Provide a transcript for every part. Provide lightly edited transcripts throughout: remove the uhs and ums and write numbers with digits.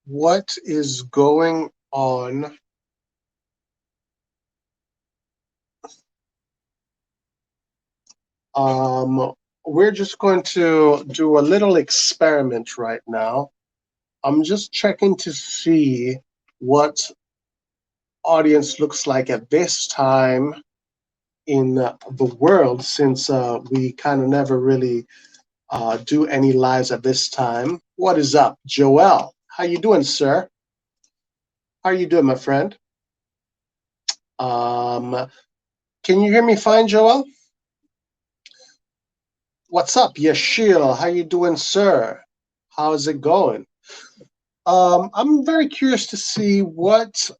What is going on? Um, we're just going to do a little experiment right now. I'm just checking to see what audience looks like at this time in the world, since we kind of never really do any lives at this time. What is up, Joel? How you doing, sir? How are you doing, my friend? Um, can you hear me fine, Joel? What's up, Yashil? How you doing, sir? How's it going? I'm very curious to see what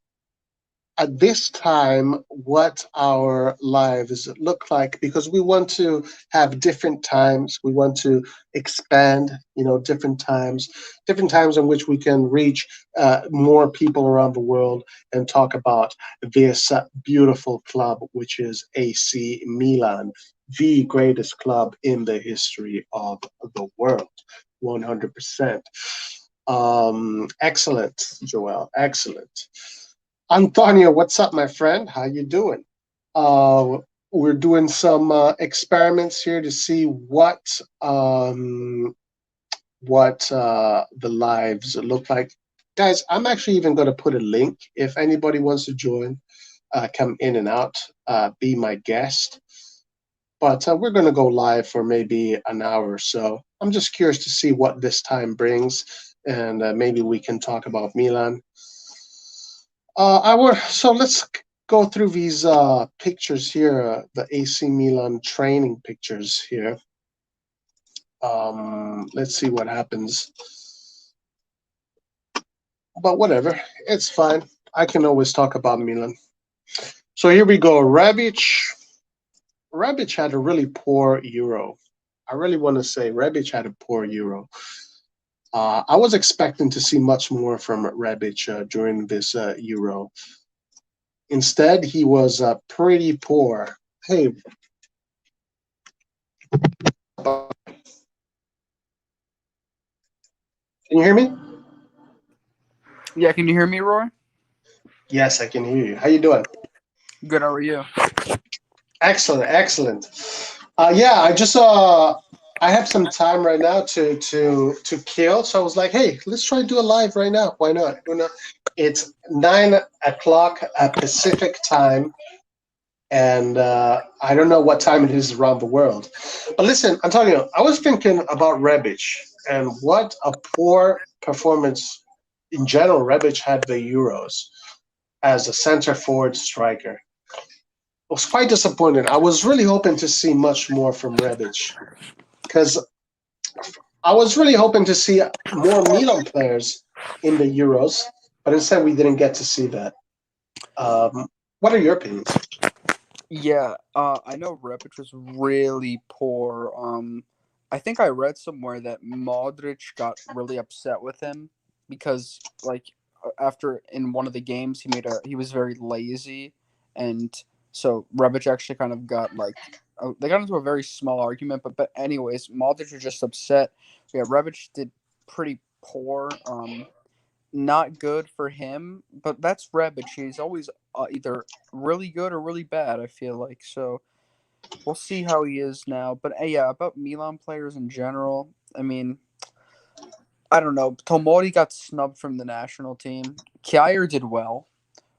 at this time what our lives look like, because we want to have different times. We want to expand, different times in which we can reach more people around the world and talk about this beautiful club, which is AC Milan, the greatest club in the history of the world. 100%. Excellent, Joel. Excellent. Antonio, what's up, my friend? How you doing? Uh, we're doing some experiments here to see what the lives look like. Guys, I'm actually even going to put a link if anybody wants to join, come in and out, be my guest. But we're going to go live for maybe an hour or so. I'm just curious to see what this time brings, and maybe we can talk about Milan. So let's go through these pictures here, the AC Milan training pictures here. Let's see what happens. But whatever, it's fine. I can always talk about Milan. So here we go. Rebic had a really poor Euro. I really want to say Rebic had a poor Euro. I was expecting to see much more from Rebic during this Euro. Instead, he was pretty poor. Hey, can you hear me? Yeah, can you hear me, Roy? Yes, I can hear you. How you doing? Good, how are you? Excellent, excellent. Yeah, I have some time right now to kill, so I was like, hey, let's try to do a live right now. Why not? It's 9 o'clock Pacific time, and I don't know what time it is around the world. But listen, Antonio, I was thinking about Rebic and what a poor performance in general Rebic had the Euros as a center forward striker. I was quite disappointed. I was really hoping to see much more from Rebic because I was really hoping to see more Milan players in the Euros, but instead we didn't get to see that. What are your opinions? Yeah, I know Rebic was really poor. I think I read somewhere that Modric got really upset with him because, like, after in one of the games he was very lazy, and so Rebic actually kind of got like they got into a very small argument. But anyways, Modric was just upset. Yeah, Rebic did pretty poor. Not good for him, but that's Rebic. He's always either really good or really bad, I feel like. So we'll see how he is now. But yeah, about Milan players in general, I mean, I don't know. Tomori got snubbed from the national team. Kjaer did well.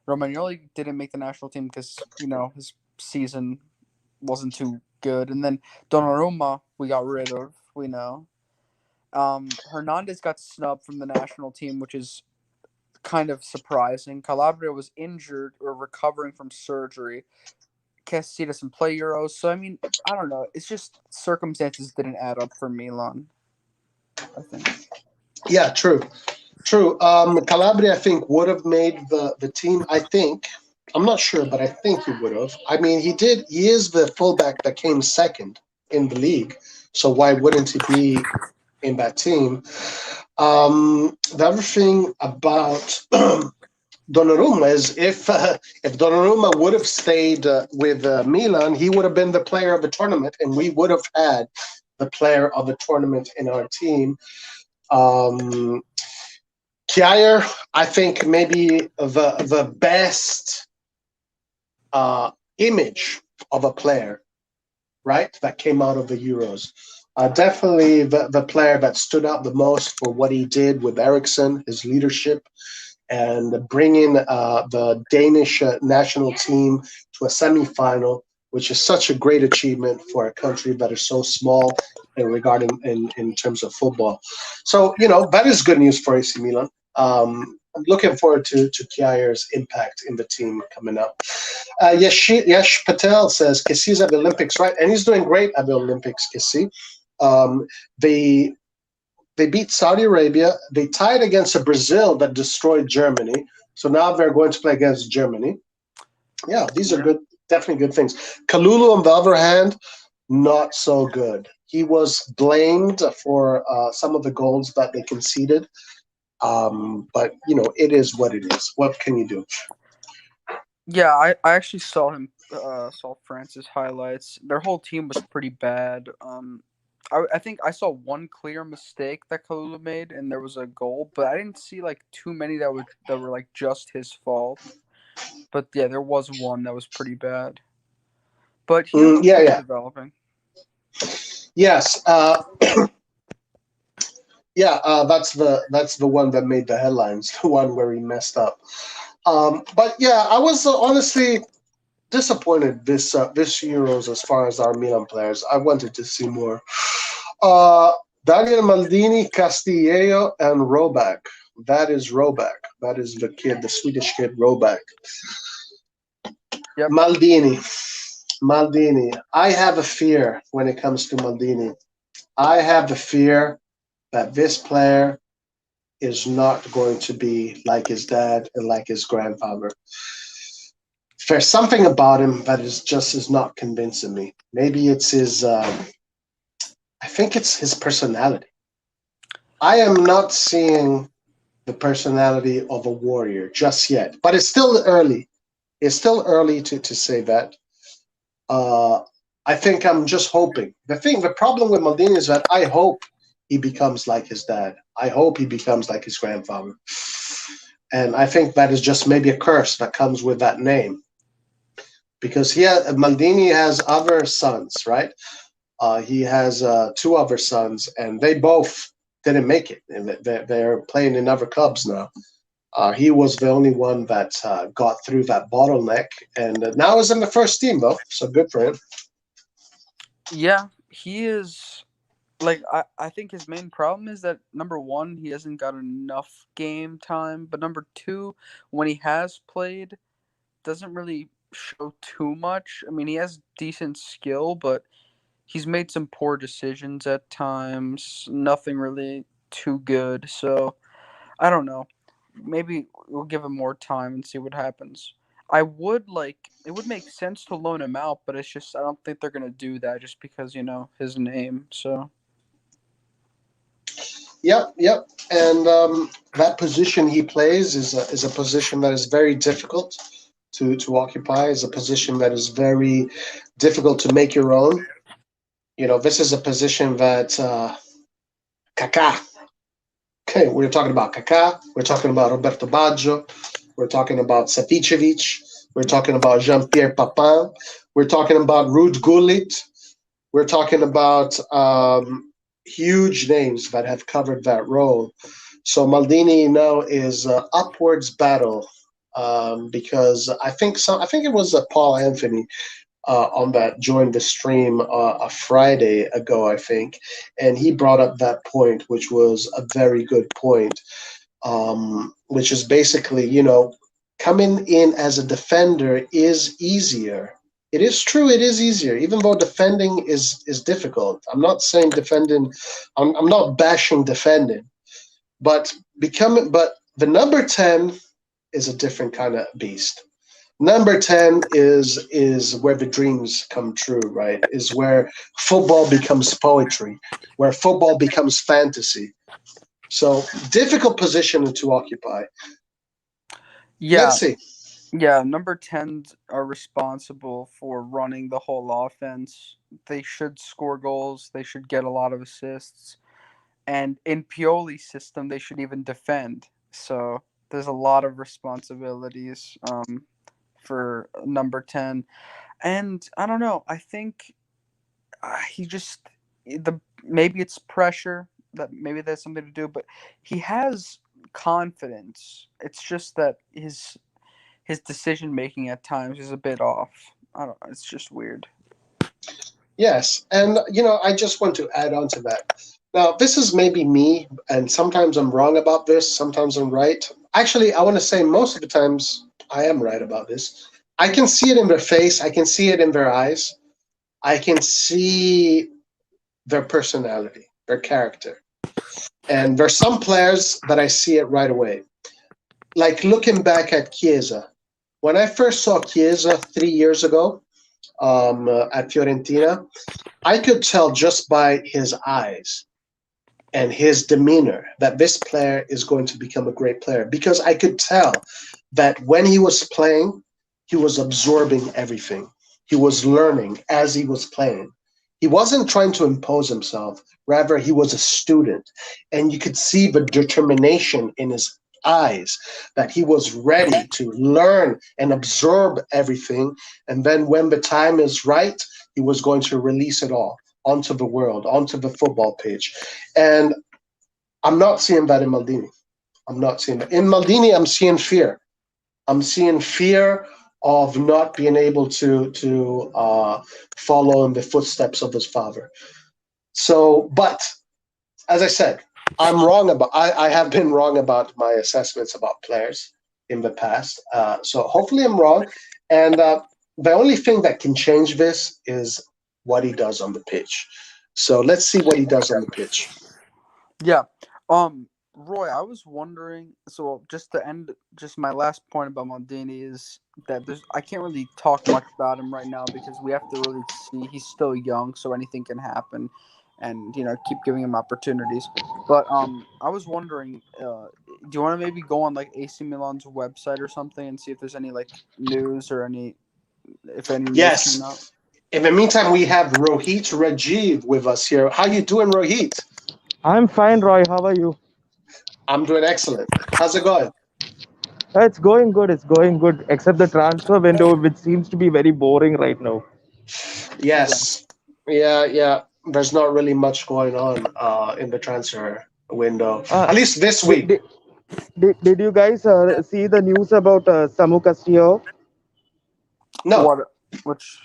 Romagnoli didn't make the national team because, his season wasn't too good. And then Donnarumma, we got rid of, we know. Hernandez got snubbed from the national team, which is kind of surprising. Calabria was injured or recovering from surgery. Cassie doesn't play Euros, so I mean, I don't know. It's just circumstances didn't add up for Milan, I think. Yeah, true, true. Calabria, I think, would have made the team. I think. I'm not sure, but I think he would have. I mean, he did. He is the fullback that came second in the league, so why wouldn't he be in that team? The other thing about Donnarumma is if Donnarumma would have stayed with Milan, he would have been the player of the tournament, and we would have had the player of the tournament in our team. Um, Kjaer, I think maybe the best uh, image of a player, right, that came out of the Euros. Definitely the player that stood out the most for what he did with Ericsson, his leadership, and bringing the Danish national team to a semifinal, which is such a great achievement for a country that is so small regarding in terms of football. So that is good news for AC Milan. I'm looking forward to Kjaer's impact in the team coming up. Yash Patel says Kessi's at the Olympics, right? And he's doing great at the Olympics, Kessi. Um, they they beat Saudi Arabia. They tied against a Brazil that destroyed Germany. So now they're going to play against Germany. Yeah, these are Yeah. good, definitely good things. Kalulu, on the other hand, not so good. He was blamed for some of the goals that they conceded. But it is what it is. What can you do? Yeah, I actually saw him saw France's highlights. Their whole team was pretty bad. I think I saw one clear mistake that Kalulu made, and there was a goal, but I didn't see like too many that were like just his fault. But yeah, there was one that was pretty bad. But he Mm, looks yeah, to be yeah, developing. yes, yeah. That's the one that made the headlines. The one where he messed up. But yeah, I was honestly disappointed this Euros as far as our Milan players. I wanted to see more. Uh, Daniel Maldini, Castillejo, and Roback. That is Roback. That is the kid, the Swedish kid, Roback. Yep. Maldini. Maldini. I have a fear when it comes to Maldini. I have the fear that this player is not going to be like his dad and like his grandfather. There's something about him that is not convincing me. Maybe it's his. I think it's his personality. I am not seeing the personality of a warrior just yet, but it's still early. It's still early to say that. Uh, I think I'm just hoping. The problem with Maldini is that I hope he becomes like his dad. I hope he becomes like his grandfather. And I think that is just maybe a curse that comes with that name because Maldini has other sons, right? He has two other sons, and they both didn't make it, and they're playing in other clubs now. He was the only one that got through that bottleneck, and now is in the first team though, so good for him. Yeah, he is like I think his main problem is that number one, he hasn't got enough game time, but number two, when he has played, doesn't really show too much. I mean, he has decent skill, but he's made some poor decisions at times. Nothing really too good. So I don't know. Maybe we'll give him more time and see what happens. I would like it would make sense to loan him out, but it's just I don't think they're gonna do that just because his name. So Yep, yep. And that position he plays is a position that is very difficult to occupy. Is a position that is very difficult to make your own. This is a position that Kaká. Okay, we're talking about Kaká. We're talking about Roberto Baggio. We're talking about Savicevic. We're talking about Jean-Pierre Papin. We're talking about Ruud Gullit. We're talking about huge names that have covered that role. So Maldini now is upwards battle because I think it was Paul Anthony on that joined the stream a Friday ago, I think, and he brought up that point, which was a very good point, which is basically, coming in as a defender is easier. It is true, it is easier, even though defending is difficult. I'm not saying defending, I'm not bashing defending, but but the number 10 is a different kind of beast. Number 10 is where the dreams come true, right? Is where football becomes poetry, where football becomes fantasy. So difficult position to occupy. Let's Yeah, see. yeah. Number 10s are responsible for running the whole offense. They should score goals. They should get a lot of assists. And in Pioli's system, they should even defend. So there's a lot of responsibilities for number 10. And I don't know. I think he just the maybe it's pressure that maybe that's something to do, but he has confidence. It's just that his decision making at times is a bit off. I don't. It's just weird. Yes, and I just want to add on to that. Now, this is maybe me, and sometimes I'm wrong about this, sometimes I'm right. Actually, I want to say most of the times I am right about this. I can see it in their face, I can see it in their eyes, I can see their personality, their character. And there's some players that I see it right away. Like looking back at Chiesa. When I first saw Chiesa 3 years ago at Fiorentina, I could tell just by his eyes and his demeanor that this player is going to become a great player because I could tell that when he was playing, he was absorbing everything. He was learning as he was playing. He wasn't trying to impose himself, rather, he was a student. And you could see the determination in his eyes that he was ready to learn and absorb everything. And then when the time is right, he was going to release it all onto the world, onto the football pitch. And I'm not seeing that in Maldini. I'm not seeing that. In Maldini, I'm seeing fear. I'm seeing fear of not being able to follow in the footsteps of his father. So, but as I said, I have been wrong about my assessments about players in the past. So hopefully I'm wrong. And the only thing that can change this is what he does on the pitch. So let's see what he does on the pitch. Yeah. Roy, I was wondering. So just to end, just my last point about Maldini is that I can't really talk much about him right now because we have to really see. He's still young, so anything can happen, and keep giving him opportunities. But I was wondering, do you want to maybe go on like AC Milan's website or something and see if there's any like news or if any news came out? Yes. In the meantime, we have Rohit Rajiv with us here. How you doing, Rohit? I'm fine, Roy. How are you? I'm doing excellent. How's it going? It's going good. It's going good, except the transfer window, which seems to be very boring right now. Yeah. Yes. Yeah, yeah. There's not really much going on in the transfer window, Uh, at least this did, week. did, did you guys see the news about Samu Castillo? No. What? Which?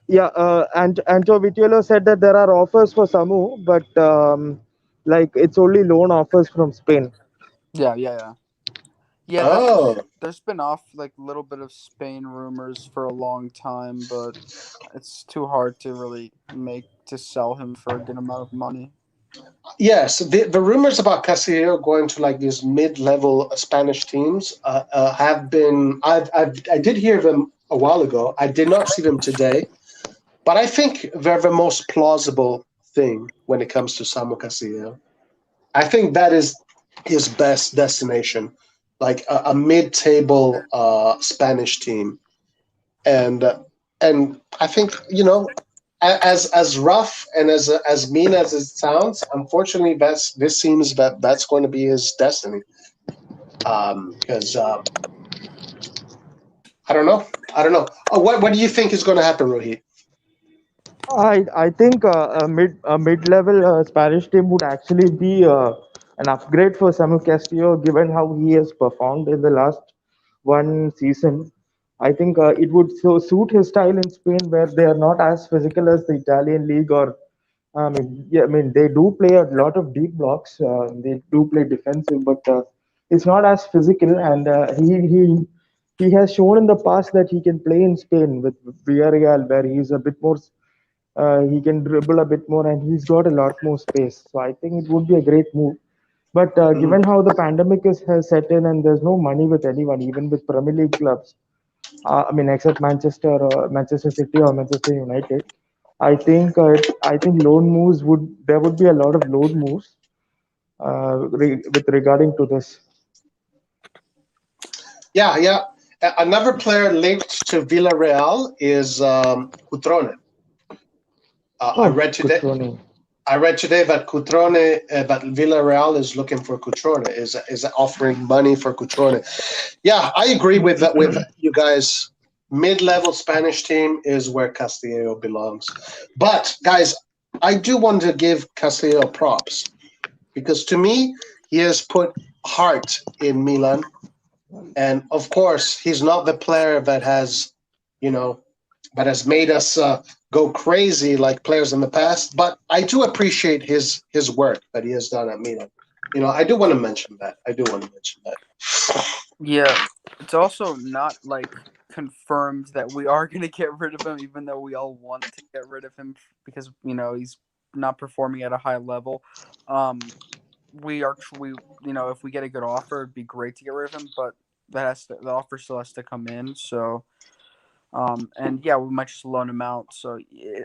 Yeah, and Anto Vitiolo said that there are offers for Samu, but like it's only loan offers from Spain. Yeah. Yeah. Yeah. Yeah, Oh, there's been off like a little bit of Spain rumors for a long time, but it's too hard to really make to sell him for a good amount of money. yes. The rumors about Castillo going to like these mid-level Spanish teams have been. I did hear them a while ago. I did not see them today. But I think they're the most plausible thing when it comes to Samu Castillo. I think that is his best destination, like a mid-table Spanish team, and and I think as rough and as mean as it sounds, unfortunately, this seems that's going to be his destiny. Because I don't know, I don't know. What do you think is going to happen, Rohit? I think a mid level Spanish team would actually be an upgrade for Samu Castillo, given how he has performed in the last one season. I think it would suit his style in Spain, where they are not as physical as the Italian league. Or I mean, yeah, I mean they do play a lot of deep blocks. They do play defensive, but it's not as physical. And he has shown in the past that he can play in Spain with Villarreal, where he's a bit more he can dribble a bit more and he's got a lot more space. So I think it would be a great move. But Mm, given how the pandemic has set in and there's no money with anyone, even with Premier League clubs, I mean, except Manchester City or Manchester United, I think loan moves would there would be a lot of loan moves with regarding to this. Yeah, yeah. Another player linked to Villarreal is Cutrone. I Oh, read today. Cutrone. I read today that Cutrone, that Villarreal is looking for Cutrone, is offering money for Cutrone. Yeah, I agree with you guys. Mid-level Spanish team is where Castillo belongs. But guys, I do want to give Castillo props because to me he has put heart in Milan, and of course he's not the player that has, you know, that has made us go crazy like players in the past. But I do appreciate his work that he has done at Milan. You know, I do want to mention that. I do want to mention that. Yeah, it's also not like confirmed that we are going to get rid of him, even though we all want to get rid of him because he's not performing at a high level. Um, if we get a good offer, it'd be great to get rid of him, but the offer still has to come in. So, and yeah, we might just loan him out. So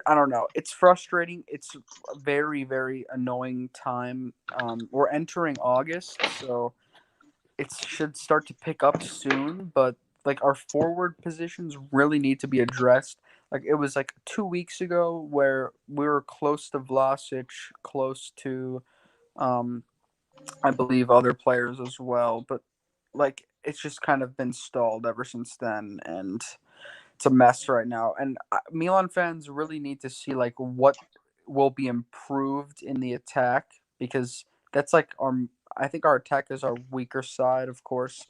I don't know. It's frustrating. It's a very very annoying time. We're entering August, so it should start to pick up soon, but like our forward positions really need to be addressed. Like it was like 2 weeks ago where we were close to Vlasic, close to um I believe other players as well, but like it's just kind of been stalled ever since then, and it's a mess right now. And Milan fans really need to see like what will be improved in the attack because that's like our. I think our attack is our weaker side, of course,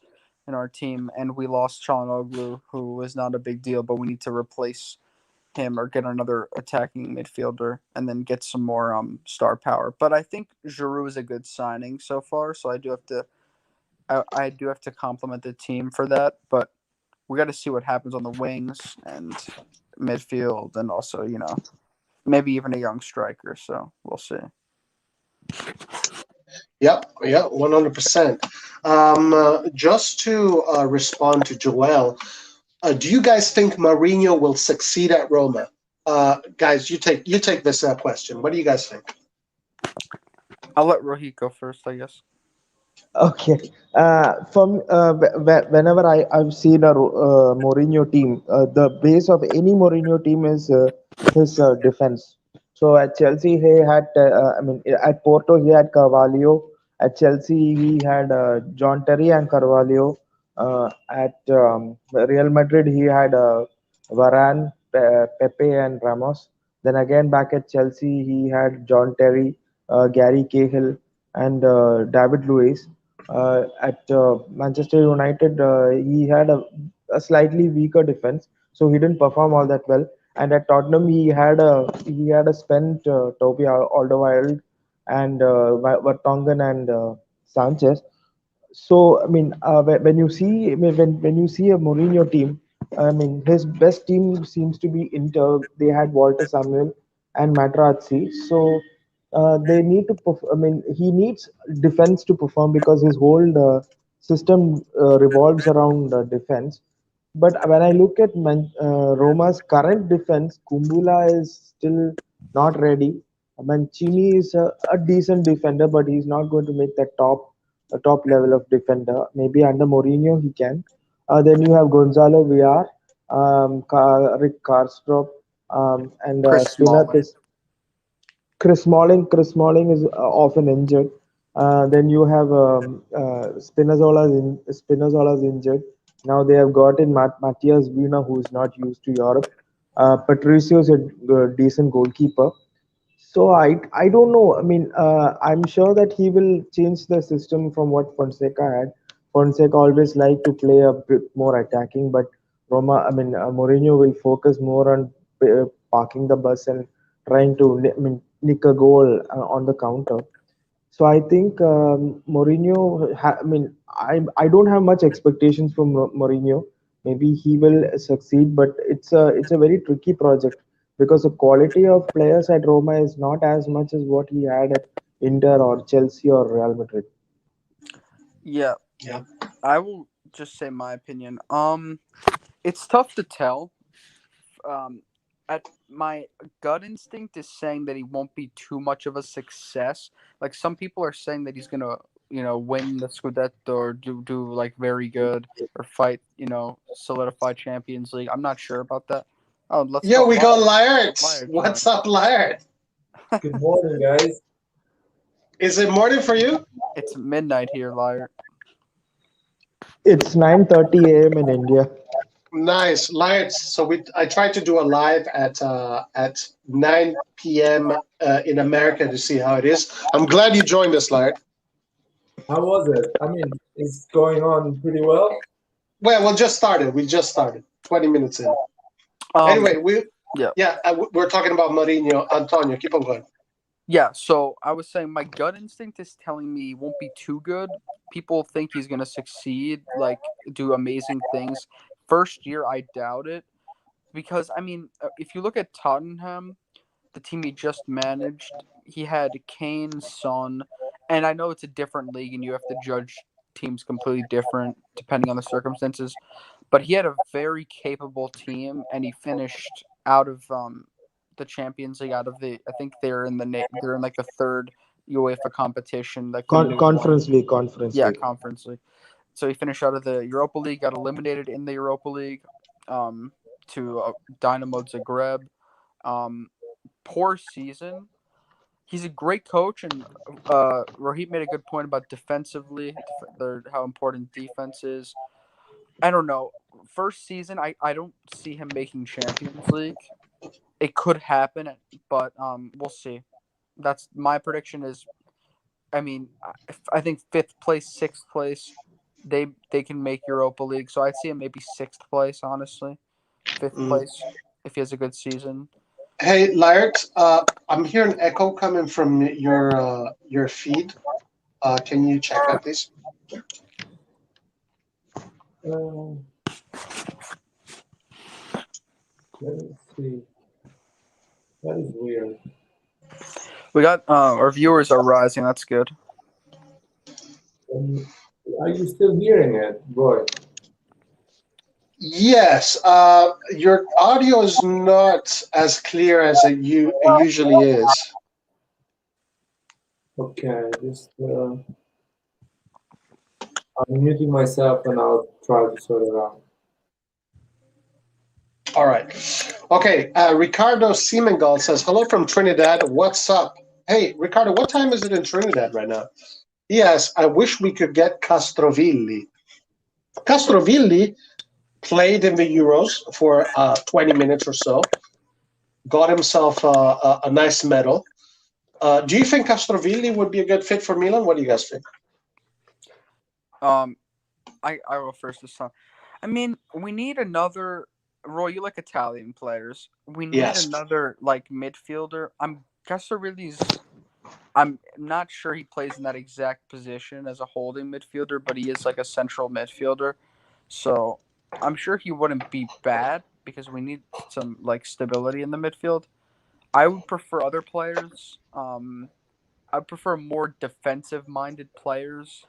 in our team, and we lost Çalhanoğlu, who was not a big deal, but we need to replace him or get another attacking midfielder and then get some more star power. But I think Giroud is a good signing so far, so I do have to compliment the team for that. But we got to see what happens on the wings and midfield, and also maybe even a young striker. So we'll see. Yep, yeah, 100%. Just to respond to Joel, do you guys think Mourinho will succeed at Roma? Guys, you take this question. What do you guys think? I'll let Rohit go first, I guess. Okay. Whenever I've seen a Mourinho team, the base of any Mourinho team is his defense. So at Chelsea, he had, at Porto, he had Carvalho. At Chelsea, he had John Terry and Carvalho. At Real Madrid, he had Varane, Pepe, and Ramos. Then again, back at Chelsea, he had John Terry, Gary Cahill, and David Luiz. At Manchester United, he had a slightly weaker defense, so he didn't perform all that well. And at Tottenham, he had a spent Toby Alderweireld and Vertonghen and Sanchez. So I mean, when you see when you see a Mourinho team, I mean his best team seems to be Inter. They had Walter Samuel and Materazzi. So they need to. I mean, he needs defense to perform because his whole system revolves around defense. But when I look at Roma's current defense, Kumbula is still not ready. Mancini is a decent defender, but he's not going to make that top level of defender. Maybe under Mourinho he can. Then you have Gonzalo Villar, Rick Karstrup, and Chris spinner Smalling. is Chris Smalling is often injured. Then you have Spinazzola's injured. Now they have got in Matthias Wiener, who is not used to Europe. Patricio is a decent goalkeeper. So I don't know. I mean, I'm sure that he will change the system from what Fonseca had. Fonseca always liked to play a bit more attacking, but Mourinho will focus more on parking the bus and trying to nick a goal on the counter. So I think Mourinho. I don't have much expectations from Mourinho. Maybe he will succeed, but it's a very tricky project because the quality of players at Roma is not as much as what he had at Inter or Chelsea or Real Madrid. Yeah, Yeah. I will just say my opinion. It's tough to tell. Um, at my gut instinct is saying that he won't be too much of a success. Like some people are saying that he's gonna win the Scudetto or do like very good or fight, solidify Champions League. I'm not sure about that. Oh, let's Yo, go we got Liard. Laird. Liard, sorry. What's up, Laird? Good morning, guys. Is it morning for you? It's midnight here, Liard. It's 9:30 a.m. in India. Nice, Laird. So I tried to do a live at 9 p.m. In America to see how it is. I'm glad you joined us, Laird. How was it? I mean, it's going on pretty well. Well, we just started. We just started. 20 minutes in. Um, Anyway, yeah. we're talking about Mourinho. Antonio, keep on going. Yeah, so I was saying my gut instinct is telling me he won't be too good. People think he's going to succeed, like do amazing things. First year, I doubt it because I mean, if you look at Tottenham, the team he just managed, he had Kane, Son, and I know it's a different league and you have to judge teams completely different depending on the circumstances, but he had a very capable team and he finished out of the Champions League out of the I think they're in like the third UEFA competition, like the new one. Conference League, Conference Yeah, League. Conference League. So he finished out of the Europa League, got eliminated in the Europa League um to Dynamo Zagreb. Um Poor season. He's a great coach, and Rohit made a good point about defensively, how important defense is. I don't know. First season, I don't see him making Champions League. It could happen, but we'll see. That's my prediction. Is I mean, I think fifth place, sixth place, they can make Europa League. So I'd see him maybe sixth place, honestly. Fifth Mm. place if he has a good season. Hey, Laird, I'm hearing echo coming from your feed. Can you check that, please? Uh, let me see. That is weird. We got our viewers are rising. That's good. Um, are you still hearing it, Roy? Yes, your audio is not as clear as it usually is. Okay, just I'm muting myself and I'll try to sort it out. All right. Okay, Ricardo Semengal says, hello from Trinidad. What's up? Hey, Ricardo, what time is it in Trinidad right now? Yes, I wish we could get Castrovilli. Castrovilli played in the Euros for 20 minutes or so, got himself a nice medal. Do you think Castrovilli would be a good fit for Milan? What do you guys think? I go first this time. I mean, we need another. Roy, you like Italian players. We need Yes. another like midfielder. I'm not sure he plays in that exact position as a holding midfielder, but he is like a central midfielder. So I'm sure he wouldn't be bad because we need some like stability in the midfield. I would prefer other players. I prefer more defensive minded players,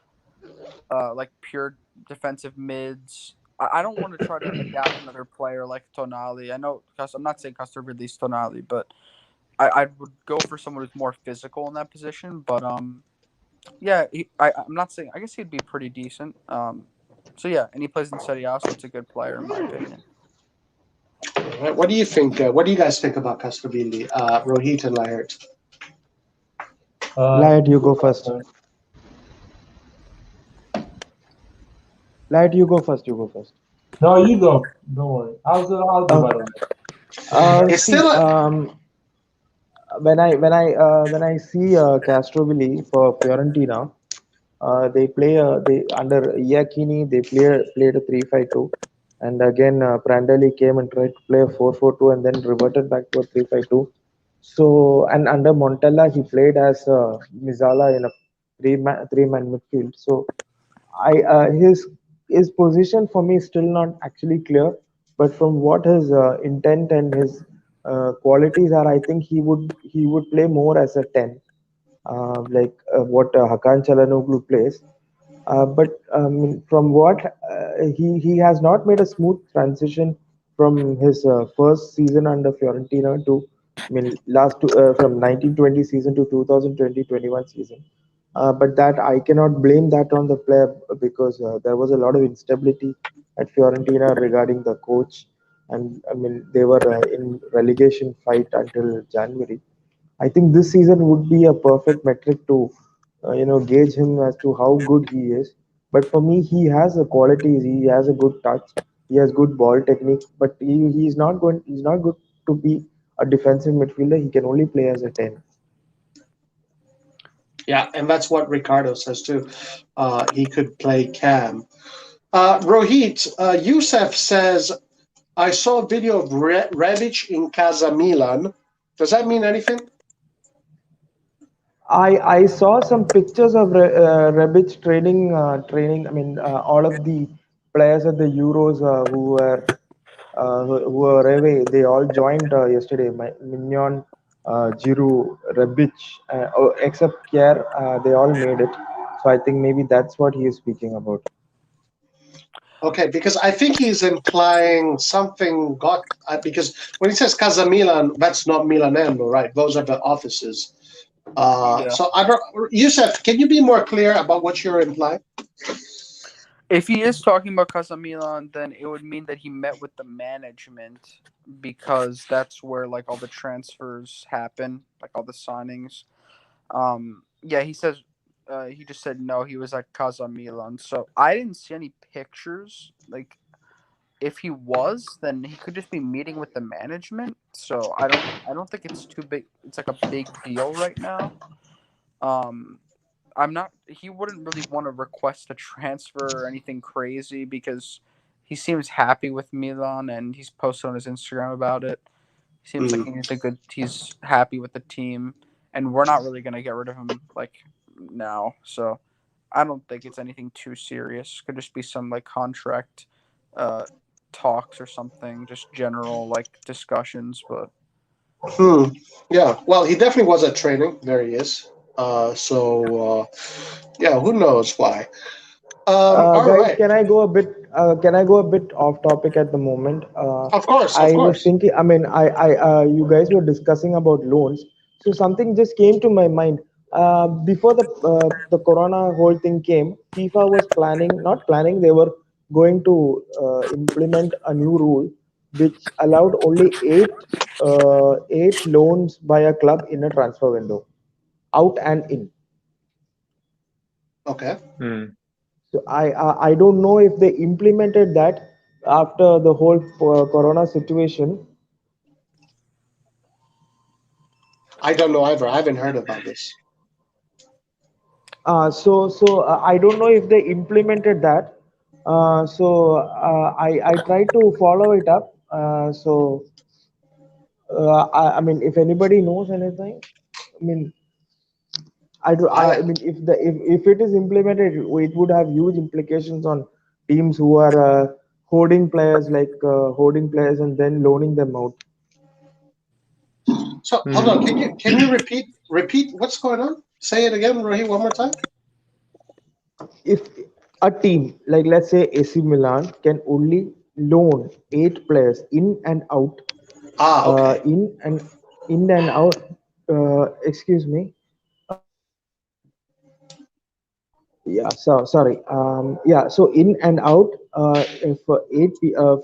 like pure defensive mids. I don't want to try to adapt another player like Tonali. I know, because I'm not saying Custer released Tonali, but I would go for someone who's more physical in that position. But yeah, I'm not saying. I guess he'd be pretty decent. So yeah, and he plays in Serie A, so it's a good player in my opinion. What do you think? What do you guys think about Castrovilli, Rohit and Laird? Light, you go first. Light, you go first. You go first. No, you go. Don't worry. I'll give out on that. It's See, still when I see Castrovilli for Fiorentina, they play they under Iachini they played a 3-5-2, and again Prandelli came and tried to play a 4-4-2 and then reverted back to a 3-5-2. So and under Montella he played as Mizala in a three man midfield. So I his position for me is still not actually clear, but from what his intent and his qualities are, I think he would play more as a 10, like what Hakan Çalhanoğlu plays. But from what he has not made a smooth transition from his first season under Fiorentina to, I mean, from 1920 season to 2020-21 season. But that I cannot blame that on the player because there was a lot of instability at Fiorentina regarding the coach, and I mean they were in relegation fight until January. I think this season would be a perfect metric to gauge him as to how good he is. But for me, he has the qualities. He has a good touch. He has good ball technique. But he's not going. He's not good to be a defensive midfielder. He can only play as a 10. Yeah, and that's what Ricardo says too. He could play Cam. Rohit, Youssef says, I saw a video of Rebic in Casa Milan. Does that mean anything? I saw some pictures of Rebic training. I mean, all of the players at the Euros who were away. They all joined yesterday. Mignon, Giroud, Rebic, except Kier, they all made it. So I think maybe that's what he is speaking about. Okay, because I think he's implying something got because when he says Casa Milan, that's not Milanello, right? Those are the offices. Yeah. So I don't, Youssef, can you be more clear about what you're implying? If he is talking about Casamilan, then it would mean that he met with the management because that's where like all the transfers happen, like all the signings. Yeah, he says he just said no, he was at Casamilan. So I didn't see any pictures. Like if he was, then he could just be meeting with the management. So I don't think it's too big. It's like a big deal right now. Um, I'm not. He wouldn't really want to request a transfer or anything crazy because he seems happy with Milan and he's posted on his Instagram about it. He seems like Mm. he's a good. He's happy with the team, and we're not really gonna get rid of him like now. So I don't think it's anything too serious. Could just be some like contract uh talks or something, just general like discussions. But Hmm. Yeah. Well, he definitely was at training. There he is. Yeah, who knows why? All Guys, right. can I go a bit? Can I go a bit off topic at the moment? Of course, of I was course. thinking. I mean, you guys were discussing about loans, so something just came to my mind. Before the Corona whole thing came, FIFA was planning, not planning. They were going to implement a new rule which allowed only eight loans by a club in a transfer window, out and in. Okay. Hmm. So I don't know if they implemented that after the whole Corona situation. I don't know either. I haven't heard about this. I don't know if they implemented that. I tried to follow it up. I mean, if anybody knows anything, I mean, I I mean, if it is implemented, it would have huge implications on teams who are holding players and then loaning them out. so hold on. Hmm. Can you repeat what's going on? Say it again, Rohit, one more time. If a team like let's say AC Milan can only loan eight players in and out, Ah, uh, okay. in and in and out. Excuse me. Yeah, so sorry. Yeah, so in and out. If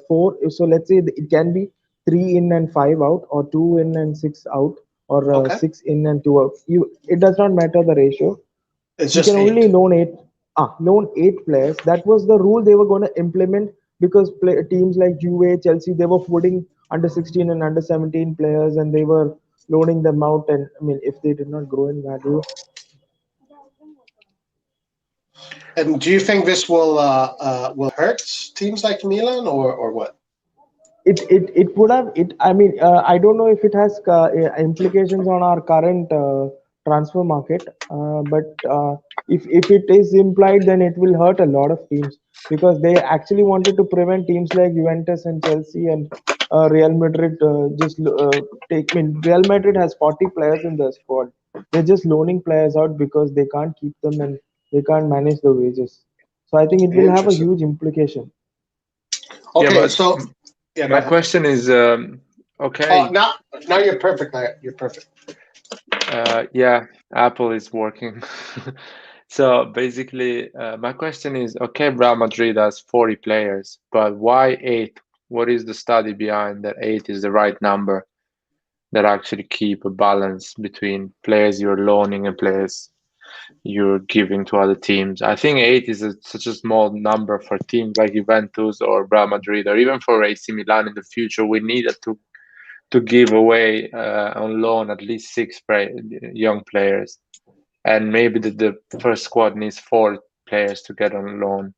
four. So let's say it can be three in and five out, or two in and six out, or Okay. six in and two out. It does not matter the ratio. It's You just can only eight. loan eight players. That was the rule they were going to implement because teams like Juve, Chelsea, they were putting under 16 and under 17 players, and they were loaning them out. And I mean, if they did not grow in value, And do you think this will hurt teams like Milan or what? it would have it. I mean, I don't know if it has implications on our current transfer market, but if it is implied, then it will hurt a lot of teams because they actually wanted to prevent teams like Juventus and Chelsea and Real Madrid just take. I mean, Real Madrid has 40 players in their squad. They're just loaning players out because they can't keep them and they can't manage the wages. So I think it will have a Interesting. huge implication. Yeah, Okay, but so yeah, go my ahead. question is, Oh, okay, now you're perfect. Now you're perfect. Yeah, Apple is working. So basically, my question is, okay, Real Madrid has 40 players, but why eight? What is the study behind that eight is the right number that actually keep a balance between players you're loaning and players you're giving to other teams? I think eight is such a small number for teams like Juventus or Real Madrid, or even for AC Milan in the future. We needed to give away on loan at least young players, and maybe the first squad needs four players to get on loan.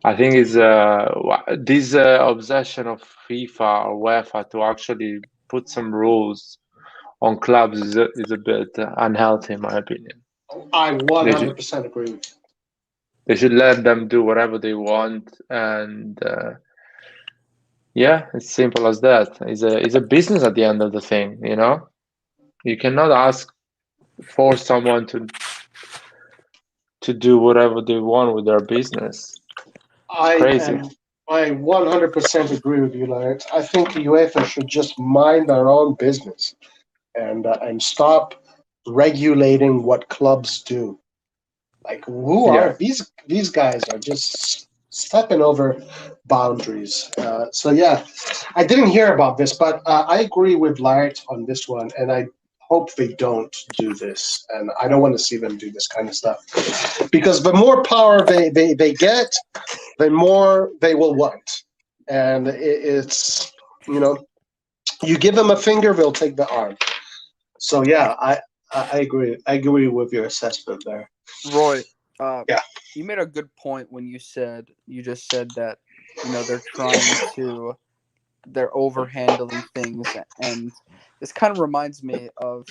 I think is this obsession of FIFA or UEFA to actually put some rules on clubs is a bit unhealthy, in my opinion. I They should 100% agree with you. they should let them do whatever they want, and yeah, it's simple as that. It's a business at the end of the thing, you know. You cannot ask force someone to do whatever they want with their business. It's I crazy. am I 100% agree with you, Lawrence. I think UEFA should just mind their own business and stop regulating what clubs do. Like, who are Yeah. these guys are just stepping over boundaries. So yeah, I didn't hear about this, but I agree with Lart on this one, and I hope they don't do this. And I don't want to see them do this kind of stuff because the more power they get, the more they will want. And it's, you know, you give them a finger, they'll take the arm. So yeah, I agree. I agree with your assessment there. Roy, uh, Yeah, you made a good point when you just said that they're trying to they're overhandling things, and this kind of reminds me of,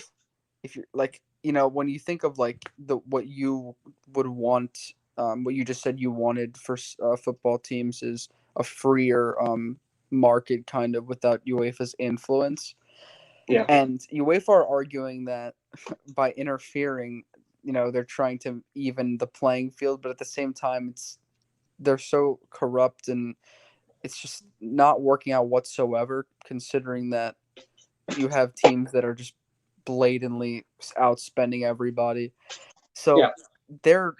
if you're like, when you think of like the what you would want, what you just said you wanted for football teams is a freer market, kind of without UEFA's influence. yeah, And UEFA are arguing that by interfering, they're trying to even the playing field, but at the same time, they're so corrupt, and it's just not working out whatsoever, considering that you have teams that are just blatantly outspending everybody. So yeah. they're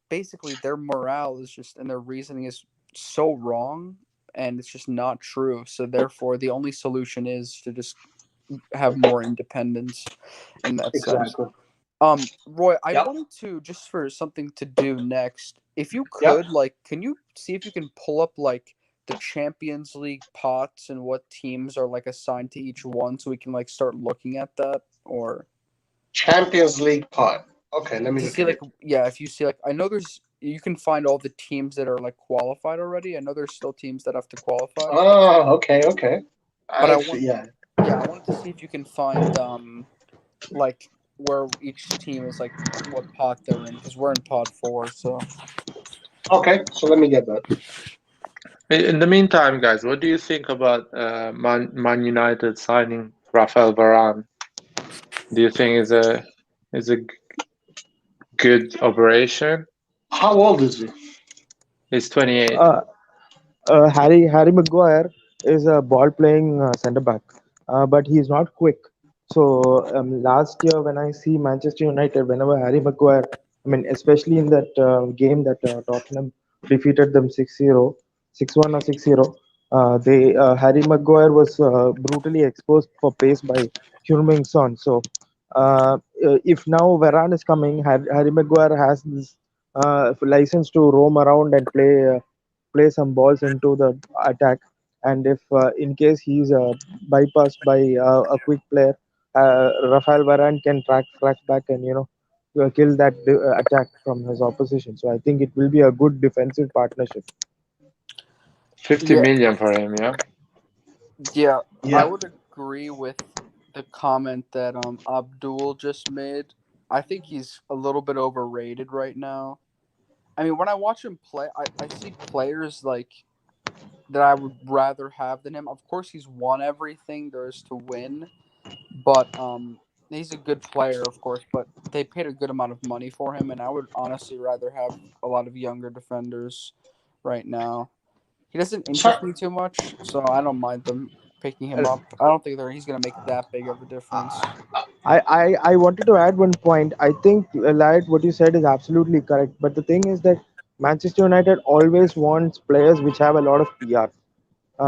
basically, their morale is just, and their reasoning is so wrong, and it's just not true. So therefore, the only solution is to just have more independence in that sense. Exactly. Roy, I Yep. wanted to, just for something to do next, if you Yep. could, like, can you see if you can pull up like the Champions League pots and what teams are like assigned to each one, so we can like start looking at that, or Champions League pot. Okay, let me to look see at like, it. yeah, if you see like, I know you can find all the teams that are like qualified already. I know there's still teams that have to qualify, Oh, okay, okay. but Yeah. yeah, I wanted to see if you can find like where each team is, like what pot they're in, because we're in pot 4, so. Okay, so let me get that. In the meantime, guys, what do you think about Man United signing Rafael Varane? Do you think is a good operation? How old is he? He's 28. Uh, Harry Maguire is a ball playing centre back, but he's not quick. So last year when I see Manchester United, whenever Harry Maguire, I mean especially in that game that Tottenham defeated them 6-0, 6-1 or 6-0, they Harry Maguire was brutally exposed for pace by Heung-min Son. So if now Varane is coming, Harry Maguire has this license to roam around and play some balls into the attack. And if in case he's bypassed by a quick player, Rafael Varane can track back and kill that attack from his opposition. So I think it will be a good defensive partnership. 50 Yeah, million for him, yeah. yeah, I Yeah. would agree with the comment that Abdul just made. I think he's a little bit overrated right now. I mean, when I watch him play, I see players like that I would rather have than him. Of course, he's won everything there is to win, but he's a good player, of course. But they paid a good amount of money for him, and I would honestly rather have a lot of younger defenders right now. He doesn't So, interest me too much, so I don't mind them. picking him up. I don't think he's going to make that big of a difference. I wanted to add one point. I think, Light, what you said is absolutely correct. But the thing is that Manchester United always wants players which have a lot of PR.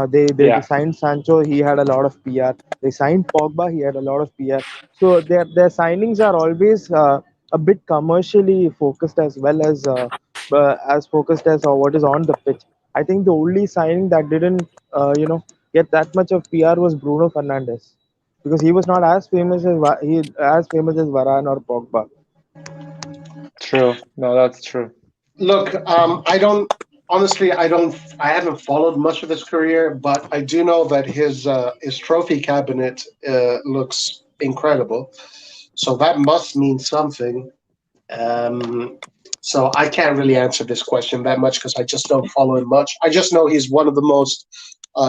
They Yeah, signed Sancho. He had a lot of PR. They signed Pogba. He had a lot of PR. So their signings are always a bit commercially focused as focused as what is on the pitch. I think the only signing that didn't get that much of PR was Bruno Fernandes, because he was not as famous as as famous as Varane or Pogba. true. No, that's true. Look, I don't honestly. I haven't followed much of his career, but I do know that his trophy cabinet looks incredible. So that must mean something. Um, so I can't really answer this question that much because I just don't follow him much. I just know he's one of the most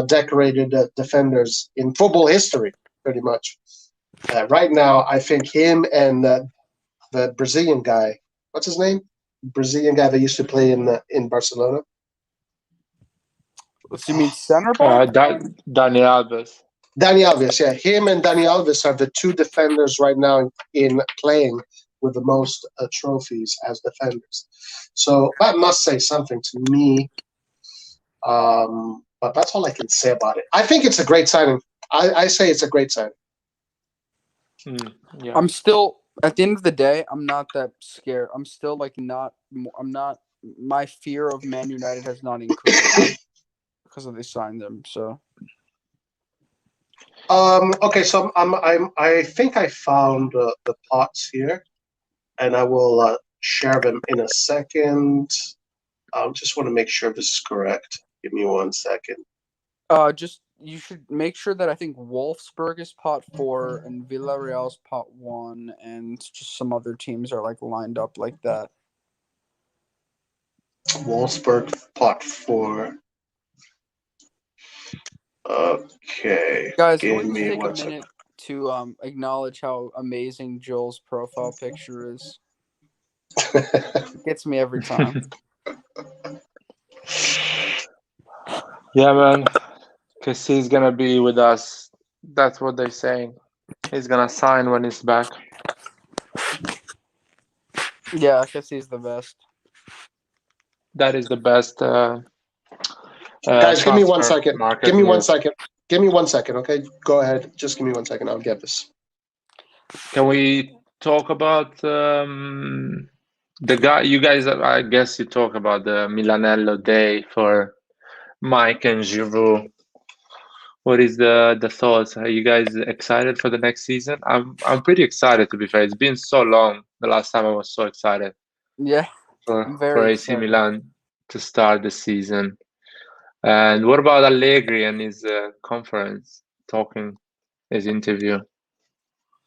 decorated defenders in football history, pretty much. Right now, I think him and the Brazilian guy, what's his name? Brazilian guy that used to play in Barcelona. So you mean center back? Dani Alves. Dani Alves, yeah, him and Dani Alves are the two defenders right now in playing with the most trophies as defenders. So that must say something to me. But that's all I can say about it. I think it's a great signing. I say it's a great signing. Yeah. I'm still at the end of the day, I'm not that scared. I'm still like not. I'm not. My fear of Man United has not increased because of they signed them. So Okay, so I think I found the pots here, and I will share them in a second. I just want to make sure this is correct. Give me 1 second. just you should make sure that I think Wolfsburg is pot 4 and Villarreal's pot 1, and just some other teams are like lined up like that. Wolfsburg pot 4. Okay, Guys, can give we just me take a 1 second. minute to acknowledge how amazing Joel's profile picture is? It gets me every time. Yeah, man. Because he's gonna be with us. That's what they're saying. He's gonna sign when he's back. Yeah, I guess he's the best. That is the best Guys, give me one transfer second. Give market me one move. second. Give me 1 second, okay? Go ahead. Just give me 1 second. I'll get this. Can we talk about the guy? You guys, I guess you talk about the Milanello day for Mike and Giroud. What is the thoughts? Are you guys excited for the next season? I'm pretty excited, to be fair. It's been so long. The last time I was so excited Yeah, for I'm very AC excited. Milan to start the season. And what about Allegri and his conference talking, his interview?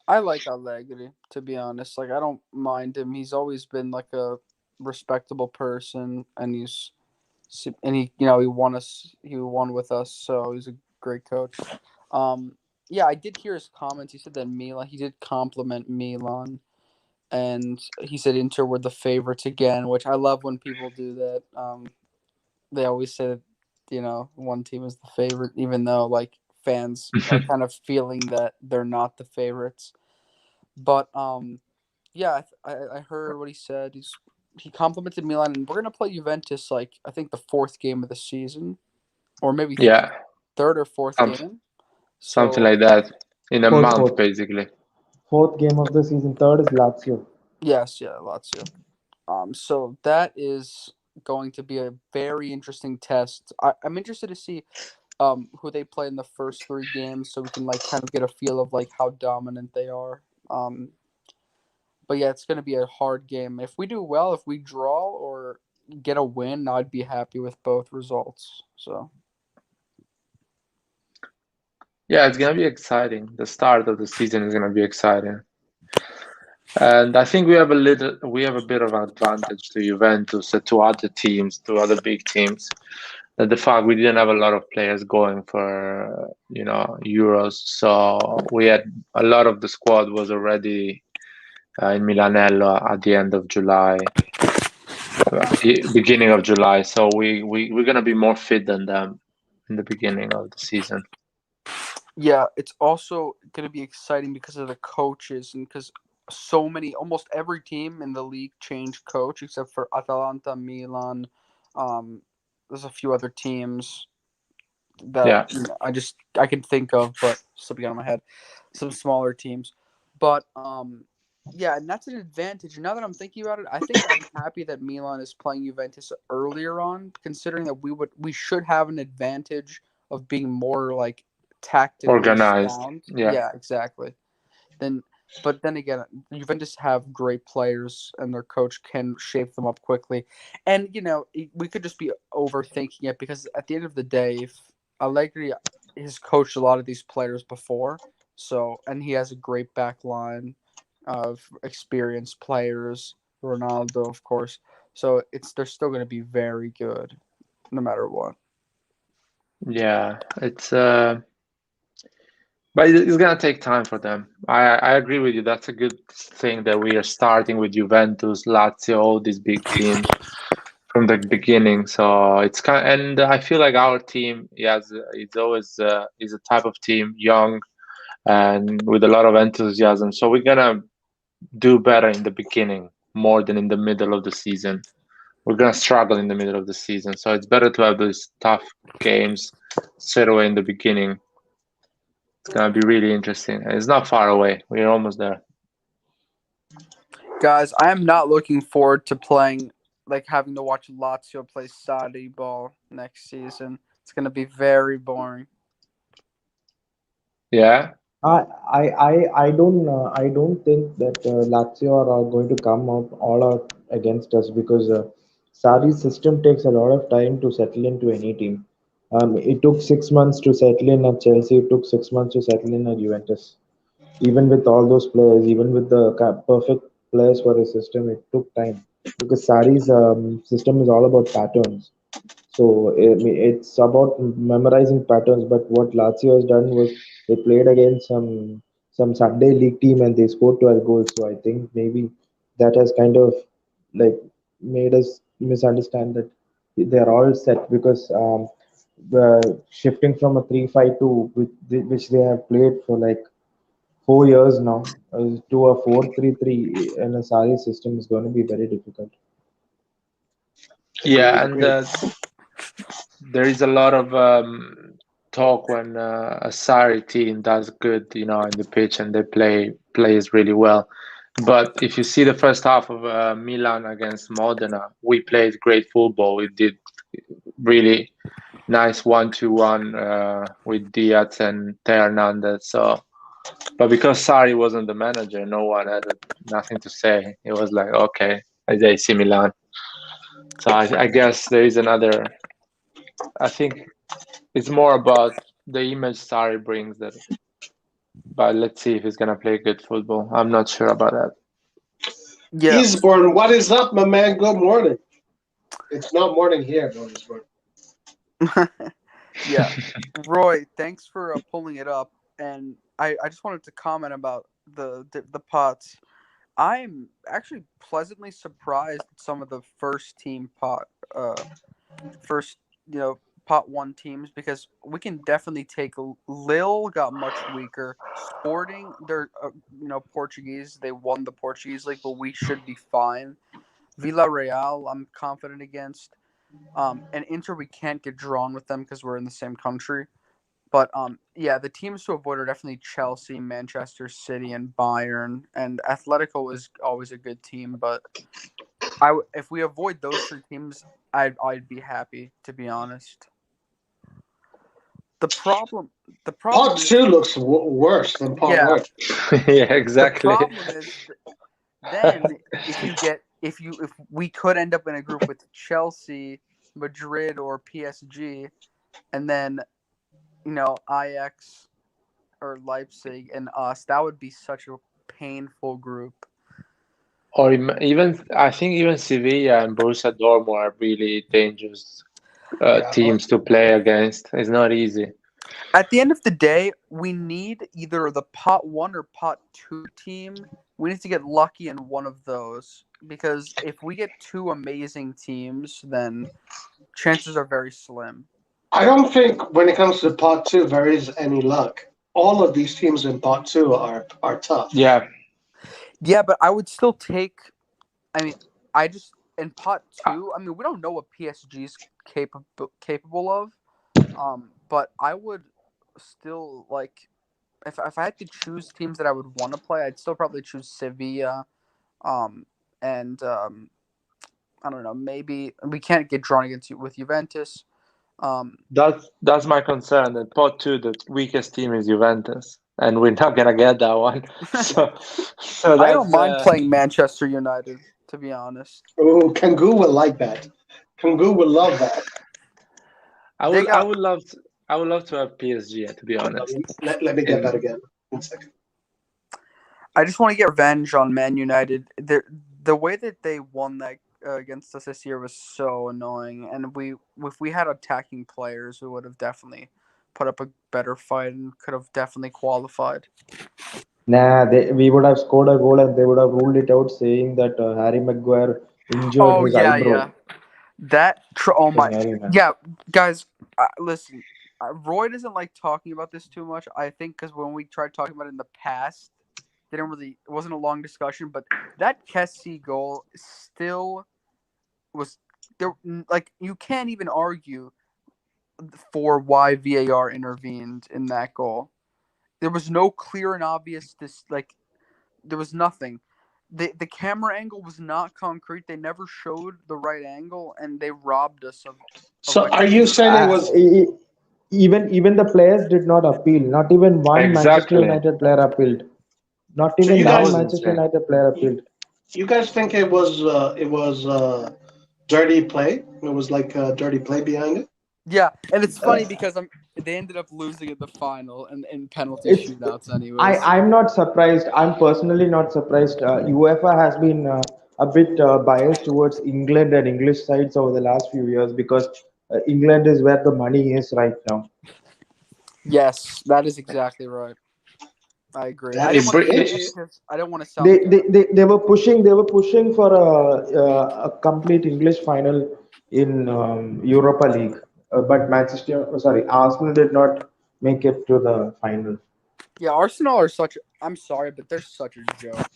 I like Allegri, to be honest. Like, I don't mind him. He's always been like a respectable person, and he won with us, so he's a great coach. Yeah, I did hear his comments. He said that Milan, he did compliment Milan, and he said Inter were the favorites again, which I love when people do that. They always say that, one team is the favorite, even though like fans are kind of feeling that they're not the favorites. But yeah, I heard what he said. He complimented Milan, and we're gonna play Juventus like I think the fourth game of the season, or maybe Yeah, third or fourth some, game. something So like that in a Fourth, month, fourth, basically. fourth game of the season. Third is Lazio. yes, yeah, Lazio. So that is going to be a very interesting test. I'm interested to see who they play in the first three games, so we can like kind of get a feel of like how dominant they are. But yeah, it's going to be a hard game. If we do well, if we draw or get a win, I'd be happy with both results. So Yeah, it's gonna be exciting. The start of the season is gonna be exciting. And I think we have a bit of an advantage to Juventus, to other teams, to other big teams. That the fact we didn't have a lot of players going for Euros, so we had a lot of the squad was already in Milanello at the end of July, beginning of July. So we're gonna be more fit than them in the beginning of the season. Yeah, it's also going to be exciting because of the coaches and because almost every team in the league changed coach except for Atalanta, Milan. Um, there's a few other teams that Yeah. I can think of, but slipping out of my head. Some smaller teams, but yeah, and that's an advantage. Now that I'm thinking about it, I think I'm happy that Milan is playing Juventus earlier on, considering that we should have an advantage of being more like tactically Organized. sound. Yeah. Yeah, exactly. Then, but then again, Juventus have great players, and their coach can shape them up quickly. And we could just be overthinking it because at the end of the day, if Allegri has coached a lot of these players before, and he has a great back line of experienced players, Ronaldo, of course. So they're still going to be very good, no matter what. Yeah. But it's gonna take time for them. I agree with you. That's a good thing that we are starting with Juventus, Lazio, all these big teams from the beginning. So it's and I feel like our team, yes, it's always is a type of team, young and with a lot of enthusiasm. So we're gonna do better in the beginning more than in the middle of the season. We're gonna struggle in the middle of the season. So it's better to have these tough games straight away in the beginning. It's gonna be really interesting. And it's not far away. We're almost there. Guys, I am not looking forward to playing, like having to watch Lazio play Saudi ball next season. It's going to be very boring. Yeah. I don't think that Lazio are going to come out all out against us because Sarri's system takes a lot of time to settle into any team. It took 6 months to settle in at Chelsea. It took 6 months to settle in at Juventus. Even with all those players, even with the perfect players for his system, it took time because Sarri's system is all about patterns. So it's about memorizing patterns. But what Lazio has done was they played against some Sunday league team and they scored 12 goals. So I think maybe that has kind of like made us misunderstand that they're all set because shifting from a 3-5-2 which they have played for like 4 years now to a 4-3-3 in a Sari system is going to be very difficult. Agreed, Yeah, and agreed. there is a lot of talk when a Sarri team does good, in the pitch and they plays really well. But if you see the first half of Milan against Modena, we played great football. We did really nice 1-2-1 with Diaz and Teo Hernandez. So, but because Sarri wasn't the manager, no one had nothing to say. It was like, okay, it's AC Milan. So I guess there is another. I think it's more about the image Sarri brings that. But let's see if he's gonna play good football. I'm not sure about that. Yeah. Eastbourne, what is up, my man? Good morning. It's not morning here, though, Eastbourne. Yeah. Roy, thanks for pulling it up. And I just wanted to comment about the pots. I'm actually pleasantly surprised at some of the first team first pot one teams because we can definitely take Lille got much weaker. Sporting, they're Portuguese. They won the Portuguese league, but we should be fine. Villarreal, I'm confident against. And Inter, we can't get drawn with them because we're in the same country. But yeah, the teams to avoid are definitely Chelsea, Manchester City, and Bayern. And Atletico is always a good team, but if we avoid those three teams, I'd be happy, to be honest. The problem the Part problem is two looks worse than part yeah, one. Yeah, the exactly. problem is then if we could end up in a group with Chelsea, Madrid, or PSG, and then Ajax or Leipzig and us, that would be such a painful group. Or even I think even Sevilla and Borussia Dortmund are really dangerous Yeah, teams to play against. It's not easy. At the end of the day, we need either the pot one or pot two team. We need to get lucky in one of those because if we get two amazing teams, then chances are very slim. I don't think when it comes to part two there is any luck. all of these teams in pot two are tough. Yeah, Yeah, but I would still take. I mean, I just in pot two. I mean, we don't know what PSG's capable of. But I would still like if I had to choose teams that I would want to play, I'd still probably choose Sevilla. And I don't know. Maybe we can't get drawn against you with Juventus. Um, that's my concern. That pot two, the weakest team is Juventus, and we're not gonna get that one. So, so I don't that's mind playing Manchester United, to be honest. Oh, Kangu will like that. Kangu will love that. They I got would love I would love to have PSG. To be honest, Let me get in that again. 1 second. I just want to get revenge on Man United. The way that they won that against us this year was so annoying, and we if we had attacking players, we would have definitely put up a better fight and could have definitely qualified. Nah, we would have scored a goal and they would have ruled it out, saying that Harry Maguire injured Oh his yeah, eyebrow. yeah. Oh my, Finale, man. yeah, guys. Listen, Roy doesn't like talking about this too much. I think because when we tried talking about it in the past, didn't really it wasn't a long discussion. But that Kessie goal still was there. Like you can't even argue for why VAR intervened in that goal. There was no clear and obvious there was nothing. The camera angle was not concrete. They never showed the right angle, and they robbed us of So a are you clear saying it Uh, was? goal. e- even the players did not appeal. Not even one Manchester exactly United player appealed. Not So even you that one was guys, Manchester insane. United player you, appealed. you guys think it was dirty play? It was like dirty play behind it. Yeah, and it's Uh, funny because they ended up losing in the final and in penalty it's shootouts, anyways. I'm not surprised. I'm personally not surprised. UEFA has been a bit biased towards England and English sides over the last few years because England is where the money is right now. Yes, that is exactly right. I agree. I That didn't is want to say it interesting. because I don't want to sound like a They were pushing for a complete English final in Europa League, but Arsenal did not make it to the final. yeah. Arsenal are such. I'm sorry, but they're such a joke.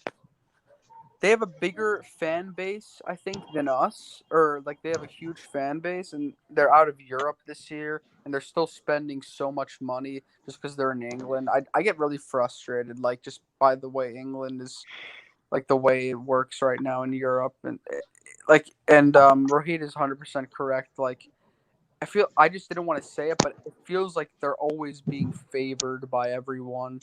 They have a bigger fan base, I think, than us, or like they have a huge fan base, and they're out of Europe this year, and they're still spending so much money just because they're in England. I get really frustrated, like just by the way England is like the way it works right now in Europe, and Rohit is 100% correct. Like I just didn't want to say it, but it feels like they're always being favored by everyone.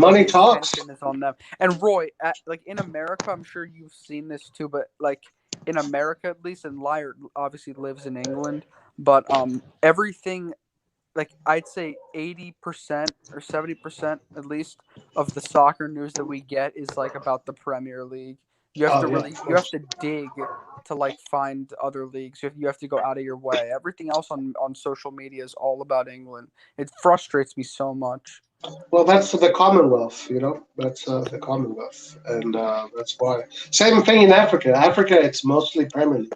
All Money the talks. attention is on them. And Roy, like in America, I'm sure you've seen this too, but like in America at least, and Liar obviously lives in England, but everything like I'd say 80% or 70% at least of the soccer news that we get is like about the Premier League. Oh yeah, of You have course. to dig to like find other leagues. You have to go out of your way. Everything else on social media is all about England. It frustrates me so much. Well, that's the Commonwealth, you know. That's the Commonwealth, and that's why. Same thing in Africa. Africa, it's mostly Premier League.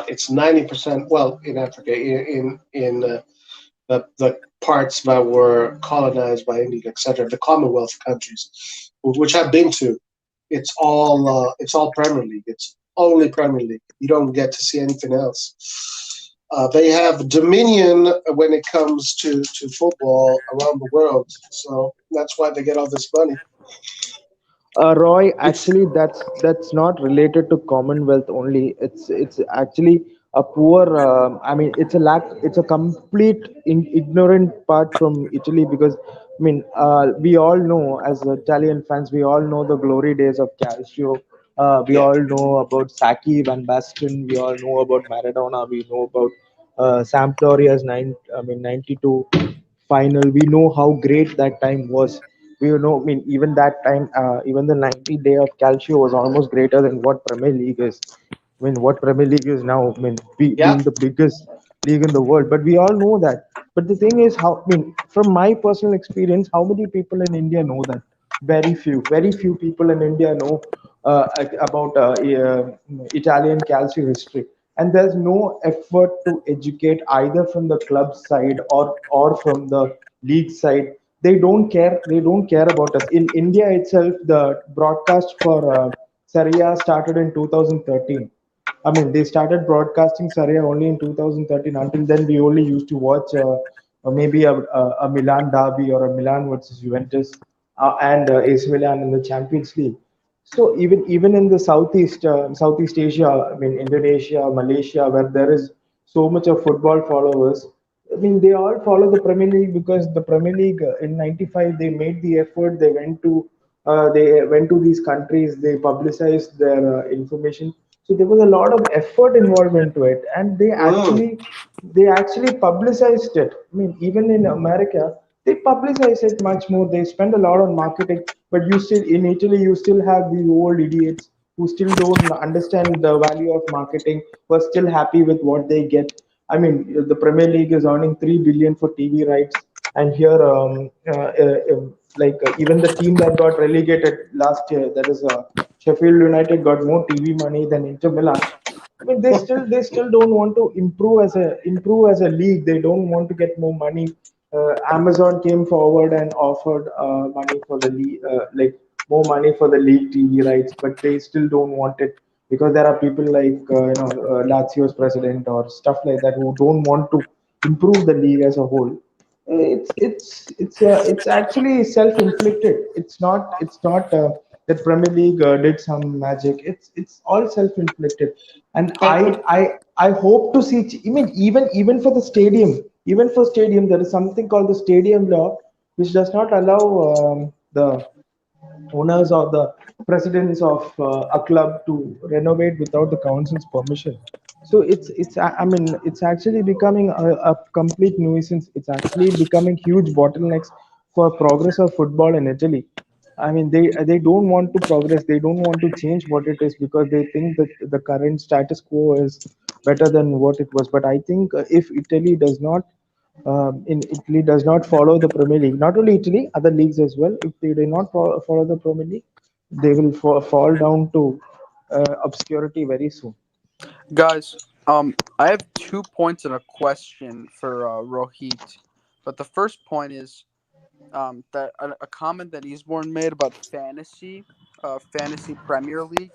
It's 90%. Well, in Africa, in the parts that were colonized by India, etc., the Commonwealth countries, which I've been to, it's all Premier League. It's only Premier League. You don't get to see anything else. They have dominion when it comes to football around the world, so that's why they get all this money. Roy, It's actually, that's not related to Commonwealth only. It's actually a poor. I mean, it's a lack. It's a complete ignorant part from Italy because I mean, we all know as Italian fans, we all know the glory days of Calcio. We yeah, all know about Sacchi, Van Basten. We all know about Maradona. We know about Sampdoria's 92 final. We know how great that time was. We know, I mean, even that time, even the 90 day of Calcio was almost greater than what Premier League is. I mean, what Premier League is now, I mean, yeah. being the biggest league in the world. But we all know that. But the thing is, how, I mean, from my personal experience, how many people in India know that? Very few people in India know about Italian calcio history, and there's no effort to educate either from the club side or from the league side They don't care about us. In India itself, the broadcast for Serie A started in 2013. I mean, they started broadcasting Serie A only in 2013. Until then, we only used to watch maybe a Milan derby or a Milan versus Juventus and AC Milan in the Champions League. So even in the Southeast Asia, I mean Indonesia, Malaysia, where there is so much of football followers, I mean they all follow the Premier League because the Premier League in '95 they made the effort. They went to these countries. They publicized their information. So there was a lot of effort involved into it, and Mm. they actually publicized it. I mean, even in America, they publicize it much more. They spend a lot on marketing, but you still in Italy, you still have the old idiots who still don't understand the value of marketing, who are still happy with what they get. I mean, the Premier League is earning 3 billion for TV rights, and here, even the team that got relegated last year, that is Sheffield United, got more TV money than Inter Milan. I mean, they still don't want to improve as a league. They don't want to get more money. Amazon came forward and offered money for the league, more money for the league TV rights, but they still don't want it because there are people like Lazio's president or stuff like that who don't want to improve the league as a whole. It's actually self-inflicted. It's not that Premier League did some magic. It's all self-inflicted, and And I hope to see. I mean, even for the stadium, even for stadium, there is something called the stadium law, which does not allow the owners or the presidents of a club to renovate without the council's permission. So I mean it's actually becoming a complete nuisance. It's actually becoming huge bottlenecks for progress of football in Italy. I mean they don't want to progress. They don't want to change what it is because they think that the current status quo is better than what it was. But I think if Italy does not in Italy does not follow the Premier League. Not only Italy, other leagues as well. If they do not follow the Premier League, they will fall down to obscurity very soon. Guys, I have 2 points and a question for Rohit. But the first point is that a comment that Eastbourne made about fantasy Premier League.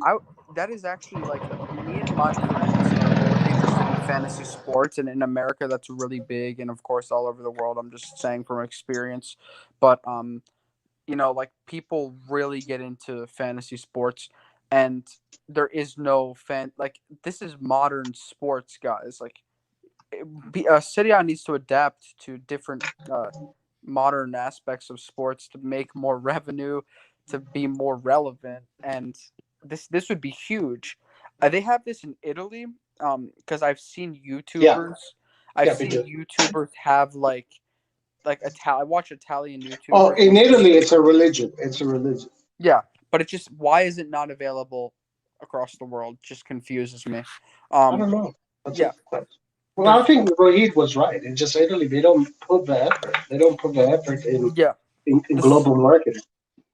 I that is actually like me and my friends are really interested in fantasy sports, and in America that's really big, and of course all over the world. I'm just saying from experience, but like people really get into fantasy sports, and there is no fan like this is modern sports, guys. Like Serie A needs to adapt to different modern aspects of sports to make more revenue, to be more relevant, and this would be huge. They have this in Italy, because yeah, I've yeah, we seen do. YouTubers have I watch Italian Oh, YouTubers, in and Italy, it's a religion. It's a religion. yeah, but it just why is it not available across the world? Just confuses me. I Um, don't know. That's a yeah, good question. Well, I there's think Rohit was right. It's just Italy. They don't put the effort. They don't put the effort yeah. in This global marketing.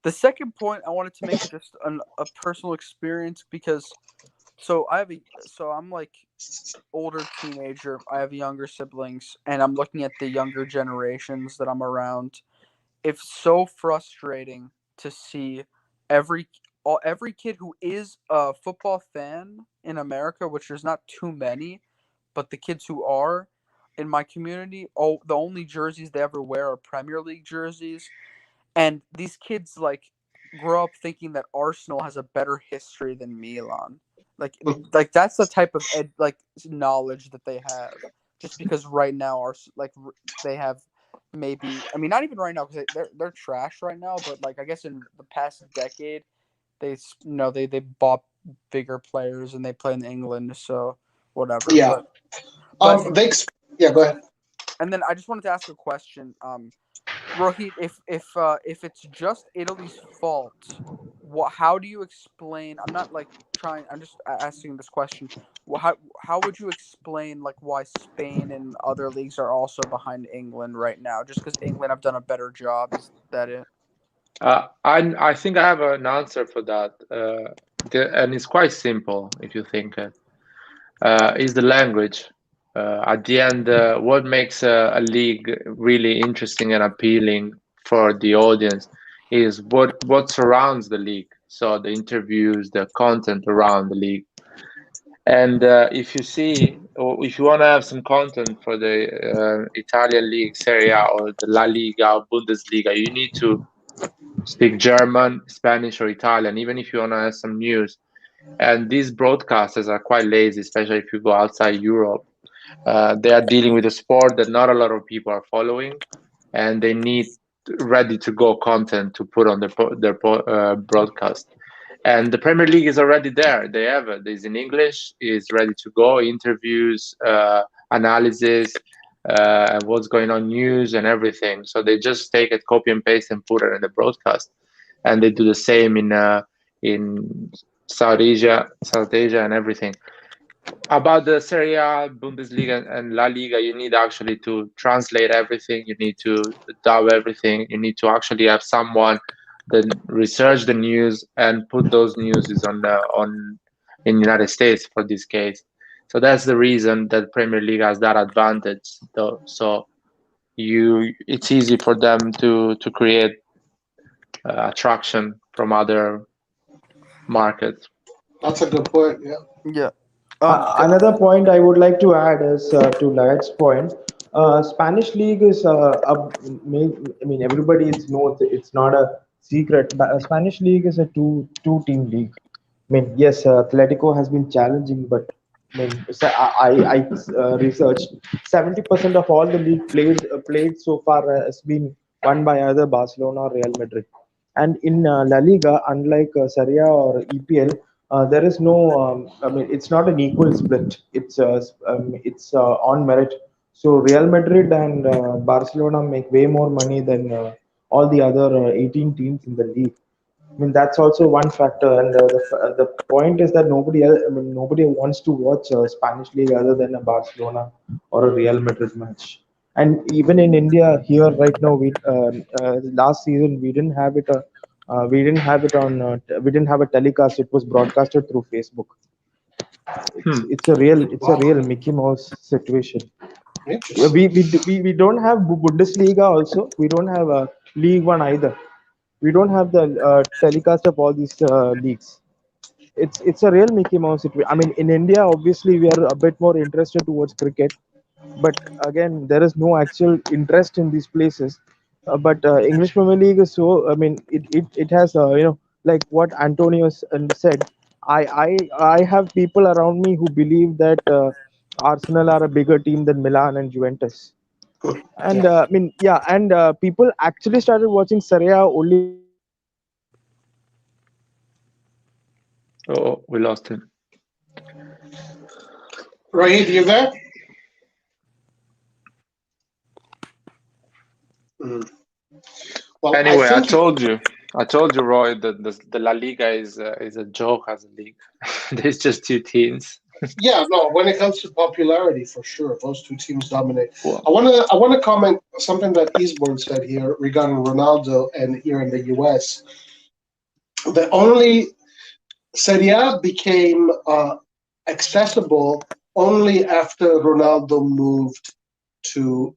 The second point I wanted to make just a personal experience because I'm like older teenager. I have younger siblings, and I'm looking at the younger generations that I'm around. It's so frustrating to see every every kid who is a football fan in America, which there's not too many, but the kids who are in my community, the only jerseys they ever wear are Premier League jerseys, and these kids grow up thinking that Arsenal has a better history than Milan. Like that's the type of knowledge that they have. Just because right now they have maybe, I mean, not even right now because they're trash right now, but like I guess in the past decade they bought bigger players and they play in England, so whatever. Yeah. But They. Yeah. Go ahead. and then I just wanted to ask a question. Rohit, if it's just Italy's fault, how do you explain? I'm not like trying. I'm just asking this question. How would you explain like why Spain and other leagues are also behind England right now? Just because England have done a better job, is that it? I think I have an answer for that, and it's quite simple if you think it. Is the language. At the end, what makes a league really interesting and appealing for the audience is what surrounds the league. So the interviews, the content around the league. And if you see, or if you want to have some content for the Italian league, Serie A, or the La Liga, or Bundesliga, you need to speak German, Spanish, or Italian, even if you want to have some news. And these broadcasters are quite lazy, especially if you go outside Europe. They are dealing with a sport that not a lot of people are following, and they need ready to go content to put on their broadcast. And the Premier League is already there. They have it. It's in English. It's ready to go. Interviews, analysis, and what's going on, news and everything. So they just take it, copy and paste, and put it in the broadcast. And they do the same in South Asia, and everything. About the Serie A, Bundesliga, and La Liga, you need actually to translate everything. You need to dub everything. You need to actually have someone that research the news and put those news on in United States for this case. So that's the reason that Premier League has that advantage. Though, so it's easy for them to create attraction from other markets. That's a good point. Yeah. Yeah. Another point I would like to add is to Lad's point. Spanish league is I mean everybody knows it's not a secret. But Spanish league is a two team league. I mean yes, Atletico has been challenging, but I mean I researched 70% of all the league played so far has been won by either Barcelona or Real Madrid. And in La Liga, unlike Serie A or EPL, there is no. I mean, it's not an equal split. It's on merit. So Real Madrid and Barcelona make way more money than all the other 18 teams in the league. I mean, that's also one factor. And the point is that nobody wants to watch Spanish league other than a Barcelona or a Real Madrid match. And even in India here right now, we last season we didn't have it on we didn't have a telecast. It was broadcasted through Facebook. Hmm. It's a Wow. real Mickey Mouse situation. Interesting. We don't have Bundesliga also. We don't have League One either. We don't have the telecast of all these leagues. It's a real Mickey Mouse situation. I mean, in India, obviously, we are a bit more interested towards cricket, but again, there is no actual interest in these places. But English Premier League is so. I mean, it has like what Antonio said. I have people around me who believe that Arsenal are a bigger team than Milan and Juventus. And Yeah. I mean, yeah, and people actually started watching Serie A only after Oh, we lost him. Rahid, you there? Mm. Well, I Anyway, think I told you, Roy, that the La Liga is a joke as a league. There's just two teams. yeah, no, when it comes to popularity, for sure, those two teams dominate. Well, I wanna comment something that Eastbourne said here regarding Ronaldo and here in the US. The only Serie A became accessible only after Ronaldo moved to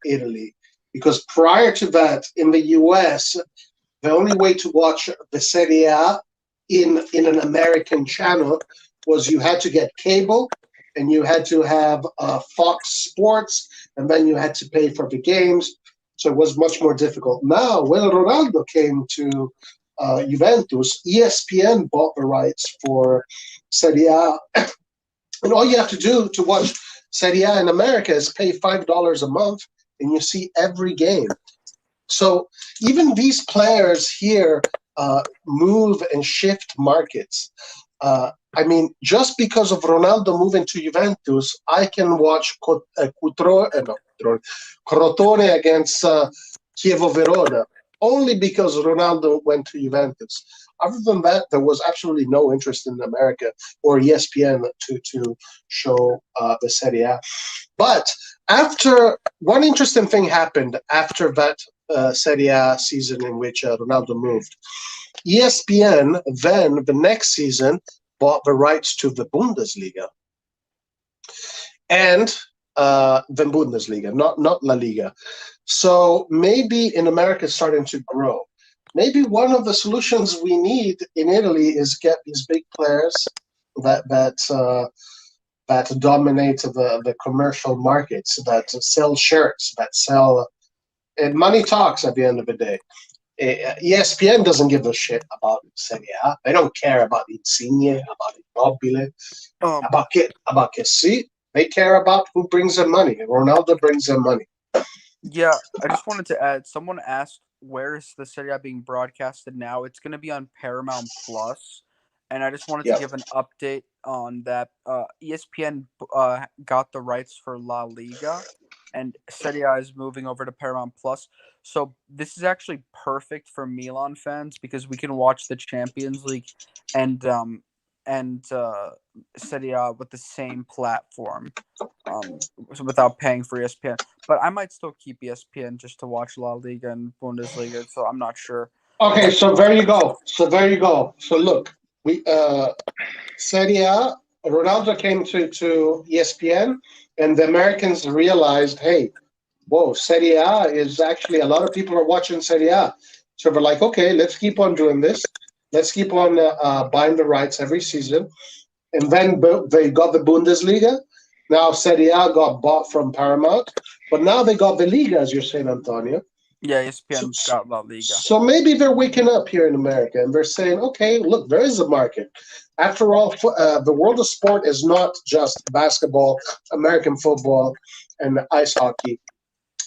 Italy. Because prior to that, in the US, the only way to watch the Serie A in an American channel was you had to get cable and you had to have Fox Sports, and then you had to pay for the games. So it was much more difficult. Now, when Ronaldo came to Juventus, ESPN bought the rights for Serie A, and all you have to do to watch Serie A in America is pay $5 a month, and you see every game. So even these players here move and shift markets. I mean, just because of Ronaldo moving to Juventus, I can watch Crotone against Chievo Verona only because Ronaldo went to Juventus. Other than that, there was absolutely no interest in America or ESPN to show the Serie A. But after one interesting thing happened after that Serie A season in which Ronaldo moved. ESPN then the next season bought the rights to the Bundesliga, and than Bundesliga, not La Liga. So maybe in America it's starting to grow. Maybe one of the solutions we need in Italy is get these big players that dominate the commercial markets, that sell shirts, that sell, and money talks at the end of the day. ESPN doesn't give a shit about Serie A. They don't care about Insigne, about Immobile, Um, about Kessi. They care about who brings them money. Ronaldo brings them money. yeah, I just wanted to add. Someone asked, "Where is the Serie A being broadcasted now?" It's going to be on Paramount Plus, and I just wanted to Yeah. give an update on that. ESPN got the rights for La Liga, and Serie A is moving over to Paramount Plus. So this is actually perfect for Milan fans because we can watch the Champions League and Serie A with the same platform, so without paying for ESPN. But I might still keep ESPN just to watch La Liga and Bundesliga. So I'm not sure. It's Okay, so there you go. So there you go. So look, we Serie A, Ronaldo came to ESPN, and the Americans realized, hey, whoa, Serie A is actually a lot of people are watching Serie A. So we're like, okay, let's keep on doing this. Let's keep on buying the rights every season. And then they got the Bundesliga. Now Serie A got bought from Paramount, but now they got the Liga, as you're saying, Antonio. Yeah, So, ESPN got La Liga. so maybe they're waking up here in America and they're saying, okay, look, there is a market. After all, the world of sport is not just basketball, American football, and ice hockey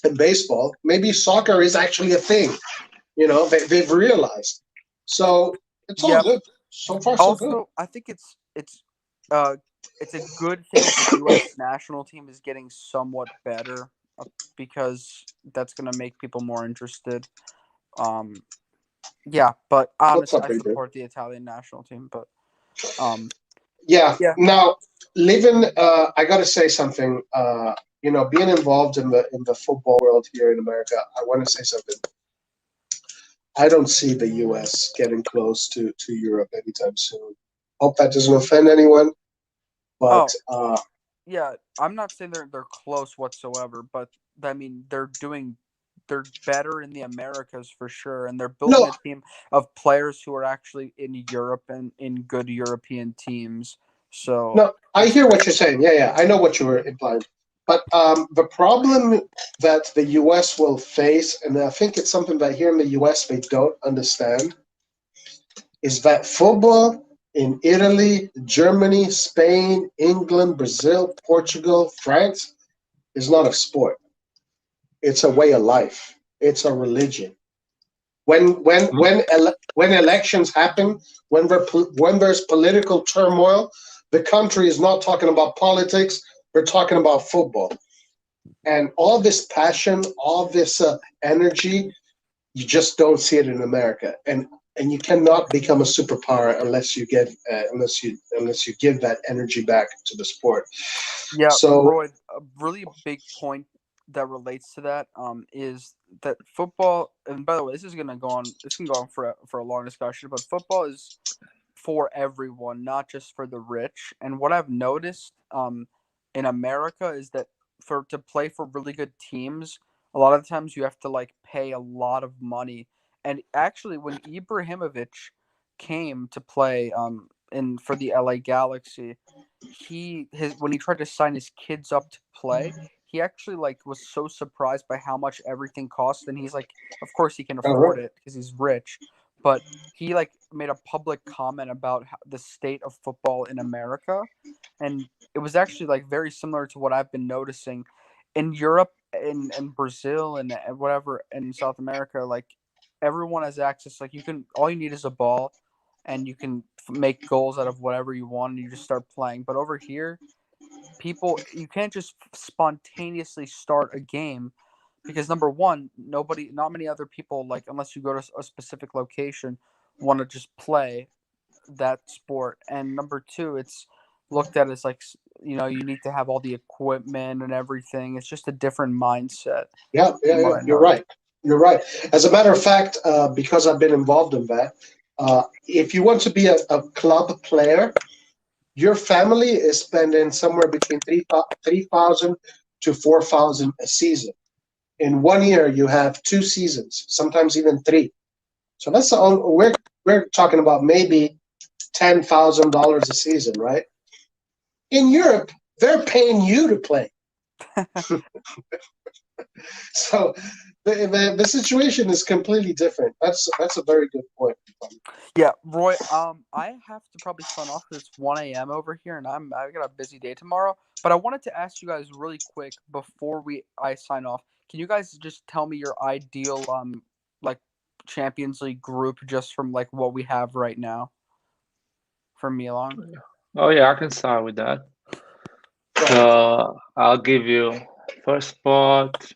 and baseball. Maybe soccer is actually a thing. They've realized. So it's all Yeah. good. So far, so good. Also, I think uh it's a good thing that the U.S. national team is getting somewhat better, because that's gonna make people more interested. Um, yeah, but What's honestly, up, I baby? support the Italian national team. But um, Yeah. yeah. Now, living, I got to say something. Being involved in the football world here in America, I want to say something. I don't see the U.S. getting close to Europe anytime soon. Hope that doesn't offend anyone, but Oh, yeah. I'm not saying they're close whatsoever, but I mean they're better in the Americas for sure, and they're building no, a team of players who are actually in Europe and in good European teams. So no, I it's hear great. what you're saying. Yeah, yeah, I know what you were implying. But the problem that the U.S. will face, and I think it's something that here in the U.S. they don't understand, is that football in Italy, Germany, Spain, England, Brazil, Portugal, France is not a sport. It's a way of life. It's a religion. When elections happen, when there's political turmoil, the country is not talking about politics. They're talking about football, and all this passion, all this energy, you just don't see it in America. And you cannot become a superpower unless you give that energy back to the sport. Yeah, So Roy, a really big point that relates to that is that football, and by the way, this can go on for a long discussion, but football is for everyone, not just for the rich. And what I've noticed in America is that for to play for really good teams, a lot of times you have to like pay a lot of money. And actually, when Ibrahimovic came to play in for the LA Galaxy, when he tried to sign his kids up to play, he actually like was so surprised by how much everything costs, and he's like, of course he can afford it because he's rich, but he like made a public comment about the state of football in America, and it was actually like very similar to what I've been noticing in Europe and Brazil and whatever in South America. Like everyone has access. Like all you need is a ball, and you can make goals out of whatever you want, and you just start playing. But over here, you can't just spontaneously start a game because number one, not many other people, like unless you go to a specific location, want to just play that sport. And number two, it's looked at as like you need to have all the equipment and everything. It's just a different mindset yeah, yeah, from yeah, what I you're noticed. right. You're right. As a matter of fact, because I've been involved in that, if you want to be a club player, your family is spending somewhere between 3,000 to 4,000 a season. In 1 year, you have 2 seasons, sometimes even three. So that's the only, we're talking about maybe $10,000 a season, right? In Europe, they're paying you to play. So the situation is completely different. That's a very good point. Yeah, Roy. I have to probably sign off because it's 1 a.m. over here, and I got a busy day tomorrow. But I wanted to ask you guys really quick before I sign off. Can you guys just tell me your ideal like Champions League group just from like what we have right now for Milan? Oh yeah, I can start with that. Go ahead. So I'll give you first spot.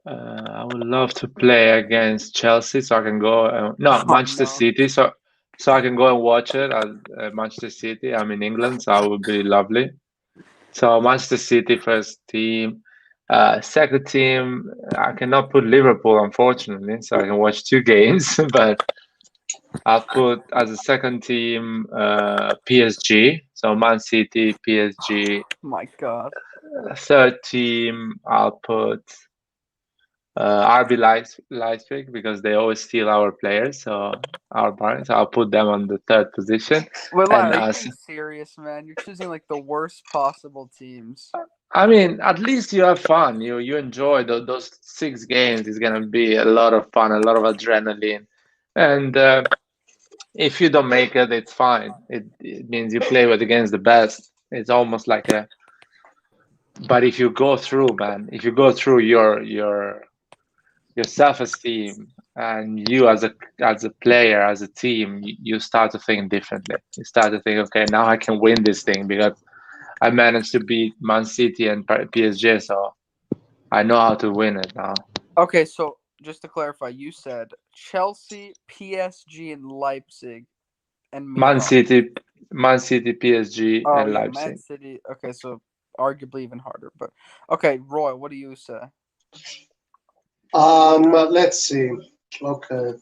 I would love to play against Chelsea, so I can go. No, Oh Manchester no. City, so I can go and watch it at Manchester City. I'm in England, so that would be lovely. So Manchester City first team. Second team, I cannot put Liverpool, unfortunately, so I can watch two games. But I'll put as a second team PSG, so Man City, PSG. My God. Third team, I'll put RB Leipzig because they always steal our players, so our parents. I'll put them on the third position, Wait, and are you being serious, man? You're choosing like the worst possible teams. I mean, at least you have fun. You enjoy those 6 games. It's gonna be a lot of fun, a lot of adrenaline, and if you don't make it, it's fine. It means you play with against the best. It's almost like a. But if you go through, man, if you go through your self-esteem and you as a player, as a team, you start to think differently. You start to think, okay, now I can win this thing because I managed to beat Man City and PSG, so I know how to win it now. Okay, so just to clarify, you said Chelsea, PSG, and Leipzig and Man Milan. City, Man City, PSG, Oh and yeah, Man Leipzig. City. Okay, so arguably even harder. But okay, Roy, what do you say? Let's see. Okay.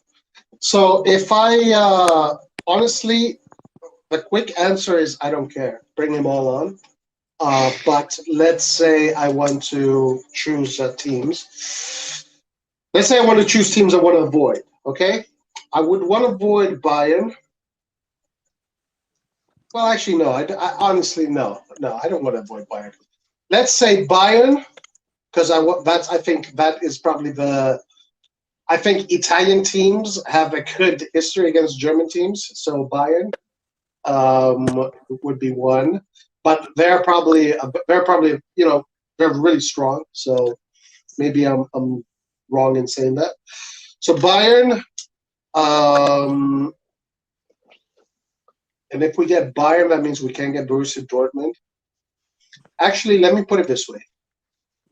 So if I honestly, the quick answer is I don't care. Bring them all on. But let's say I want to choose teams. Let's say I want to choose teams I want to avoid. Okay, I would want to avoid Bayern. Well, actually, no. I honestly no. I don't want to avoid Bayern. Let's say Bayern because that's I think that is probably the I think Italian teams have a good history against German teams, so Bayern would be one. But they're probably they're really strong. So maybe I'm wrong in saying that. So Bayern, um, and if we get Bayern, that means we can't get Borussia Dortmund. Actually, let me put it this way.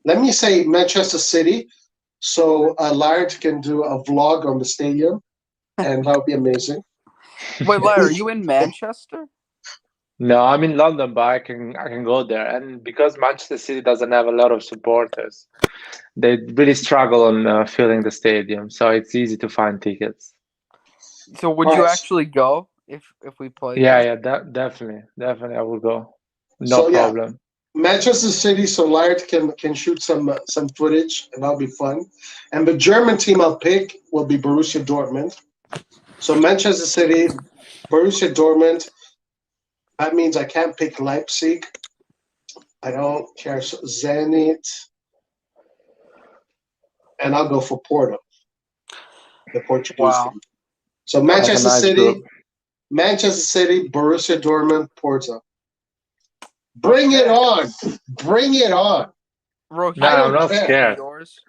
Let me say Manchester City, so Laird can do a vlog on the stadium, and that would be amazing. Wait, Larry, are you in Manchester? No, I'm in London, but I can go there. And because Manchester City doesn't have a lot of supporters, they really struggle on filling the stadium. So it's easy to find tickets. So would All you right. actually go if we played Yeah, there? yeah, definitely, I will go. No So yeah, problem. Manchester City, so Laird can shoot some footage, and that'll be fun. And the German team I'll pick will be Borussia Dortmund. So Manchester City, Borussia Dortmund. That means I can't pick Leipzig. I don't care. So Zenit, and I'll go for Porto, the Portuguese Wow. team. So That's a nice group. Manchester City, Borussia Dortmund, Porto. Bring it Okay. on! Bring it on! No, I Rohit, I'm don't can I not give care. you scared. yours?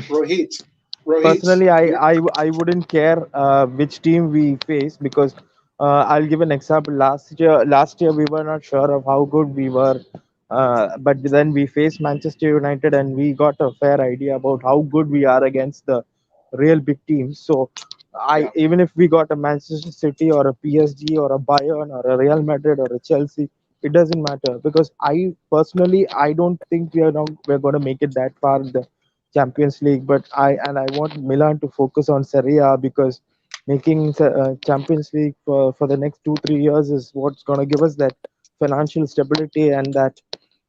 Rohit, Rohit, Personally, I wouldn't care which team we face because I'll give an example. Last year we were not sure of how good we were, but then we faced Manchester United and we got a fair idea about how good we are against the real big teams. So I yeah, even if we got a Manchester City or a PSG or a Bayern or a Real Madrid or a Chelsea, it doesn't matter because I personally I don't think we're going to make it that far in the Champions League. But I want Milan to focus on Serie A because making Champions League for the next 2 3 years is what's going to give us that financial stability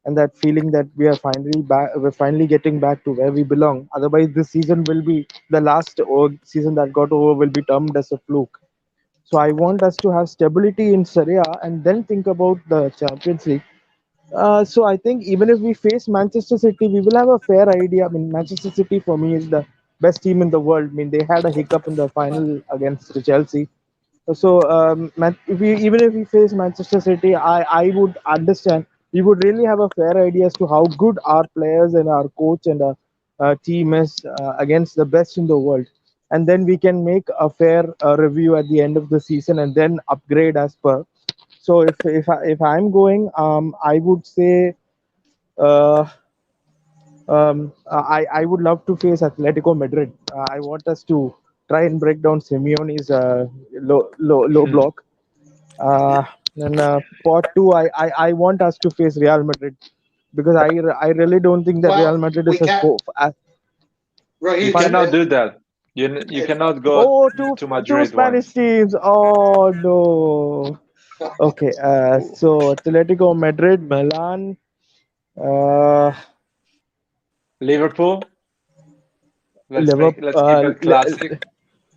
and that feeling that we are finally back, we're finally getting back to where we belong. Otherwise, this season will be the last season that got over will be termed as a fluke. So I want us to have stability in Serie A and then think about the Champions League. So I think even if we face Manchester City, we will have a fair idea. I mean, Manchester City for me is the best team in the world. I mean, they had a hiccup in the final against Chelsea. So even if we face Manchester City, I would understand. We would really have a fair idea as to how good our players and our coach and our team is against the best in the world, and then we can make a fair review at the end of the season and then upgrade as per. So if I'm going, I would say uh, I would love to face Atletico Madrid. I want us to try and break down Simeone's low block. Uh, and part two, I want us to face Real Madrid because I really don't think that Real Well, Madrid we is as can't. You Rohit, pardon. cannot do that. You if cannot go Oh, to two Madrid Spanish once. teams. Oh no. Okay. So Atletico Madrid, Milan, uh, Liverpool. Liverpool, Let's keep it classic.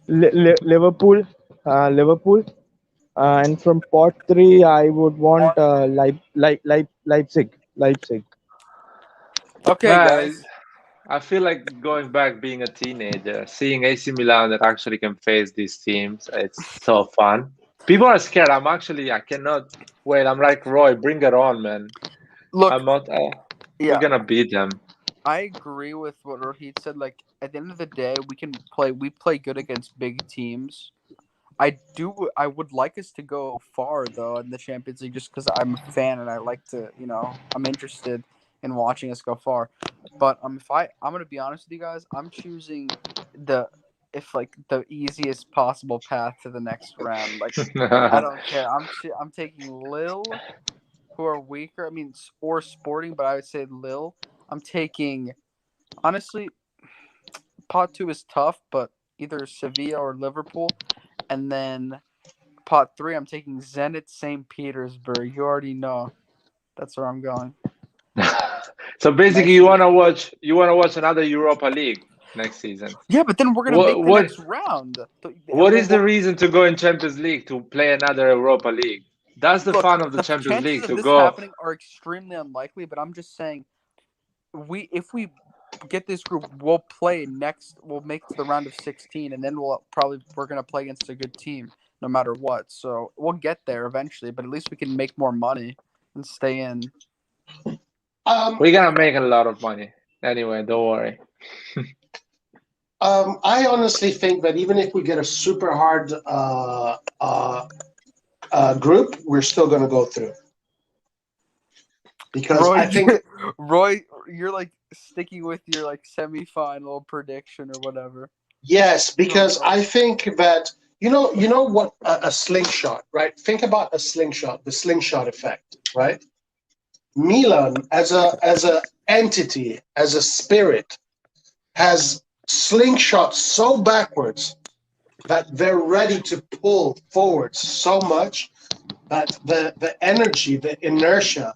Liverpool, Liverpool. And from pot three, I would want Leipzig. Leipzig. Okay, Man, guys. I feel like going back being a teenager, seeing AC Milan that actually can face these teams. It's so fun. People are scared. I cannot wait. I'm like, Roy, bring it on, man. Look, I'm not, we're yeah, gonna beat them. I agree with what Rohit said. Like at the end of the day, we play good against big teams. I would like us to go far though in the Champions League just because I'm a fan and I like to, I'm interested in watching us go far. But if I'm gonna be honest with you guys, I'm choosing the if like the easiest possible path to the next round. Like I don't care. I'm taking Lille, who are weaker. I mean, or Sporting, but I would say Lille. I'm taking honestly. Pot two is tough, but either Sevilla or Liverpool, and then pot three, I'm taking Zenit St. Petersburg. You already know. That's where I'm going. So basically, Next season. you wanna watch another Europa League next season. Yeah, but then we're gonna What make the what next round, what and is the reason to go in Champions League to play another Europa League? That's the look. fun of the The Champions chances League of to this go. happening are extremely unlikely, but I'm just saying, if we get this group, we'll play next. We'll make it to the round of 16, and then we're gonna play against a good team, no matter what. So we'll get there eventually, but at least we can make more money and stay in. um, We're gonna make a lot of money anyway. Don't worry. I honestly think that even if we get a super hard group, we're still going to go through because Roy, I think Roy, you're like sticking with your like semifinal prediction or whatever. yes, Oh because god. I think that you know what a slingshot, right? Think about a slingshot, the slingshot effect, right? Milan as a entity, as a spirit, has slingshot so backwards that they're ready to pull forward so much that the energy, the inertia,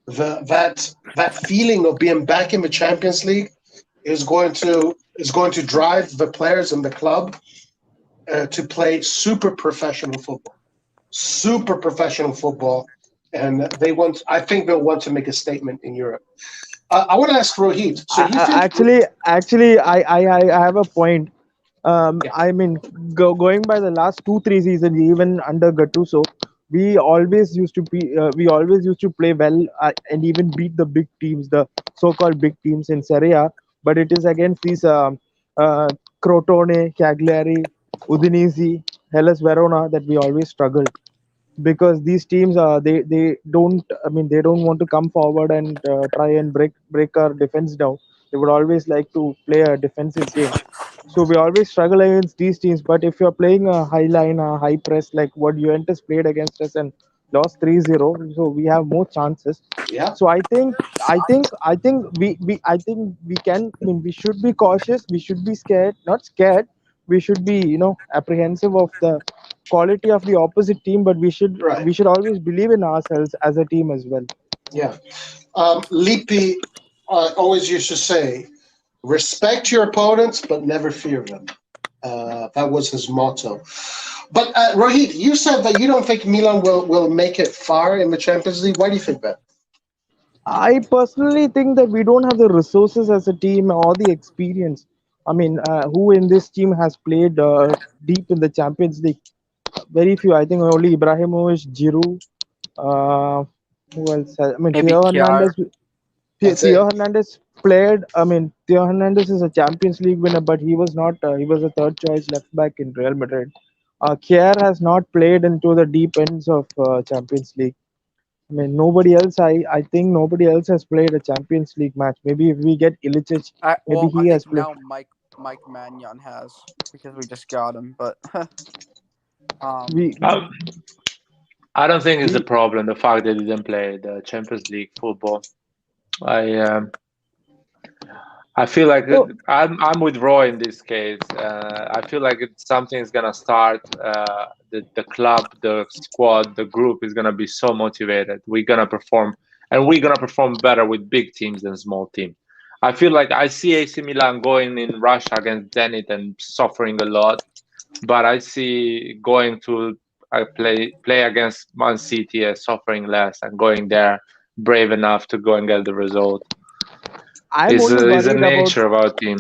that feeling of being back in the Champions League is going to drive the players in the club to play super professional football, and I think they'll want to make a statement in Europe. I want to ask Rohit. So you think? Actually, I have a point. Yeah, I mean, going by the last two, three seasons, even under Gattuso, we always used to play well and even beat the big teams, the so-called big teams in Serie A. But it is against these uh, Crotone, Cagliari, Udinese, Hellas Verona that we always struggle because these teams they don't, I mean, they don't want to come forward and try and break our defense down. They would always like to play a defensive game, so we always struggle against these teams. But if you're playing a high line, a high press like what Juventus played against us and lost 3-0, so we have more chances. yeah. So I think we can, I mean, we should be cautious, we should be scared, not scared, we should be, apprehensive of the quality of the opposite team, but Right. we should always believe in ourselves as a team as well. Yeah. Lippi always used to say, respect your opponents, but never fear them. That was his motto. But Rohit, you said that you don't think Milan will make it far in the Champions League. Why do you think that? I personally think that we don't have the resources as a team or the experience. I mean, who in this team has played deep in the Champions League? Very few. I think only Ibrahimovic, Giroud. Uh, who else? I mean, Maybe Theo Kiar. Hernandez. That's Theo it. Hernandez played. I mean, Theo Hernandez is a Champions League winner, but he was not. He was a third choice left back in Real Madrid. Kier has not played into the deep ends of Champions League. I mean, nobody else. I think nobody else has played a Champions League match. Maybe if we get Ilicic, maybe I he has think played. now Mike Mannion has because we just got him. But um, We Um, I don't think it's a we problem the fact they didn't play the Champions League football. I um, I feel like no. I'm with Roy in this case. I feel like something is gonna start. The club, the squad, the group is gonna be so motivated. We're gonna perform, and we're gonna perform better with big teams than small teams. I feel like I see AC Milan going in Russia against Zenit and suffering a lot, but I see going to play against Man City as suffering less and going there brave enough to go and get the result. I'm Is only is a worried about. nature of our team.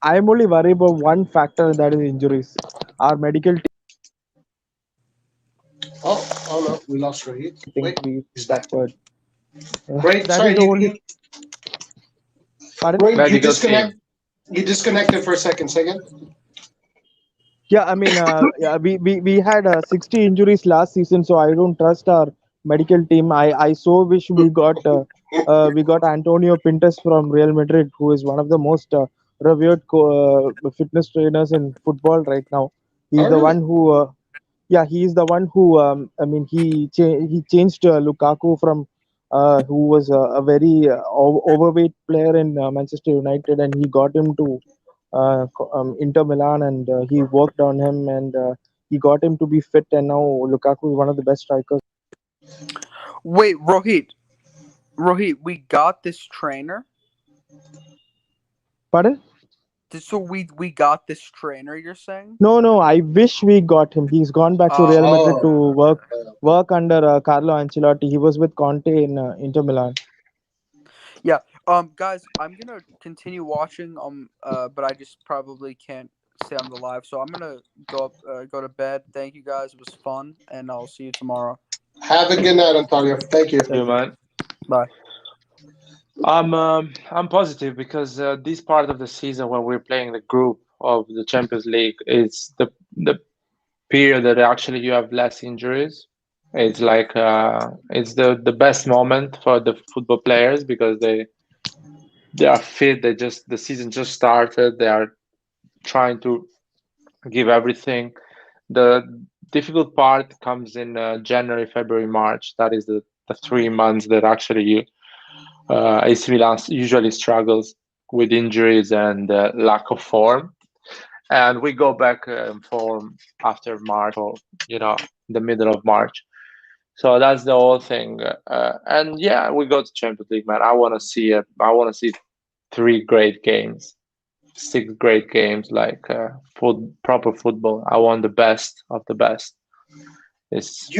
I'm only worried about one factor, and that is injuries. Our medical team, Oh no, we lost Rohit. I think Wait, we he's back. suffered. Wait, That is sorry, the only. Pardon? Rohit, Medical team. you disconnected for a second. Second. Yeah, I mean, yeah, we had 60 injuries last season, so I don't trust our medical team. I so wish we got Antonio Pintus from Real Madrid, who is one of the most revered fitness trainers in football right now. He's Oh the really? one who yeah, he's the one who I mean he changed Lukaku from who was a very overweight player in Manchester United, and he got him to Inter Milan, and he worked on him, and he got him to be fit, and now Lukaku is one of the best strikers. wait, Rohit, we got this trainer. Pardon? So we got this trainer. You're saying? No, no, I wish we got him. He's gone back to Real Madrid Oh, to work under Carlo Ancelotti. He was with Conte in Inter Milan. Yeah. Guys, I'm gonna continue watching. But I just probably can't stay on the live, so I'm gonna go to bed. Thank you guys. It was fun, and I'll see you tomorrow. have a good night, Antonio. Thank you. You Thank you. man. Bye. I'm positive because this part of the season when we're playing the group of the Champions League is the period that actually you have less injuries. It's like it's the best moment for the football players because they are fit. They just the season just started. They are trying to give everything. The difficult part comes in January, February, March. That is the 3 months that actually you AC Milan usually struggles with injuries and lack of form, and we go back in form after March or the middle of March. So that's the whole thing, and yeah, we go to Champions League, man. I want to see it. I want to see 3 great games, 6 great games, like proper football. I want the best of the best. It's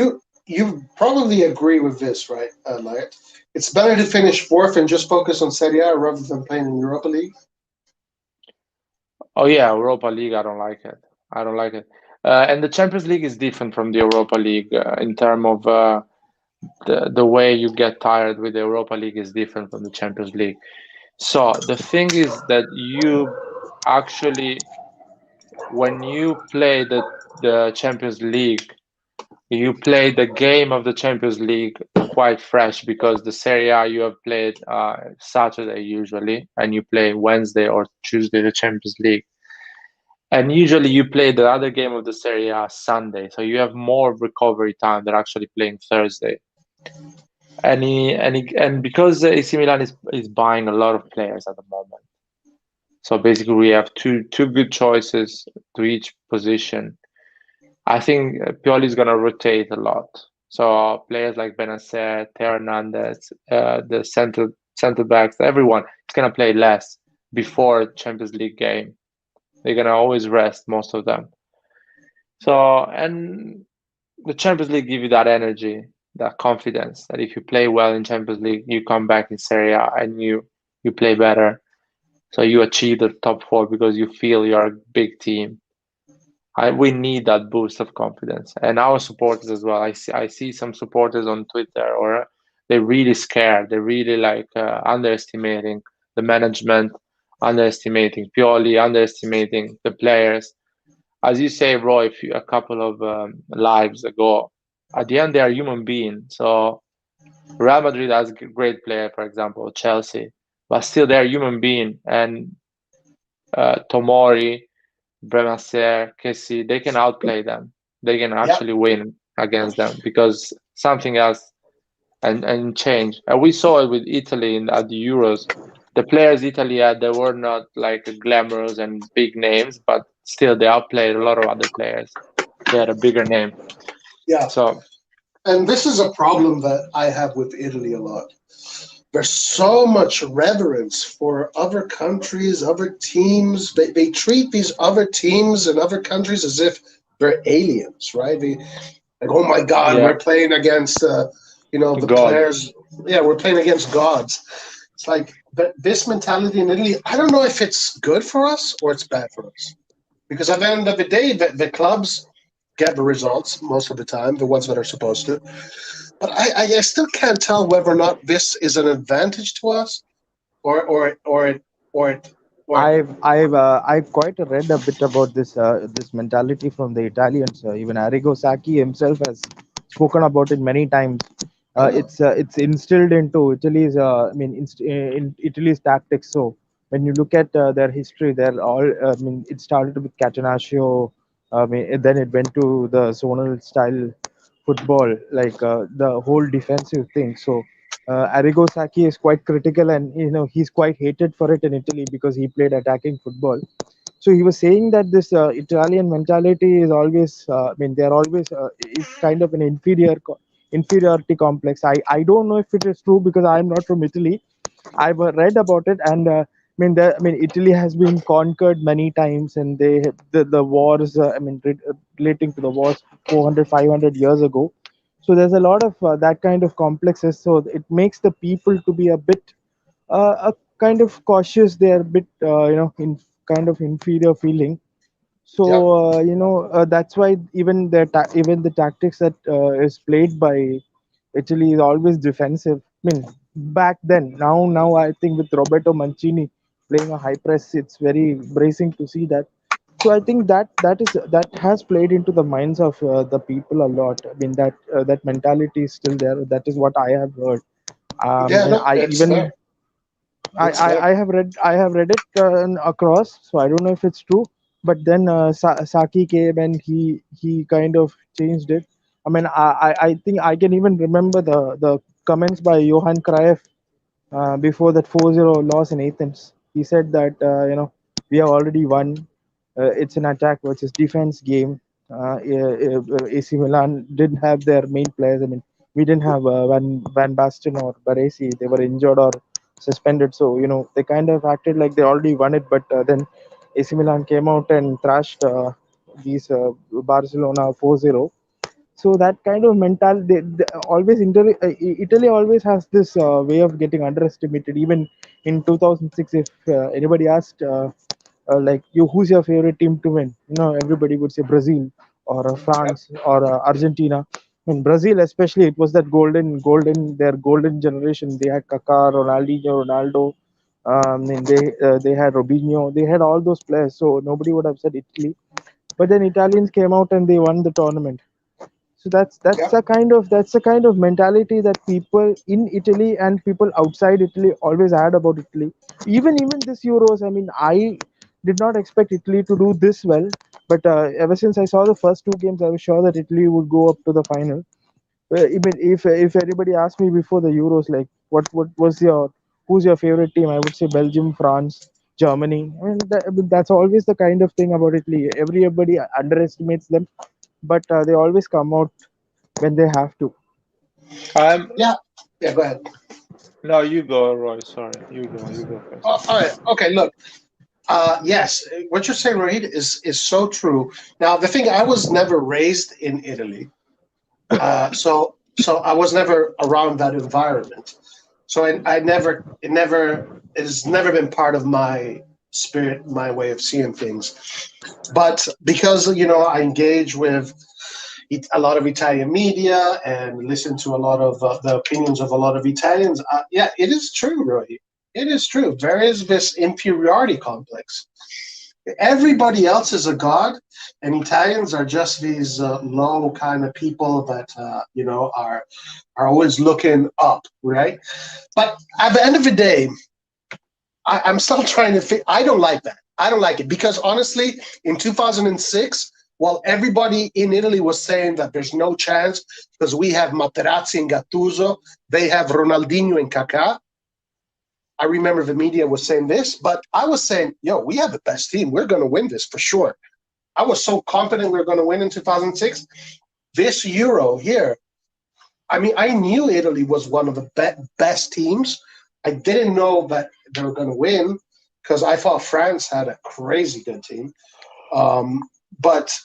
You probably agree with this, right, Lart? It's better to finish fourth and just focus on Serie A rather than playing in Europa League. Oh yeah, Europa League. I don't like it. I don't like it. And the Champions League is different from the Europa League in terms of the way you get tired with the Europa League is different from the Champions League. So the thing is that you actually, when you play the Champions League, you play the game of the Champions League quite fresh because the Serie A you have played Saturday usually, and you play Wednesday or Tuesday the Champions League. And usually you play the other game of the Serie A Sunday, so you have more recovery time than actually playing Thursday. And because AC Milan is buying a lot of players at the moment, so basically we have two good choices to each position. I think Pioli is gonna rotate a lot. So players like Benacer, Theo Hernandez, the center backs, everyone is gonna play less before Champions League game. They're gonna always rest most of them. So and the Champions League give you that energy, that confidence that if you play well in Champions League, you come back in Serie A and you play better. So you achieve the top four because you feel you're a big team. We need that boost of confidence, and our supporters as well. I see some supporters on Twitter, or they're really scared. They're really like underestimating the management, underestimating Pioli, underestimating the players. As you say, Roy, a couple of lives ago, at the end they are human beings. So Real Madrid has a great player, for example, Chelsea, but still they're human being, and Tomori, Bremaser, Kessie, they can outplay them. They can Yeah, actually win against them because something else and change. And we saw it with Italy at the Euros. The players Italy had, they were not like glamorous and big names, but still they outplayed a lot of other players. They had a bigger name. yeah. So And this is a problem that I have with Italy a lot. There's so much reverence for other countries, other teams. They treat these other teams and other countries as if they're aliens, right? Like, oh my God, yeah, we're playing against, the God. players. Yeah, we're playing against gods. It's like, but this mentality in Italy, I don't know if it's good for us or it's bad for us. Because at the end of the day, the clubs get the results most of the time, the ones that are supposed to. But I still can't tell whether or not this is an advantage to us or or I've quite read a bit about this mentality from the Italians. Even Arrigo Sacchi himself has spoken about it many times. It's instilled into Italy's in Italy's tactics. So when you look at their history, they're all it started with Catenaccio. Then it went to the zonal style football, like the whole defensive thing. So Arrigo Sacchi is quite critical, and he's quite hated for it in Italy because he played attacking football. So he was saying that this Italian mentality is always, they're always it's kind of an inferiority complex. I don't know if it is true because I'm not from Italy. I've read about it, and Italy has been conquered many times, and the wars. Relating to the wars 400, 500 years ago. So there's a lot of that kind of complexes. So it makes the people to be a bit a kind of cautious. They're a bit in kind of inferior feeling. So yeah, that's why even the tactics that is played by Italy is always defensive. Back then, now I think with Roberto Mancini playing a high press, it's very bracing to see that. So I think that has played into the minds of the people a lot. That mentality is still there. That is what I have heard. yeah, And no, I it's even there. It's there. I have read it across, so I don't know if it's true. But then Saki came and he kind of changed it. I think I can even remember the comments by Johan Cruyff before that 4-0 loss in Athens. He said that we have already won. It's an attack versus defense game. AC Milan didn't have their main players. We didn't have Van Basten or Baresi. They were injured or suspended. So they kind of acted like they already won it. But then AC Milan came out and thrashed these Barcelona 4-0. So that kind of mentality, Italy always has this way of getting underestimated. Even in 2006, if anybody asked like you, who's your favorite team to win, everybody would say Brazil or Yep, France or Argentina. In Brazil, especially, it was that their golden generation. They had Kaká, Ronaldinho, Ronaldo. They had Robinho. They had all those players. So nobody would have said Italy. But then Italians came out and they won the tournament. So yep, that's the kind of mentality that people in Italy and people outside Italy always had about Italy. Even this Euros, I did not expect Italy to do this well, but ever since I saw the first two games, I was sure that Italy would go up to the final. Even if anybody asked me before the Euros, like what was your who's your favorite team, I would say Belgium, France, Germany. That's always the kind of thing about Italy. Everybody underestimates them, but they always come out when they have to. Um, Yeah, yeah. Go ahead. no, you go, Roy. Sorry, you go first. All right. Okay. Look. Yes, what you're saying, Rohit, is so true. Now, the thing, I was never raised in Italy, so I was never around that environment. So I never, it has never been part of my spirit, my way of seeing things. But because I engage with a lot of Italian media and listen to a lot of the opinions of a lot of Italians, yeah, it is true, Rohit. It is true. There is this inferiority complex. Everybody else is a god, and Italians are just these low kind of people that are always looking up, right? But at the end of the day, I'm still trying to think. I don't like that. I don't like it because honestly, in 2006, while everybody in Italy was saying that there's no chance because we have Materazzi and Gattuso, they have Ronaldinho and Kaká. I remember the media was saying this, but I was saying, yo, we have the best team. We're going to win this for sure. I was so confident we were going to win in 2006. This Euro here, I mean, I knew Italy was one of the best teams. I didn't know that they were going to win because I thought France had a crazy good team. But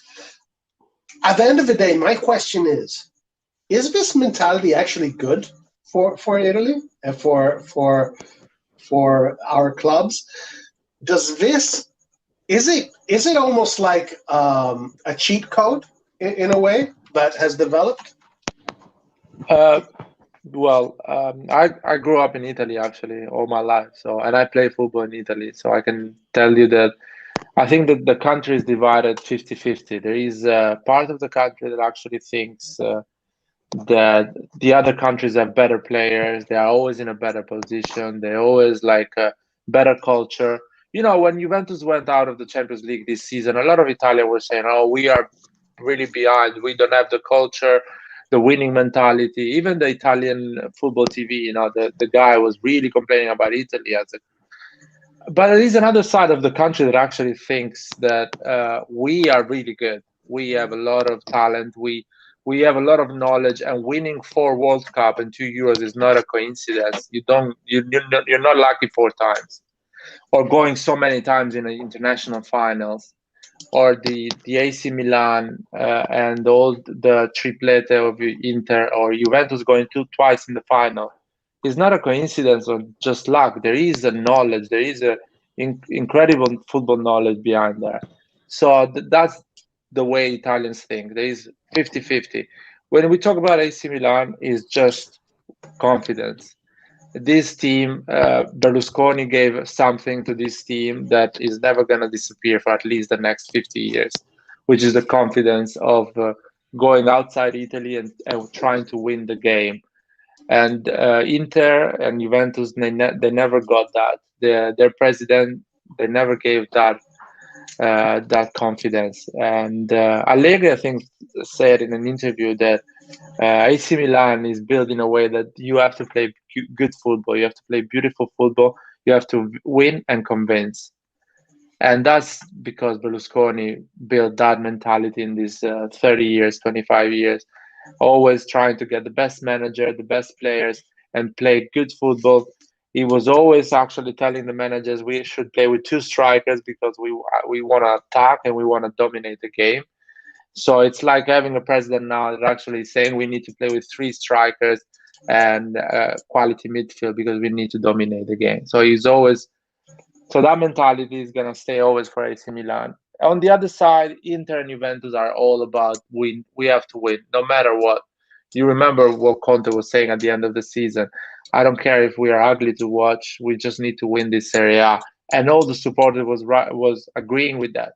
at the end of the day, my question is this mentality actually good for Italy and for our clubs? Does this is it almost like a cheat code in a way that has developed? Uh, I grew up in Italy actually all my life. So, and I play football in Italy. So I can tell you that I think that the country is divided 50-50. There is a part of the country that actually thinks that the other countries have better players. They are always in a better position. They always like a better culture. You know, when Juventus went out of the Champions League this season, a lot of Italians were saying, "Oh, we are really behind. We don't have the culture, the winning mentality." Even the Italian football TV, the guy was really complaining about Italy as a. But there is another side of the country that actually thinks that we are really good. We have a lot of talent. We have a lot of knowledge, and winning 4 World Cup and 2 Euros is not a coincidence. You're not lucky 4 times, or going so many times in the international finals, or the AC Milan and all the triplete of Inter or Juventus going twice in the final. It's not a coincidence or just luck. There is a knowledge. There is a incredible football knowledge behind there. So that's the way Italians think. There is 50-50. When we talk about AC Milan, is just confidence. This team, Berlusconi gave something to this team that is never going to disappear for at least the next 50 years, which is the confidence of going outside Italy and trying to win the game. And Inter and Juventus, they never got that. Their president, they never gave that confidence. And Allegri, I think, said in an interview that AC Milan is built in a way that you have to play good football, you have to play beautiful football, you have to win and convince. And that's because Berlusconi built that mentality in these 30 years, 25 years, always trying to get the best manager, the best players, and play good football. He was always actually telling the managers we should play with 2 strikers because we want to attack and we want to dominate the game. So it's like having a president now that actually saying we need to play with 3 strikers and quality midfield because we need to dominate the game. So he's always so that mentality is gonna stay always for AC Milan. On the other side, Inter and Juventus are all about win. We have to win no matter what. You remember what Conte was saying at the end of the season. I don't care if we are ugly to watch. We just need to win this Serie A, and all the supporters was agreeing with that.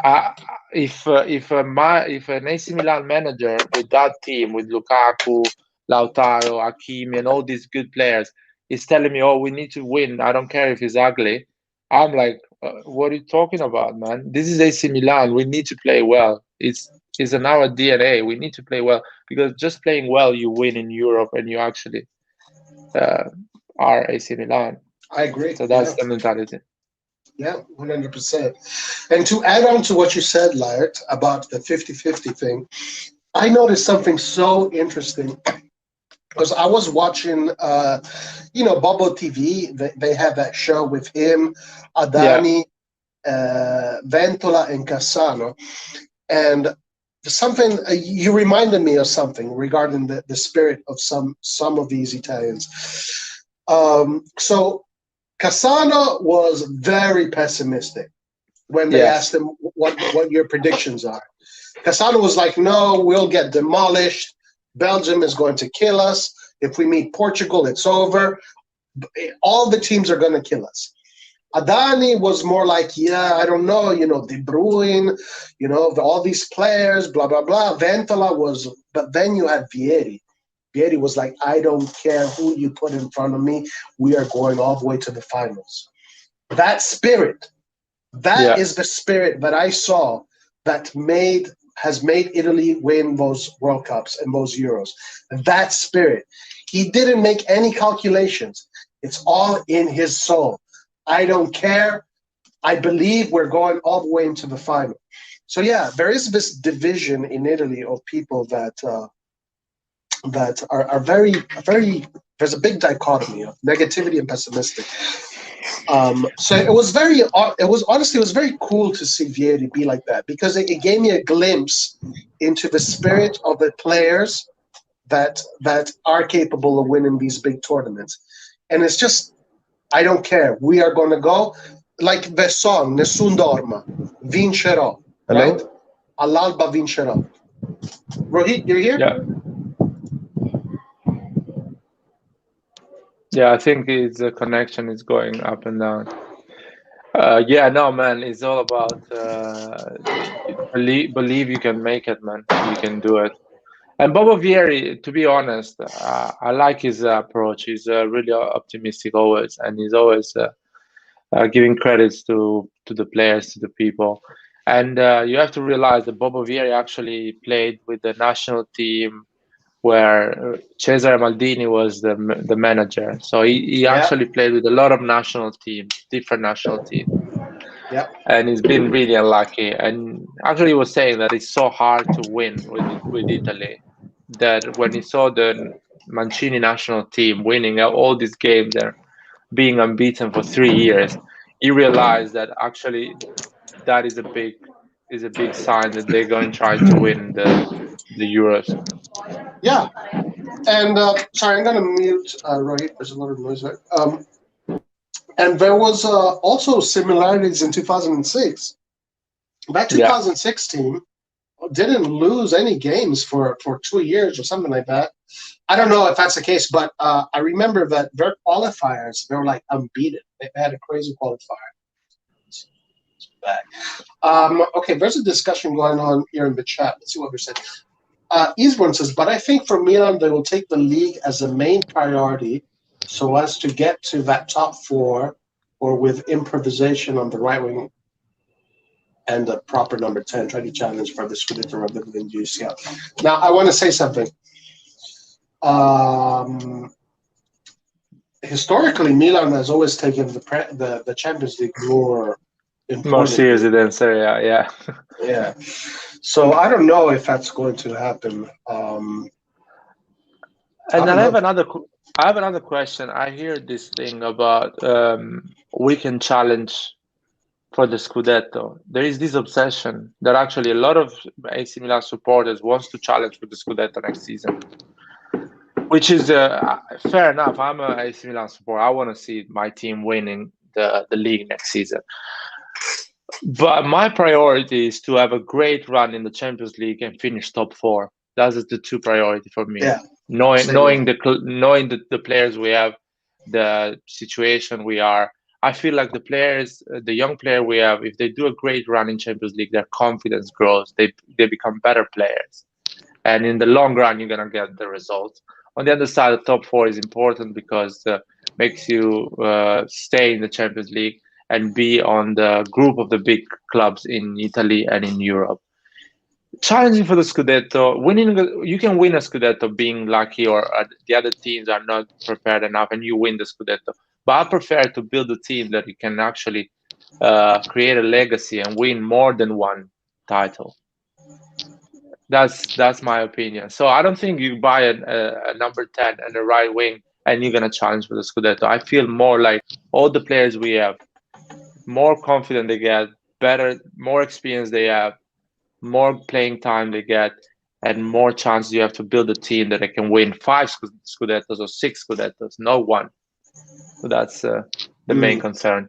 Uh, if an AC Milan manager with that team with Lukaku, Lautaro, Hakimi, and all these good players is telling me, "Oh, we need to win. I don't care if he's ugly." I'm like, "What are you talking about, man? This is AC Milan. We need to play well. It's in our DNA. We need to play well because just playing well, you win in Europe, and you actually uh, are AC Milan. I agree. So that's Yeah. the mentality." Yeah, 100%. And to add on to what you said, Laird, about the 50-50 thing, I noticed something so interesting because I was watching, Bubble TV. They have that show with him, Yeah, Adani, Ventola, and Cassano. And something you reminded me of something regarding the spirit of some of these Italians. So Cassano was very pessimistic when they yes, asked him what your predictions are. Cassano was like, "No, we'll get demolished. Belgium is going to kill us. If we meet Portugal, it's over. All the teams are going to kill us." Adani was more like, "Yeah, I don't know, De Bruyne, all these players, blah blah blah." Ventola was, but then you had Vieri. Vieri was like, "I don't care who you put in front of me. We are going all the way to the finals." That spirit, that yeah, is the spirit that I saw that has made Italy win those World Cups and those Euros. That spirit. He didn't make any calculations. It's all in his soul. I don't care. I believe we're going all the way into the final. So yeah, there is this division in Italy of people that are very very. There's a big dichotomy of negativity and pessimistic. So it was honestly, it was very cool to see Vieri be like that because it gave me a glimpse into the spirit of the players that are capable of winning these big tournaments. And it's just, I don't care. We are going to go like the song Nessun Dorma, Vincerò, right? Hello? All'alba vincerò. Rohit, you're here? yeah, yeah. I think it's the connection is going up and down. Yeah, no, man. It's all about believe you can make it, man. You can do it. And Bobo Vieri, to be honest, I like his approach. He's really optimistic always, and he's always giving credits to the players, to the people. And you have to realize that Bobo Vieri actually played with the national team where Cesare Maldini was the manager. So he Yeah, actually played with a lot of national teams, different national teams, yeah, and he's been really unlucky. And actually, he was saying that it's so hard to win with Italy that when he saw the Mancini national team winning all these games and being unbeaten for 3 years, he realized that actually that is a big sign that they're going to try to win the Euros. yeah. And sorry, I'm going to mute Rohit. There's a lot of noise there. And there was also similarities in 2006. That Yeah, 2006 team didn't lose any games for 2 years or something like that. I don't know if that's the case, but I remember that their qualifiers, they were like unbeaten. They had a crazy qualifier. It's back. Okay, there's a discussion going on here in the chat. Let's see what they're saying. Eastbourne says, but I think for Milan, they will take the league as a main priority so as to get to that top four or with improvisation on the right wing and a proper number 10, try to challenge for the Scudetto rather than UCL. Now, I want to say something. Um, Historically, Milan has always taken the Champions League more more importantly. seriously than Serie A. Yeah. Yeah. So I don't know if that's going to happen. I And then don't I know. have another question. I hear this thing about we can challenge for the Scudetto. There is this obsession that actually a lot of AC Milan supporters wants to challenge for the Scudetto next season, which is fair enough. I'm a AC Milan supporter. I want to see my team winning the league next season. But my priority is to have a great run in the Champions League and finish top four. That's the two priority for me. Yeah. Knowing Same here. knowing the players we have, the situation we are. I feel like the players, the young player we have, if they do a great run in Champions League, their confidence grows. They become better players, and in the long run, you're gonna get the results. On the other side, the top four is important because makes you stay in the Champions League and be on the group of the big clubs in Italy and in Europe. Challenging for the Scudetto, you can win a Scudetto being lucky or the other teams are not prepared enough and you win the Scudetto. But I prefer to build a team that you can actually create a legacy and win more than one title. That's my opinion. So I don't think you buy a number 10 and a right wing and you're gonna challenge for the Scudetto. I feel more like all the players we have, more confident they get, better, more experience they have, more playing time they get, and more chances you have to build a team that they can win five Scudettos or six Scudettos, no one. So that's the main Mm. concern.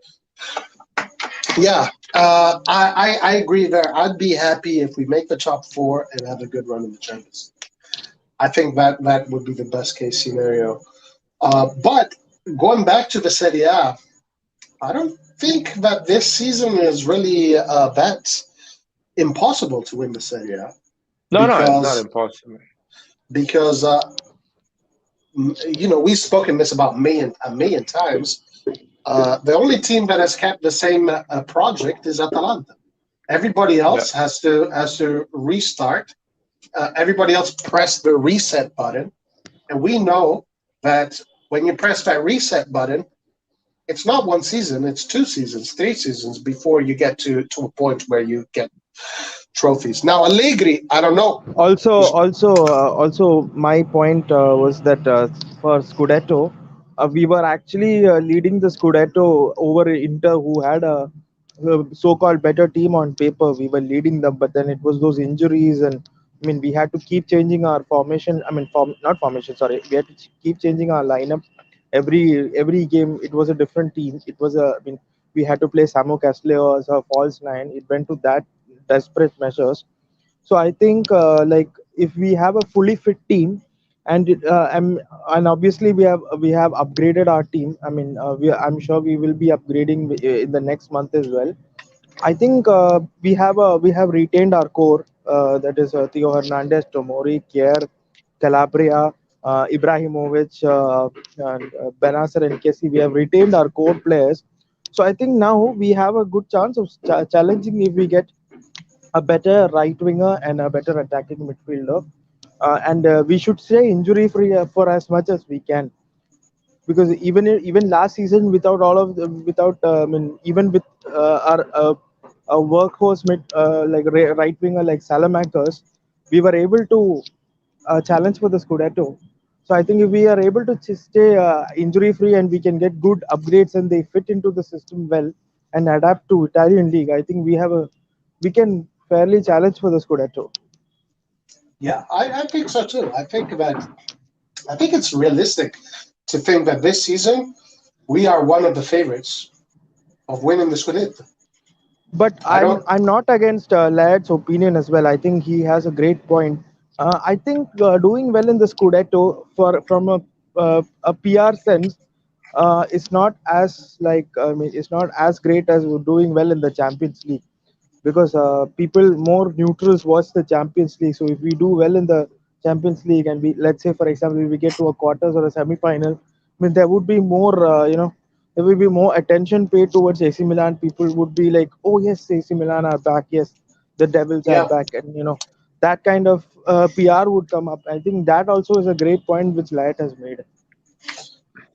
Yeah, I agree there. I'd be happy if we make the top four and have a good run in the Champions League. I think that would be the best case scenario. But going back to the Serie A, I don't think that this season is really that impossible to win the Serie A No, no, it's not because impossible. because we've spoken this about a million times. The only team that has kept the same project is Atalanta. Everybody Yeah. else has to restart. Everybody else press the reset button, and we know that when you press that reset button, it's not one season; it's 2 seasons, 3 seasons before you get to a point where you get trophies. Now, Allegri, I don't know. Also, my point was that for Scudetto, we were actually leading the Scudetto over Inter, who had a so-called better team on paper. We were leading them, but then it was those injuries, and I mean, we had to keep changing our formation. I mean, not formation. Sorry, we had to keep changing our lineup every game. It was a different team. It was a. I mean, we had to play Samu Castillo as a false nine. It went to that desperate measures. So I think if we have a fully fit team, and obviously we have upgraded our team. I mean, I'm sure we will be upgrading in the next month as well. I think we have retained our core. That is Theo Hernandez, Tomori, Kier, Calabria, Ibrahimovic, and Benacer and Kessie. We have retained our core players. So I think now we have a good chance of challenging if we get a better right winger and a better attacking midfielder. And we should stay injury free for as much as we can, because even last season, without all of the, without I mean, even with our workhorse mid right winger like Salamanca's, we were able to challenge for the Scudetto. So I think if we are able to stay injury free and we can get good upgrades and they fit into the system well and adapt to Italian league, I think we can fairly challenge for the Scudetto. Yeah, I think so too. I think it's realistic to think that this season we are one of the favorites of winning the Scudetto. But I I'm don't. I'm not against Ladd's opinion as well. I think he has a great point. I think doing well in the Scudetto from a PR sense is not as it's not as great as doing well in the Champions League, because people more neutrals watch the Champions League. So if we do well in the Champions League and we, let's say for example, if we get to a quarters or a semi-final, I mean there would be more there will be more attention paid towards AC Milan. People would be like, oh yes, AC Milan are back. Yes, the Devils are Yeah, back, and that kind of PR would come up. I think that also is a great point which Light has made.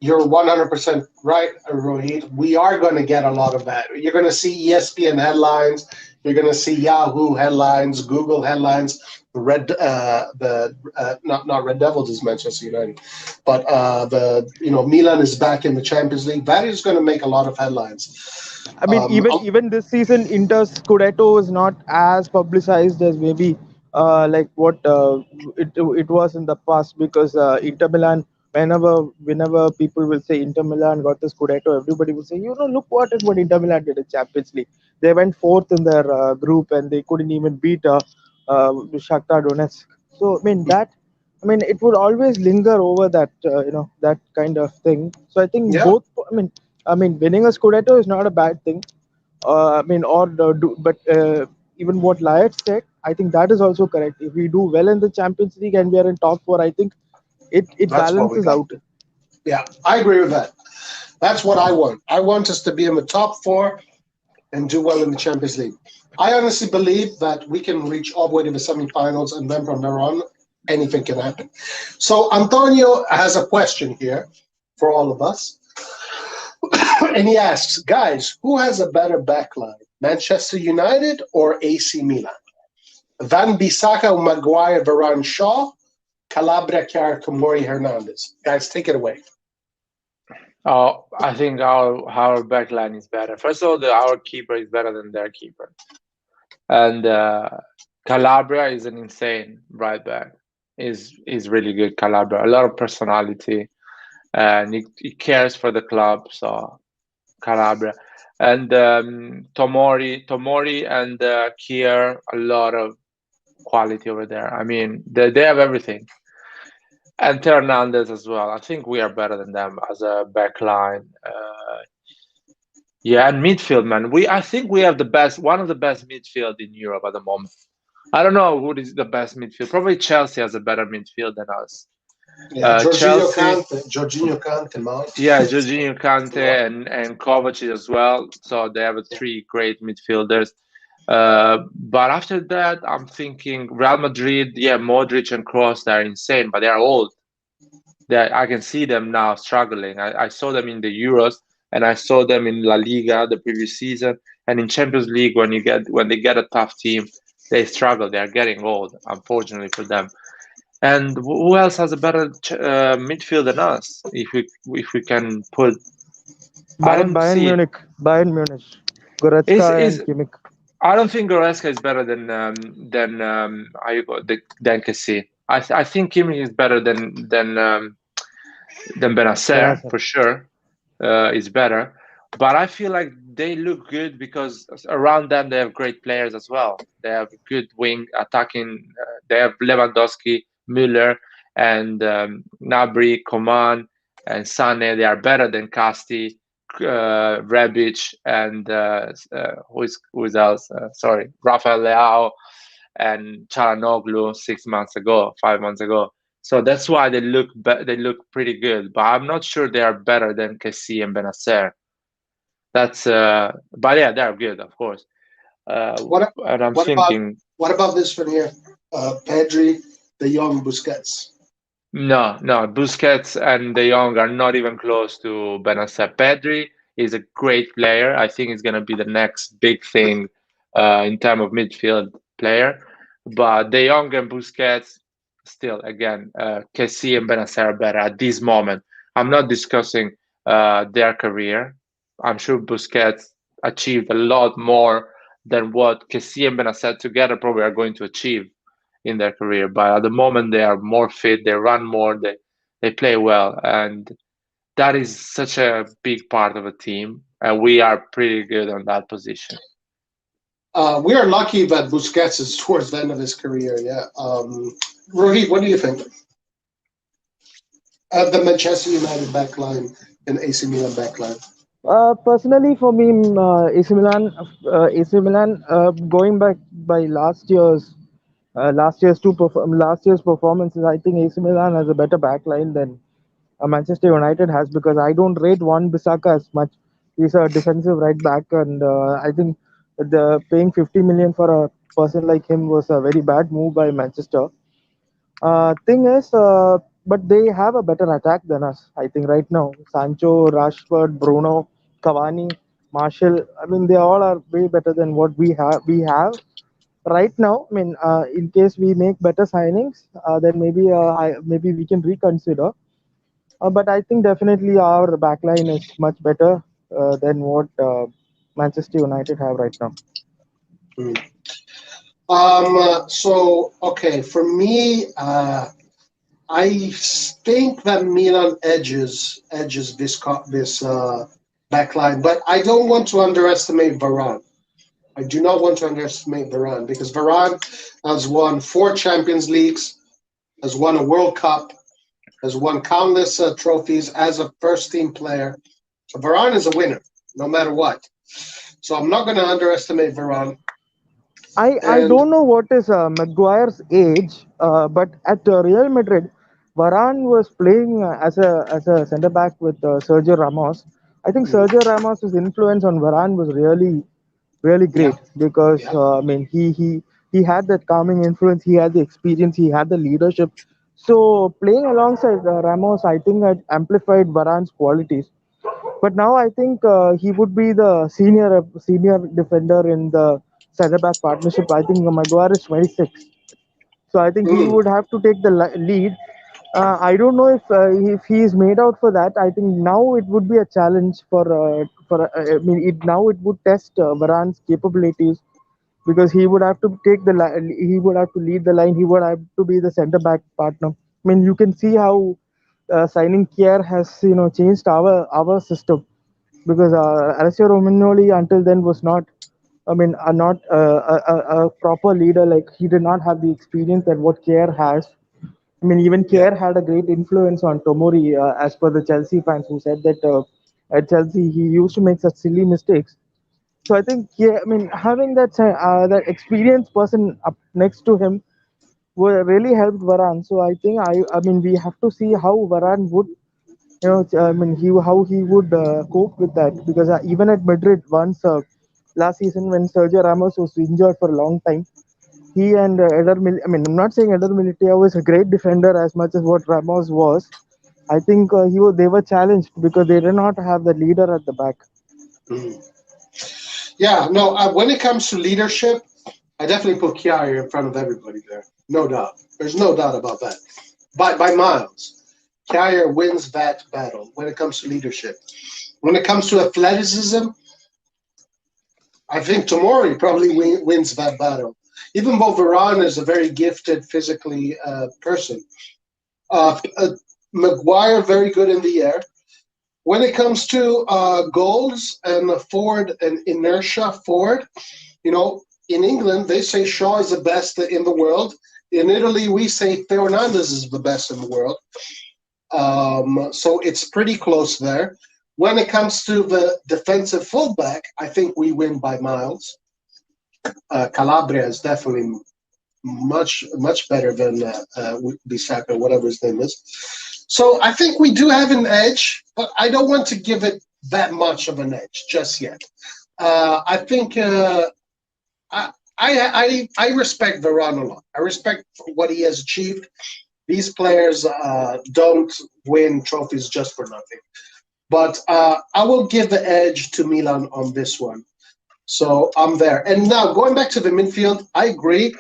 you're 100% right, Rohit. We are going to get a lot of that. You're going to see ESPN headlines. You're going to see Yahoo headlines, Google headlines. The not Red Devils is Manchester United, but the Milan is back in the Champions League. That is going to make a lot of headlines. I mean, even this season, Inter's Scudetto is not as publicized as maybe like what it was in the past, because Inter Milan, whenever people will say Inter Milan got the Scudetto, everybody will say, look what Inter Milan did in Champions League. They went fourth in their group and they couldn't even beat Shakhtar Donetsk. So I mean, it would always linger over that kind of thing. So I think Yeah, both. I mean, winning a Scudetto is not a bad thing. I mean, but even what Layat said, I think that is also correct. If we do well in the Champions League and we are in top four, I think it that's what we balances got. out. Yeah, I agree with that. That's what I want. I want us to be in the top four and do well in the Champions League. I honestly believe that we can reach all the way to the semifinals, and then from there on, anything can happen. So Antonio has a question here for all of us. And he asks, guys, who has a better backline, Manchester United or AC Milan? Van Bissaka, Maguire, Varane, Shaw, Calabria, Chiar, Tomori, Hernandez. Guys, take it away. Oh, I think our back line is better. First of all, our keeper is better than their keeper, and Calabria is an insane right back. Is really good. Calabria, a lot of personality, and he cares for the club. So Calabria, and Tomori and Kier, a lot of quality over there. I mean, they have everything. And Hernandez as well. I think we are better than them as a back line. Yeah, and midfield, man. I think we have the best, one of the best midfield in Europe at the moment. I don't know who is the best midfield. Probably Chelsea has a better midfield than us. Yeah, Chelsea, Jorginho Kante, Mount. yeah, Jorginho Kante and Kovacic as well. So they have three great midfielders. But after that, I'm thinking Real Madrid, yeah, Modric and Kroos, they're insane, but they're old. I can see them now struggling. I saw them in the Euros and I saw them in La Liga the previous season and in Champions League when they get a tough team, they struggle. They are getting old, unfortunately for them. And who else has a better midfield than us? If we can put, I don't Bayern see it. Munich, Bayern Munich, Is Goretzka and is Kimmich. I don't think Goretzka is better than how you go than Kessie. I think Kimmich is better than Benacer Benacer. for sure. Is better, but I feel like they look good because around them they have great players as well. They have good wing attacking. They have Lewandowski, Müller, and Gnabry, Coman, and Sane. They are better than Casti, Rebic, and who is else? Sorry, Rafael Leao and Chalanoglu 6 months ago, 5 months ago. So that's why they look pretty good, but I'm not sure they are better than Kessie and Benacer. But yeah, they're good, of course. What And I'm what about thinking, what about this one here? Pedri, the young Busquets. no, no, Busquets and De Jong are not even close to Benacer. Pedri is a great player. I think he's gonna be the next big thing in terms of midfield player. But De Jong and Busquets, still, again, Kessie and Benacer are better at this moment. I'm not discussing their career. I'm sure Busquets achieved a lot more than what Kessie and Benacer together probably are going to achieve in their career. But at the moment, they are more fit. They run more. They play well, and that is such a big part of a team. And we are pretty good on that position. We are lucky that Busquets is towards the end of his career. Yeah. Rohit, what do you think? The Manchester United backline and AC Milan backline. Personally, for me, AC Milan, going back by last year's performances, I think AC Milan has a better backline than Manchester United has because I don't rate Wan Bissaka as much. He's a defensive right back, and I think the paying 50 million for a person like him was a very bad move by Manchester. Thing is, but they have a better attack than us. I think right now, Sancho, Rashford, Bruno, Cavani, Marshall. I mean, they all are way better than what we have. Right now. I mean, in case we make better signings, then maybe we can reconsider. But I think definitely our backline is much better than what Manchester United have right now. Hmm. So okay, for me, I think that Milan edges this backline, but I don't want to underestimate Varane. I do not want to underestimate Varane because Varane has won four Champions Leagues, has won a World Cup, has won countless trophies as a first team player. So Varane is a winner, no matter what. So I'm not going to underestimate Varane. I And don't know what is Maguire's age, but at Real Madrid, Varane was playing as a centre back with Sergio Ramos. I think mm, Sergio Ramos's influence on Varane was really yeah, great because yeah. I mean he had that calming influence, he had the experience, he had the leadership. So playing alongside Ramos, I think had amplified Varane's qualities. But now I think he would be the senior defender in the centre back partnership. I think Maguire is 26, so I think he Mm, would have to take the lead. I don't know if he is made out for that. I think now it would be a challenge I mean, now it would test Varane's capabilities because he would have to he would have to lead the line. He would have to be the centre back partner. I mean, you can see how signing Kier has changed our system because Alessio Romagnoli until then was not. I mean, not a proper leader. Like he did not have the experience that what Kier has. I mean, even yeah. Kier had a great influence on Tomori, as per the Chelsea fans who said that at Chelsea he used to make such silly mistakes. So I think, yeah, I mean, having that experienced person up next to him really helped Varane. So I mean, we have to see how Varane would, I mean, how he would cope with that because even at Madrid once last season when Sergio Ramos was injured for a long time, he and I mean, I'm not saying Eder Militao was a great defender as much as what Ramos was. I think they were challenged because they did not have the leader at the back. Mm. Yeah, no, when it comes to leadership, I definitely put Kiar in front of everybody there. No doubt. There's no doubt about that. By miles. Kiar wins that battle when it comes to leadership. When it comes to athleticism, I think Tomori probably wins that battle. Even though Varane is a very gifted physically person. Maguire, very good in the air. When it comes to goals and forward and inertia forward, in England, they say Shaw is the best in the world. In Italy, we say Theo Hernandez is the best in the world. So it's pretty close there. When it comes to the defensive fullback, I think we win by miles. Calabria is definitely much better than Bisaka, whatever his name is. So I think we do have an edge, but I don't want to give it that much of an edge just yet. I think I, I respect Varane a lot. I respect what he has achieved. These players don't win trophies just for nothing. But I will give the edge to Milan on this one. So I'm there. And now going back to the midfield, I agree.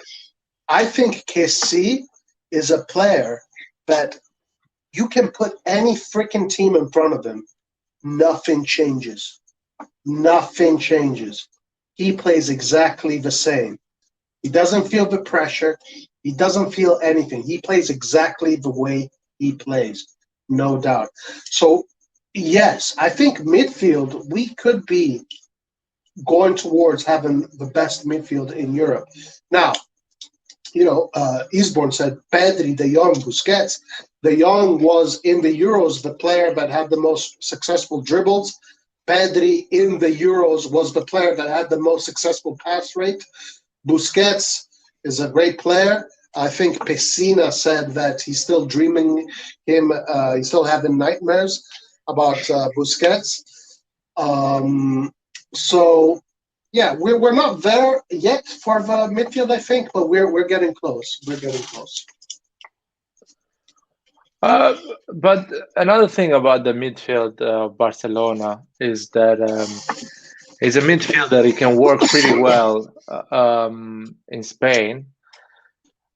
I think KC is a player that you can put any freaking team in front of him. Nothing changes. Nothing changes. He plays exactly the same. He doesn't feel the pressure. He doesn't feel anything. He plays exactly the way he plays, no doubt. So, yes, I think midfield, we could be going towards having the best midfield in Europe. Now, Eastbourne said Pedri, De Jong, Busquets. De Jong was in the Euros the player that had the most successful dribbles. Pedri in the Euros was the player that had the most successful pass rate. Busquets is a great player. I think Pessina said that he's still dreaming he's still having nightmares about Busquets. Um, so yeah, we're not there yet for the midfield, I think, but we're getting close. We're getting close. Uh, but another thing about the midfield of Barcelona is that he's a midfielder. He can work pretty well in Spain.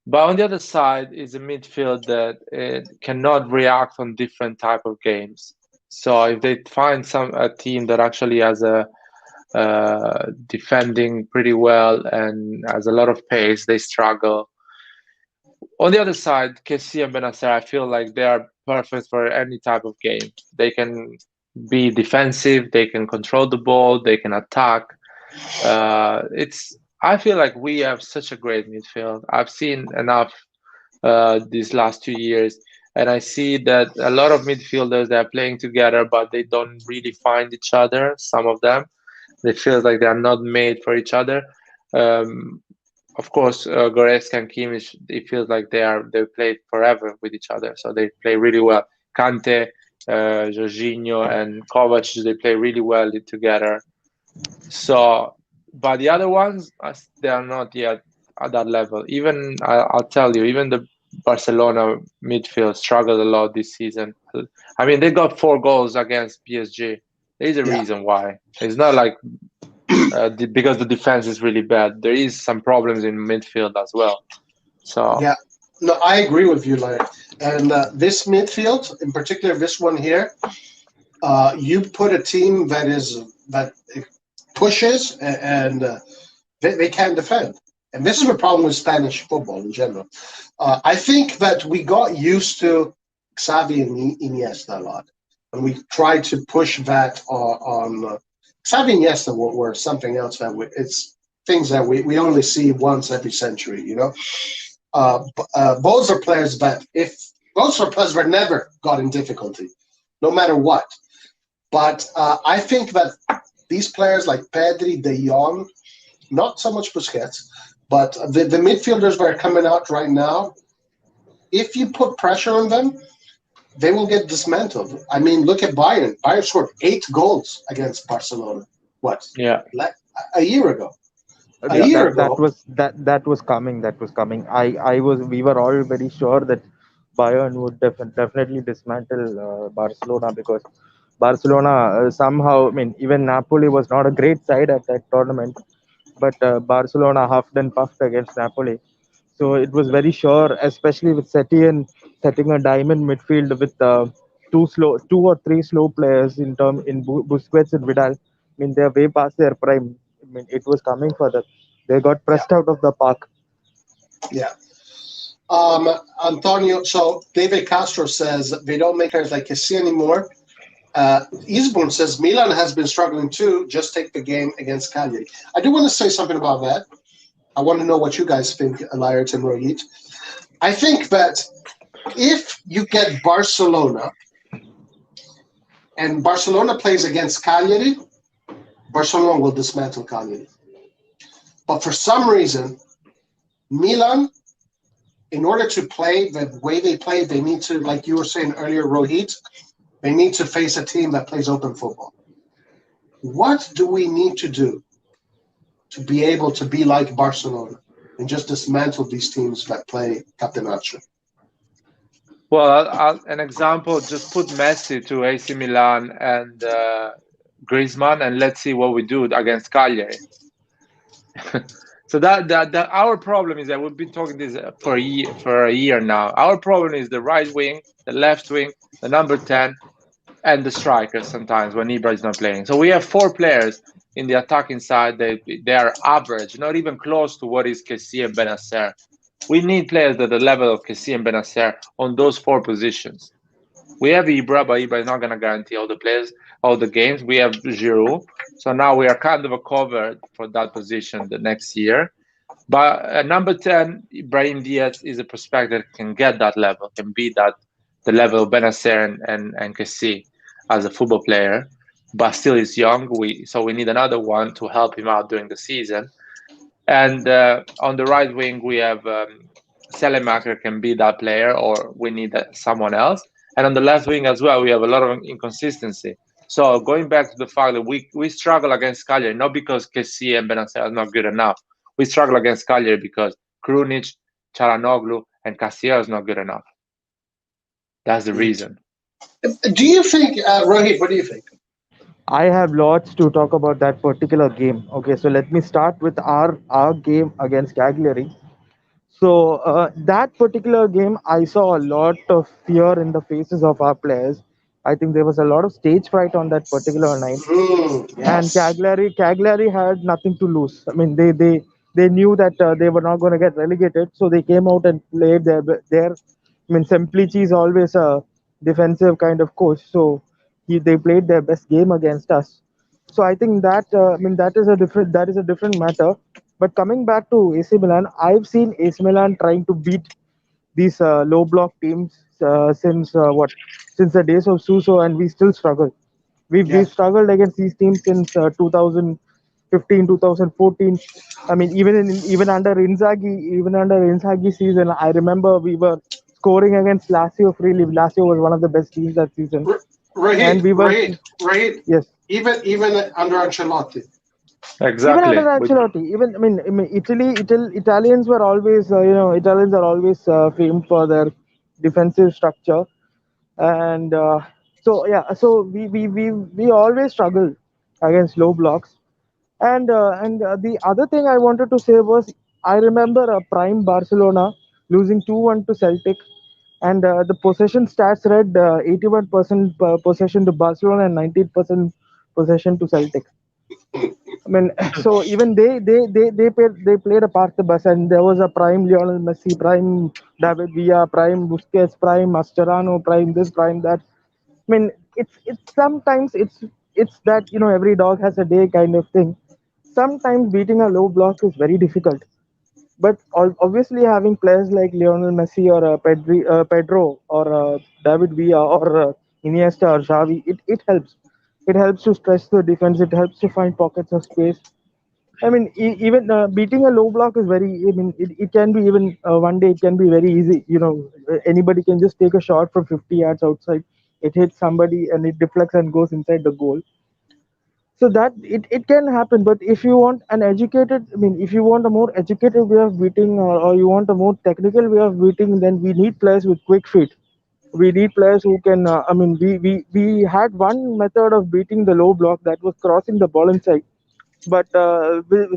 But on the other side is a midfield that it cannot react on different type of games. So if they find a team that actually has a defending pretty well and has a lot of pace, they struggle. On the other side, KC and Benacer, I feel like they are perfect for any type of game. They can be defensive, they can control the ball, they can attack. It's I feel like we have such a great midfield. I've seen enough these last 2 years, and I see that a lot of midfielders they're playing together, but they don't really find each other. Some of them, they feel like they are not made for each other. Um, of course, Goretzka and Kimmich, it feels like they play forever with each other, so they play really well. Kante, Jorginho, and Kovac, they play really well together. So, but the other ones, they are not yet at that level. Even I'll tell you, even the Barcelona midfield struggled a lot this season. I mean, they got 4 goals against PSG. There is a Yeah, reason why. It's not like because the defense is really bad. There is some problems in midfield as well. So yeah. No, I agree with you, Larry. And this midfield, in particular, this one here, you put a team that pushes and they can't defend. And this is the problem with Spanish football in general. I think that we got used to Xavi and Iniesta a lot, and we tried to push that on Xavi and Iniesta were something else it's things that we only see once every century. Both are players that if both are players that never got in difficulty, no matter what. But I think that these players like Pedri, De Jong, not so much Busquets, but the midfielders that are coming out right now, if you put pressure on them, they will get dismantled. I mean, look at Bayern. Bayern scored 8 goals against Barcelona. What? yeah. A year ago. A Yeah. year That ago. was that was coming. That was coming. I was We were all very sure that Bayern would definitely dismantle Barcelona, because Barcelona somehow. I mean, even Napoli was not a great side at that tournament, but Barcelona huffed and puffed against Napoli. So it was very sure, especially with Setien setting a diamond midfield with two or three slow players in Busquets and Vidal. I mean, they're way past their prime. I mean, it was coming for them. They got Yeah, pressed out of the park. yeah. Antonio, so David Castro says they don't make players like Kessie anymore. Isborn says Milan has been struggling too. Just take the game against Cagliari. I do want to say something about that. I want to know what you guys think, Eliart and Rohit. I think that if you get Barcelona and Barcelona plays against Cagliari, Barcelona will dismantle Cagliari. But for some reason, Milan, in order to play the way they play, they need to, like you were saying earlier, Rohit, they need to face a team that plays open football. What do we need to do to be able to be like Barcelona and just dismantle these teams that play Catenaccio? Well, an example, just put Messi to AC Milan and Griezmann, and let's see what we do against Cagliari. So that our problem is that we've been talking this for a year now. Our problem is the right wing, the left wing, the number 10, and the strikers sometimes when Ibra is not playing. So we have four players in the attacking side. They are average, not even close to what is Kessie and Benacer. We need players at the level of Kessie and Benacer on those four positions. We have Ibra, but Ibra is not going to guarantee all the players, all the games. We have Giroud, so now we are kind of covered for that position the next year. But number 10, Ibrahim Diaz is a prospect that can get that level, can be that the level of Benacer and Kessie as a football player, but still is young. So we need another one to help him out during the season. And on the right wing, we have Selemacher can be that player, or we need someone else. And on the left wing as well, we have a lot of inconsistency. So going back to the fact that we struggle against Cagliari, not because Kessie and Benacer are not good enough. We struggle against Cagliari because Krunic, Charanoglu, and Casillas is not good enough. That's the reason. Do you think, Rohit, what do you think? I have lots to talk about that particular game. Okay, so let me start with our game against Cagliari. So that particular game, I saw a lot of fear in the faces of our players. I think there was a lot of stage fright on that particular night, and Yes. Cagliari had nothing to lose. I mean, they knew that they were not going to get relegated, so they came out and played their. I mean, Semplici is always a defensive kind of coach, so they played their best game against us. So I think that I mean that is a different matter. But coming back to AC Milan, I've seen AC Milan trying to beat these low block teams since what since the days of Suso, and we still struggle. Yeah. We've struggled against these teams since 2015, 2014. I mean, even under Inzaghi season, I remember we were scoring against Lazio freely. Lazio was one of the best teams that season, and Rahid, we were Rahid. yes. Even under Ancelotti. Even under Exactly. Ancelotti, I mean, Italians were always, Italians are always famed for their defensive structure, and So yeah, so we always struggle against low blocks. And the other thing I wanted to say was I remember prime Barcelona losing 2-1 to Celtic, and the possession stats read 81% possession to Barcelona and 19% possession to Celtic. I mean, so even they played a part the bus, and there was a prime Lionel Messi, prime David Villa, prime Busquets, prime Mascherano, prime this, prime that. I mean, it's sometimes it's that every dog has a day kind of thing. Sometimes beating a low block is very difficult, but obviously having players like Lionel Messi or Pedro or David Villa or Iniesta or Xavi, it helps. It helps to stretch the defense. It helps to find pockets of space. I mean, even beating a low block is very. I mean, it can be even one day. It can be very easy. Anybody can just take a shot from 50 yards outside. It hits somebody and it deflects and goes inside the goal. So that it can happen. But if you want an educated, I mean, if you want a more educated way of beating, or you want a more technical way of beating, then we need players with quick feet. We need players who can. I mean, we had one method of beating the low block, that was crossing the ball inside, but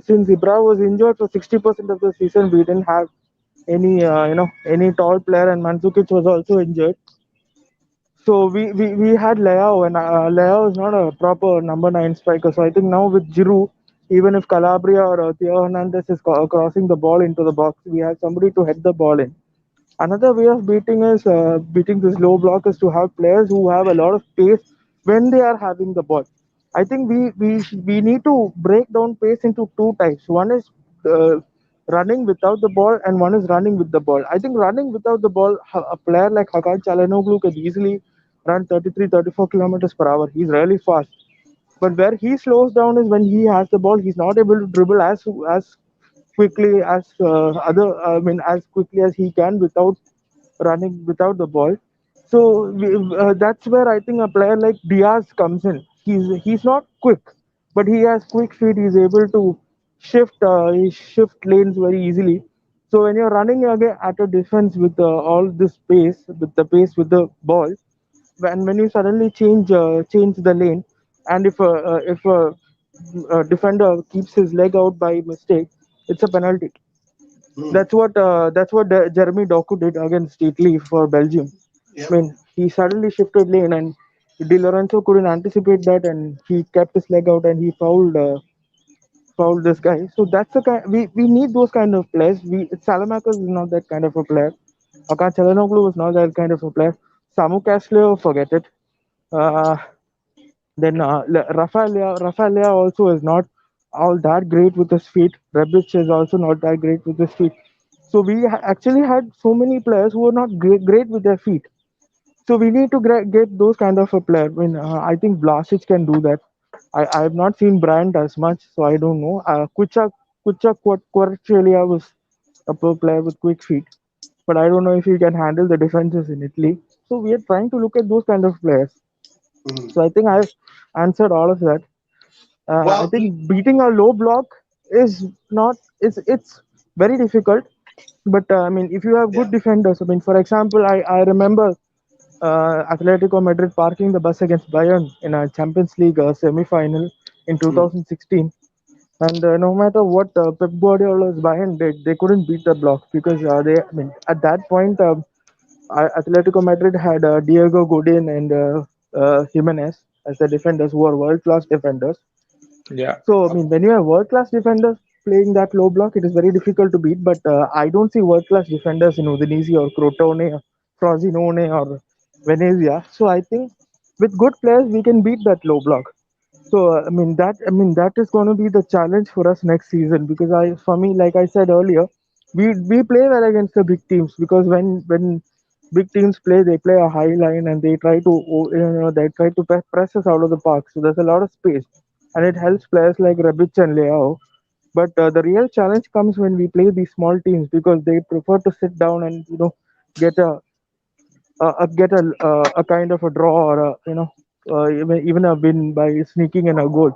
since Ibra was injured for 60% of the season, we didn't have any tall player, and Mandzukic was also injured. So we had Leao, and Leao is not a proper number nine striker. So I think now with Giroud, even if Calabria or Theo Hernandez is crossing the ball into the box, we have somebody to head the ball in. Another way of beating this low block is to have players who have a lot of pace when they are having the ball. I think we need to break down pace into two types. One is running without the ball, and one is running with the ball. I think running without the ball, a player like Hakan Çalhanoğlu can easily run 33, 34 kilometers per hour. He's really fast. But where he slows down is when he has the ball. He's not able to dribble as quickly as other. I mean, as quickly as he can without running without the ball. So that's where I think a player like Diaz comes in. He's not quick, but he has quick feet. He's able to shift lanes very easily. So when you're running at a defense with all this pace, with the pace with the ball, when you suddenly change the lane, and if a defender keeps his leg out by mistake, it's a penalty. Mm. That's what Jeremy Doku did against Italy for Belgium. I Yep. mean, he suddenly shifted lane, and Di Lorenzo couldn't anticipate that, and he kept his leg out and he fouled this guy. So that's the kind we need those kind of players. Salamakers is not that kind of a player. Akan Çalhanoğlu was not that kind of a player. Samu Castillo, forget it. Uh, then Rafaelia also is not all that great with his feet. Rebic is also not that great with his feet. So we actually had so many players who are not great with their feet. So we need to get those kind of a player. I mean, I think Vlasic can do that. I have not seen Bryant as much, so I don't know. Kvaratskhelia was a pro player with quick feet, but I don't know if he can handle the defenses in Italy. So we are trying to look at those kind of players. Mm. So I think I've answered all of that. I Well, think beating a low block is not it's very difficult. But I mean, if you have yeah. good defenders, I mean, for example, I remember Atletico Madrid parking the bus against Bayern in a Champions League semi-final in Mm. 2016. And no matter what Pep Guardiola's Bayern did, they couldn't beat the block because I mean, at that point, Atletico Madrid had Diego Godin and Jimenez as the defenders who are world-class defenders. Yeah. So, I mean, when you have world class defenders playing that low block, it is very difficult to beat. But I don't see world class defenders in Udinese or Crotone or Frosinone or Venezia. So I think with good players, we can beat that low block. So I mean that is going to be the challenge for us next season because for me, like I said earlier, we play well against the big teams because when big teams play, they play a high line and they try to they try to press us out of the park. So there's a lot of space, and it helps players like Rebic and Leao. But the real challenge comes when we play these small teams because they prefer to sit down and get a kind of a draw or even a win by sneaking in a goal.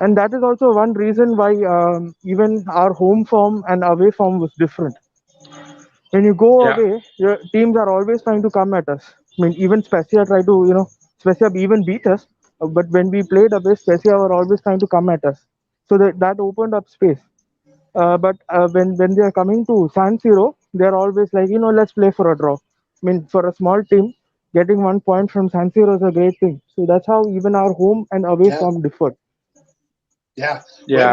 And that is also one reason why even our home form and away form was different. When you go Yeah. away, your teams are always trying to come at us. I mean, even Spezia try to Spezia even beat us, but when we played away, Spezia were always trying to come at us. So that opened up space. But when they are coming to San Siro, they are always like, let's play for a draw. I mean, for a small team, getting 1 point from San Siro is a great thing. So that's how even our home and away Yeah, form differed. yeah.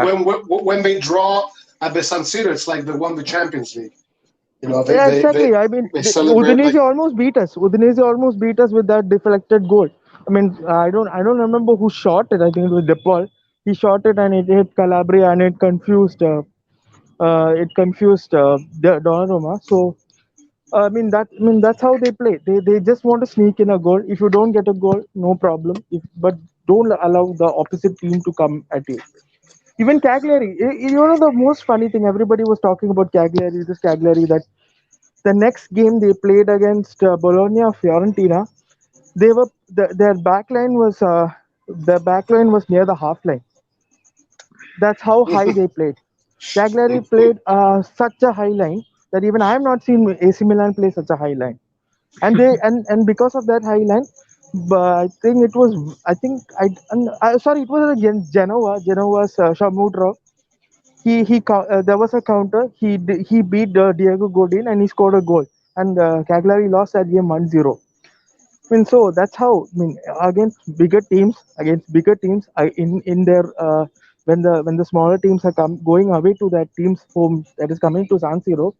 When Yeah, when they draw at the San Siro, it's like they won the Champions League. You know, Yeah, exactly. I mean, they celebrate Udinese like, almost beat us. Udinese almost beat us with that deflected goal. I mean, I don't remember who shot it. I think it was De Paul. He shot it and it hit Calabria and it confused Donnarumma. So I mean that's how they play. They just want to sneak in a goal. If you don't get a goal, no problem. But don't allow the opposite team to come at you. Even Cagliari, the most funny thing, everybody was talking about Cagliari, that the next game they played against Bologna, Fiorentina, their backline was near the half line. That's how high they played. Cagliari played such a high line that even I have not seen AC Milan play such a high line. And because of that high line, but sorry, it was against Genoa's Shamudra. There was a counter. He beat Diego Godin and he scored a goal. And Cagliari lost that game 1-0. I mean, so that's how. I mean, against bigger teams, in their when the smaller teams are going away to that team's home that is coming to San Siro,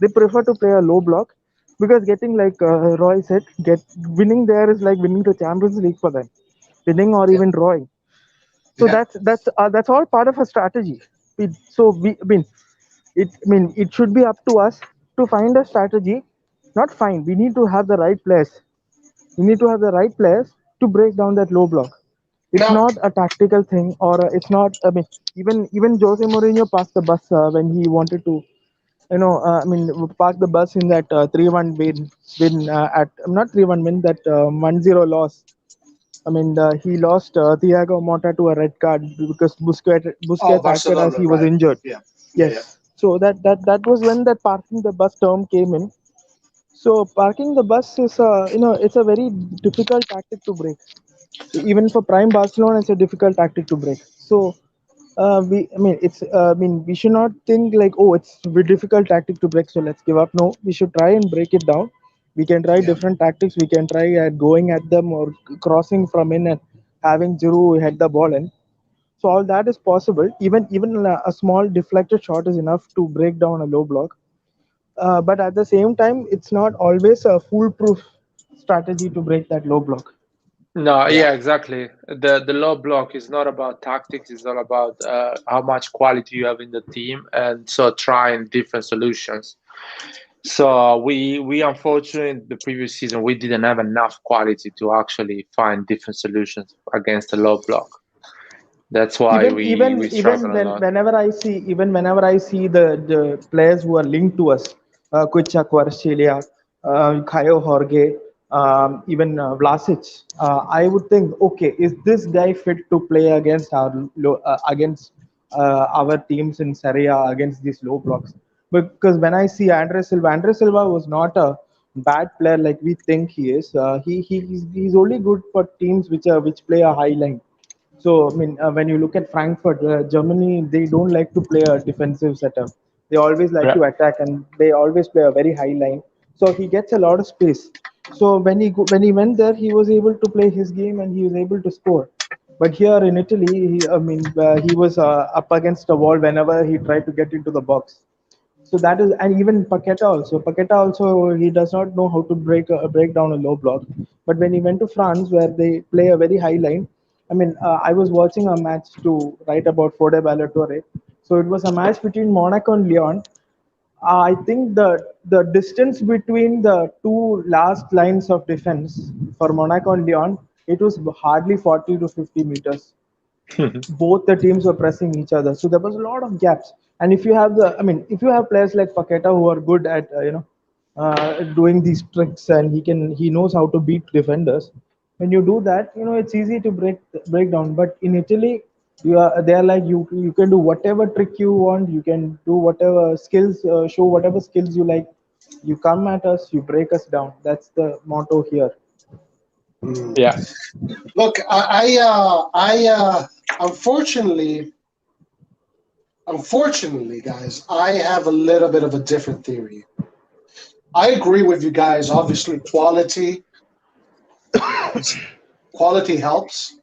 they prefer to play a low block because getting, like Roy said, get winning there is like winning the Champions League for them, winning or yeah, even drawing. So yeah, that's all part of a strategy. It should be up to us to find a strategy. Not find. We need to have the right players. We need to have the right players to break down that low block. It's now, not a tactical thing, or it's not. I mean, even Jose Mourinho passed the bus when he wanted to, park the bus in that 3-1 win at not 3-1 win, that 1-0 loss. I mean, he lost Thiago Motta to a red card because oh, Busquets acted as Barcelona, he was right? injured. Yeah, yeah, yeah, Yes. So that was when that parking the bus term came in. So parking the bus is it's a very difficult tactic to break. Even for prime Barcelona, it's a difficult tactic to break. So we should not think like, oh, it's a difficult tactic to break, so let's give up. No, we should try and break it down. We can try yeah, different tactics. We can try at going at them or crossing from in and having Giroud head the ball in. So all that is possible. Even a small deflected shot is enough to break down a low block. But at the same time, it's not always a foolproof strategy to break that low block. no, yeah, yeah, exactly. The low block is not about tactics. It's all about how much quality you have in the team, and so trying different solutions. So we unfortunately the previous season we didn't have enough quality to actually find different solutions against the low block. That's why even we even even struggle a when lot. whenever I see the players who are linked to us, Kucha Kvaratskhelia, Kayo Jorge, even Vlasic, I would think, okay, is this guy fit to play against our teams in Serie A against these low blocks? Because when I see Andre Silva was not a bad player like we think he is. He's only good for teams which play a high line. So, I mean, when you look at Frankfurt, Germany, they don't like to play a defensive setup. They always like Yeah. to attack, and they always play a very high line. So he gets a lot of space. So when he went there, he was able to play his game and he was able to score. But here in Italy, he was up against a wall whenever he tried to get into the box. So that is, and even Paqueta also. Paqueta also, he does not know how to break down a low block. But when he went to France, where they play a very high line, I mean, I was watching a match to write about Fode Ballatore. So it was a match between Monaco and Lyon. I think the distance between the two last lines of defense for Monaco and Lyon, it was hardly 40 to 50 meters. Both the teams were pressing each other, so there was a lot of gaps. And if you have players like Paqueta who are good at doing these tricks, and he knows how to beat defenders. When you do that, it's easy to break down. But in Italy, they're like, you can do whatever trick you want, you can do whatever skills, show whatever skills you like. You come at us, you break us down. That's the motto here. Mm. Yeah. Look, unfortunately, unfortunately, guys, I have a little bit of a different theory. I agree with you guys. Obviously, quality helps.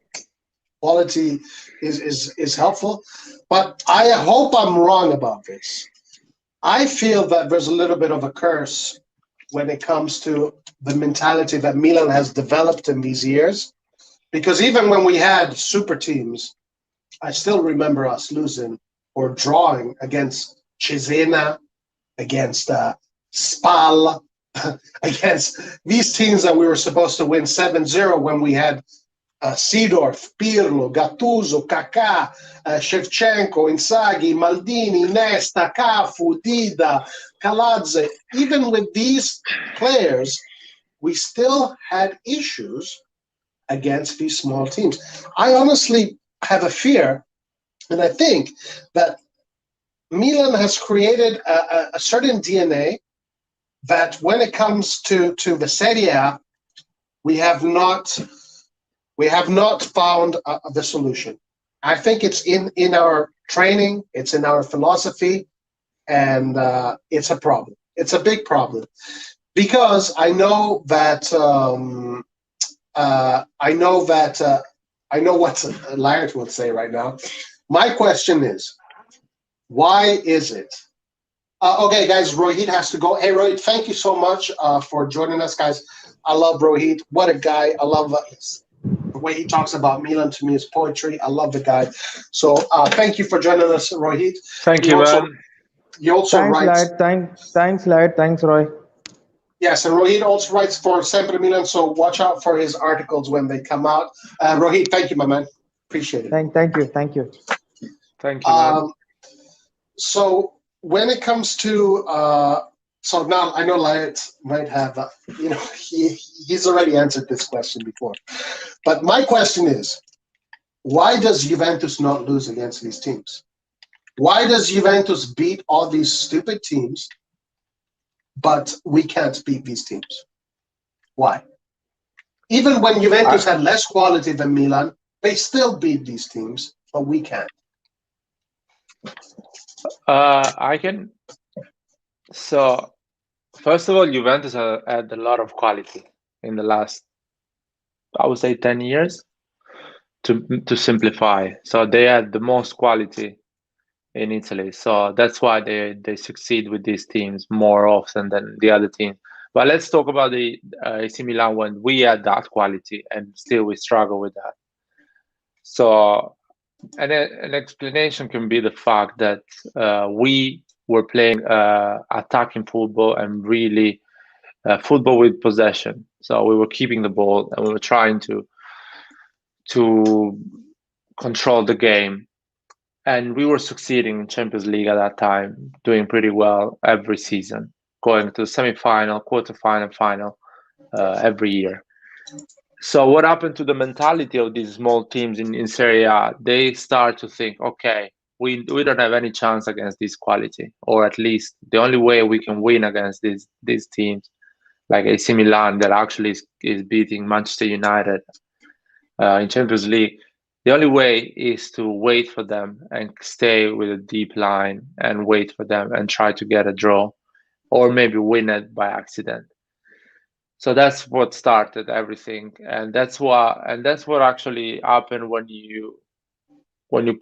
Quality is helpful, but I hope I'm wrong about this. I feel that there's a little bit of a curse when it comes to the mentality that Milan has developed in these years. Because even when we had super teams, I still remember us losing or drawing against Cesena, against Spal, against these teams that we were supposed to win 7-0 when we had Seedorf, Pirlo, Gattuso, Kaká, Shevchenko, Inzaghi, Maldini, Nesta, Cafu, Dida, Kaladze. Even with these players, we still had issues against these small teams. I honestly have a fear, and I think that Milan has created a certain DNA that when it comes to the Serie A, we have not we have not found the solution. I think it's in our training, it's in our philosophy, and it's a problem. It's a big problem because I know what Laird would say right now. My question is, why is it? Okay, guys, Rohit has to go. Hey, Rohit, thank you so much for joining us, guys. I love Rohit. What a guy. I love the way he talks about Milan. To me is poetry. I love the guy. So thank you for joining us, Rohit. Thank He you, also man. he also Thanks, writes. lad. Thanks, lad. Thanks, Roy. Yes, and Rohit also writes for Sempre Milan, so watch out for his articles when they come out. Rohit, thank you, my man. Appreciate it. Thank you. Thank you, man. Um, so when it comes to so now I know Light might have he's already answered this question before, but my question is, why does Juventus not lose against these teams? Why does Juventus beat all these stupid teams, but we can't beat these teams? Why? Even when Juventus I had less quality than Milan, they still beat these teams, but we can't. I can. So first of all, Juventus had a lot of quality in the last, I would say, 10 years. To simplify, so they had the most quality in Italy. So that's why they succeed with these teams more often than the other team. But let's talk about the AC Milan when we had that quality and still we struggle with that. So an explanation can be the fact that we were playing attacking football and really football with possession. So we were keeping the ball and we were trying to control the game. And we were succeeding in Champions League at that time, doing pretty well every season, going to semi-final, quarter-final, final every year. So what happened to the mentality of these small teams in Serie A? They start to think, okay, we don't have any chance against this quality, or at least the only way we can win against these teams, like AC Milan, that actually is beating Manchester United in Champions League, the only way is to wait for them and stay with a deep line and wait for them and try to get a draw or maybe win it by accident. So that's what started everything, and that's what actually happened when you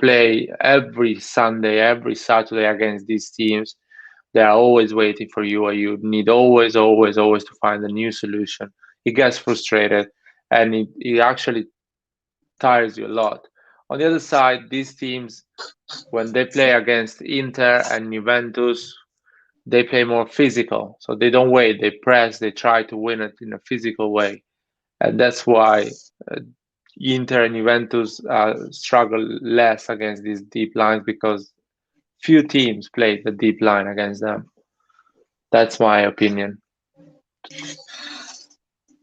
play every Sunday, every Saturday against these teams. They are always waiting for you, or you need always, always, always to find a new solution. It gets frustrated, and it actually tires you a lot. On the other side, these teams, when they play against Inter and Juventus, they play more physical. So they don't wait, they press, they try to win it in a physical way. And that's why uh, Inter and Juventus struggle less against these deep lines because few teams play the deep line against them. That's my opinion.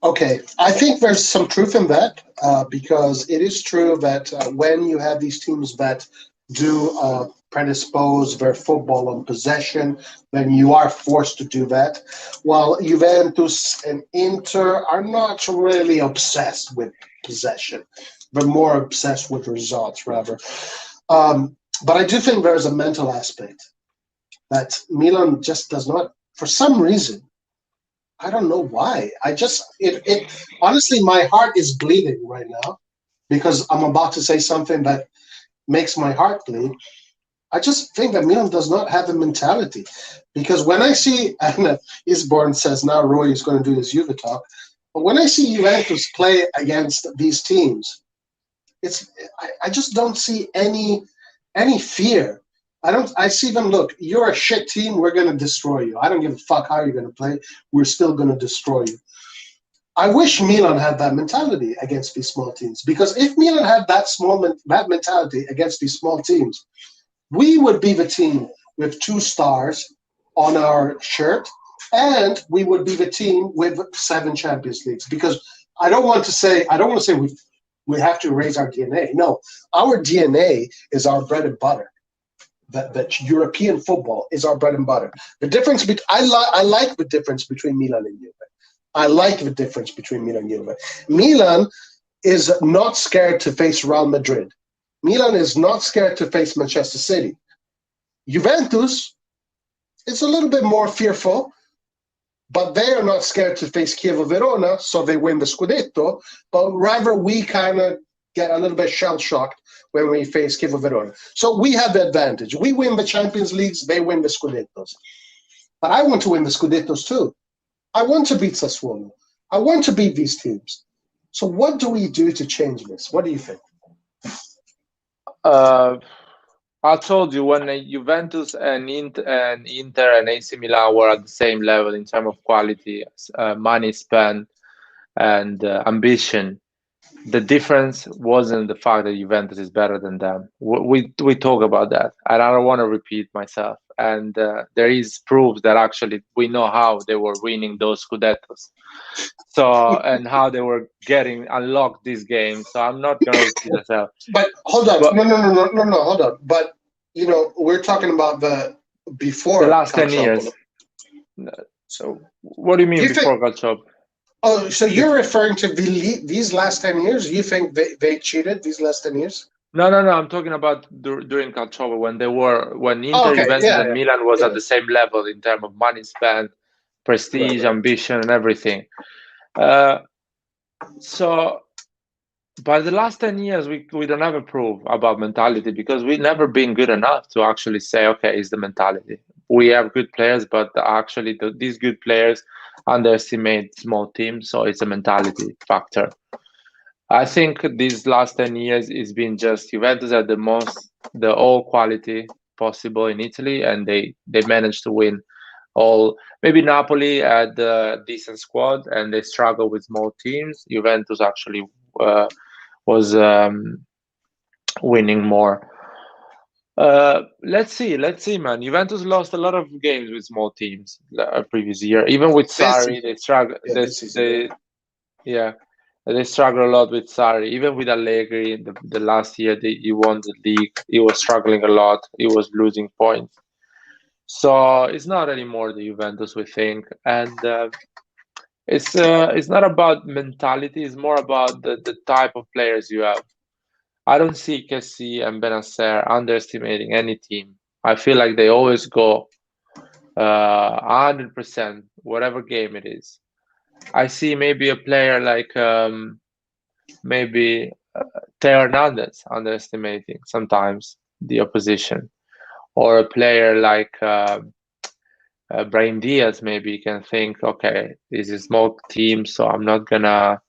Okay, I think there's some truth in that because it is true that when you have these teams that do predispose their football on possession, then you are forced to do that. While Juventus and Inter are not really obsessed with possession, but more obsessed with results, rather. But I do think there's a mental aspect that Milan just does not, for some reason, I don't know why. It honestly, my heart is bleeding right now because I'm about to say something that makes my heart bleed. I just think that Milan does not have the mentality because when I see, and Isborn says now Roy is going to do this Juve talk, but when I see Juventus play against these teams, it's I just don't see any fear. I don't. I see them. Look, you're a shit team. We're gonna destroy you. I don't give a fuck how you're gonna play. We're still gonna destroy you. I wish Milan had that mentality against these small teams because if Milan had that mentality against these small teams, we would be the team with 2 stars on our shirt, and we would be the team with 7 Champions Leagues. Because I don't want to say we have to raise our DNA. No, our DNA is our bread and butter. That European football is our bread and butter. The difference between I like the difference between Milan and Juve. I like the difference between Milan and Juve. Milan is not scared to face Real Madrid. Milan is not scared to face Manchester City. Juventus is a little bit more fearful, but they are not scared to face Chievo Verona, so they win the Scudetto. But rather, we kind of get a little bit shell shocked when we face Chievo Verona. So we have the advantage. We win the Champions Leagues, they win the Scudettos. But I want to win the Scudettos too. I want to beat Sassuolo. I want to beat these teams. So what do we do to change this? What do you think? Uh, I told you when Juventus and Inter and AC Milan were at the same level in terms of quality, money spent, and ambition. The difference wasn't the fact that Juventus is better than them. We talk about that, and I don't want to repeat myself. And there is proof that actually we know how they were winning those Scudettos. So and how they were getting unlocked these games. So I'm not gonna repeat myself. But hold on, But no, hold on. But we're talking about the the before last 10 years. Calciopolo. So what do you mean You think? before Calciopolo? Oh, so you're referring to these last 10 years? You think they cheated these last 10 years? No. I'm talking about during Calciopolo when Oh, Inter, okay, Juventus, yeah, and Milan was at yeah, the same level in terms of money spent, right, prestige, right. ambition, and everything. Uh, so by the last 10 years, we don't have a proof about mentality because we've never been good enough to actually say, okay, it's the mentality. We have good players, but actually these good players underestimate small teams, so it's a mentality factor. I think these last 10 years it's been just Juventus had the all quality possible in Italy, and they managed to win all. Maybe Napoli had a decent squad and they struggle with small teams. Juventus actually uh, was winning more. Let's see, man. Juventus lost a lot of games with small teams previous year. Even with This Sarri, season, they struggle. yeah, this season, yeah. Yeah, they struggle a lot with Sarri. Even with Allegri, the last year he won the league. He was struggling a lot. He was losing points. So it's not anymore the Juventus we think, and it's not about mentality. It's more about the type of players you have. I don't see Kessie and Benacer underestimating any team. I feel like they always go 100%, whatever game it is. I see maybe a player like maybe Teo Hernandez underestimating sometimes the opposition, or a player like Brahim Diaz maybe can think, okay, this is a small team, so I'm not gonna.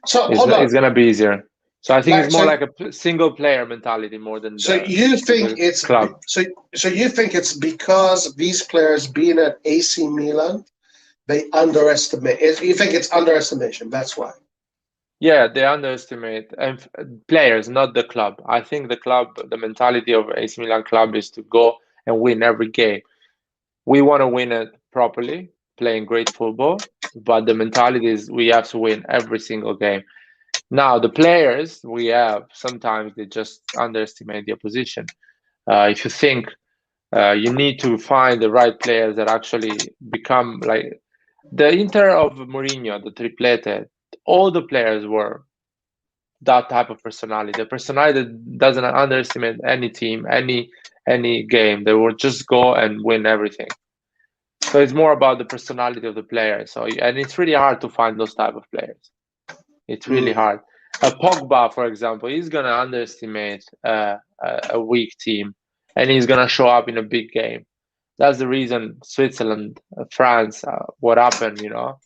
So It's hold on. it's gonna be easier. So I think it's more So like a single player mentality more than so you think the club. so you think it's because these players being at AC Milan, they underestimate. You think it's underestimation? That's why. Yeah, they underestimate and players, not the club. I think the club, the mentality of AC Milan club is to go and win every game. We want to win it properly, playing great football, but the mentality is we have to win every single game. Now, the players we have, sometimes they just underestimate the opposition. If you think you need to find the right players that actually become like the Inter of Mourinho, the triplete, all the players were that type of personality. The personality that doesn't underestimate any team, any game. They will just go and win everything. So it's more about the personality of the player. So and it's really hard to find those type of players. It's really Mm, hard. A Pogba, for example, he's gonna underestimate a weak team, and he's gonna show up in a big game. That's the reason Switzerland, France, what happened, you know.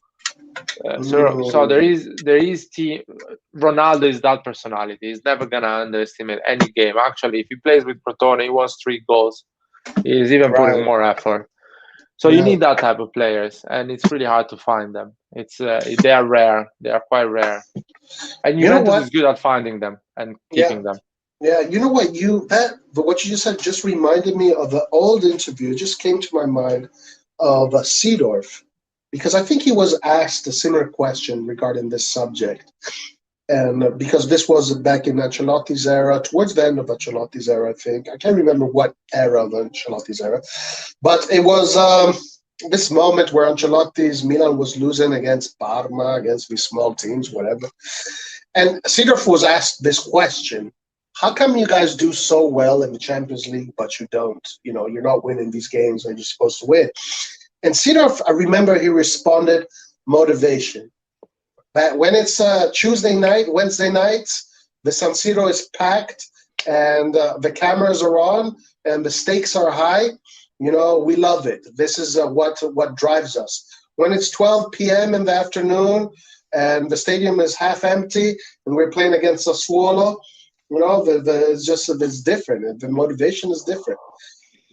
So mm, there is team. Ronaldo is that personality. He's never gonna underestimate any game. Actually, if he plays with Crotone, he wants 3 goals. He's even putting right. more effort. So you Yeah. need that type of players, and it's really hard to find them. It's they are rare. They are quite rare, and You know Juventus what? is good at finding them and Yeah. keeping them. Yeah. You know what? What you just said just reminded me of the old interview. It just came to my mind of Seedorf, because I think he was asked a similar question regarding this subject. And because this was back in Ancelotti's era, towards the end of Ancelotti's era, I think. I can't remember what era of Ancelotti's era, but it was this moment where Ancelotti's Milan was losing against Parma, against these small teams, whatever. And Seedorf was asked this question: how come you guys do so well in the Champions League, but you don't? You know, you're not winning these games that you're supposed to win. And Seedorf, I remember he responded, motivation. But when it's Tuesday night, Wednesday nights, the San Siro is packed and the cameras are on and the stakes are high. You know, we love it. This is what drives us. When it's 12 p.m. in the afternoon and the stadium is half empty and we're playing against Sassuolo, you know, it's just it's different. The motivation is different.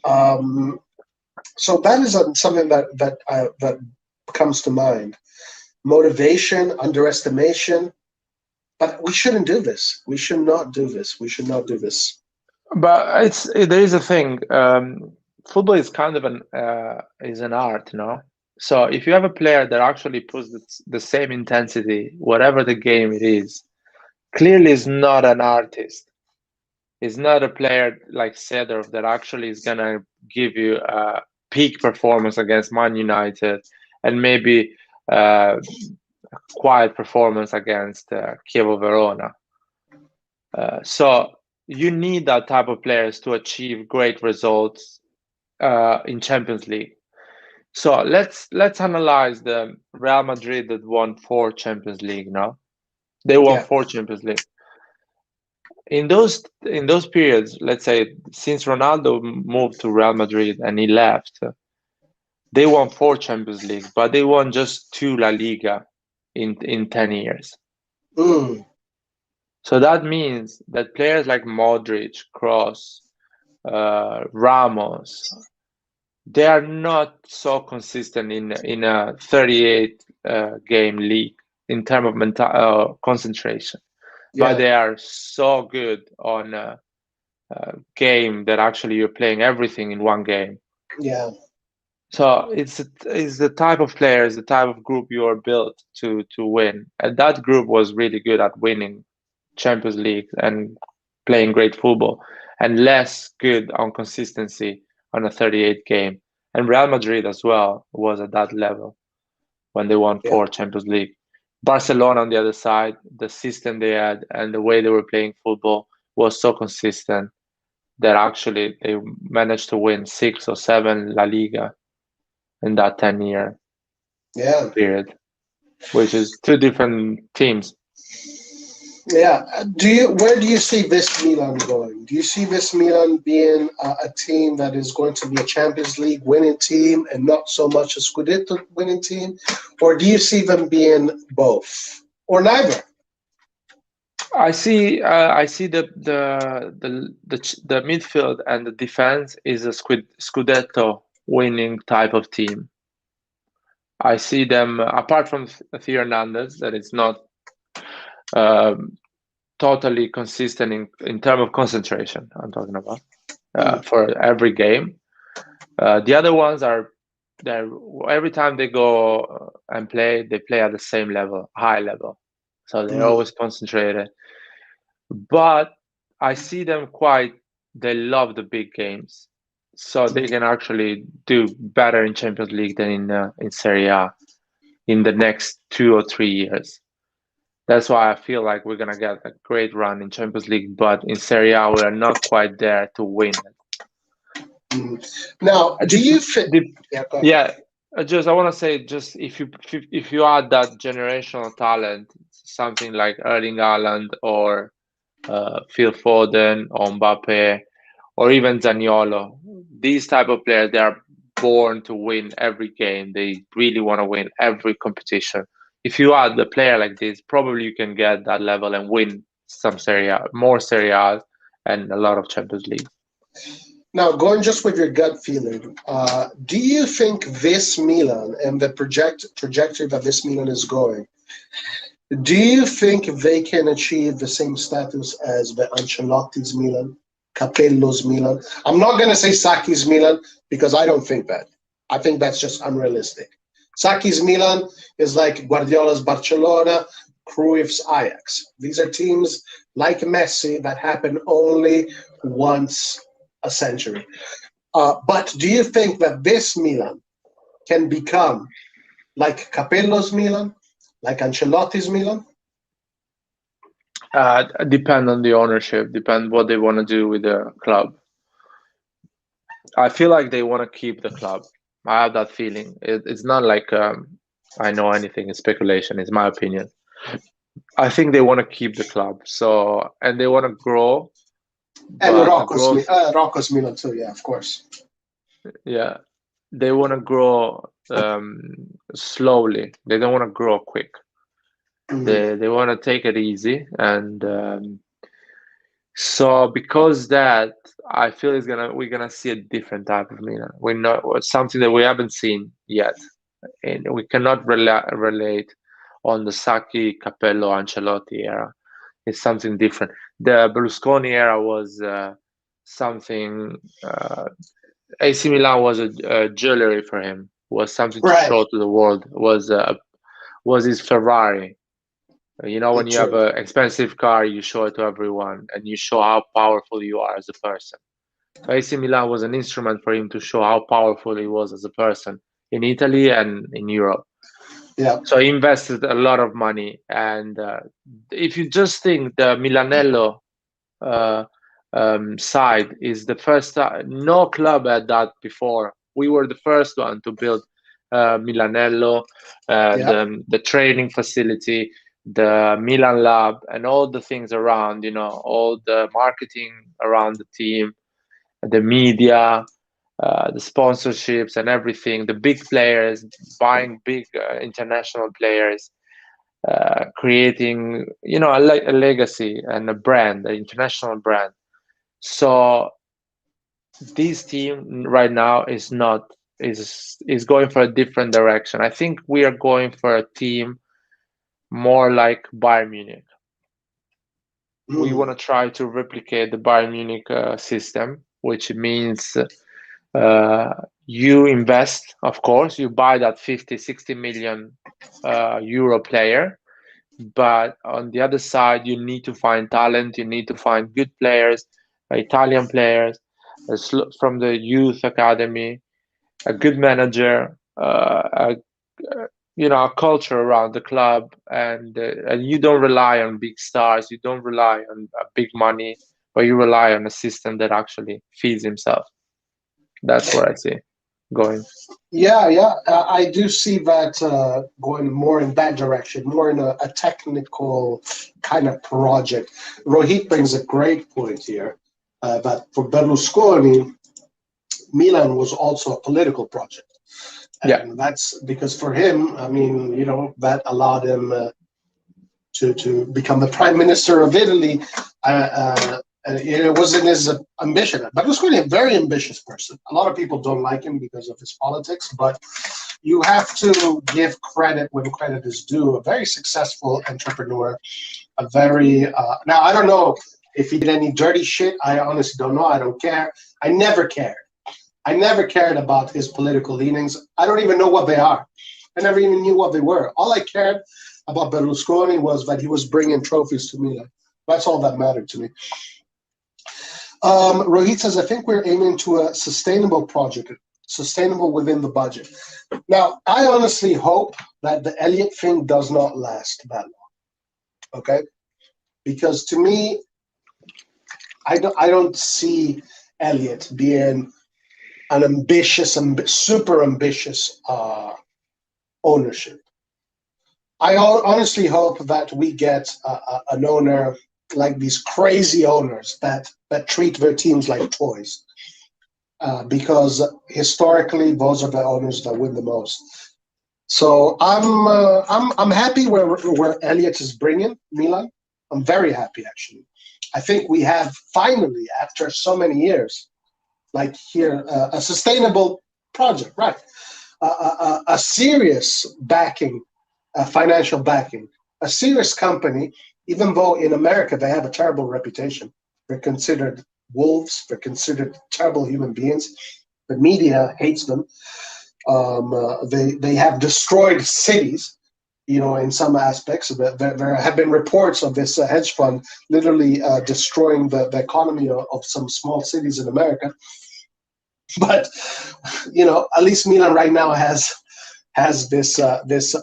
Um, so that is something that comes to mind. Motivation, underestimation. But we shouldn't do this. We should not do this. We should not do this. But there is a thing. Football is kind of an art, you know. So if you have a player that actually puts the same intensity, whatever the game it is, clearly is not an artist. He's not a player like Seedorf that actually is gonna give you a peak performance against Man United and maybe uh, quiet performance against Chievo Verona. So you need that type of players to achieve great results in Champions League. So let's analyze the Real Madrid that won 4 Champions League. No, they won Yeah. 4 Champions League. In those periods, let's say since Ronaldo moved to Real Madrid and he left, they won 4 Champions League, but they won just 2 La Liga in 10 years. Mm, So that means that players like Modric, Kroos, Ramos, they are not so consistent in a 38 game league in terms of concentration, but yeah. they are so good on a game that actually you're playing everything in one game. Yeah. So it's the type of players, the type of group you are built to win, and that group was really good at winning Champions League and playing great football, and less good on consistency on a 38 game. And Real Madrid as well was at that level when they won Yeah. 4 Champions League. Barcelona on the other side, the system they had and the way they were playing football was so consistent that actually they managed to win 6 or 7 La Liga in that 10-year Yeah. period, which is 2 different teams. Yeah. Where do you see this Milan going? Do you see this Milan being a team that is going to be a Champions League winning team and not so much a Scudetto winning team, or do you see them being both or neither? I see the midfield and the defense is a Scudetto winning type of team. I see them apart from Theo Hernandez that is not um, totally consistent in terms of concentration. I'm talking about Mm, for every game. The other ones are they every time they go and play, they play at the same level, high level. So they're mm, always concentrated. But I see them quite they love the big games, so they can actually do better in Champions League than in Serie A in the next 2 or 3 years. That's why I feel like we're gonna get a great run in Champions League, but in Serie A we are not quite there to win it. Mm. Now, do you fit? The, Yeah, go ahead. yeah, I want to say, just if you add that generational talent, something like Erling Haaland or Phil Foden or Mbappe or even Zaniolo, these type of players, they are born to win every game. They really want to win every competition. If you add a player like this, probably you can get that level and win some Serie A, more Serie A, and a lot of Champions League. Now, going just with your gut feeling, do you think this Milan and the trajectory that this Milan is going, do you think they can achieve the same status as the Ancelotti's Milan, Capello's Milan? I'm not going to say Sacchi's Milan because I don't think that. I think that's just unrealistic. Sacchi's Milan is like Guardiola's Barcelona, Cruyff's Ajax. These are teams like Messi that happen only once a century. But do you think that this Milan can become like Capello's Milan, like Ancelotti's Milan? Depend on the ownership, depend what they want to do with the club. I feel like they want to keep the club. I have that feeling. It's not like I know anything. It's speculation. It's my opinion. I think they want to keep the club. So, and they want to grow, And but the growth, Rocco's Milan too, yeah, of course. yeah, they want to grow slowly. They don't want to grow quick. Mm. They want to take it easy, and so because that, I feel we're gonna see a different type of Milan. We're not something that we haven't seen yet, and we cannot relate on the Sacchi, Capello, Ancelotti era. It's something different. The Berlusconi era was something. AC Milan was a jewelry for him. Was something to Right. show to the world. Was his Ferrari. You know, when you have True. an expensive car, you show it to everyone, and you show how powerful you are as a person. So AC Milan was an instrument for him to show how powerful he was as a person in Italy and in Europe. Yeah. So he invested a lot of money, and if you just think the Milanello uh, side is the first, no club had that before. We were the first one to build Milanello, Yeah. the training facility, the Milan lab, and all the things around. You know, all the marketing around the team, the media, the sponsorships, and everything. The big players buying big international players, creating a legacy and a brand, an international brand. So this team right now is going for a different direction. I think we are going for a team more like Bayern Munich. We Mm. want to try to replicate the Bayern Munich system, which means you invest, of course, you buy that 50-60 million euro player, but on the other side you need to find talent, you need to find good players, Italian players from the youth academy, a good manager, a culture around the club, and you don't rely on big stars, you don't rely on big money, but you rely on a system that actually feeds himself. That's what I see going. Yeah, yeah. I do see that going more in that direction, more in a technical kind of project. Rohit brings a great point here that for Berlusconi, Milan was also a political project. Yeah, And that's because for him, I mean, that allowed him to become the prime minister of Italy. And it wasn't his ambition. Berlusconi, a very ambitious person. A lot of people don't like him because of his politics, but you have to give credit when credit is due. A very successful entrepreneur, a very now I don't know if he did any dirty shit. I honestly don't know. I don't care. I never cared. I never cared about his political leanings. I don't even know what they are. I never even knew what they were. All I cared about Berlusconi was that he was bringing trophies to Milan. That's all that mattered to me. Rohit says, I think we're aiming to a sustainable project, sustainable within the budget. Now, I honestly hope that the Elliott thing does not last that long. Okay, because to me, I don't see Elliott being an ambitious, super ambitious ownership. I honestly hope that we get an owner like these crazy owners that treat their teams like toys, because historically those are the owners that win the most. So I'm happy where Elliot is bringing Milan. I'm very happy actually. I think we have finally, after so many years, like here, a sustainable project, right? A serious backing, financial backing, a serious company. Even though in America they have a terrible reputation, they're considered wolves. They're considered terrible human beings. The media hates them. They have destroyed cities, in some aspects. There have been reports of this hedge fund literally destroying the economy of some small cities in America. But at least Milan right now has this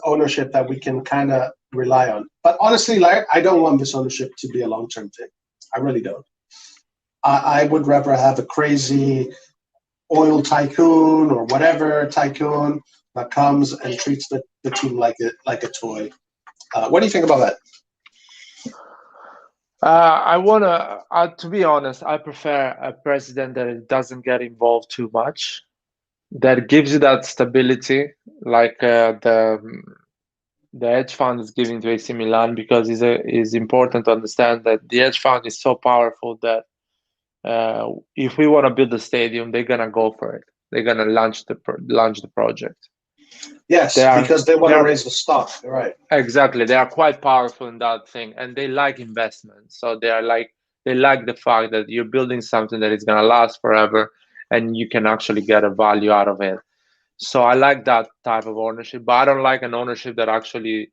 ownership that we can kind of rely on. But honestly, like, I don't want this ownership to be a long term thing. I really don't. I would rather have a crazy oil tycoon or whatever tycoon that comes and treats the team like a toy. What do you think about that? To be honest, I prefer a president that doesn't get involved too much, that gives you that stability, like the hedge fund is giving to AC Milan, because it's important to understand that the hedge fund is so powerful that if we want to build a stadium, they're gonna go for it. They're gonna launch the project. Yes, because they want to raise the stock, right? Exactly, they are quite powerful in that thing, and they like investment. So they like the fact that you're building something that is gonna last forever, and you can actually get a value out of it. So I like that type of ownership, but I don't like an ownership that actually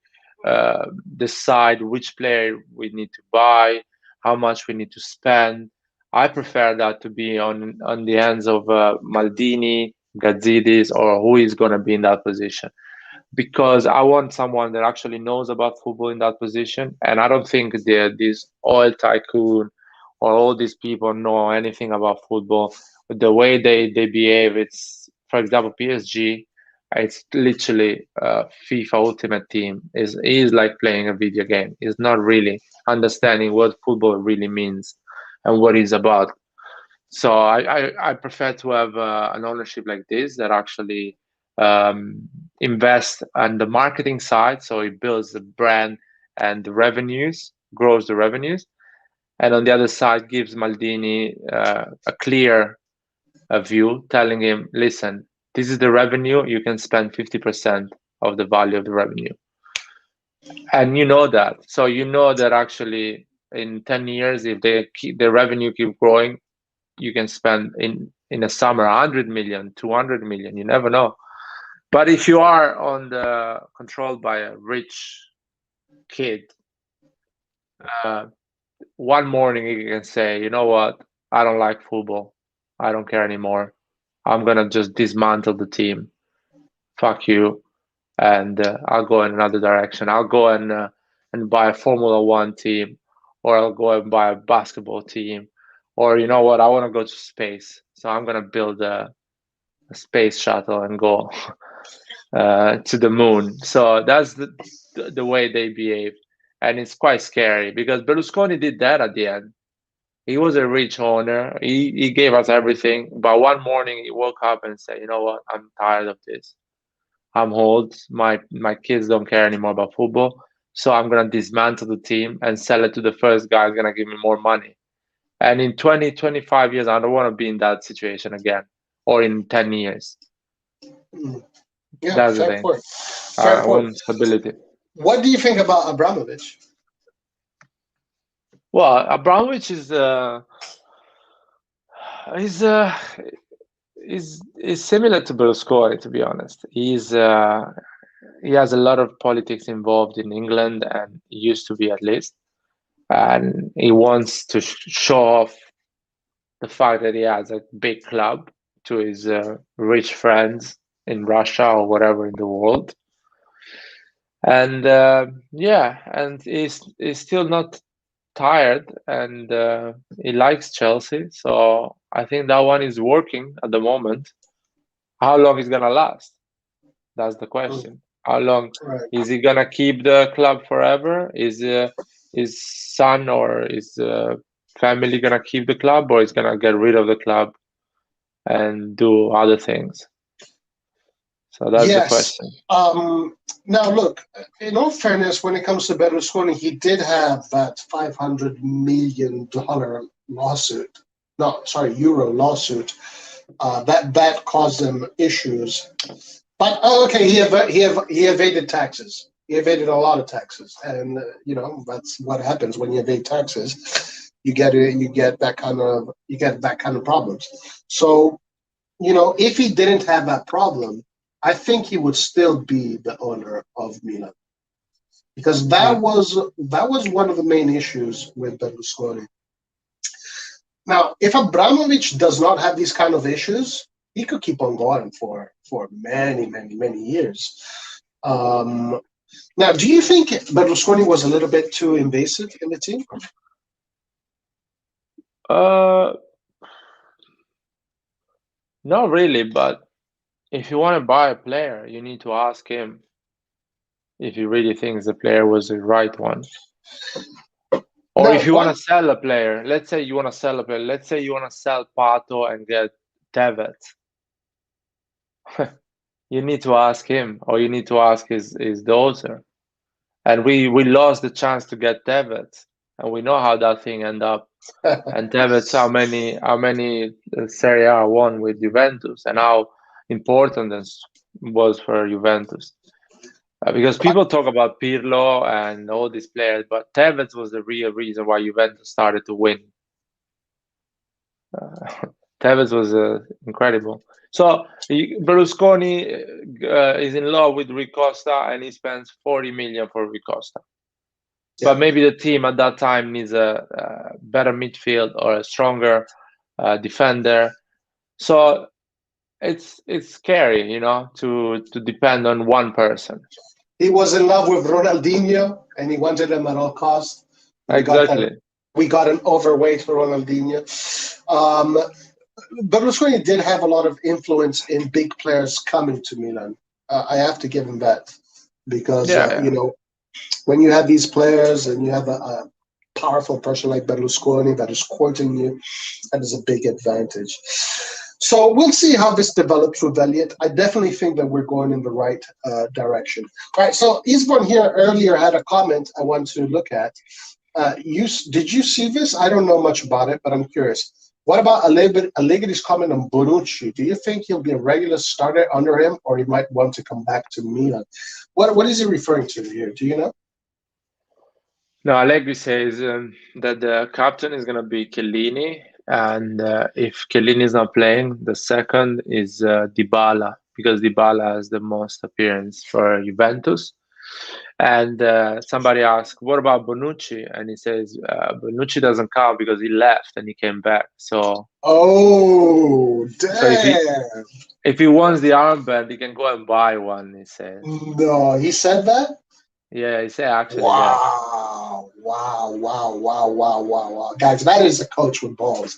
decide which player we need to buy, how much we need to spend. I prefer that to be on the hands of Maldini, Gazidis, or who is going to be in that position, because I want someone that actually knows about football in that position, and I don't think this oil tycoon or all these people know anything about football. The way they behave, it's, for example, PSG. It's literally FIFA Ultimate Team. Is like playing a video game. It's not really understanding what football really means and what it's about. So I prefer to have an ownership like this that actually invest on the marketing side, so it builds the brand and the revenues, grows the revenues, and on the other side gives Maldini a clear view, telling him, listen, this is the revenue, you can spend 50% of the value of the revenue. And you know that. So you know that actually in 10 years, if the revenue keep growing, you can spend in a summer 100 million, 200 million, you never know. But if you are controlled by a rich kid, one morning you can say, you know what, I don't like football, I don't care anymore, I'm gonna just dismantle the team, fuck you, and I'll go in another direction. I'll go and buy a Formula One team, or I'll go and buy a basketball team, or you know what, I want to go to space, so I'm gonna build a space shuttle and go to the moon. So that's the way they behave, and it's quite scary because Berlusconi did that at the end. He was a rich owner. He gave us everything, but one morning he woke up and said, "You know what? I'm tired of this. I'm old. My kids don't care anymore about football. So I'm gonna dismantle the team and sell it to the first guy who's gonna give me more money." And in 20, 25 years, I don't want to be in that situation again, or in 10 years. Yeah, That's the fair thing. point. Fair I point. want stability. What do you think about Abramovich? Well, Abramovich is uh, is similar to Berlusconi, to be honest. He has a lot of politics involved in England, and he used to be, at least, and he wants to show off the fact that he has a big club to his rich friends in Russia or whatever in the world. And yeah, and he's still not tired, and he likes Chelsea. So I think that one is working at the moment. How long is gonna last? That's the Mm, question. How long right. is he gonna keep the club forever? Is his son or his family gonna keep the club, or is gonna get rid of the club and do other things? So that's the Yes. question. Now, look, in all fairness, when it comes to Berlusconi, he did have that $500 million lawsuit. No, sorry, euro lawsuit. That caused him issues. But okay, he evaded taxes. He evaded a lot of taxes, and that's what happens when you evade taxes. You get that kind of problems. So if he didn't have that problem, I think he would still be the owner of Milan because Mm. that was one of the main issues with Berlusconi. Now, if Abramovich does not have these kind of issues, he could keep on going for many, many, many years. Um, Now, do you think Berlusconi was a little bit too invasive in the team? Uh, Not really, but if you want to buy a player, you need to ask him if he really thinks the player was the right one. Or Now, if you want one to sell a player, let's say you want to sell a player, let's say you want to sell Pato and get Tevez, you need to ask him, or you need to ask his daughter. And we lost the chance to get Tevez, and we know how that thing ended up. And Tevez, how many Serie A won with Juventus, and how important this was for Juventus. Because people talk about Pirlo and all these players, but Tevez was the real reason why Juventus started to win. Tevez was incredible. So Berlusconi is in love with Rui Costa, and he spends 40 million for Rui Costa. yeah, But maybe the team at that time needs a better midfield or a stronger defender. So it's scary, to depend on one person. he was in love with Ronaldinho, and he wanted him at all costs. We got that. Exactly. We got an overweight Ronaldinho. Um, Berlusconi did have a lot of influence in big players coming to Milan. I have to give him that because Yeah, yeah. when you have these players and you have a powerful person like Berlusconi that is courting you, that is a big advantage. So we'll see how this develops with Elliot. I definitely think that we're going in the right direction. All right. So Isborn here earlier had a comment I want to look at. Did you see this? I don't know much about it, but I'm curious. What about Allegri's comment on Bonucci? Do you think he'll be a regular starter under him, or he might want to come back to Milan? What is he referring to here? Do you know? No, Allegri says that the captain is going to be Chiellini, and if Chiellini is not playing, the second is Dybala, because Dybala has the most appearance for Juventus. And somebody asked, "What about Bonucci?" And he says, "Bonucci doesn't count because he left and he came back. So, Oh, so damn. if he wants the armband, he can go and buy one." He says, No, he said that? "Yeah, he said actually, yeah." Wow. Wow, wow, wow, wow, wow, wow. Guys, that is a coach with balls.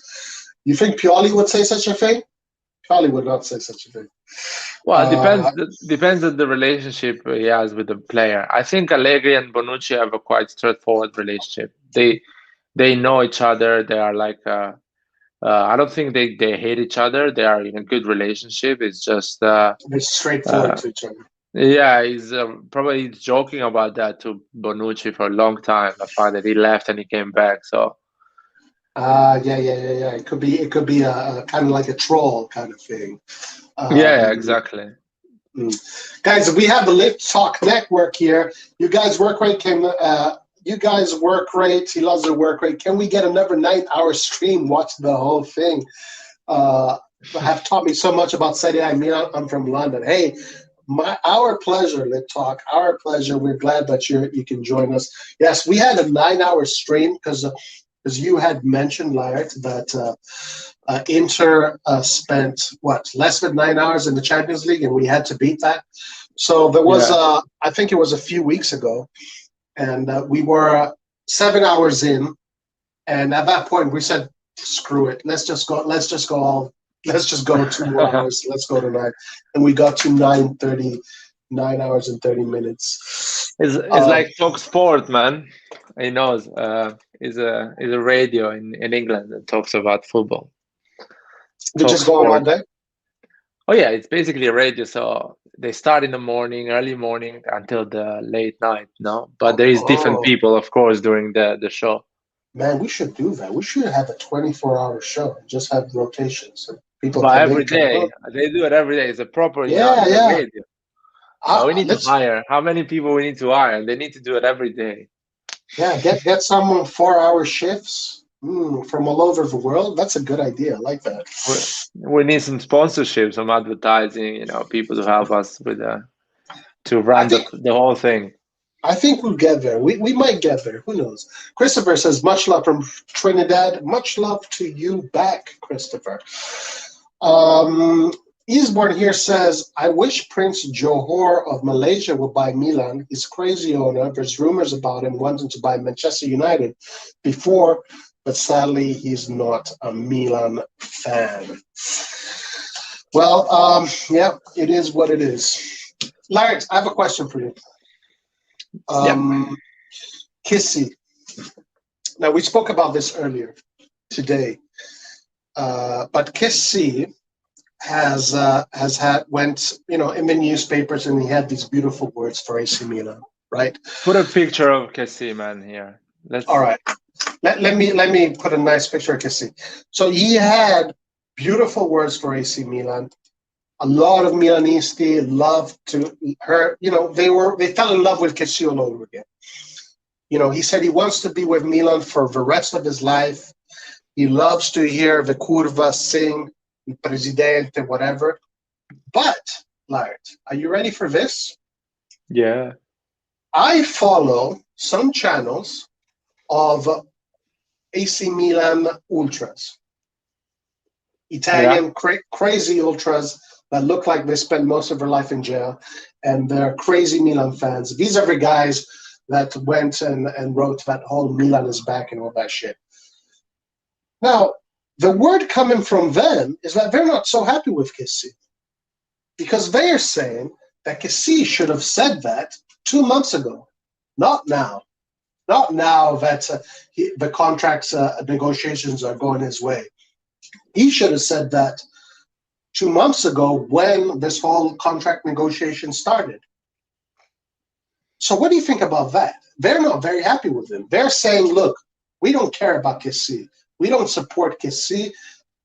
You think Pioli would say such a thing? Pioli would not say such a thing. Well, it Uh, depends on the relationship he has with the player. I think Allegri and Bonucci have a quite straightforward relationship. They know each other. They are like I don't think they hate each other. They are in a good relationship. It's just they're straightforward uh, to each other. yeah, he's probably joking about that to Bonucci for a long time. The fact that he left and he came back. So Yeah, yeah, yeah, yeah. It could be a kind of like a troll kind of thing. yeah, Um, exactly. Guys, we have the Lift Talk Network here. You guys work rate you guys work rate. He loves the work rate. Can we get another 9-hour stream? Watch the whole thing. Uh, have taught me so much about Serie A. I'm from London. Hey, our pleasure, Lit Talk. Our pleasure. We're glad that you can join us. Yes, we had a 9-hour stream because because you had mentioned, Laird, that Inter spent what less than 9 hours in the Champions League, and we had to beat that. So there was, Yeah. I think it was a few weeks ago, and we were 7 hours in, and at that point we said, "Screw it, let's just go. Let's just go all. Let's just go 2 more hours. Let's go tonight." And we got to 9:30, 9 hours and 30 minutes. It's like Talk Sport, man. He knows. Is a radio in England that talks about football. We're Talk just going all Sport. day. Oh yeah, it's basically a radio. So they start in the morning, early morning until the late night. No, but there is different Oh people, of course, during the show. man, we should do that. We should have a 24-hour show. Just have rotations. And people But come in, every come day out. they do it every day. It's a proper, Yeah, it's a yeah. radio. But we need to Let's hire. How many people we need to hire? They need to do it every day. get someone 4-hour shifts from all over the world. That's a good idea. I like that. We need some sponsorship, some advertising. People to help us with to I run think the whole thing. I think we'll get there. We might get there. Who knows? Christopher says, much love from Trinidad. Much love to you back, Christopher. Um, Eastbourne here says, I wish Prince Johor of Malaysia would buy Milan. He's crazy owner. There's rumors about him wanting to buy Manchester United before, but sadly, he's not a Milan fan. Well, yeah, it is what it is. Larry, I have a question for you. Yeah. Kissy. Now, we spoke about this earlier today, but Kissy has went in the newspapers, and he had these beautiful words for AC Milan, right? Put a picture of Kessie, man, here. All right. Let me put a nice picture of Kissy. So he had beautiful words for AC Milan. A lot of Milanisti loved to her. They fell in love with Kissy all over again. He said he wants to be with Milan for the rest of his life. He loves to hear the curva sing, il presidente, whatever. But, Lard, are you ready for this? Yeah. I follow some channels of AC Milan ultras, Italian crazy ultras that look like they spent most of their life in jail, and they're crazy Milan fans. These are the guys that went and wrote that whole Milan is back and all that shit. Now, the word coming from them is that they're not so happy with Kessie, because they are saying that Kessie should have said that 2 months ago, not now. Not now that the contracts negotiations are going his way. He should have said that 2 months ago when this whole contract negotiation started. So what do you think about that? They're not very happy with him. They're saying, look, we don't care about Kessie. We don't support Kessie.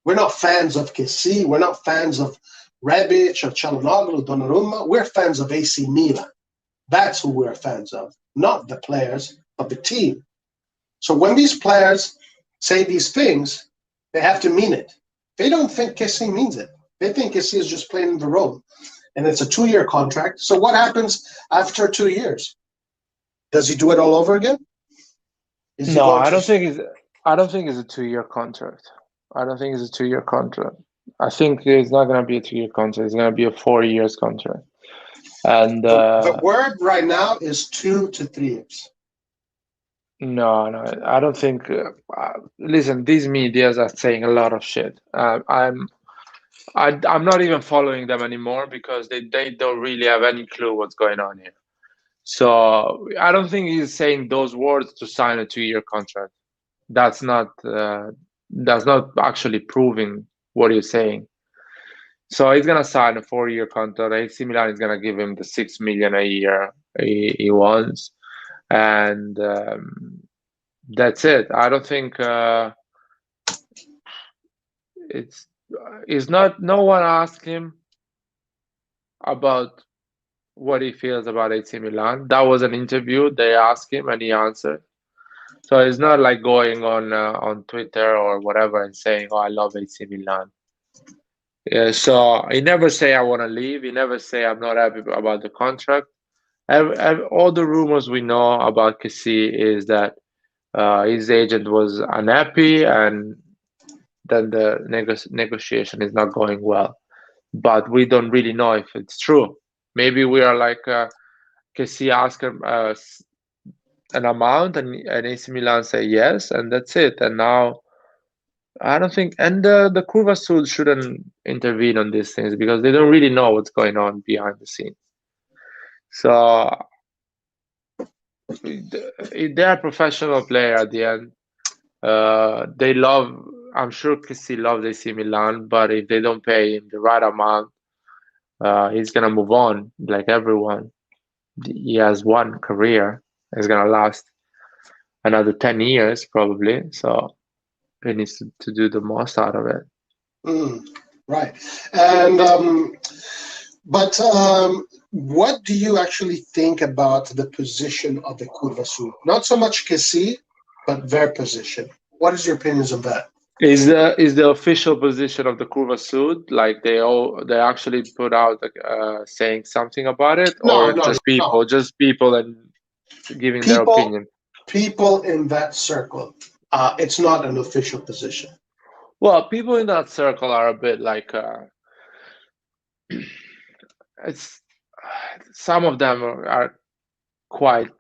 We're not fans of Kessie. We're not fans of Rebic or Çalhanoğlu, Donnarumma. We're fans of AC Milan. That's who we're fans of, not the players, but the team. So when these players say these things, they have to mean it. They don't think Kessie means it. They think Kessie is just playing the role. And it's a 2-year contract. So what happens after 2 years? Does he do it all over again? No, I don't think it's a 2-year contract. I don't think it's a 2-year contract. I think it's not going to be a 2-year contract. It's going to be a 4 years contract. And the word right now is 2 to 3 years. No, I don't think. Listen, these medias are saying a lot of shit. I'm not even following them anymore because they don't really have any clue what's going on here. So I don't think he's saying those words to sign a 2-year contract. That's not actually proving what he's saying. So he's gonna sign a 4-year contract. AC Milan is gonna give him the 6 million a year he wants, and that's it. I don't think it's not. No one asked him about what he feels about AC Milan. That was an interview. They asked him and he answered. So it's not like going on Twitter or whatever and saying, "Oh, I love AC Milan." Yeah, so he never say I want to leave. He never say I'm not happy about the contract. All the rumors we know about Kessie is that His agent was unhappy, and then the negotiation is not going well. But we don't really know if it's true. Maybe we are like Kessie asked him an amount, and AC Milan say yes, and that's it. And now I don't think, and the Curva Sud shouldn't intervene on these things because they don't really know what's going on behind the scenes. So they are professional player at the end. They love. I'm sure Kessie loves AC Milan, but if they don't pay him the right amount, he's gonna move on like everyone. He has one career. It's gonna last another 10 years probably. So he needs to do the most out of it. Right. And but what do you actually think about the position of the Curva Sud? Not so much Kessie, but their position. What is your opinions on that? Is the official position of the Curva Sud, like they actually put out saying something about it, No, or no, just people and giving their people, opinion? people in that circle. It's not an official position. Well, people in that circle are a bit like it's some of them are quite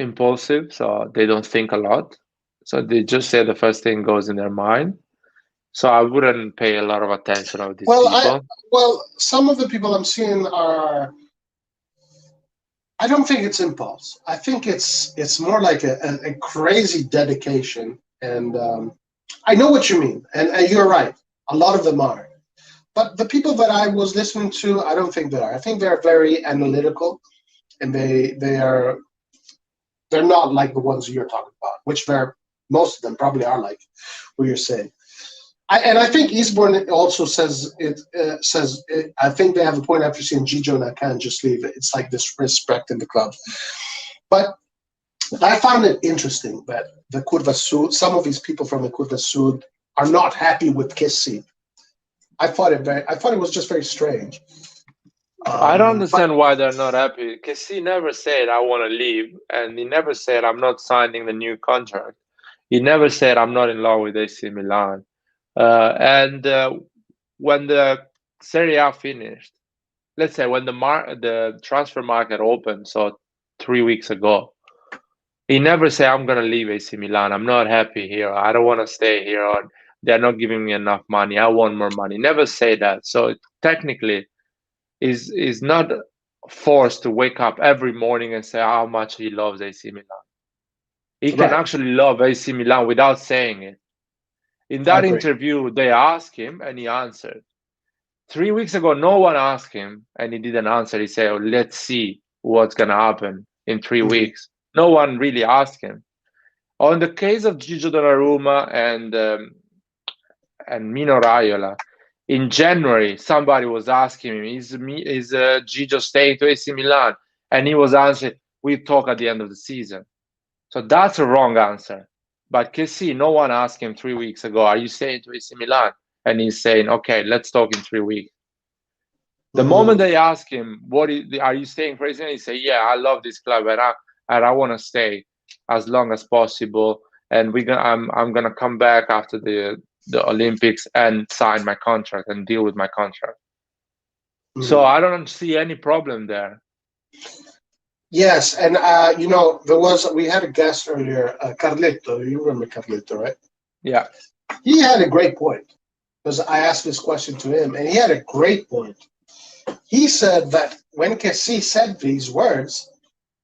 impulsive, so they don't think a lot. So they just say the first thing goes in their mind. So I wouldn't pay a lot of attention of these Well, people. some of the people I'm seeing are. I don't think it's impulse. I think it's more like a crazy dedication, and I know what you mean, and you're right. A lot of them are, but the people that I was listening to, I don't think they are. I think they're very analytical, and they're not like the ones you're talking about, which they're most of them probably are like what you're saying. And I think Eastbourne also says it. I think they have a point after seeing Gigio and I can't just leave it. It's like this respect in the club. But I found it interesting that the Curva Sud, some of these people from the Curva Sud, are not happy with Kessie. I thought it was just very strange. I don't But understand why they're not happy because he never said I want to leave, and he never said I'm not signing the new contract. He never said I'm not in love with AC Milan. And when the Serie A finished, let's say when the transfer market opened, so 3 weeks ago, he never said I'm gonna leave AC Milan. I'm not happy here. I don't want to stay here. Or they're not giving me enough money. I want more money. Never say that. So technically, is not forced to wake up every morning and say how much he loves AC Milan. He can right, actually love AC Milan without saying it. In I that agree. interview, they asked him and he answered. 3 weeks ago, no one asked him and he didn't answer. He said, oh, let's see what's going to happen in 3 weeks. No one really asked him. On the case of Gigio Donnarumma and Mino Raiola, in January, somebody was asking him, is Gigio staying to AC Milan? And he was answering, we talk at the end of the season. So that's a wrong answer. But Kessie, no one asked him 3 weeks ago, are you staying to AC Milan? And he's saying, okay, let's talk in 3 weeks. The moment they ask him, are you staying for AC Milan? He say, yeah, I love this club and I want to stay as long as possible. And I'm gonna come back after the Olympics and sign my contract and deal with my contract. So I don't see any problem there. Yes, and we had a guest earlier, Carletto. You remember Carletto, right? Yeah. He had a great point because I asked this question to him, and he had a great point. He said that when Kessie said these words,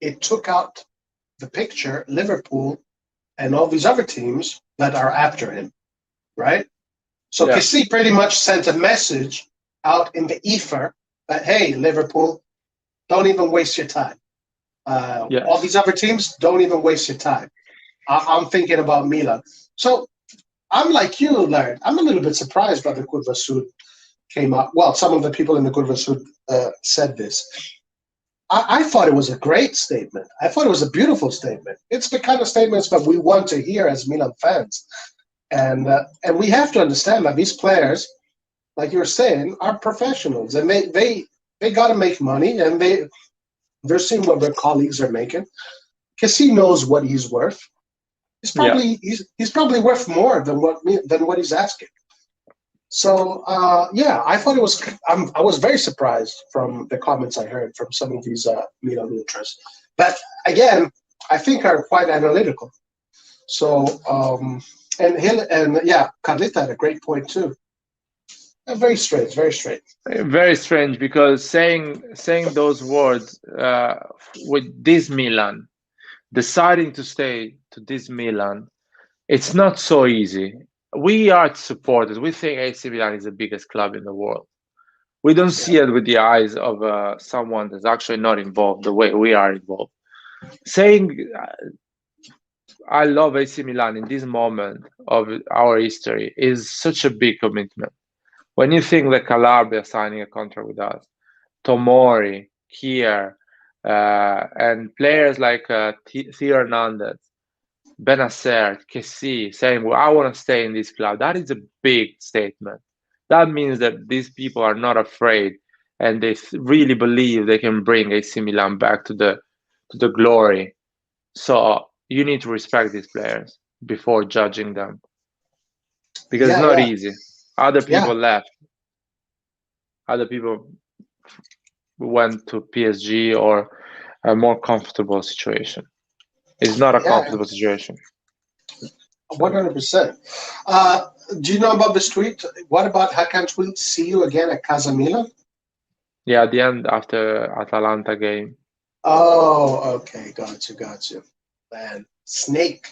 it took out the picture Liverpool and all these other teams that are after him, right? So Yeah. Kessie pretty much sent a message out in the ether that, hey, Liverpool, don't even waste your time. Yes. All these other teams, don't even waste your time. I'm thinking about Milan. So I'm like you, Larry. I'm a little bit surprised by the Curva Sud came up. Well, some of the people in the Curva Sud said this. I thought it was a great statement. I thought it was a beautiful statement. It's the kind of statements that we want to hear as Milan fans. And we have to understand that these players, like you were saying, are professionals. And they got to make money, and they're seeing what their colleagues are making. Kessie knows what he's worth. Yeah, he's probably worth more than what he's asking. So yeah, I thought it was. I was very surprised from the comments I heard from some of these Milan ultras, but again, I think are quite analytical. So and yeah, Carlita had a great point too. Very straight, very straight. very strange because saying those words with this Milan, deciding to stay to this Milan, it's not so easy. We are supporters. We think AC Milan is the biggest club in the world. We don't Yeah, see it with the eyes of someone that's actually not involved the way we are involved. Saying I love AC Milan in this moment of our history is such a big commitment. When you think that Calabria signing a contract with us, Tomori, Kier, and players like Theo Hernandez, Benacer, Kessie saying, well, I want to stay in this club, that is a big statement. That means that these people are not afraid and they really believe they can bring AC Milan back to the glory. So you need to respect these players before judging them because it's yeah, not yeah, easy. Other yeah, people left, other people went to PSG or a more comfortable situation. It's not a yeah. comfortable situation. 100%. Do you know about this tweet? What about Hakan tweet? See you again at Casa Milan. Yeah, at the end after Atalanta game. Oh, okay, got you. Man, Snake.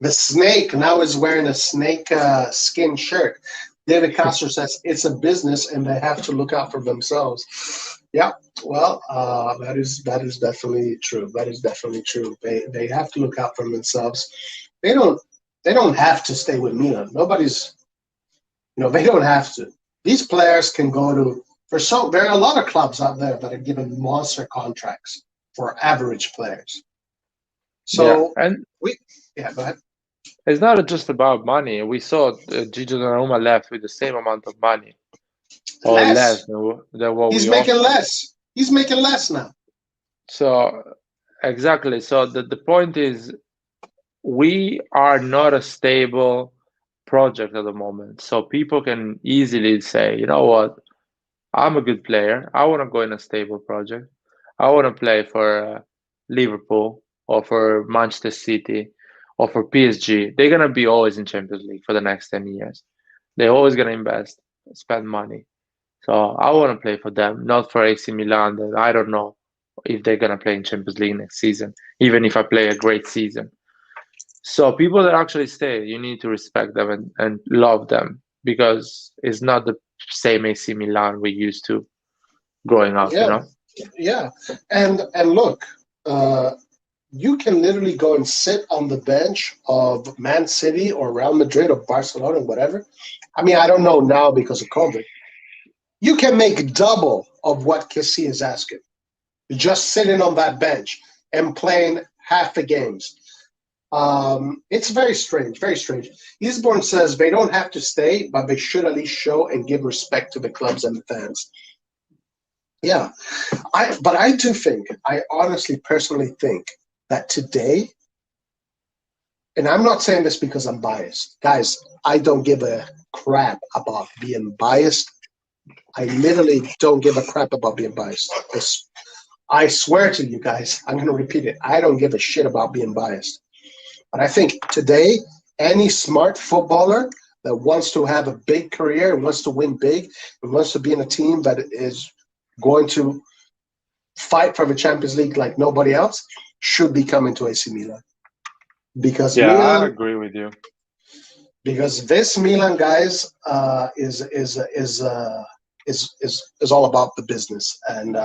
The Snake now is wearing a snake skin shirt. David Castro says it's a business and they have to look out for themselves. Yeah, well, that is definitely true. That is definitely true. They have to look out for themselves. They don't they don't have to stay with Milan. Nobody's they don't have to. These players can go to there are a lot of clubs out there that are giving monster contracts for average players. Yeah, So and we yeah, go ahead. it's not just about money. We saw Gigi Donnarumma left with the same amount of money or less Less. than what He's we making offered. less. He's making less now. So exactly. So the point is we are not a stable project at the moment. So people can easily say, you know what, I'm a good player. I want to go in a stable project. I want to play for Liverpool or for Manchester City or for PSG. They're going to be always in Champions League for the next 10 years. They're always going to invest, spend money. So I want to play for them, not for AC Milan. That I don't know if they're going to play in Champions League next season, even if I play a great season. So people that actually stay, you need to respect them and love them because it's not the same AC Milan we used to growing up, you Yeah, know? yeah. And look, uh, you can literally go and sit on the bench of Man City or Real Madrid or Barcelona, whatever. I mean, I don't know now because of COVID. You can make double of what Kessie is asking, just sitting on that bench and playing half the games. It's very strange, very strange. Eastbourne says they don't have to stay, but they should at least show and give respect to the clubs and the fans. Yeah, but I do think, I honestly, personally think that today, and I'm not saying this because I'm biased, guys. I don't give a crap about being biased. I literally don't give a crap about being biased. I swear to you guys, I'm going to repeat it. I don't give a shit about being biased. But I think today, any smart footballer that wants to have a big career, wants to win big, and wants to be in a team that is going to fight for the Champions League like nobody else, should be coming to AC Milan. Because Yeah, I Milan, agree with you. because this Milan guys is all about the business, and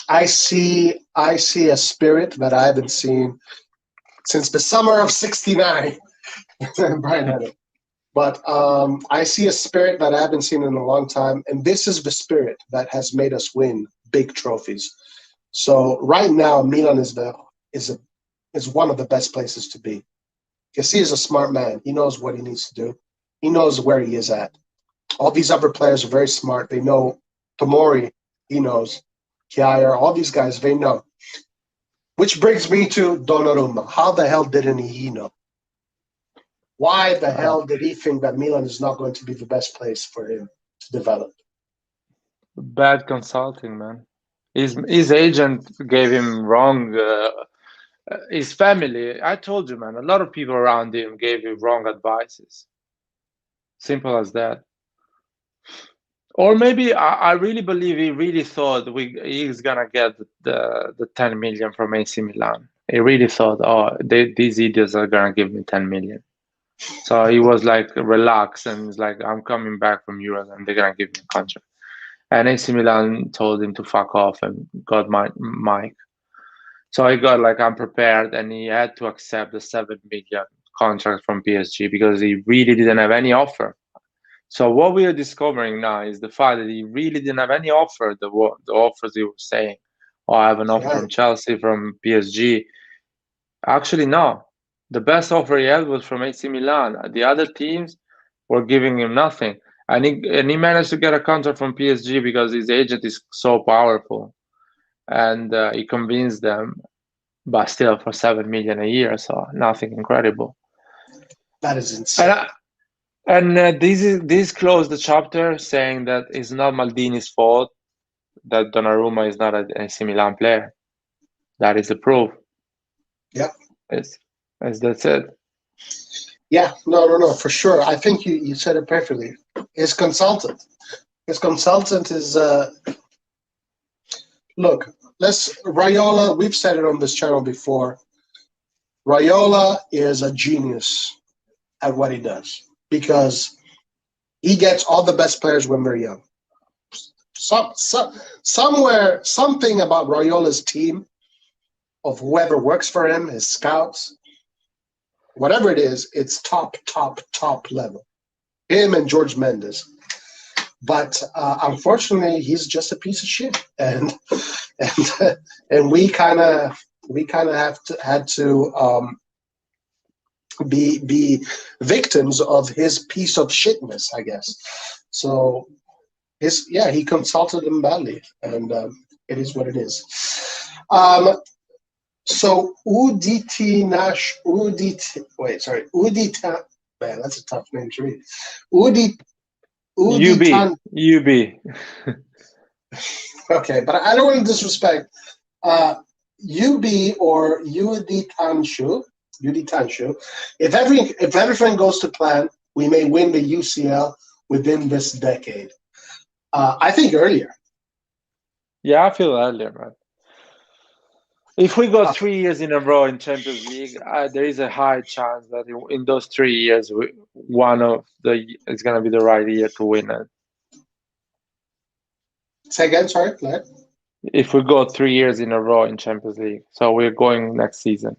I see a spirit that I haven't seen since the summer of '69. Brian had it. But I see a spirit that I haven't seen in a long time, and this is the spirit that has made us win big trophies. So right now, Milan is one of the best places to be. Because he is a smart man. He knows what he needs to do. He knows where he is at. All these other players are very smart. They know Tomori. He knows Kier. All these guys, they know. Which brings me to Donnarumma. How the hell didn't he know? Why the hell did he think that Milan is not going to be the best place for him to develop? Bad consulting, man. His agent gave him wrong. His family. I told you, man. A lot of people around him gave him wrong advices. Simple as that. Or maybe I really believe he really thought he's gonna get the 10 million from AC Milan. He really thought, oh, these idiots are gonna give me 10 million. So he was like relaxed and he's like, I'm coming back from Europe and they're gonna give me a contract. And AC Milan told him to fuck off and got Mike. So he got like unprepared and he had to accept the 7 million contract from PSG because he really didn't have any offer. So what we are discovering now is the fact that he really didn't have any offer, the offers he was saying, oh, I have an offer from Chelsea, from PSG. Actually, no. The best offer he had was from AC Milan. The other teams were giving him nothing. And he managed to get a contract from PSG because his agent is so powerful. And he convinced them, but still for 7 million a year, so nothing incredible. That is insane. And this closed the chapter saying that it's not Maldini's fault that Donnarumma is not an AC Milan player. That is the proof. Yep. That's it. Yeah, no, for sure. I think you said it perfectly. His consultant is look. Raiola. We've said it on this channel before. Raiola is a genius at what he does because he gets all the best players when they're young. Somewhere, something about Raiola's team, of whoever works for him, his scouts, whatever it is, it's top level. Him and George Mendes. But unfortunately, he's just a piece of shit, and we kind of had to be victims of his piece of shitness, I guess. So he consulted him badly, and it is what it is. So Udita, man, that's a tough name to read. UB. Okay, but I don't want to disrespect UB or Uditanshu. If everything goes to plan, we may win the UCL within this decade. I think earlier. Yeah, I feel earlier, man. If we go 3 years in a row in Champions League, there is a high chance that in those 3 years, it's going to be the right year to win it. Say again, sorry, Vlad. If we go 3 years in a row in Champions League, so we're going next season,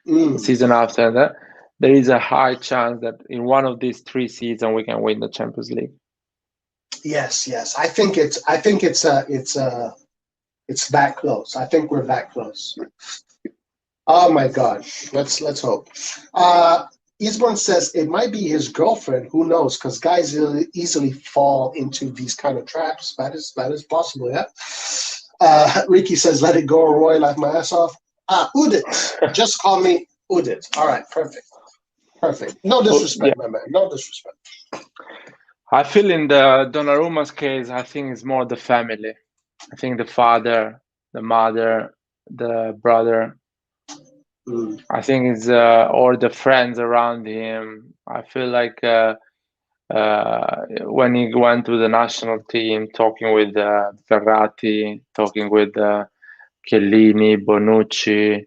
the season after that, there is a high chance that in one of these 3 seasons we can win the Champions League. Yes. I think it's that close. I think we're that close. Oh my God. Let's hope. Eastbourne says it might be his girlfriend. Who knows? Because guys easily fall into these kind of traps. That is possible. Yeah. Ricky says, "Let it go, Roy. Laugh my ass off." Udit. Just call me Udit. All right. Perfect. No disrespect, my man. No disrespect. I feel in the Donnarumma's case, I think it's more the family. I think the father, the mother, the brother. I think it's or the friends around him. I feel like when he went to the national team, talking with Verratti, talking with Chiellini, Bonucci,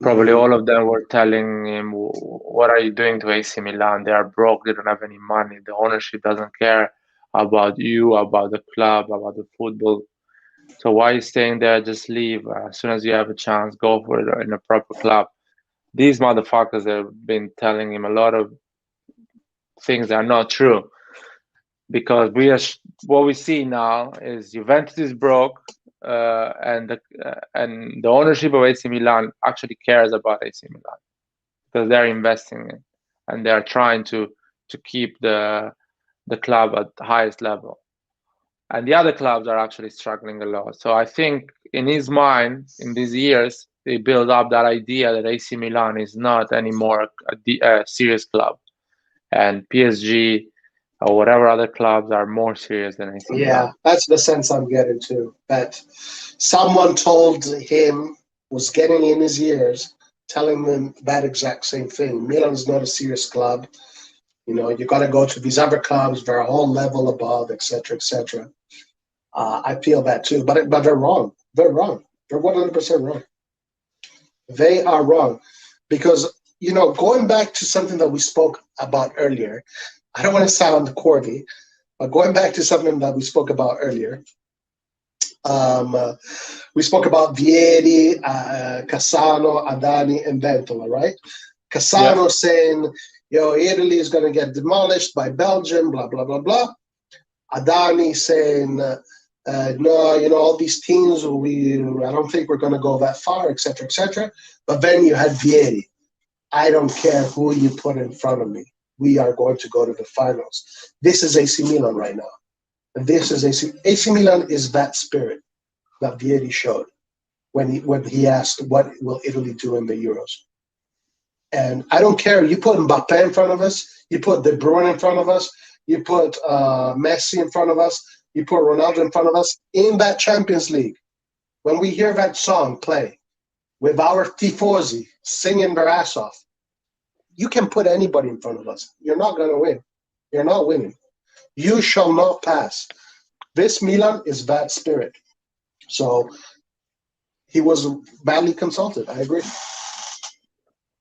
probably all of them were telling him, "What are you doing to AC Milan? They are broke. They don't have any money. The ownership doesn't care about you, about the club, about the football. So why are you staying there? Just leave. As soon as you have a chance, go for it in a proper club." These motherfuckers have been telling him a lot of things that are not true, because what we see now is Juventus is broke, and the ownership of AC Milan actually cares about AC Milan because they're investing in, and they're trying to keep the club at the highest level. And the other clubs are actually struggling a lot. So I think in his mind, in these years, they build up that idea that AC Milan is not anymore a serious club, and PSG or whatever other clubs are more serious than AC Milan. Yeah, that's the sense I'm getting to. That someone told him, was getting in his ears, telling him that exact same thing. Milan's not a serious club. You know, you got to go to these other clubs. They're a whole level above, etc., etc. I feel that too, but they're wrong. They're wrong. They're 100% wrong. They are wrong because going back to something that we spoke about earlier. I don't want to sound corny, but going back to something that we spoke about earlier. Um, uh, we spoke about Vieri, Cassano, Adani, and Ventola, right? Yeah, Cassano saying, Italy is going to get demolished by Belgium, blah, blah, blah, blah. Adani saying, no, all these teams, I don't think we're going to go that far, etc., etc. But then you had Vieri. I don't care who you put in front of me. We are going to go to the finals. This is AC Milan right now. This is AC Milan is that spirit that Vieri showed when he asked, what will Italy do in the Euros? And I don't care. You put Mbappe in front of us. You put De Bruyne in front of us. You put Messi in front of us. You put Ronaldo in front of us. In that Champions League, when we hear that song play with our tifosi singing their ass off, you can put anybody in front of us. You're not going to win. You're not winning. You shall not pass. This Milan is that spirit. So he was badly consulted. I agree.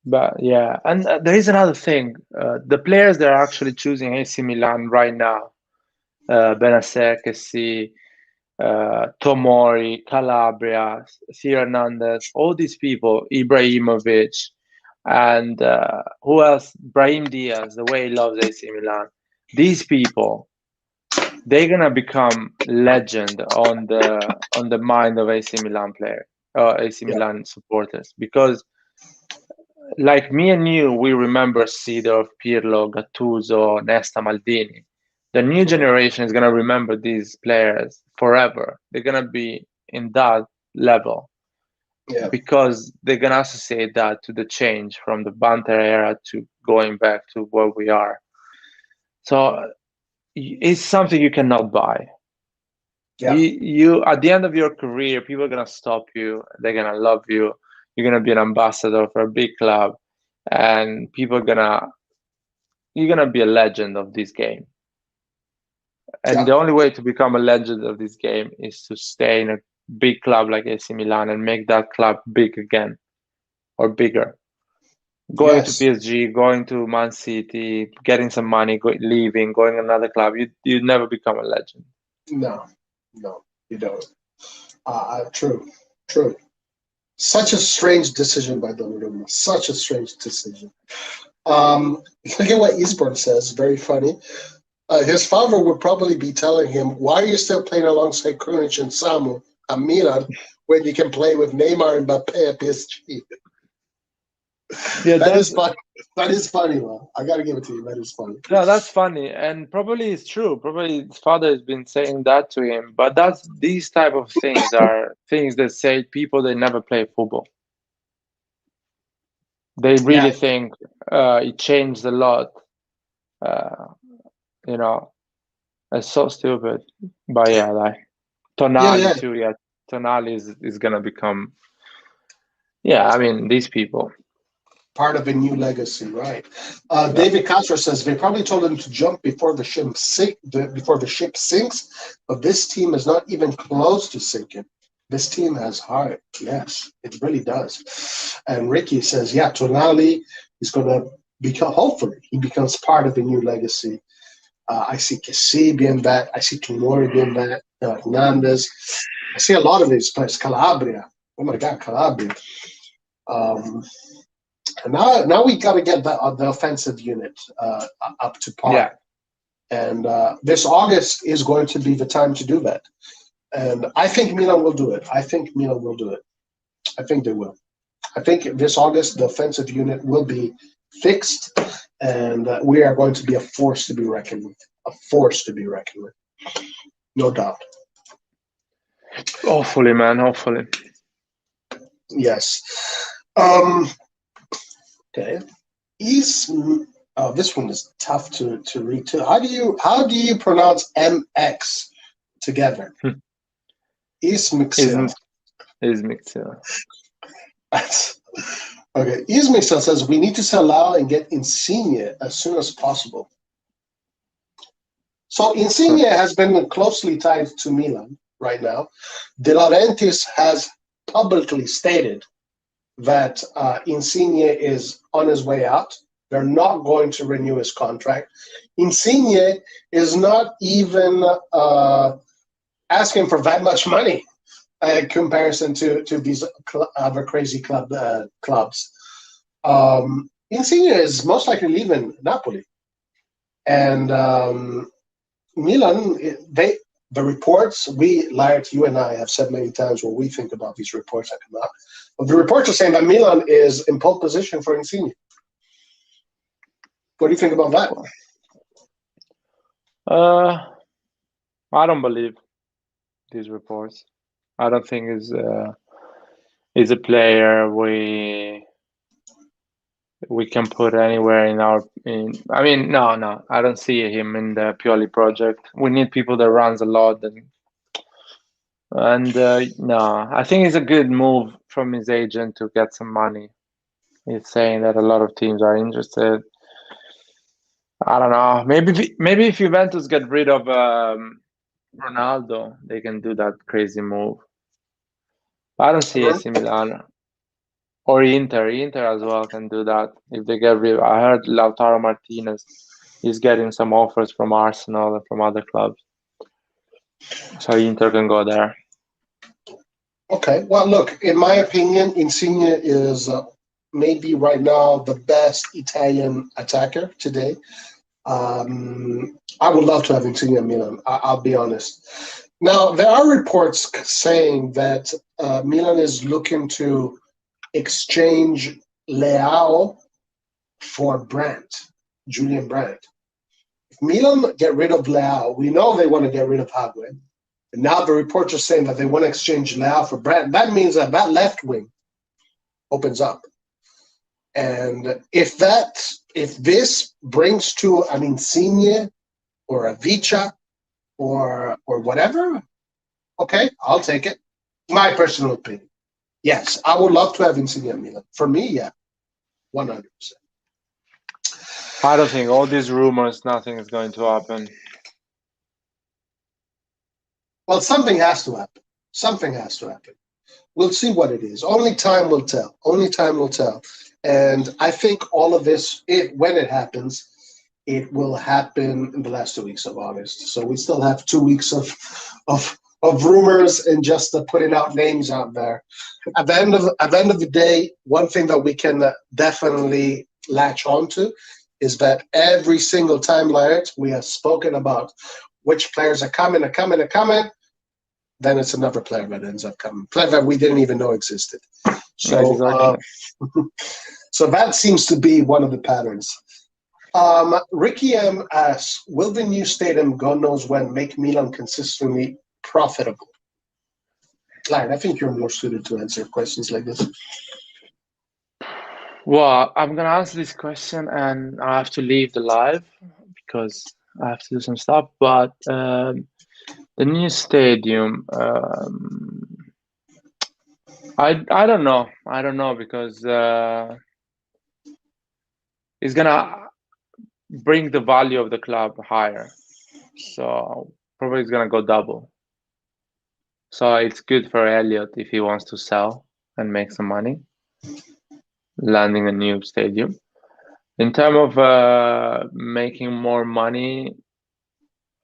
but yeah, and there is another thing. The players that are actually choosing AC Milan right now, Benasser, Kessie, Tomori, Calabria, Theo Hernandez, all these people, Ibrahimovic, and who else? Brahim Diaz, the way he loves AC Milan. These people, they're gonna become legend on the mind of AC Milan player, AC Yeah. Milan supporters, because like me and you, we remember Seedorf, Pirlo, Gattuso, Nesta, Maldini. The new generation is gonna remember these players forever. They're gonna be in that level Yeah. because they're gonna associate that to the change from the banter era to going back to where we are. So it's something you cannot buy. Yeah. You at the end of your career, people are gonna stop you. They're gonna love you. You're gonna be an ambassador for a big club, and people are gonna you're gonna be a legend of this game. And Yeah. the only way to become a legend of this game is to stay in a big club like AC Milan and make that club big again or bigger. Going to Yes. PSG, going to Man City, getting some money, leaving, going to another club, you never become a legend. No. No. You don't. True. True. Such a strange decision by Donnarumma. Such a strange decision. Look at what Eastbourne says. Very funny. His father would probably be telling him, "Why are you still playing alongside Krunic and Samu at Milan when you can play with Neymar and Mbappe at PSG?" Yeah, That is that's funny. That is funny, man. I gotta give it to you. That is funny. no, that's funny, and probably it's true. Probably his father has been saying that to him. But that's these type of things are things that say people that never play football. They Yeah, really think it changed a lot. Uh, you know, it's so stupid. But yeah, like yeah, Tonali yeah. too. Yeah, Tonali is gonna become. Yeah, I mean these people. Part of a new legacy, right? Yeah, David Castro says they probably told him to jump before the ship sinks, but this team is not even close to sinking. This team has heart. Yes, it really does. And Ricky says, yeah, Tonali is going to become. Hopefully, he becomes part of a new legacy. I see Kessie being that. I see Tomori being that. Hernandez. I see a lot of these players. Calabria. Oh my God, Calabria. Um, and now we got to get the offensive unit up to yeah. par. And this August is going to be the time to do that. And I think Milan will do it. I think Milan will do it. I think they will. I think this August the offensive unit will be fixed, and we are going to be a force to be reckoned with. A force to be reckoned with, no doubt. Hopefully, man. Hopefully. Yes. Um, okay. Is this one is tough to read too. How do you pronounce MX together? Is Ismixil. is Mixer. Okay. Ismixil says we need to sell out and get Insigne as soon as possible. So Insigne has been closely tied to Milan right now. De Laurentiis has publicly stated that Insigne is on his way out. They're not going to renew his contract. Insigne is not even asking for that much money in comparison to these other crazy clubs. Insigne is most likely leaving Napoli, and Milan. The reports Laird, you and I have said many times what we think about these reports that come out. But the reports are saying that Milan is in pole position for Insigne. What do you think about that? I don't believe these reports. I don't think is a player we can put anywhere in our in. I mean, no, I don't see him in the Pioli project. We need people that runs a lot and no, I think it's a good move from his agent to get some money. He's saying that a lot of teams are interested. I don't know. Maybe if Juventus get rid of Ronaldo, they can do that crazy move. I don't see AC Milan or Inter. Inter as well can do that if they get rid. I heard Lautaro Martinez is getting some offers from Arsenal and from other clubs, so Inter can go there. Okay. Well, look, in my opinion, Insigne is maybe right now the best Italian attacker today. I would love to have Insigne in Milan. I'll be honest. Now, there are reports saying that Milan is looking to exchange Leao for Brandt, Julian Brandt. If Milan get rid of Leao, we know they want to get rid of Hagwin. And now the reports are saying that they want to exchange Leao for Brandt. That means that left wing opens up. And if this brings to an Insigne or a Vicha or whatever, okay, I'll take it. My personal opinion. Yes, I would love to have Insigne at Milan. For me, yeah, 100%. I don't think all these rumors, nothing is going to happen. Well, something has to happen. Something has to happen. We'll see what it is. Only time will tell. Only time will tell. And I think all of this, when it happens, it will happen in the last 2 weeks of August. So we still have 2 weeks of rumors and just putting out names out there. At the end of the day, one thing that we can definitely latch onto is that every single time, Laird, we have spoken about which players are coming, then it's another player that ends up coming. Player that we didn't even know existed. So, Exactly. so that seems to be one of the patterns. Ricky M asks, will the new stadium, God knows when, make Milan consistently profitable? Laird, I think you're more suited to answer questions like this. Well, I'm gonna answer this question, and I have to leave the live because I have to do some stuff. But the new stadium, I don't know. I don't know because it's gonna bring the value of the club higher. So probably it's gonna go double. So it's good for Elliot if he wants to sell and make some money, landing a new stadium. In terms of making more money,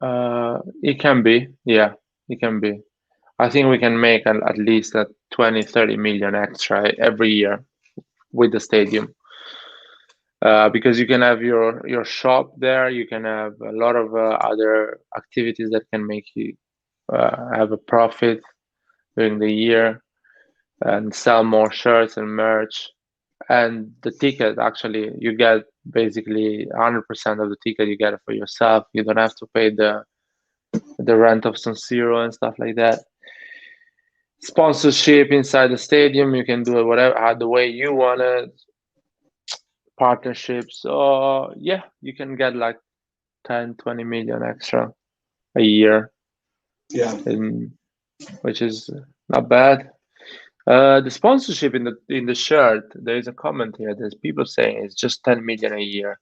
it can be, yeah, it can be. I think we can make at least a 20-30 million extra every year with the stadium. Because you can have your shop there, you can have a lot of other activities that can make you have a profit during the year and sell more shirts and merch. And the ticket, actually, you get basically 100% of the ticket you get it for yourself. You don't have to pay the rent of San Siro and stuff like that. sponsorship inside the stadium. You can do it whatever the way you want it. Partnerships. So yeah, you can get like 10, 20 million extra a year, Yeah. which is not bad. The sponsorship in the shirt. There is a comment here. There's people saying it's just 10 million a year.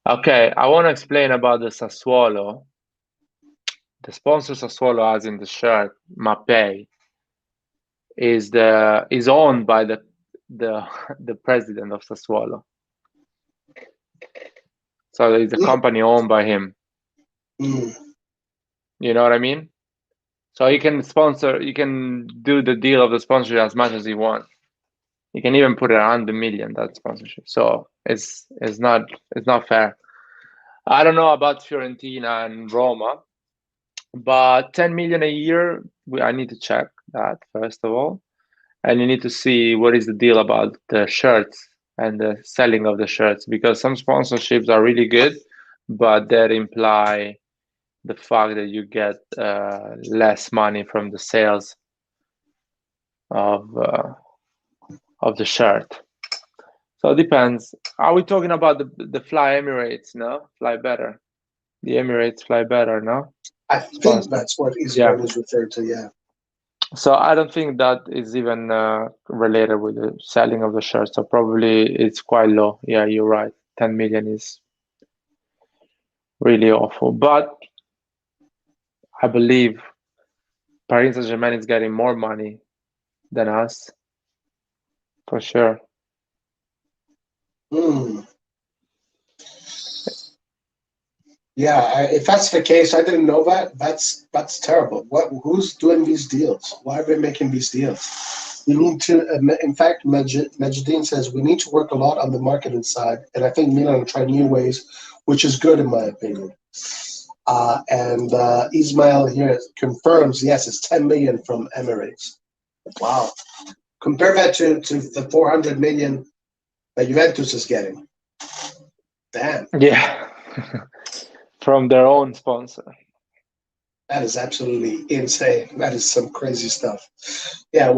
Okay, I want to explain about the Sassuolo. The sponsor Sassuolo has in the shirt, Mapei, is owned by the the president of Sassuolo. So it's a company owned by him. Mm. You know what I mean? So you can do the deal of the sponsorship as much as you want. You can even put it around the million, that sponsorship. So it's not fair. I don't know about Fiorentina and Roma, but 10 million a year, I need to check that first of all. And you need to see what is the deal about the shirts and the selling of the shirts, because some sponsorships are really good, but that imply the fact that you get less money from the sales of the shirt. So it depends. Are we talking about the Fly Emirates? No, Fly Better. The Emirates Fly Better, no? I think that's what Eastbourne is referred to. Yeah. So I don't think that is even related with the selling of the shirts. So probably it's quite low. Yeah, you're right. 10 million is really awful. But I believe Paris Saint-Germain is getting more money than us, for sure. Mm. Yeah, if that's the case, I didn't know that. That's terrible. Who's doing these deals? Why are they making these deals? We need to. In fact, Majidine says we need to work a lot on the marketing side, and I think Milan will try new ways, which is good in my opinion. And Ismail here confirms, yes, it's 10 million from Emirates. Wow. Compare that to the 400 million that Juventus is getting. Damn. Yeah, from their own sponsor. That is absolutely insane. That is some crazy stuff. Yeah,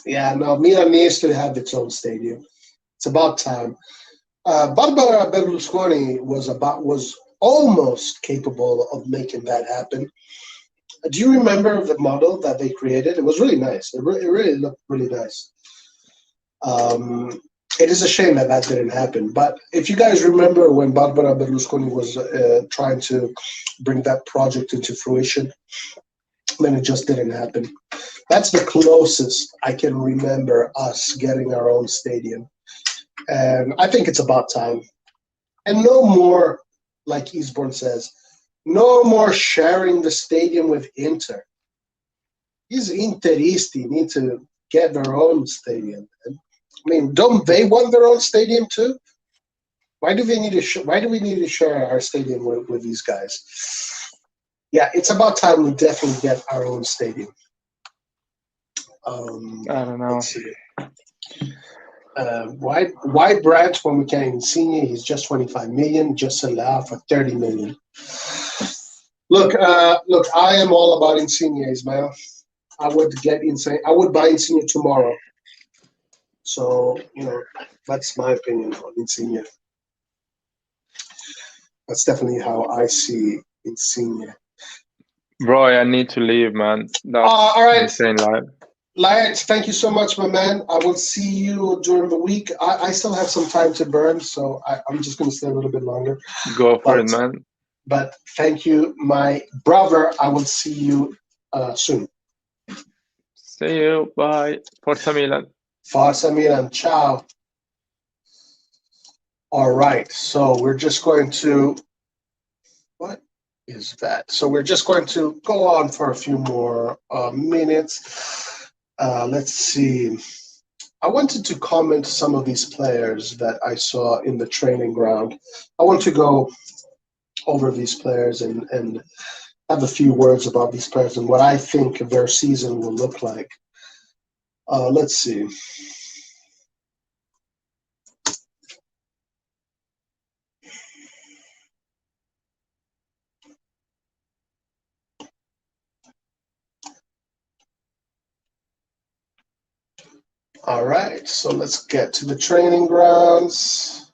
yeah. No, Milan needs to have its own stadium. It's about time. Barbara Berlusconi was almost capable of making that happen. Do you remember the model that they created? It was really nice. It really looked really nice. It is a shame that that didn't happen. But if you guys remember when Barbara Berlusconi was trying to bring that project into fruition, then it just didn't happen. That's the closest I can remember us getting our own stadium. And I think it's about time. And no more, like Eastbourne says, no more sharing the stadium with Inter. These Interisti need to get their own stadium. I mean, don't they want their own stadium too? Why do they need to? Why do we need to share our stadium with these guys? Yeah, it's about time we definitely get our own stadium. I don't know. Let's see. Why Branch when we can Insigne? He's just 25 million. Just allow for 30 million. Look, I am all about Insignes, man. I would get Insigne. I would buy Insigne tomorrow. So that's my opinion on Insigne. That's definitely how I see Insigne. Roy, I need to leave, man. That's all right. insane live. Light, thank you so much, my man. I will see you during the week. I still have some time to burn, so I'm just going to stay a little bit longer. Go for it, man. But thank you, my brother. I will see you soon. See you. Bye. Forza Milan. Forza Milan. Ciao. All right. So we're just going to. What is that? So we're just going to go on for a few more minutes. Let's see. I wanted to comment some of these players that I saw in the training ground. I want to go over these players and have a few words about these players and what I think their season will look like. Let's see. All right, so let's get to the training grounds.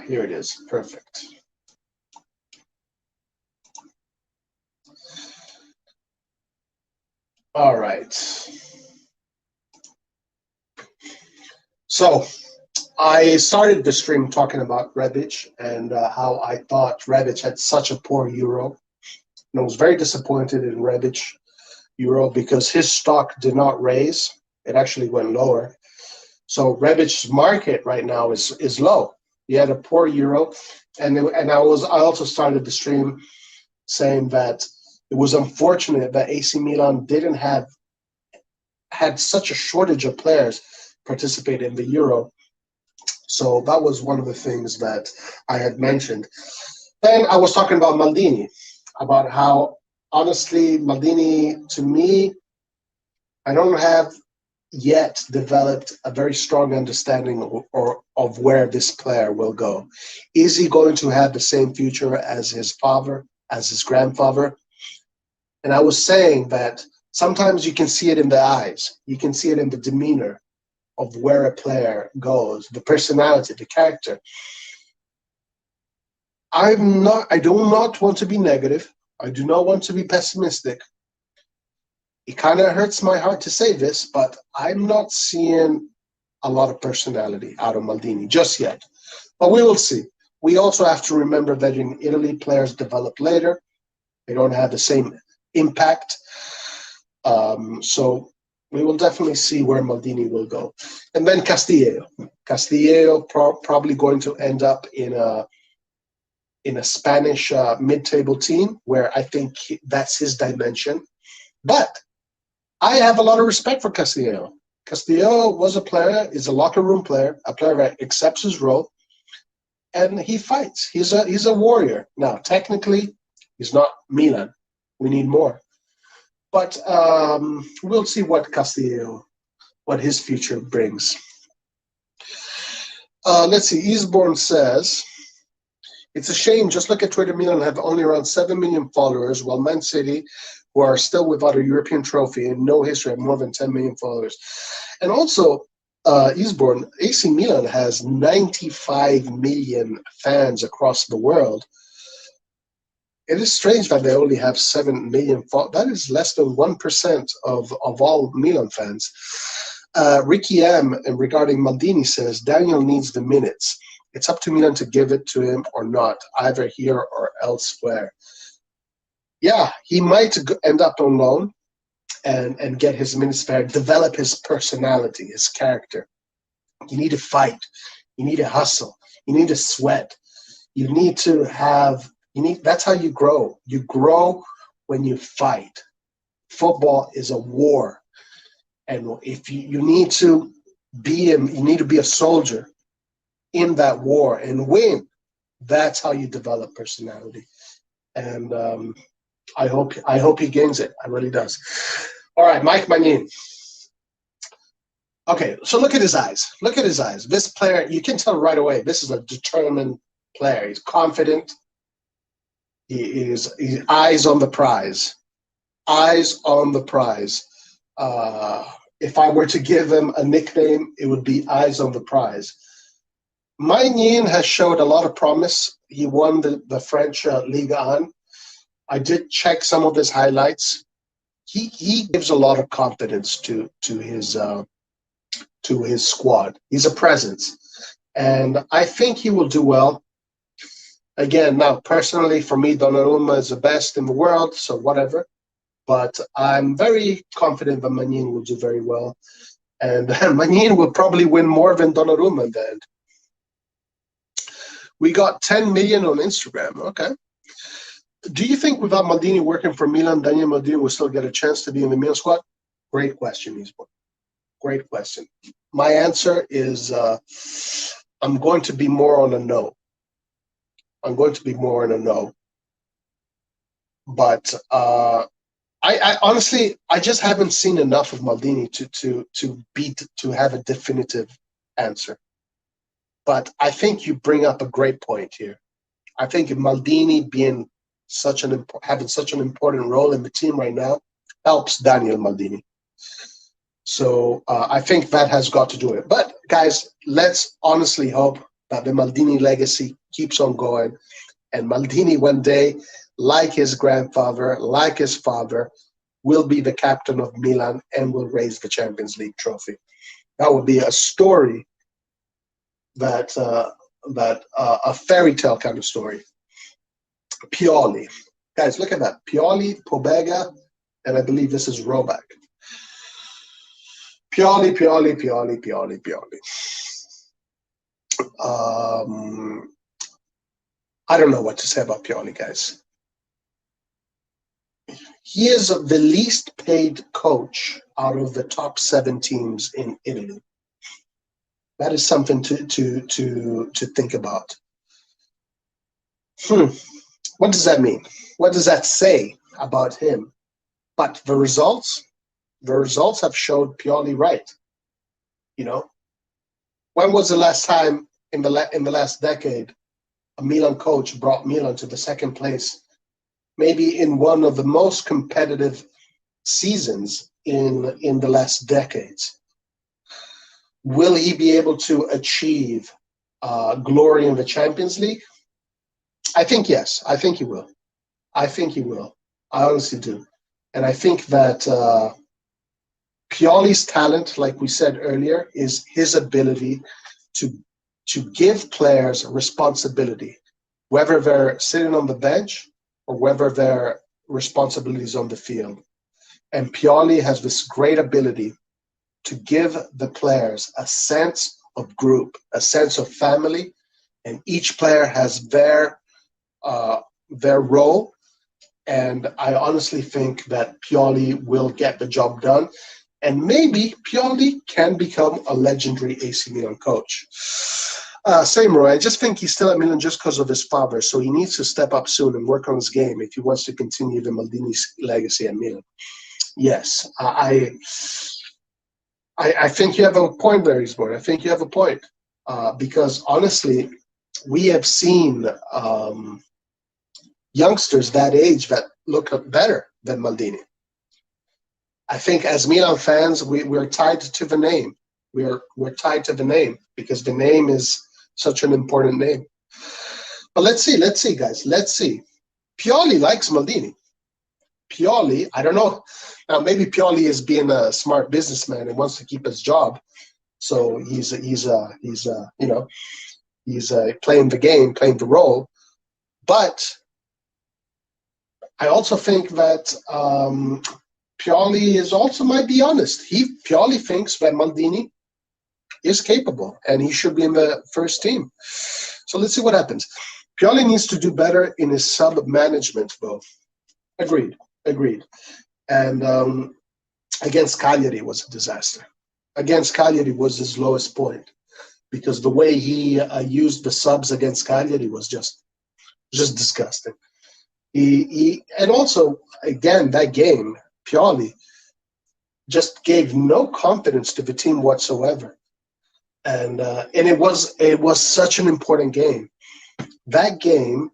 Here it is. Perfect. All right. So I started the stream talking about Rebic and how I thought Rebic had such a poor Euro. And I was very disappointed in Rebic Euro because his stock did not raise. It actually went lower. So Rebic's market right now is low. He had a poor Euro, and I also started the stream saying that it was unfortunate that AC Milan didn't had such a shortage of players participate in the Euro. So that was one of the things that I had mentioned. Then I was talking about Maldini, about how honestly Maldini, to me, I don't have yet developed a very strong understanding of where this player will go. Is he going to have the same future as his father, as his grandfather? And I was saying that sometimes you can see it in the eyes, you can see it in the demeanor of where a player goes, the personality, the character. I do not want to be negative. I do not want to be pessimistic. It kind of hurts my heart to say this, but I'm not seeing a lot of personality out of Maldini just yet. But we will see. We also have to remember that in Italy, players develop later. They don't have the same impact. So we will definitely see where Maldini will go. And then Castillo. Castillo probably going to end up in a Spanish mid-table team where I think that's his dimension. But I have a lot of respect for Castillo. Castillo was a player, is a locker room player, a player that accepts his role, and he fights. He's a warrior. Now, technically, he's not Milan. We need more. But we'll see what Castillo, what his future brings. Let's see. Eastbourne says, it's a shame. Just look at Twitter. Milan have only around 7 million followers, while Man City, who are still without a European trophy and no history, have more than 10 million followers. And also, Eastbourne, AC Milan has 95 million fans across the world. It is strange that they only have 7 million followers. That is less than 1% of all Milan fans. Ricky M, regarding Maldini, says, Daniel needs the minutes. It's up to Milan to give it to him or not, either here or elsewhere. Yeah, he might end up on loan and get his minutes fair, develop his personality, his character. You need to fight. You need to hustle. You need to sweat. You need to have, that's how you grow. You grow when you fight. Football is a war. And if you need to you need to be a soldier in that war and win. That's how you develop personality. And I hope he gains it. I really does. All right, Mike Magnin. Okay, so look at his eyes. Look at his eyes. This player, you can tell right away, this is a determined player. He's confident. He's eyes on the prize. Eyes on the prize. If I were to give him a nickname, it would be Eyes on the Prize. Magnin has showed a lot of promise. He won the French Ligue 1. I did check some of his highlights. He gives a lot of confidence to his squad. He's a presence, and I think he will do well. Again, now personally, for me, Donnarumma is the best in the world, so whatever. But I'm very confident that Magnin will do very well, and Magnin will probably win more than Donnarumma in the end. We got 10 million on Instagram. Okay. Do you think without Maldini working for Milan, Daniel Maldini will still get a chance to be in the Milan squad? Great question, Eastbourne. Great question. My answer is I'm going to be more on a no. I'm going to be more on a no. But I honestly, I just haven't seen enough of Maldini to have a definitive answer. But I think you bring up a great point here. I think Maldini having such an important role in the team right now helps Daniel Maldini. So I think that has got to do it. But guys, let's honestly hope that the Maldini legacy keeps on going, and Maldini one day, like his grandfather, like his father, will be the captain of Milan and will raise the Champions League trophy. That would be a story that a fairy tale kind of story. Pioli, guys, look at that. Pioli, Pobega, and I believe this is Roback. Pioli, Pioli, Pioli, Pioli, Pioli. I don't know what to say about Pioli, guys. He is the least paid coach out of the top 7 teams in Italy. That is something to think about. What does that mean? What does that say about him? But the results have showed Pioli right. You know, when was the last time in the last decade a Milan coach brought Milan to the second place? Maybe in one of the most competitive seasons in the last decades. Will he be able to achieve glory in the Champions League? I think yes. I think he will. I think he will. I honestly do. And I think that Pioli's talent, like we said earlier, is his ability to give players responsibility, whether they're sitting on the bench or whether their responsibilities on the field. And Pioli has this great ability to give the players a sense of group, a sense of family, and each player has their role. And I honestly think that Pioli will get the job done. And maybe Pioli can become a legendary AC Milan coach. Same, Roy. I just think he's still at Milan just because of his father. So he needs to step up soon and work on his game if he wants to continue the Maldini's legacy at Milan. Yes, I think you have a point there, Isbor. I think you have a point. Because honestly, we have seen youngsters that age that look better than Maldini. I think as Milan fans, we're tied to the name. We're tied to the name because the name is such an important name. But let's see, guys. Let's see. Pioli likes Maldini. Pioli, I don't know. Now maybe Pioli is being a smart businessman and wants to keep his job, so he's playing the game, playing the role. But I also think that Pioli is also might be honest. Pioli thinks that Maldini is capable and he should be in the first team. So let's see what happens. Pioli needs to do better in his sub-management, though. Agreed. And against Cagliari was a disaster. Against Cagliari was his lowest point because the way he used the subs against Cagliari was just disgusting. He and also again that game, Pioli just gave no confidence to the team whatsoever, and it was such an important game. That game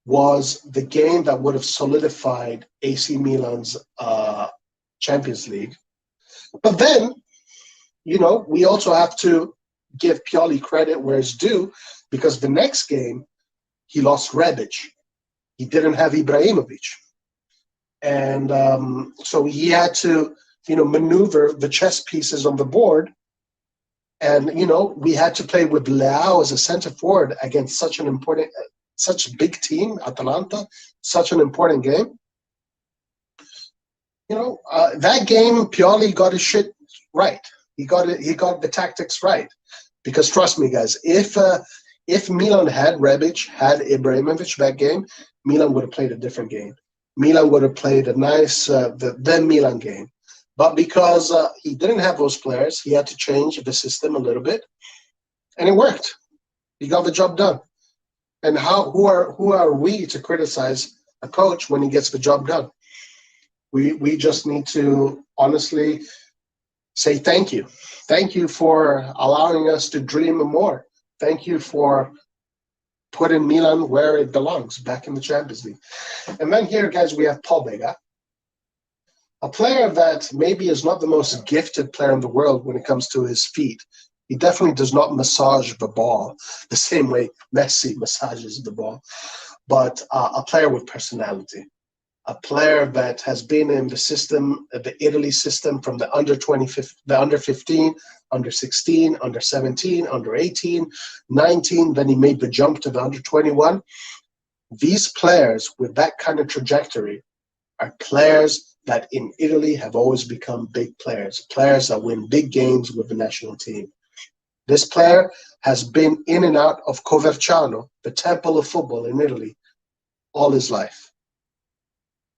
was the game that would have solidified AC Milan's Champions League. But then, we also have to give Pioli credit where it's due because the next game he lost Rebic. He didn't have Ibrahimovic. And so he had to, maneuver the chess pieces on the board. And, we had to play with Leao as a center forward against such a big team, Atalanta, such an important game. That game, Pioli got his shit right. He got the tactics right. Because trust me, guys, if Milan had Rebic, had Ibrahimovic that game, Milan would have played a different game. Milan would have played a nice, the Milan game. But because he didn't have those players, he had to change the system a little bit. And it worked. He got the job done. And who are we to criticize a coach when he gets the job done? We just need to honestly say thank you. Thank you for allowing us to dream more. Thank you for putting Milan where it belongs, back in the Champions League. And then here, guys, we have Pobega. A player that maybe is not the most gifted player in the world when it comes to his feet. He definitely does not massage the ball the same way Messi massages the ball, but a player with personality, a player that has been in the system, the Italy system, from the under 20, the under 15, under 16, under 17, under 18, 19. Then he made the jump to the under 21. These players with that kind of trajectory are players that in Italy have always become big players, players that win big games with the national team. This player has been in and out of Coverciano, the temple of football in Italy, all his life.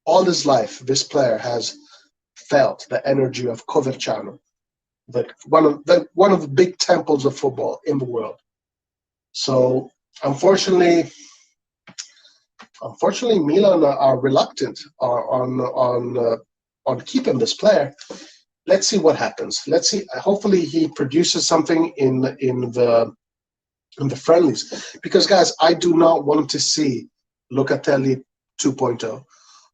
All his life, this player has felt the energy of Coverciano, one of the big temples of football in the world. So, unfortunately, Milan are reluctant on keeping this player. Let's see what happens. Let's see. Hopefully, he produces something in the friendlies. Because, guys, I do not want to see Locatelli 2.0.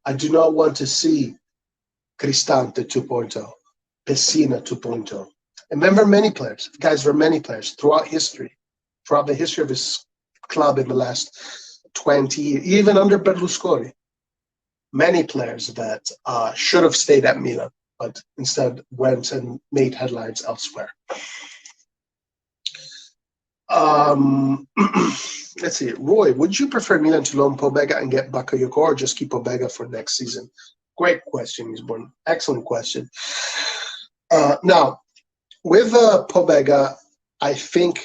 I do not want to see Cristante 2.0, Pessina 2.0. And then there are many players, guys, there are many players throughout the history of his club in the last 20 years, even under Berlusconi, many players that should have stayed at Milan, but instead went and made headlines elsewhere. Let's see. Roy, would you prefer Milan to loan Pobega and get Bakayoko, or just keep Pobega for next season? Great question, Eastbourne. Excellent question. Now, with Pobega, I think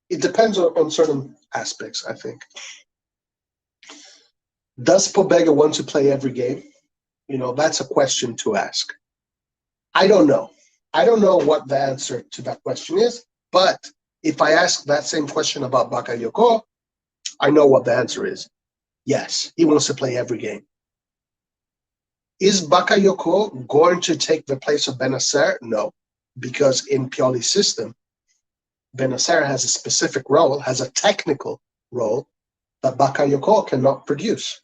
it depends on certain aspects, I think. Does Pobega want to play every game? That's a question to ask. I don't know. I don't know what the answer to that question is, but if I ask that same question about Bakayoko, I know what the answer is. Yes, he wants to play every game. Is Bakayoko going to take the place of Benacer? No, because in Pioli's system, Benacer has a specific role, has a technical role that Bakayoko cannot produce.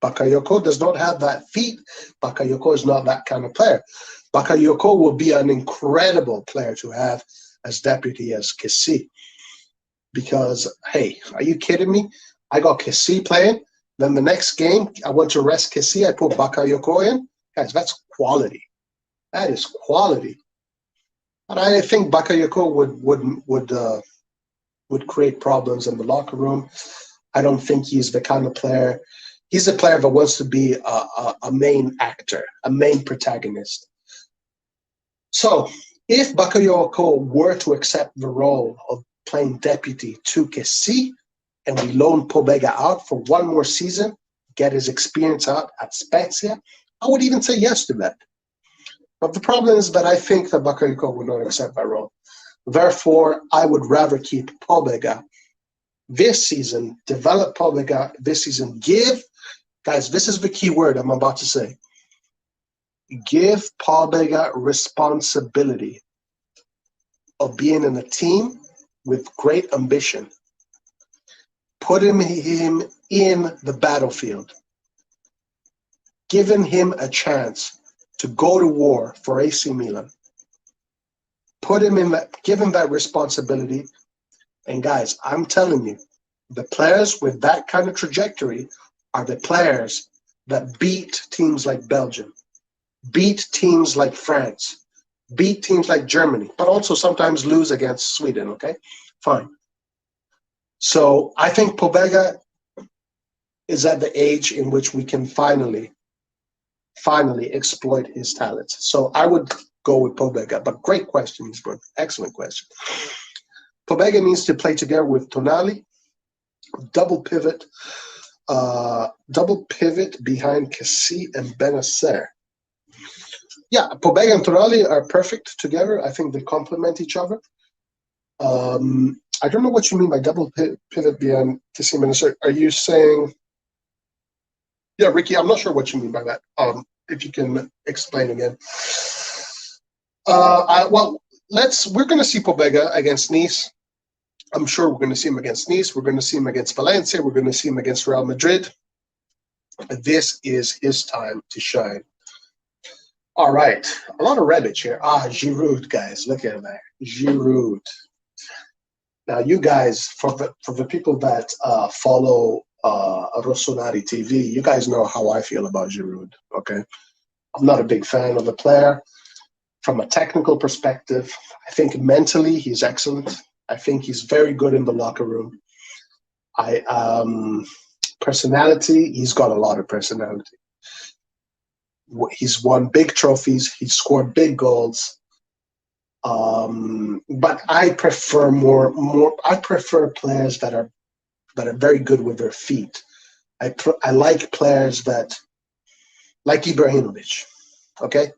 Bakayoko does not have that feat. Bakayoko is not that kind of player. Bakayoko will be an incredible player to have as deputy as Kessie. Because, hey, are you kidding me? I got Kessie playing. Then the next game, I want to rest Kessie. I put Bakayoko in. Guys, that's quality. That is quality. And I think Bakayoko would create problems in the locker room. I don't think he's the kind of player. He's a player that wants to be a main actor, a main protagonist. So if Bakayoko were to accept the role of playing deputy to Kessie, and we loan Pobega out for one more season, get his experience out at Spezia, I would even say yes to that. But the problem is that I think that Bakayoko would not accept that role. Therefore, I would rather keep Pobega this season, develop Pobega this season, guys, this is the key word I'm about to say. Give Pobega responsibility of being in a team with great ambition. Put him in the battlefield. Giving him a chance to go to war for AC Milan. Give him that responsibility. And guys, I'm telling you, the players with that kind of trajectory are the players that beat teams like Belgium, beat teams like France, beat teams like Germany, but also sometimes lose against Sweden, okay? Fine. So I think Pobega is at the age in which we can finally exploit his talents. So I would go with Pobega, but great question, Eastbrook. Excellent question. Pobega needs to play together with Tonali, double pivot behind Kessie and Benacer. Yeah, Pobega and Tonali are perfect together. I think they complement each other. I don't know what you mean by double pivot behind Kessie and Benacer. Are you saying... Yeah, Ricky, I'm not sure what you mean by that. If you can explain again. We're going to see Pobega against Nice. I'm sure we're going to see him against Nice. We're going to see him against Valencia. We're going to see him against Real Madrid. This is his time to shine. All right, a lot of Rebic here. Giroud, guys, look at that, Giroud. Now, you guys, for the people that follow Rossoneri TV, you guys know how I feel about Giroud. Okay, I'm not a big fan of the player. From a technical perspective, I think mentally he's excellent. I think he's very good in the locker room. I Personality, he's got a lot of personality. He's won big trophies. He's scored big goals. But I prefer more. I prefer players that are very good with their feet. I like players that like Ibrahimovic. Okay,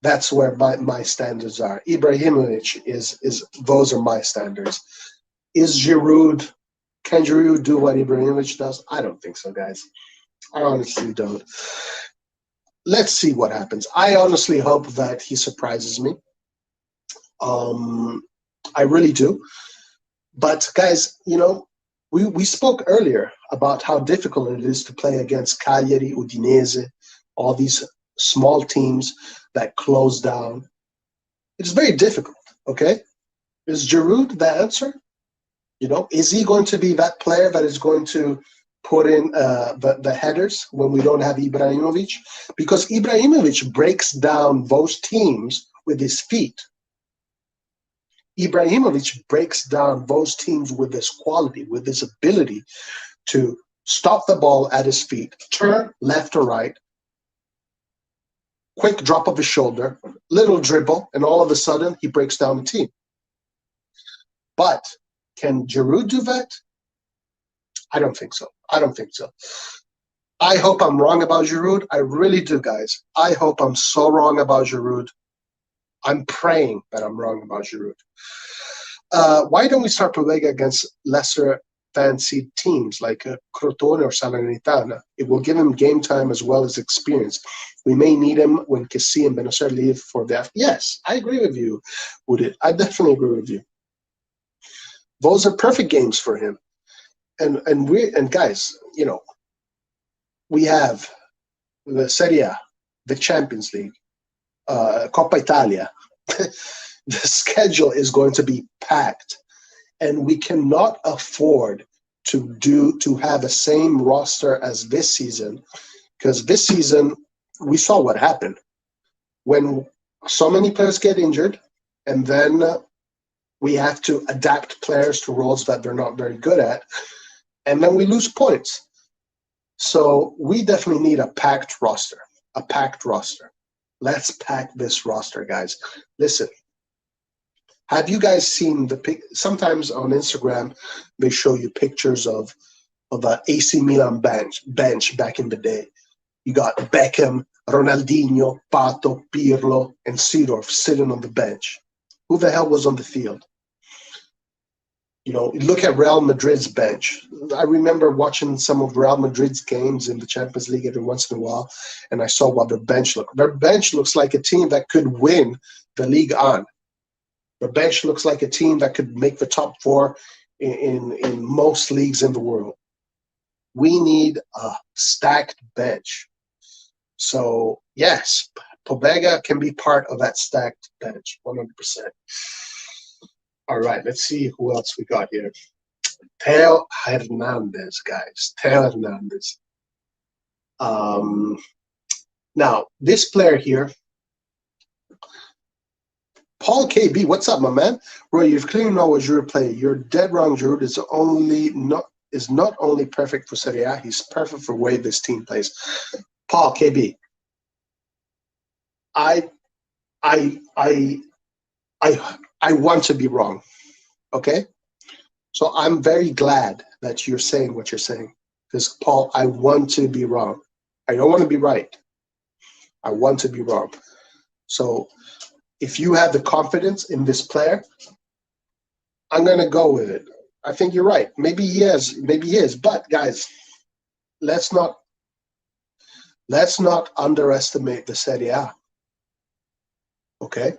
that's where my standards are. Ibrahimovic is those are my standards. Is Giroud? Can Giroud do what Ibrahimovic does? I don't think so, guys. I honestly don't. Let's see what happens. I honestly hope that he surprises me. Um, I really do. But guys, we spoke earlier about how difficult it is to play against Cagliari, Udinese, all these small teams that close down. It's very difficult. Okay, is Giroud the answer? Is he going to be that player that is going to put in the headers when we don't have Ibrahimovic? Because Ibrahimovic breaks down those teams with his feet. Ibrahimovic breaks down those teams with his quality, with his ability to stop the ball at his feet, turn left or right, quick drop of his shoulder, little dribble, and all of a sudden he breaks down the team. But can Giroud do that? I don't think so. I don't think so. I hope I'm wrong about Giroud. I really do, guys. I hope I'm so wrong about Giroud. I'm praying that I'm wrong about Giroud. Why don't we start Pobega against lesser fancied teams like Crotone or Salernitana? It will give him game time as well as experience. We may need him when Kessie and Benacer leave for the Yes, I agree with you, Udit. I definitely agree with you. Those are perfect games for him. And guys, we have the Serie A, the Champions League, Coppa Italia. The schedule is going to be packed, and we cannot afford to have the same roster as this season, because this season we saw what happened when so many players get injured, and then we have to adapt players to roles that they're not very good at, and then we lose points. So we definitely need a packed roster. A packed roster. Let's pack this roster, guys. Listen, have you guys seen sometimes on Instagram they show you pictures of the AC Milan bench back in the day. You got Beckham, Ronaldinho, Pato, Pirlo, and Seedorf sitting on the bench. Who the hell was on the field? Look at Real Madrid's bench. I remember watching some of Real Madrid's games in the Champions League every once in a while, and I saw what their bench looked. Their bench looks like a team that could win the league on. Their bench looks like a team that could make the top four in most leagues in the world. We need a stacked bench. So, yes, Pobega can be part of that stacked bench, 100%. All right, let's see who else we got here. Theo Hernandez, guys. Theo Hernandez. Now, this player here, Paul KB, what's up, my man? Bro, you've clearly know what Giroud player. You're dead wrong. Giroud is not only perfect for Serie A, he's perfect for the way this team plays. Paul KB, I want to be wrong, okay? So I'm very glad that you're saying what you're saying, because Paul, I want to be wrong. I don't want to be right. I want to be wrong. So if you have the confidence in this player, I'm going to go with it. I think you're right. Maybe he is. But guys, let's not underestimate the Serie A. Okay?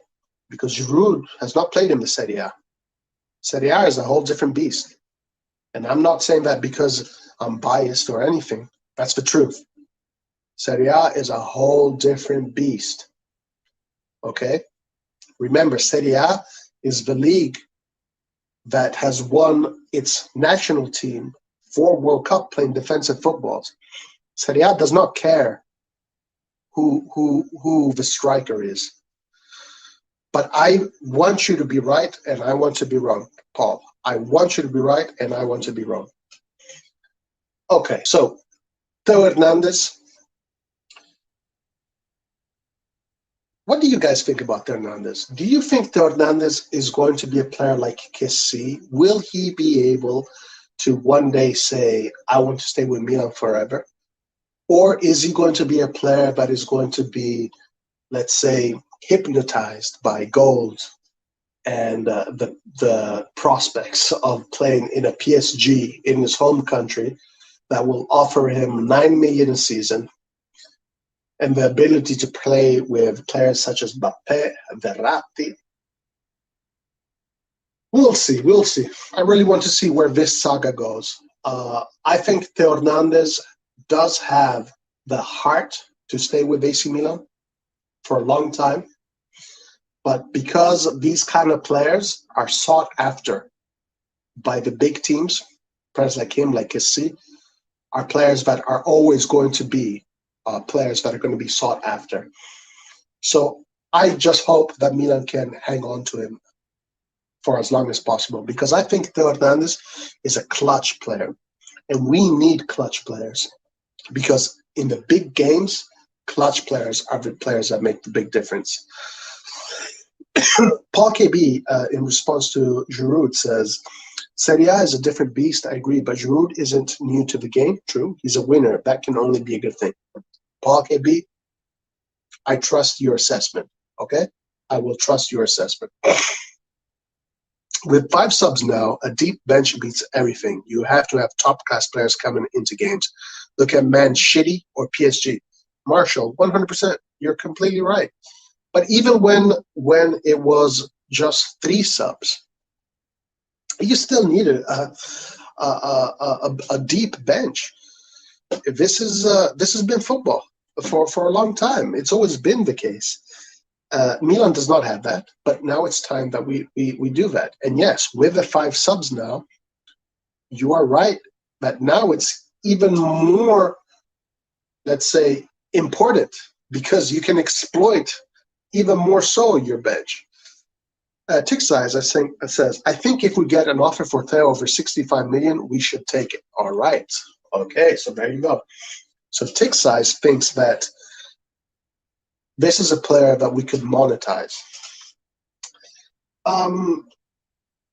Because Giroud has not played in the Serie A. Serie A is a whole different beast. And I'm not saying that because I'm biased or anything. That's the truth. Serie A is a whole different beast. Okay? Remember, Serie A is the league that has won its national team 4 World Cup playing defensive footballs. Serie A does not care who the striker is. But I want you to be right, and I want to be wrong, Paul. I want you to be right, and I want to be wrong. Okay, so Theo Hernandez. What do you guys think about Theo Hernandez? Do you think Theo Hernandez is going to be a player like Kessie? Will he be able to one day say, I want to stay with Milan forever? Or is he going to be a player that is going to be, let's say, hypnotized by goals and the prospects of playing in a PSG in his home country that will offer him 9 million a season and the ability to play with players such as Mbappe, Verratti? We'll see. We'll see. I really want to see where this saga goes. I think Theo Hernandez does have the heart to stay with AC Milan for a long time. But because these kind of players are sought after by the big teams, players like him, like Kessie, are players that are always going to be players that are going to be sought after. So I just hope that Milan can hang on to him for as long as possible, because I think Theo Hernandez is a clutch player, and we need clutch players, because in the big games, clutch players are the players that make the big difference. Paul KB, in response to Giroud, says, Serie A is a different beast, I agree, but Giroud isn't new to the game. True, he's a winner. That can only be a good thing. Paul KB, I trust your assessment, okay? I will trust your assessment. With 5 subs now, a deep bench beats everything. You have to have top-class players coming into games. Look at Man City or PSG. Marshall, 100%. You're completely right. But even when it was just 3 subs, you still needed a deep bench. This has been football for a long time. It's always been the case. Milan does not have that, but now it's time that we do that. And yes, with the 5 subs now, you are right that now it's even more, let's say, important, because you can exploit even more so your bench. Tick size, I think, says, I think if we get an offer for Theo over 65 million, we should take it. All right. Okay, so there you go. So Tick size thinks that this is a player that we could monetize.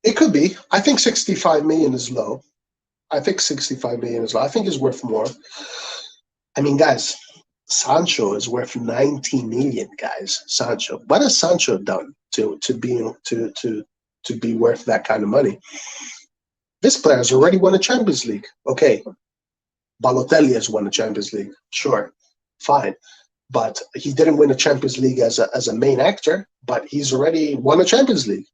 It could be. I think 65 million is low. I think 65 million is low. I think it's worth more. I mean, guys, Sancho is worth 90 million, guys. Sancho. What has Sancho done to be worth that kind of money? This player has already won a Champions League. Okay, Balotelli has won a Champions League. Sure, fine. But he didn't win a Champions League as a main actor, but he's already won a Champions League.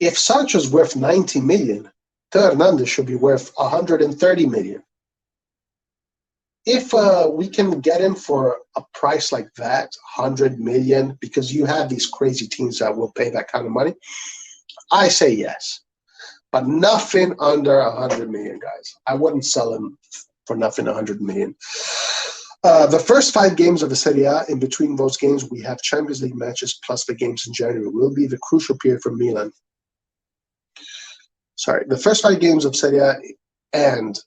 If Sancho's worth 90 million, Theo Hernandez should be worth 130 million. If we can get him for a price like that, 100 million, because you have these crazy teams that will pay that kind of money, I say yes. But nothing under 100 million, guys. I wouldn't sell him for nothing 100 million. The first 5 games of the Serie A, in between those games, we have Champions League matches plus the games in January. Will be the crucial period for Milan. Sorry, the first 5 games of Serie A, and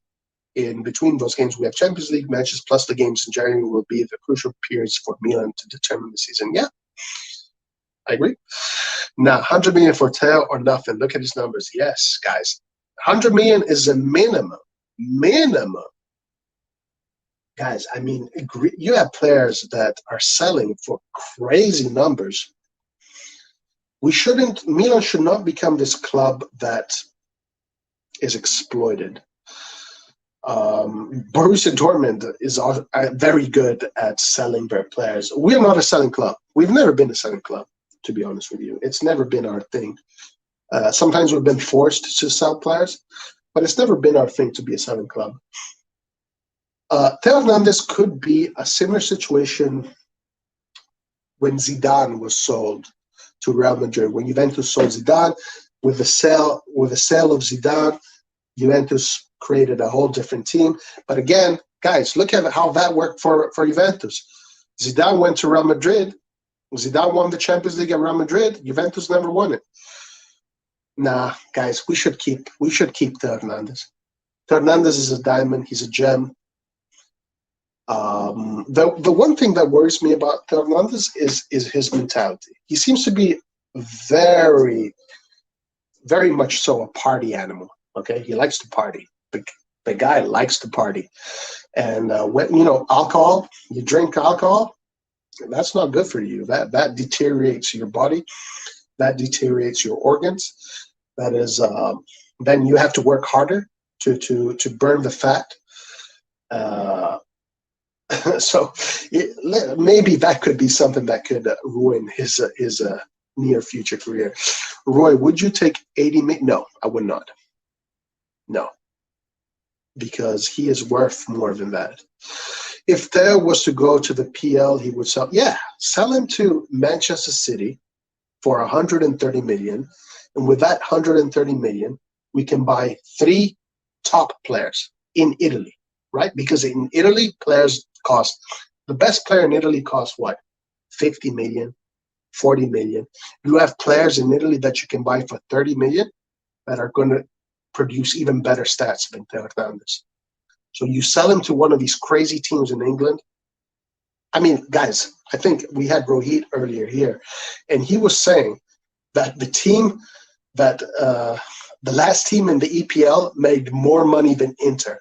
in between those games, we have Champions League matches plus the games in January will be the crucial periods for Milan to determine the season. Yeah, I agree. Now, 100 million for Theo or nothing. Look at his numbers. Yes, guys. 100 million is a minimum. Minimum. Guys, I mean, you have players that are selling for crazy numbers. Milan should not become this club that is exploited. Borussia Dortmund is very good at selling their players. We're not a selling club. We've never been a selling club, to be honest with you. It's never been our thing. Sometimes we've been forced to sell players, but it's never been our thing to be a selling club. Theo Hernandez could be a similar situation when Zidane was sold to Real Madrid. When Juventus sold Zidane, with the sale of Zidane, Juventus created a whole different team. But again, guys, look at how that worked for Juventus. Zidane went to Real Madrid. Zidane won the Champions League at Real Madrid. Juventus never won it. Nah, guys, we should keep Theo Hernandez. Theo Hernandez is a diamond. He's a gem. The one thing that worries me about Theo Hernandez is his mentality. He seems to be very, very much so a party animal. Okay, he likes to party. The guy likes to party, and when alcohol, you drink alcohol, that's not good for you. That deteriorates your body. That deteriorates your organs. That is, then you have to work harder to burn the fat. Uh, so maybe that could be something that could ruin his near future career. Roy, would you take 80 million? No, I would not. No, because he is worth more than that. If Theo was to go to the PL, he would sell him to Manchester City for 130 million, and with that 130 million, we can buy 3 top players in Italy, right? Because in Italy, players cost the best player in Italy costs what? 50 million, 40 million. You have players in Italy that you can buy for 30 million that are going to produce even better stats than Theo Hernandez. So you sell him to one of these crazy teams in England. I mean, guys, I think we had Rohit earlier here, and he was saying that the last team in the EPL made more money than Inter.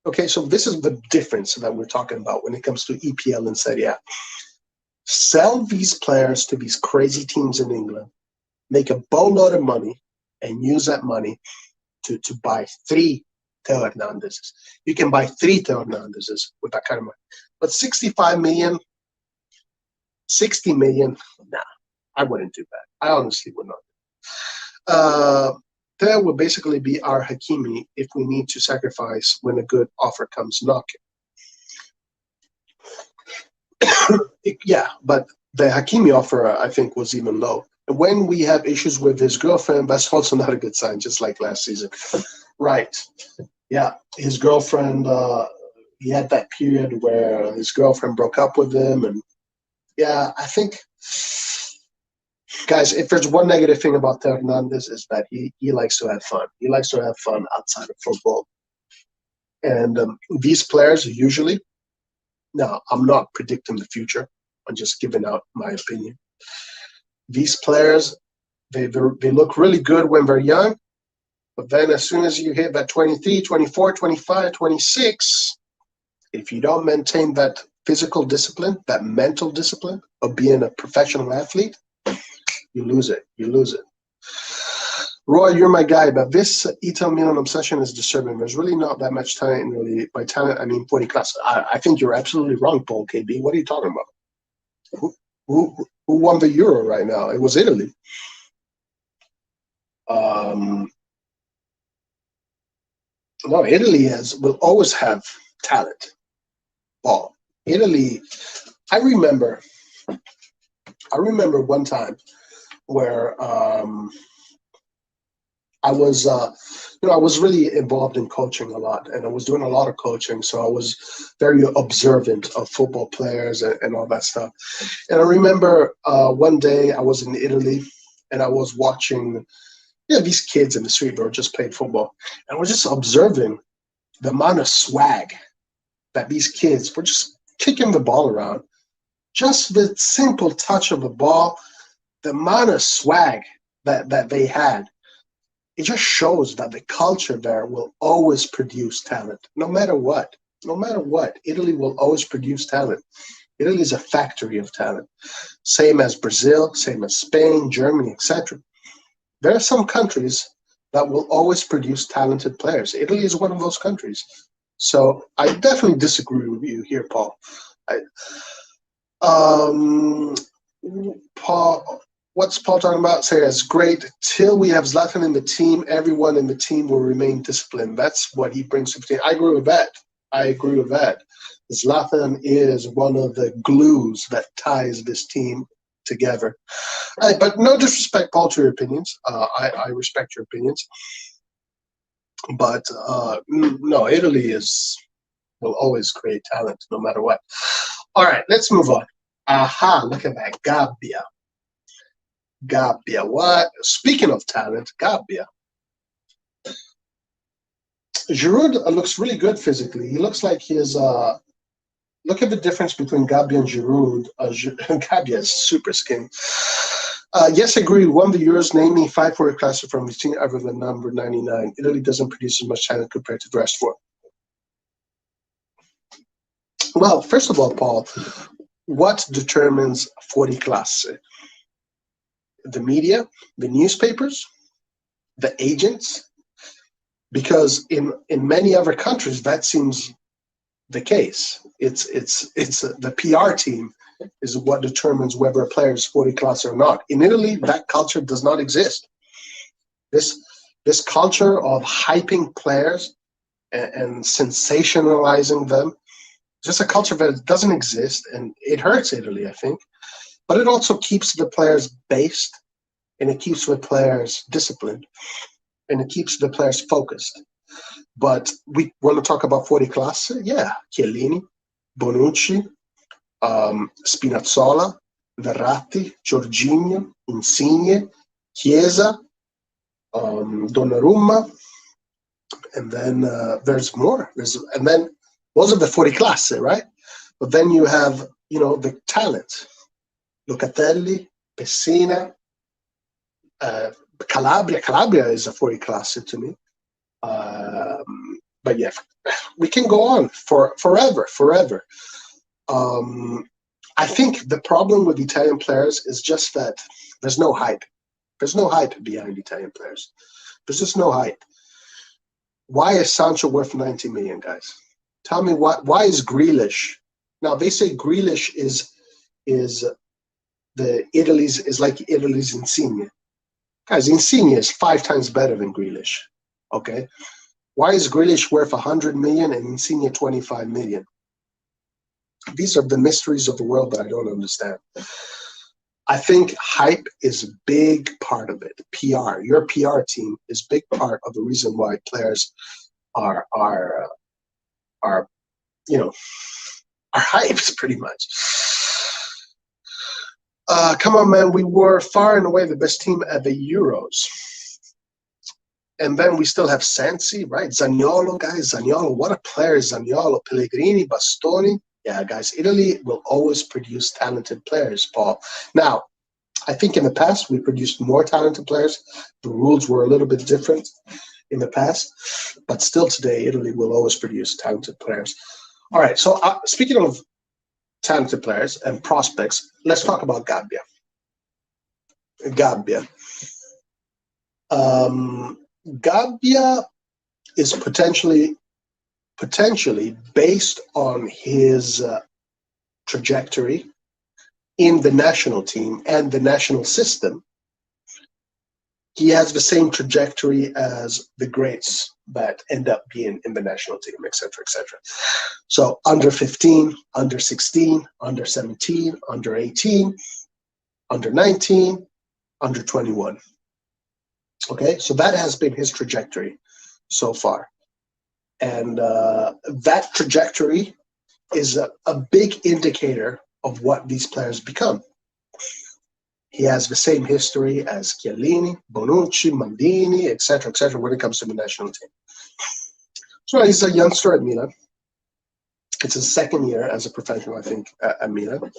Okay, so this is the difference that we're talking about when it comes to EPL and Serie A. Sell these players to these crazy teams in England, make a boatload of money, and use that money to buy 3 Theo Hernandezes. You can buy 3 Theo Hernandezes with that kind of money. But 65 million, 60 million, nah, I wouldn't do that. I honestly would not. Theo would basically be our Hakimi if we need to sacrifice when a good offer comes knocking. Yeah, but the Hakimi offer, I think, was even low. When we have issues with his girlfriend, that's also not a good sign, just like last season. Right. Yeah, his girlfriend, he had that period where his girlfriend broke up with him. And yeah, I think, guys, if there's one negative thing about Theo Hernandez is that he likes to have fun. He likes to have fun outside of football. And these players usually, now, I'm not predicting the future. I'm just giving out my opinion. These players, they look really good when they're young, but then as soon as you hit that 23, 24, 25, 26, if you don't maintain that physical discipline, that mental discipline of being a professional athlete, you lose it. You lose it. Roy, you're my guy, but this Inter Milan obsession is disturbing. There's really not that much talent, really. By talent, I mean fuori class. I think you're absolutely wrong, Paul KB. What are you talking about? Who won the Euro right now? It was Italy. No, Italy will always have talent. Ball. Italy. I remember one time where I was, I was really involved in coaching a lot, and I was doing a lot of coaching. So I was very observant of football players and all that stuff. And I remember one day I was in Italy, and I was watching, these kids in the street were just playing football, and I was just observing the amount of swag that these kids were just kicking the ball around. Just the simple touch of the ball, the amount of swag that they had. It just shows that the culture there will always produce talent, no matter what. No matter what, Italy will always produce talent. Italy is a factory of talent, same as Brazil, same as Spain, Germany, etc. There are some countries that will always produce talented players. Italy is one of those countries. So I definitely disagree with you here, Paul. Paul, what's Paul talking about? Say that's great. Till we have Zlatan in the team, everyone in the team will remain disciplined. That's what he brings to the team. I agree with that. Zlatan is one of the glues that ties this team together. But no disrespect, Paul, to your opinions. I respect your opinions. But no, Italy will always create talent no matter what. All right, let's move on. Aha, look at that. Gabbia. Gabbia. What? Speaking of talent, Gabbia. Giroud looks really good physically. He looks like he is. Look at the difference between Gabbia and Giroud. Gabbia is super skinny. Yes, I agree. Won the Euros. Name me 5 forward classes from his team other than number 99. Italy doesn't produce as much talent compared to the rest four. Well, first of all, Paul, what determines 40 class? The media, the newspapers, the agents? Because in many other countries, that seems the case. It's the PR team is what determines whether a player is 40 class or not. In Italy, that culture does not exist. This culture of hyping players and sensationalizing them, just a culture that doesn't exist, and it hurts Italy, I think. But it also keeps the players based, and it keeps the players disciplined, and it keeps the players focused. But we want to talk about 40 class, yeah, Chiellini, Bonucci, Spinazzola, Verratti, Jorginho, Insigne, Chiesa, Donnarumma, and then there's more. And then those are the 40 class, right? But then you have, the talent. Locatelli, Pessina, Calabria. Calabria is a 40 class to me. But yeah, we can go on for forever. I think the problem with Italian players is just that there's no hype. There's no hype behind Italian players. There's just no hype. Why is Sancho worth 90 million, guys? Tell me why is Grealish? Now they say Grealish is like Italy's Insigne. Guys, Insigne is 5 times better than Grealish. Okay? Why is Grealish worth 100 million and Insigne 25 million? These are the mysteries of the world that I don't understand. I think hype is a big part of it. PR, your PR team is a big part of the reason why players are hyped pretty much. Come on, man. We were far and away the best team at the Euros. And then we still have Sensi, right? Zaniolo, guys. Zaniolo, what a player is Zaniolo. Pellegrini, Bastoni. Yeah, guys, Italy will always produce talented players, Paul. Now, I think in the past we produced more talented players. The rules were a little bit different in the past. But still today, Italy will always produce talented players. All right, so speaking of talented players and prospects, let's talk about Gabbia. Gabbia is potentially based on his trajectory in the national team and the national system. He has the same trajectory as the greats that end up being in the national team, etc., etc. So under 15, under 16, under 17, under 18, under 19, under 21. Okay, so that has been his trajectory so far. And that trajectory is a big indicator of what these players become. He has the same history as Chiellini, Bonucci, Maldini, etc., when it comes to the national team. So he's a youngster at Milan. It's his second year as a professional, I think, at Milan.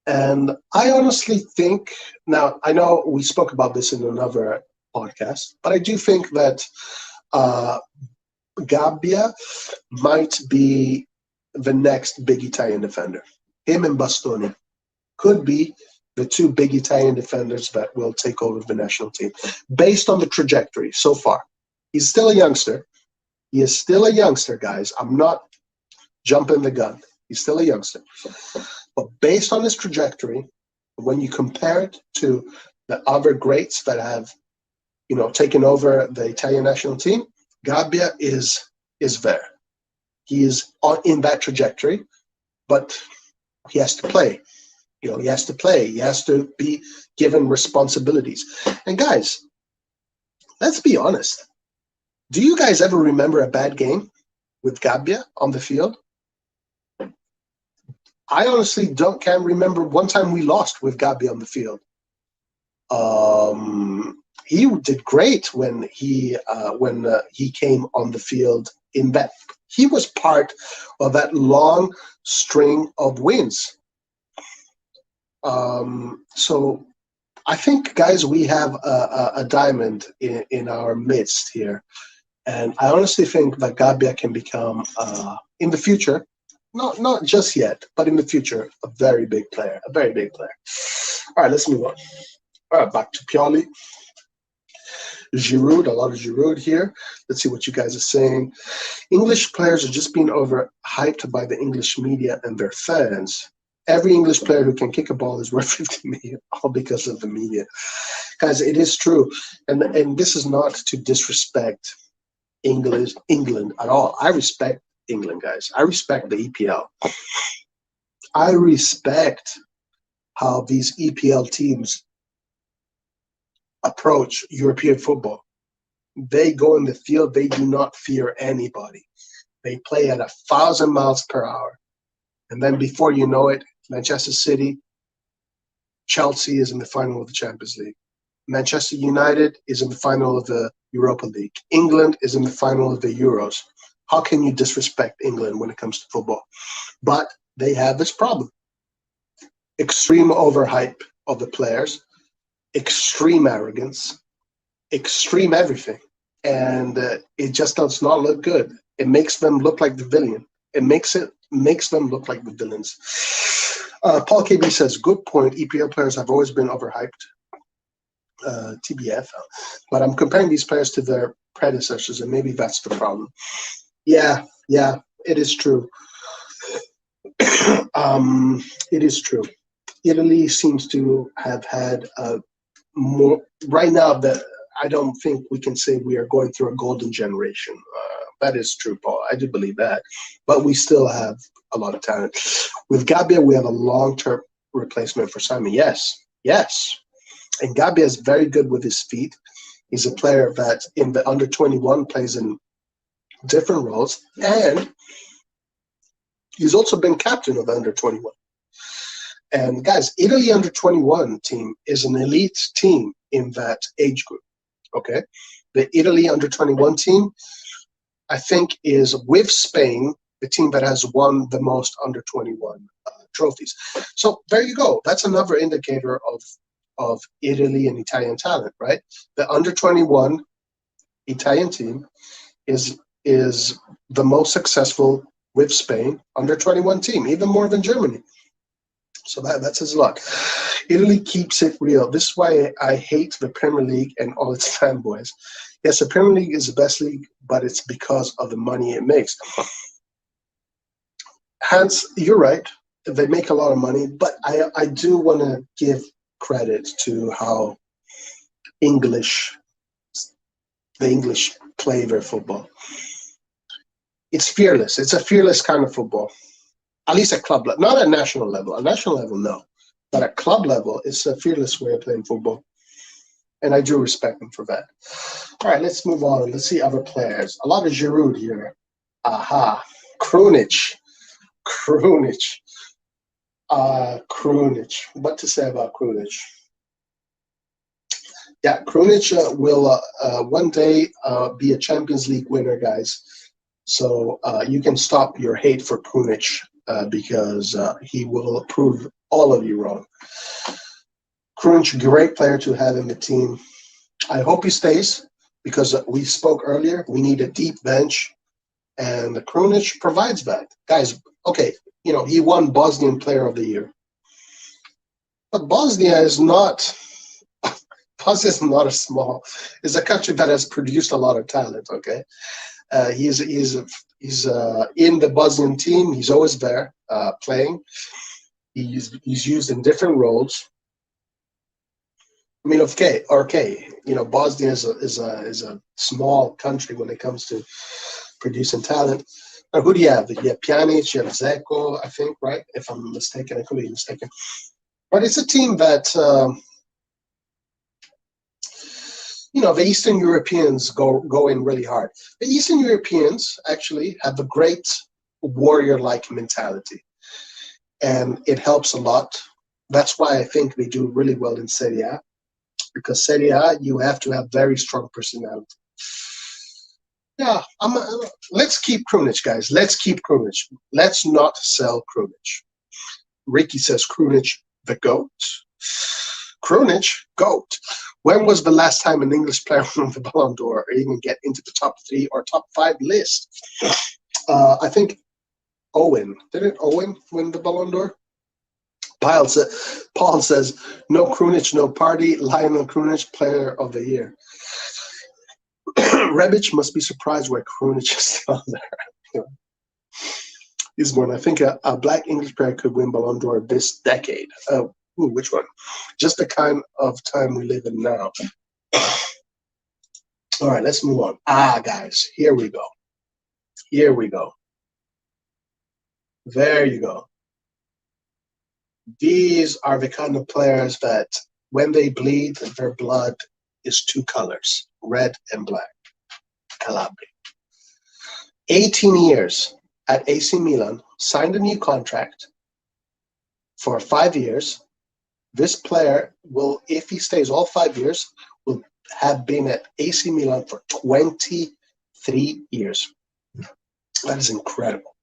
And I honestly think, now I know we spoke about this in another podcast, but I do think that Gabbia might be the next big Italian defender. Him and Bastoni could be the 2 big Italian defenders that will take over the national team, based on the trajectory so far. He's still a youngster. He is still a youngster, guys. I'm not jumping the gun. He's still a youngster. But based on his trajectory, when you compare it to the other greats that have, taken over the Italian national team, Gabbia is there. He is in that trajectory, but he has to play. He has to play. He has to be given responsibilities. And guys, let's be honest. Do you guys ever remember a bad game with Gabbia on the field? I honestly can't remember one time we lost with Gabbia on the field. He did great when he came on the field. In that, he was part of that long string of wins. So I think, guys, we have a diamond in our midst here, and I honestly think that Gabbia can become in the future, not just yet, but in the future, a very big player. All right, let's move on. All right, back to Pioli. Giroud, a lot of Giroud here. Let's see what you guys are saying. English players are just being overhyped by the English media and their fans. Every English player who can kick a ball is worth 50 million, all because of the media. Guys, it is true. And this is not to disrespect England at all. I respect England, guys. I respect the EPL. I respect how these EPL teams approach European football. They go in the field, they do not fear anybody. They play at 1,000 miles per hour. And then before you know it, Manchester City, Chelsea is in the final of the Champions League. Manchester United is in the final of the Europa League. England is in the final of the Euros. How can you disrespect England when it comes to football? But they have this problem. Extreme overhype of the players, extreme arrogance, extreme everything. And it just does not look good. It makes them look like the villain. It makes them look like the villains. Paul KB says, good point. EPL players have always been overhyped. TBF. But I'm comparing these players to their predecessors, and maybe that's the problem. Yeah, it is true. It is true. Italy seems to have had more right now. That I don't think we can say we are going through a golden generation. That is true, Paul. I do believe that, but we still have a lot of talent. With Gabbia, we have a long-term replacement for Simon. Yes, and Gabbia is very good with his feet. He's a player that in the under-21 plays in different roles, and he's also been captain of the under-21. And guys, Italy under-21 team is an elite team in that age group. Okay, the Italy under-21 team, I think, is with Spain the team that has won the most under-21 trophies. So there you go. That's another indicator of Italy and Italian talent, right? The under-21 Italian team is the most successful with Spain under-21 team, even more than Germany. So that says a lot. Italy keeps it real. This is why I hate the Premier League and all its fanboys. Yes, the Premier League is the best league, but it's because of the money it makes. Hans, you're right. They make a lot of money, but I do want to give credit to how the English play their football. It's fearless. It's a fearless kind of football. At least at club level, not at national level. At national level, no. But at club level, it's a fearless way of playing football. And I do respect them for that. All right, let's move on. Let's see other players. A lot of Giroud here. Aha. Krunic. What to say about Krunic? Yeah, Krunic will one day be a Champions League winner, guys. So you can stop your hate for Krunic because he will prove all of you wrong. Krunic, great player to have in the team. I hope he stays because we spoke earlier. We need a deep bench, and Krunic provides that. Guys, okay, he won Bosnian Player of the Year. But Bosnia is not it's a country that has produced a lot of talent, okay? He's in the Bosnian team. He's always there playing. He's used in different roles. I mean, okay. Bosnia is a small country when it comes to producing talent, Who do you have? You have Pjanic, you have Zeko, I think, right? If I'm mistaken, I could be mistaken. But it's a team that, the Eastern Europeans go in really hard. The Eastern Europeans actually have a great warrior-like mentality, and it helps a lot. That's why I think they do really well in Serie A, because Serie A, you have to have very strong personality. Yeah, let's keep Krunic, guys. Let's keep Krunic. Let's not sell Krunic. Ricky says Krunic, the GOAT. Krunic, GOAT. When was the last time an English player won the Ballon d'Or or even get into the top 3 or top 5 list? I think Owen. Didn't Owen win the Ballon d'Or? Paul says, no Krunic, no party. Lionel Krunic, player of the year. Rebic must be surprised why Krunic is still there. He's going, I think a black English player could win Ballon d'Or this decade. Which one? Just the kind of time we live in now. All right, let's move on. Guys, here we go. Here we go. There you go. These are the kind of players that when they bleed, their blood is 2 colors, red and black. Calabria. 18 years at AC Milan, signed a new contract for 5 years. This player will, if he stays all 5 years, will have been at AC Milan for 23 years. That is incredible.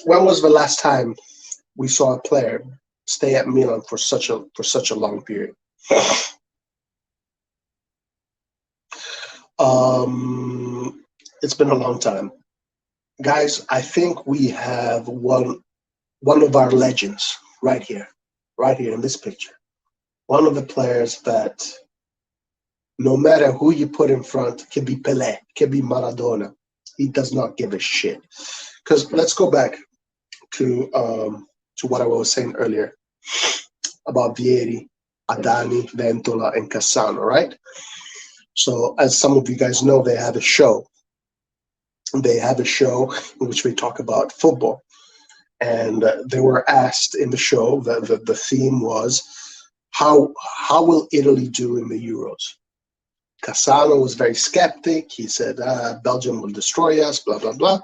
When was the last time we saw a player stay at Milan for such a long period? It's been a long time. Guys, I think we have one of our legends right here in this picture. One of the players that no matter who you put in front, can be Pelé, can be Maradona. He does not give a shit. Because let's go back to what I was saying earlier about Vieri, Adani, Ventola, and Cassano, right? So as some of you guys know, they have a show. They have a show in which they talk about football. And they were asked in the show, the theme was, how will Italy do in the Euros? Cassano was very skeptic. He said, Belgium will destroy us, blah, blah, blah.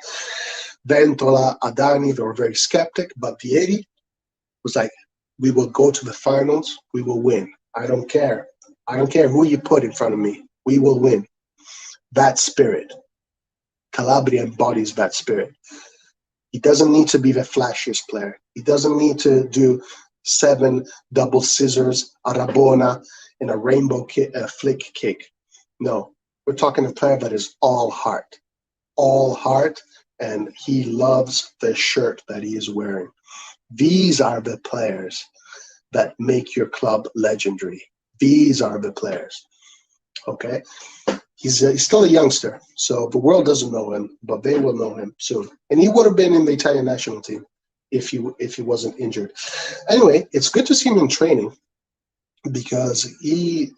Ventola, Adani, they were very skeptic. But Vieri was like, we will go to the finals. We will win. I don't care. I don't care who you put in front of me. We will win. That spirit. Calabria embodies that spirit. He doesn't need to be the flashiest player. He doesn't need to do 7 double scissors, a rabona, and a rainbow flick kick. No, we're talking a player that is all heart, and he loves the shirt that he is wearing. These are the players that make your club legendary. These are the players. Okay? He's still a youngster, so the world doesn't know him, but they will know him soon. And he would have been in the Italian national team if he wasn't injured. Anyway, it's good to see him in training because he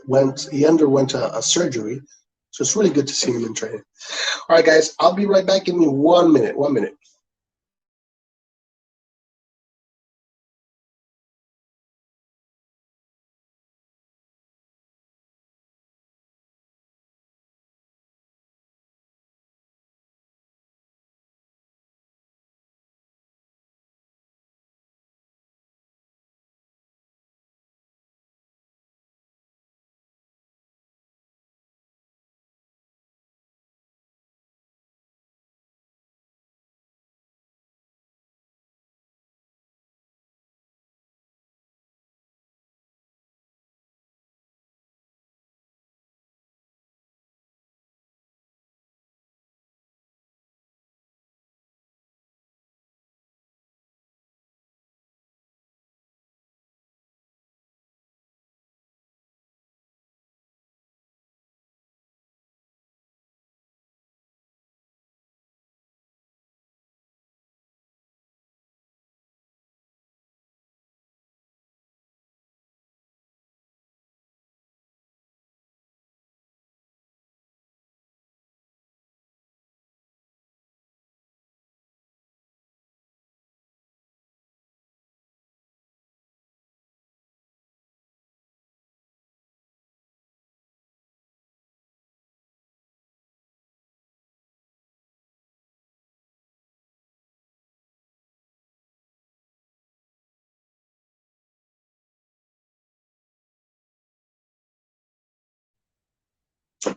underwent a surgery, so it's really good to see him in training. All right, guys, I'll be right back. Give me 1 minute. 1 minute.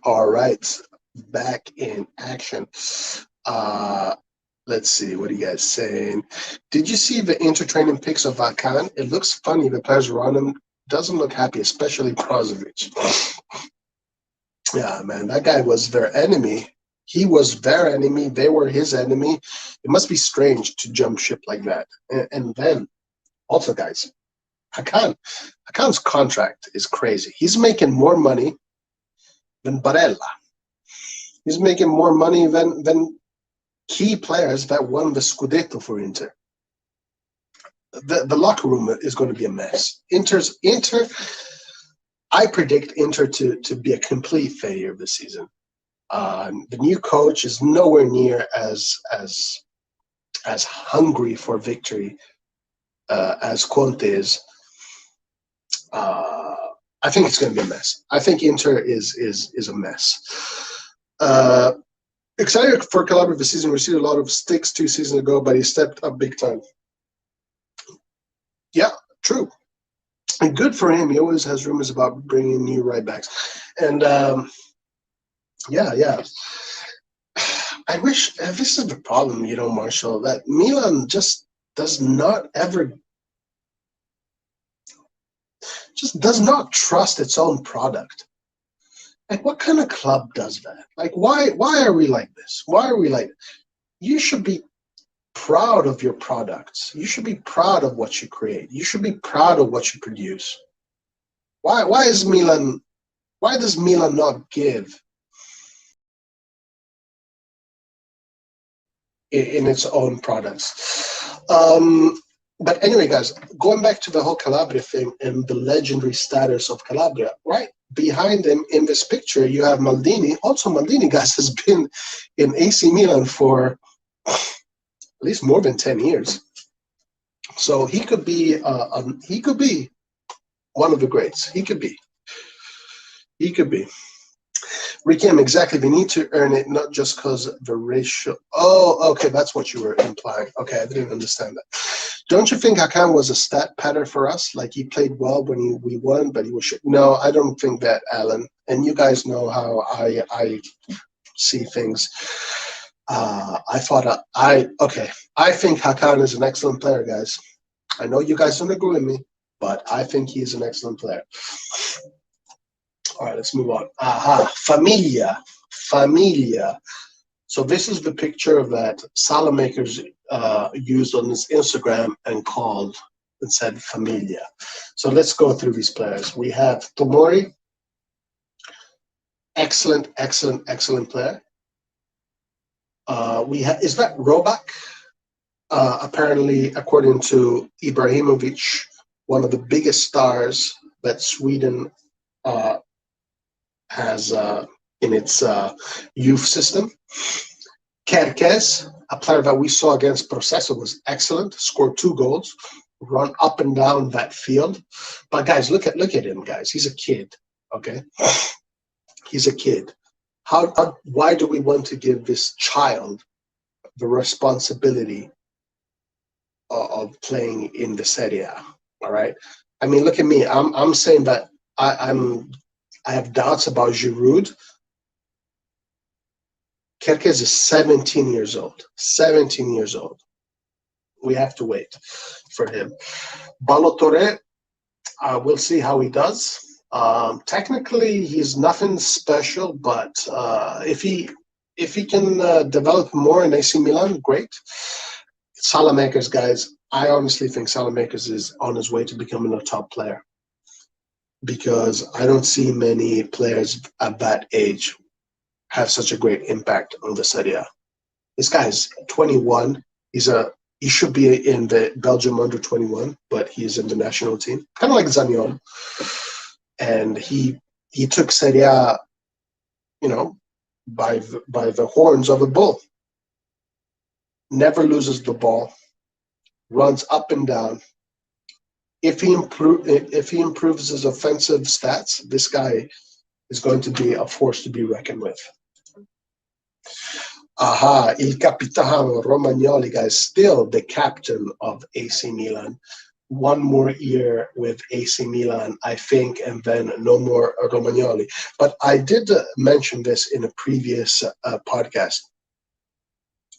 All right, back in action. Uh, let's see, what are you guys saying? Did you see the intertraining pics of Vakan? It looks funny. The players around him doesn't look happy, especially Brozovic. Yeah, man, that guy was their enemy. He was their enemy. They were his enemy. It must be strange to jump ship like that. And then, also, guys, Hakan's contract is crazy. He's making more money than Barella. He's making more money than key players that won the Scudetto for Inter. The locker room is going to be a mess. Inter. I predict Inter to be a complete failure this season. The new coach is nowhere near as hungry for victory as Conte is. I think it's going to be a mess. I think Inter is a mess. Excited for Calabria this season. Received a lot of sticks 2 seasons ago, but he stepped up big time. Yeah, true. And good for him. He always has rumors about bringing new right backs. And yeah. I wish this is the problem, Marshall, that Milan just does not trust its own product. Like, what kind of club does that? Like, why are we like this? Why are we like? You should be proud of your products. You should be proud of what you create. You should be proud of what you produce. Why does Milan not give in its own products? But anyway, guys, going back to the whole Calabria thing and the legendary status of Calabria, right behind him in this picture, you have Maldini. Also, Maldini, guys, has been in AC Milan for at least more than 10 years. So he could be one of the greats. He could be. Rikim, exactly. They need to earn it, not just because the ratio. Oh, okay, that's what you were implying. Okay, I didn't understand that. Don't you think Hakan was a stat pattern for us? Like, he played well when we won, but he was shit. No, I don't think that, Alan. And you guys know how I see things. I think Hakan is an excellent player, guys. I know you guys don't agree with me, but I think he is an excellent player. All right, let's move on. Familia. So this is the picture that Salamakers used on his Instagram and said Familia. So let's go through these players. We have Tomori, excellent player. Is that Robak? Apparently, according to Ibrahimovic, one of the biggest stars that Sweden has in its youth system. Kerkez, a player that we saw against Processo, was excellent. Scored 2 goals, run up and down that field. But guys, look at him, guys. He's a kid. Okay, he's a kid. Why do we want to give this child the responsibility of playing in the Serie A? All right. I mean, look at me. I'm saying that I have doubts about Giroud. Kerkez is 17 years old. 17 years old. We have to wait for him. Balotore, we'll see how he does. Technically, he's nothing special, but if he can develop more in AC Milan, great. Salamakers, guys, I honestly think Salamakers is on his way to becoming a top player, because I don't see many players at that age have such a great impact on the Serie A. This guy is 21. He should be in the Belgium under 21, but he's in the national team, kind of like Zaniolo. And he took Serie A, by the horns of a bull. Never loses the ball, runs up and down. If he improves his offensive stats, this guy is going to be a force to be reckoned with. Il Capitano Romagnoli, guys, still the captain of AC Milan. one more year with AC Milan, I think, and then no more Romagnoli. But I did mention this in a previous podcast.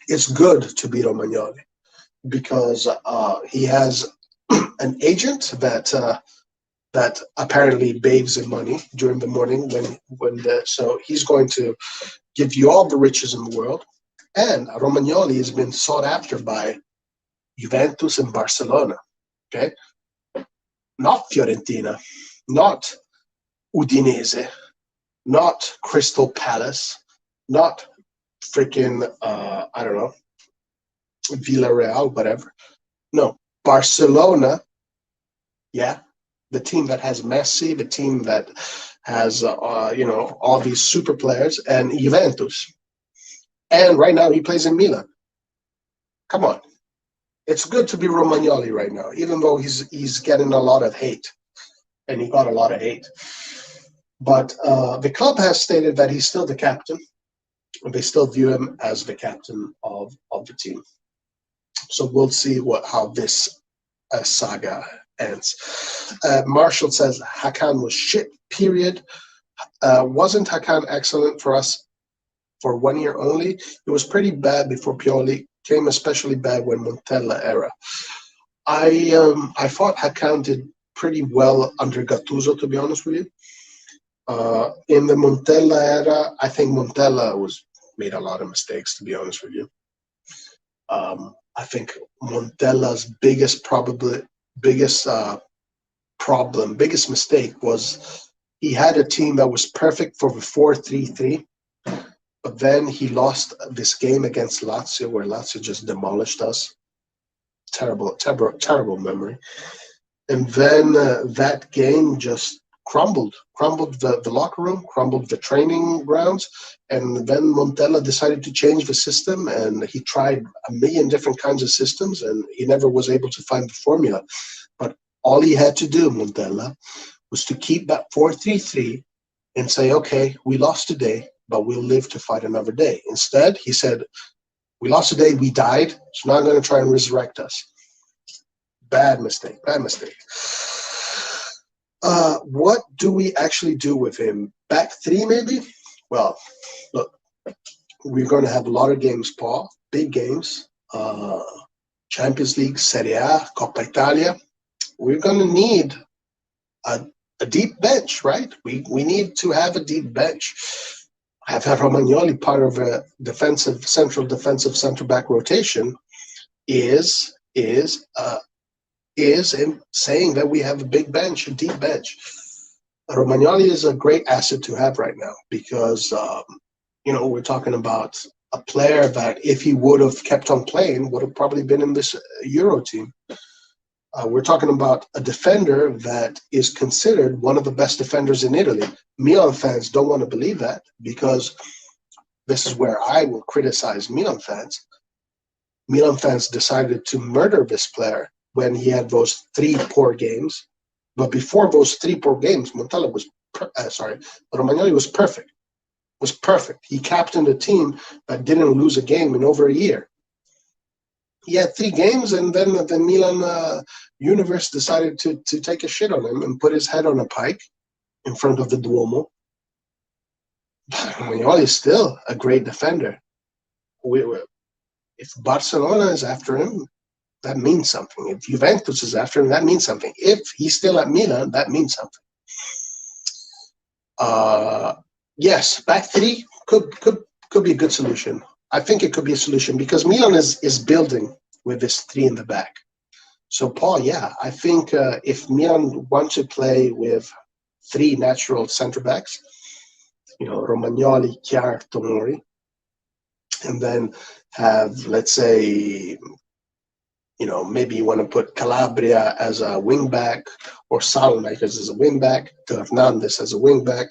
It's good to be Romagnoli because he has an agent that apparently bathes in money during the morning so he's going to give you all the riches in the world. And Romagnoli has been sought after by Juventus and Barcelona. Okay, not Fiorentina, not Udinese, not Crystal Palace, not freaking I don't know, Villarreal, whatever. No, Barcelona. Yeah, the team that has Messi, the team that has all these super players, and Juventus. And right now he plays in Milan. Come on, it's good to be Romagnoli right now, even though he's getting a lot of hate, and he got a lot of hate. But the club has stated that he's still the captain. They still view him as the captain of the team. So we'll see how this saga ends. Marshall says Hakan was shit. Period. Wasn't Hakan excellent for us for 1 year only? It was pretty bad before Pioli came, especially bad when Montella era. I thought Hakan did pretty well under Gattuso, to be honest with you. In the Montella era, I think Montella made a lot of mistakes, to be honest with you. I think Montella's biggest mistake was he had a team that was perfect for the 4-3-3, but then he lost this game against Lazio where Lazio just demolished us. Terrible memory. And then that game just crumbled the locker room, crumbled the training grounds, and then Montella decided to change the system, and he tried a million different kinds of systems, and he never was able to find the formula. But all he had to do, Montella, was to keep that 4-3-3 and say, okay, we lost today, but we'll live to fight another day. Instead, he said, we lost today, we died, so now I'm going to try and resurrect us. Bad mistake. What do we actually do with him? Back three, maybe? Well, look, we're going to have a lot of games, Paul. Big games. Champions League, Serie A, Coppa Italia. We're going to need a deep bench, right? We need to have a deep bench. Have Romagnoli part of a central defensive center-back rotation is in saying that we have a big bench, a deep bench. Romagnoli is a great asset to have right now because, we're talking about a player that if he would have kept on playing, would have probably been in this Euro team. We're talking about a defender that is considered one of the best defenders in Italy. Milan fans don't want to believe that because this is where I will criticize Milan fans. Milan fans decided to murder this player when he had those 3 poor games. But before those 3 poor games, Romagnoli was perfect. Was perfect. He captained a team that didn't lose a game in over a year. He had 3 games, and then the Milan universe decided to take a shit on him and put his head on a pike in front of the Duomo. Romagnoli is still a great defender. If Barcelona is after him, that means something. If Juventus is after him, that means something. If he's still at Milan, that means something. Yes, back 3 could be a good solution. I think it could be a solution because Milan is building with this 3 in the back. So, Paul, yeah, I think if Milan want to play with 3 natural center backs, Romagnoli, Chiar, Tomori, and then have, let's say, maybe you want to put Calabria as a wing back or Salmakers as a wing back, Hernandez as a wing back,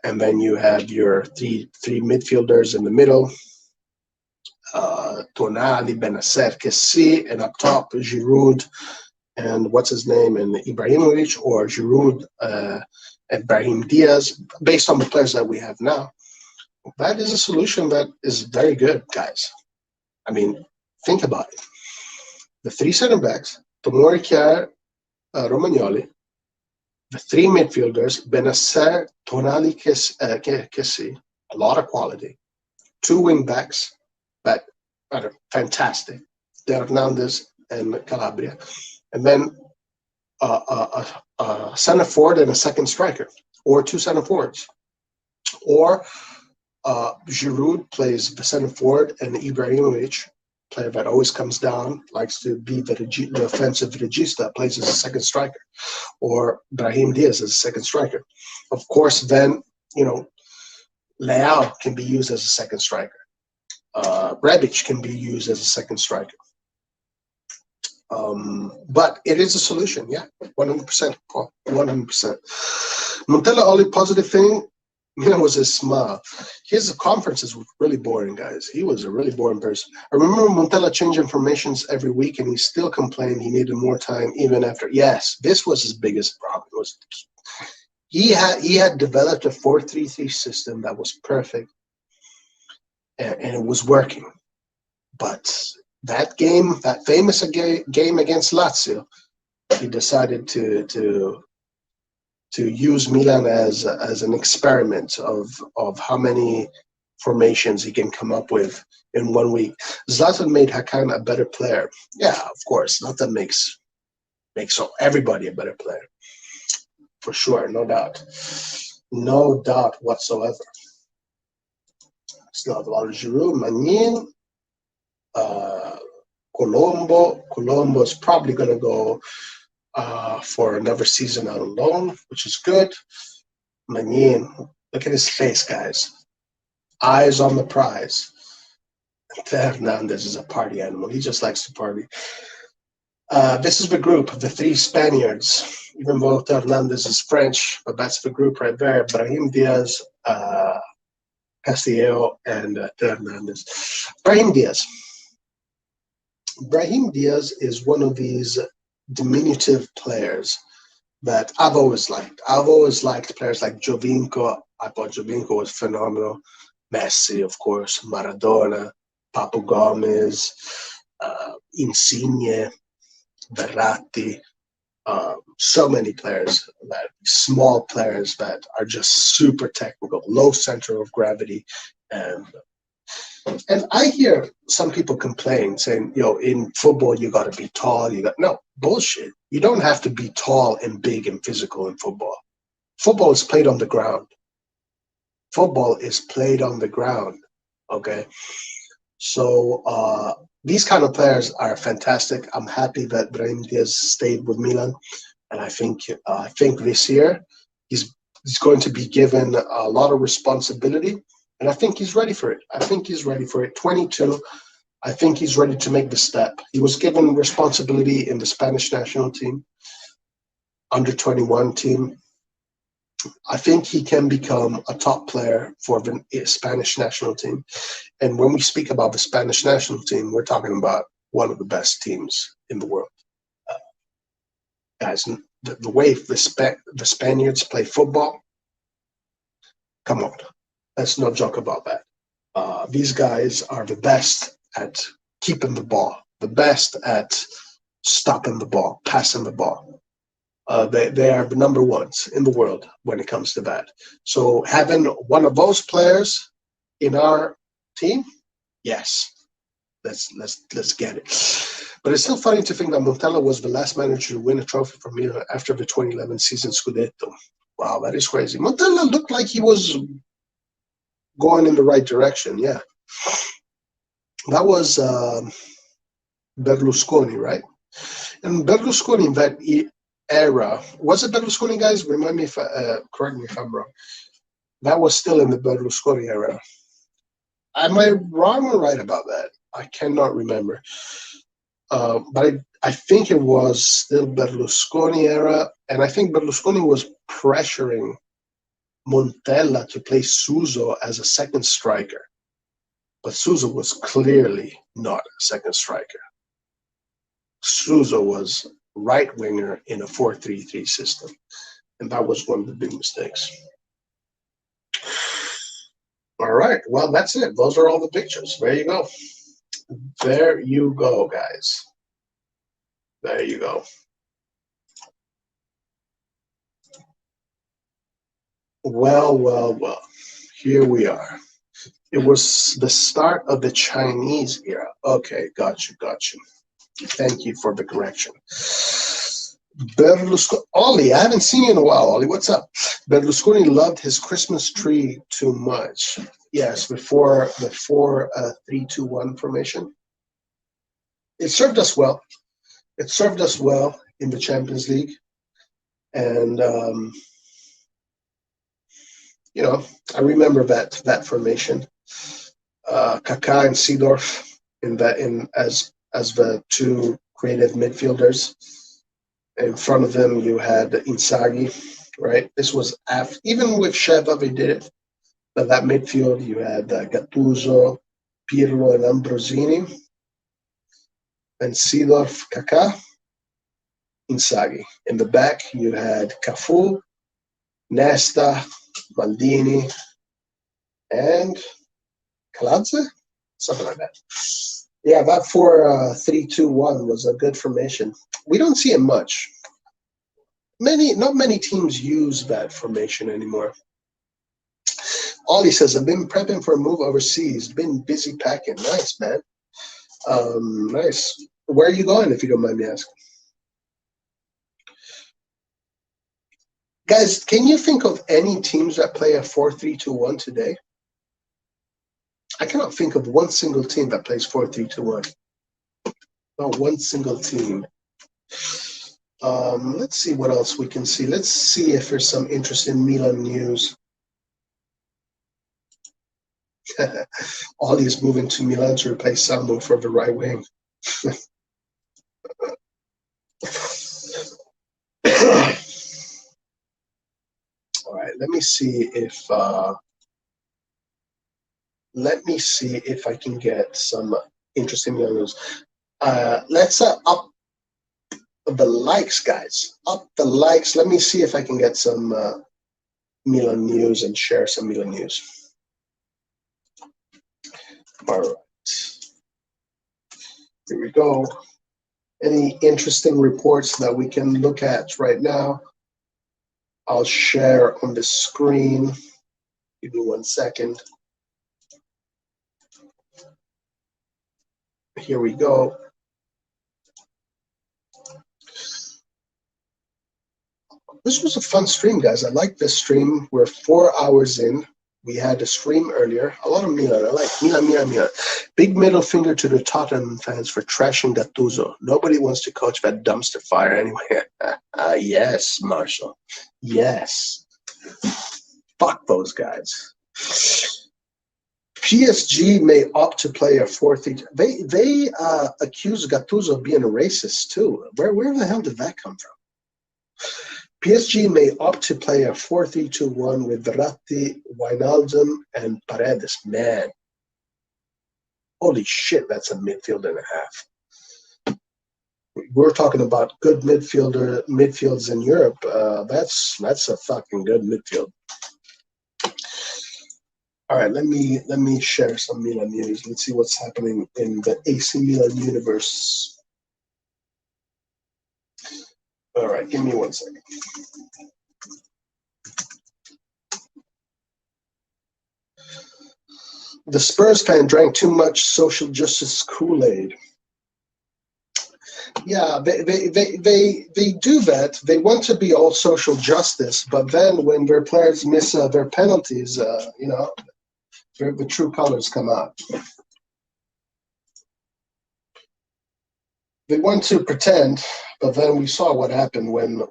and then you have your three midfielders in the middle, Tonali, Benacer, Kessi, and up top Giroud and what's his name, and Ibrahimovic, or Giroud and Brahim Diaz, based on the players that we have now. That is a solution that is very good, guys. I mean, think about it. The 3 center backs, Tomori Kjaer, Romagnoli, the three midfielders, Benacer, Tonali, Kessi, a lot of quality. Two wing backs that are fantastic, De Hernandez and Calabria. And then a center forward and a second striker, or two center forwards. Or Giroud plays the center forward, and Ibrahimovic, player that always comes down, likes to be the offensive regista, plays as a second striker, or Brahim Diaz as a second striker. Of course, then, Leao can be used as a second striker. Rebic can be used as a second striker. But it is a solution, yeah, 100%, 100%. Montella, only positive thing, was his smile. His conferences were really boring, guys. He was a really boring person. I remember Montella changed informations every week, and he still complained he needed more time even after. Yes, this was his biggest problem. Was he had developed a 4-3-3 system that was perfect, and it was working. But that game, that famous game against Lazio, he decided to use Milan as an experiment of how many formations he can come up with in 1 week. Zlatan made Hakan a better player. Yeah, of course, Zlatan makes everybody a better player, for sure, no doubt whatsoever. Still have a lot of Giroud, Manin, Colombo. Colombo is probably going to go for another season on loan, which is good. Manin, look at his face, guys. Eyes on the prize. Hernandez is a party animal. He just likes to party. This is the group, the three Spaniards. Even though Hernandez is French, but that's the group right there. Brahim Diaz, Castillo, and Hernandez. Brahim Diaz. Brahim Diaz is one of these diminutive players that I've always liked. I've always liked players like Jovinko. I thought Jovinko was phenomenal. Messi, of course, Maradona, Papu Gomez, Insigne, Verratti. So many players, small players that are just super technical, low center of gravity. And I hear some people complain, saying, in football, you got to be tall. No, bullshit. You don't have to be tall and big and physical in football. Football is played on the ground. Football is played on the ground, okay? So these kind of players are fantastic. I'm happy that Brahim Diaz stayed with Milan, and I think this year he's going to be given a lot of responsibility, and I think he's ready for it. 22, I think he's ready to make the step. He was given responsibility in the Spanish national team, under 21 team. I think he can become a top player for the Spanish national team. And when we speak about the Spanish national team, we're talking about one of the best teams in the world. Guys, the way the Spaniards play football, come on, let's not joke about that. These guys are the best at keeping the ball, the best at stopping the ball, passing the ball. They are the number ones in the world when it comes to that. So having one of those players in our team, yes, let's get it. But it's still funny to think that Montella was the last manager to win a trophy for Milan after the 2011 season Scudetto. Wow, that is crazy. Montella looked like he was going in the right direction. Yeah, that was Berlusconi, right? And Berlusconi in that era, was it Berlusconi, guys? Remind me if correct me if I'm wrong. That was still in the Berlusconi era. Am I wrong or right about that? I cannot remember. But I think it was still Berlusconi era, and I think Berlusconi was pressuring Montella to play Suso as a second striker. But Suso was clearly not a second striker. Suso was right winger in a 4-3-3 system, and that was one of the big mistakes. All right, well, that's it. Those are all the pictures. There you go. There you go, guys. There you go. Well, well, well. Here we are. It was the start of the Chinese era. Okay, got you, got you. Thank you for the correction. Berlusconi, Ollie, I haven't seen you in a while. Ollie, what's up? Berlusconi loved his Christmas tree too much. Yes, before 3-2-1 formation. It served us well. It served us well in the Champions League, and I remember that formation. Kaká and Seedorf in as the two creative midfielders. In front of them, you had Inzaghi, right? This was even with Sheva, they did it. But that midfield, you had Gattuso, Pirlo, and Ambrosini, and Seedorf, Kaká, Inzaghi. In the back, you had Cafu, Nesta, Maldini, and Kaladze? Something like that. Yeah, that 4-3-2-1 was a good formation. We don't see it much. Not many teams use that formation anymore. Ollie says, I've been prepping for a move overseas. Been busy packing. Nice, man. Nice. Where are you going, if you don't mind me asking? Guys, can you think of any teams that play a 4-3-2-1 today? I cannot think of one single team that plays 4-3-2-1. Not one single team. Let's see what else we can see. Let's see if there's some interesting Milan news. Ollie is moving to Milan to replace Sambo for the right wing. All right, let me see if I can get some interesting Milan news. Let's up the likes, guys. Up the likes. Let me see if I can get some Milan news and share some Milan news. All right. Here we go. Any interesting reports that we can look at right now? I'll share on the screen. Give me 1 second. Here we go. This was a fun stream, guys. I like this stream. We're 4 hours in. We had a stream earlier. A lot of Milan. I like Milan. Big middle finger to the Tottenham fans for trashing Gattuso. Nobody wants to coach that dumpster fire anyway. Yes, Marshall. Yes. Fuck those guys. PSG may opt to play a 4-3. They accuse Gattuso of being a racist too. Where the hell did that come from? PSG may opt to play a 4-3-2-1 with Verratti, Wijnaldum, and Paredes. Man, holy shit, that's a midfield and a half. We're talking about good midfields in Europe. That's a fucking good midfield. All right, let me share some Milan news. Let's see what's happening in the AC Milan universe. All right, give me 1 second. The Spurs fan drank too much social justice Kool-Aid. Yeah, they do that. They want to be all social justice, but then when their players miss their penalties, the true colors come out. They want to pretend, but then we saw what happened when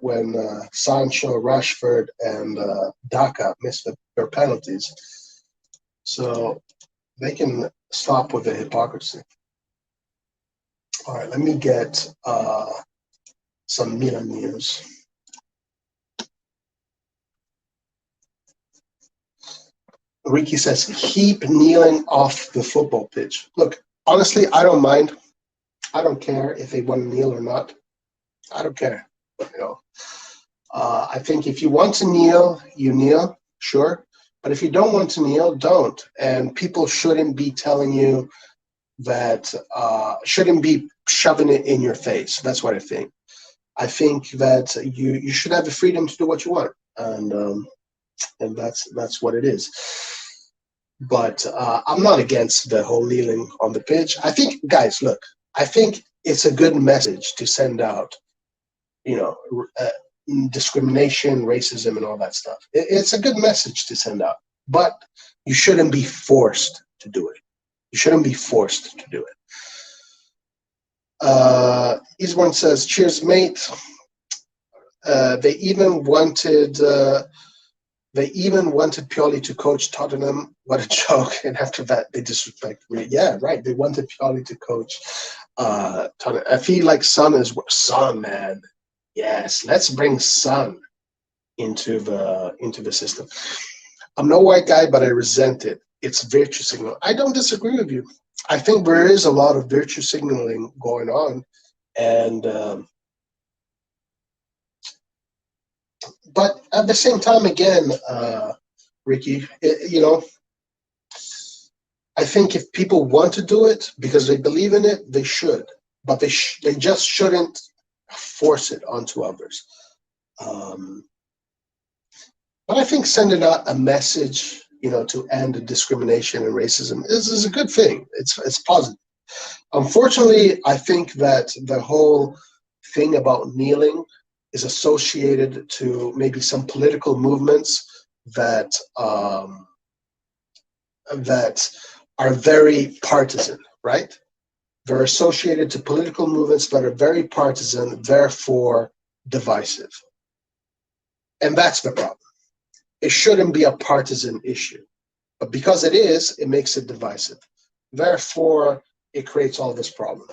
Sancho, Rashford, and Daka missed their penalties. So they can stop with the hypocrisy. All right, let me get some Milan news. Ricky says, keep kneeling off the football pitch. Look, honestly, I don't mind. I don't care if they want to kneel or not. I don't care. I think if you want to kneel, you kneel, sure. But if you don't want to kneel, don't. And people shouldn't be telling you that, shouldn't be shoving it in your face. That's what I think. I think that you should have the freedom to do what you want, and that's what it is. But I'm not against the whole kneeling on the pitch. I think, guys, look, I think it's a good message to send out, you know, discrimination, racism, and all that stuff. It's a good message to send out, but you shouldn't be forced to do it. You shouldn't be forced to do it. Eastbourne says, "Cheers, mate." They even wanted. They even wanted Pioli to coach Tottenham. What a joke! And after that, they disrespect me. Yeah, right. They wanted Pioli to coach Tottenham. I feel like Son, man. Yes, let's bring Son into the system. I'm no white guy, but I resent it. It's virtue signal. I don't disagree with you. I think there is a lot of virtue signaling going on, and but at the same time, again, Ricky, I think if people want to do it because they believe in it, they should, but they just shouldn't force it onto others. But I think sending out a message, to end discrimination and racism is a good thing. It's positive. Unfortunately, I think that the whole thing about kneeling is associated to maybe some political movements that that are very partisan, right? They're associated to political movements that are very partisan, therefore divisive. And that's the problem. It shouldn't be a partisan issue. But because it is, it makes it divisive. Therefore, it creates all this problem.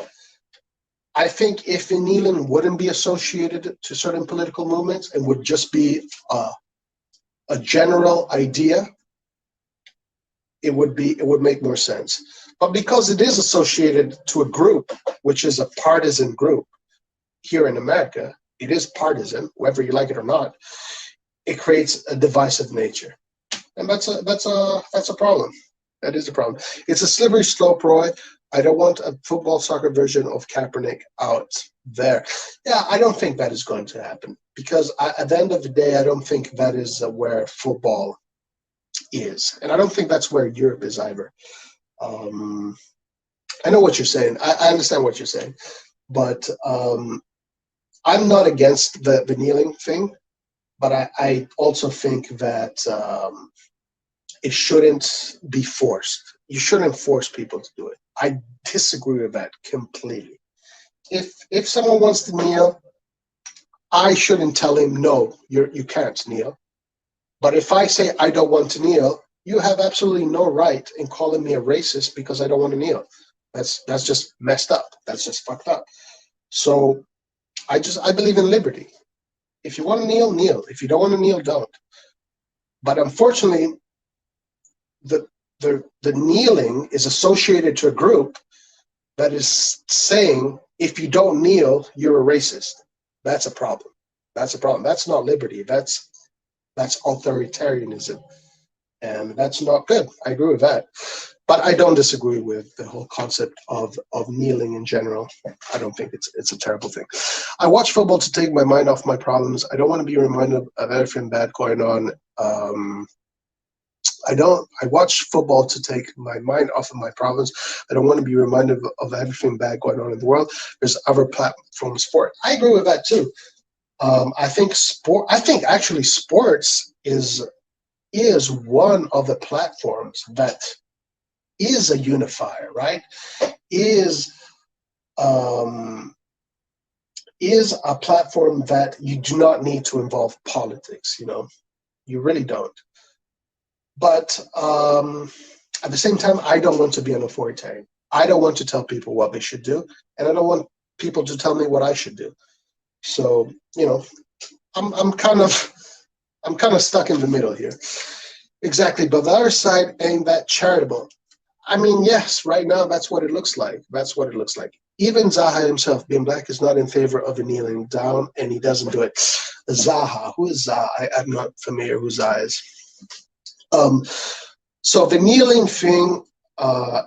I think if kneeling wouldn't be associated to certain political movements and would just be a general idea, it would make more sense. But because it is associated to a group, which is a partisan group here in America, it is partisan, whether you like it or not, it creates a divisive nature. And that's a problem. That is a problem. It's a slippery slope, Roy. I don't want a football soccer version of Kaepernick out there. Yeah, I don't think that is going to happen because at the end of the day, I don't think that is where football is. And I don't think that's where Europe is either. I know what you're saying. I understand what you're saying. But I'm not against the kneeling thing. But I also think that it shouldn't be forced. You shouldn't force people to do it. I disagree with that completely. If someone wants to kneel, I shouldn't tell him, no, you can't kneel. But if I say I don't want to kneel, you have absolutely no right in calling me a racist because I don't want to kneel. That's just messed up. That's just fucked up. So I believe in liberty. If you want to kneel, kneel. If you don't want to kneel, don't. But unfortunately, the kneeling is associated to a group that is saying if you don't kneel, you're a racist. That's a problem. That's a problem. That's not liberty. That's authoritarianism, and that's not good. I agree with that. But I don't disagree with the whole concept of kneeling in general. I don't think it's a terrible thing. I watch football to take my mind off my problems. I don't want to be reminded of everything bad going on. I watch football to take my mind off of my problems. I don't want to be reminded of everything bad going on in the world. There's other platforms for it. I agree with that too. I think actually sports is one of the platforms that is a unifier, right? Is a platform that you do not need to involve politics. You really don't. But at the same time, I don't want to be an authoritarian. I don't want to tell people what they should do, and I don't want people to tell me what I should do. So I'm kind of stuck in the middle here. Exactly, but the other side ain't that charitable. I mean, yes, right now that's what it looks like. That's what it looks like. Even Zaha himself, being black, is not in favor of a kneeling down, and he doesn't do it. Zaha, who is Zaha? I'm not familiar who Zaha is. So the kneeling thing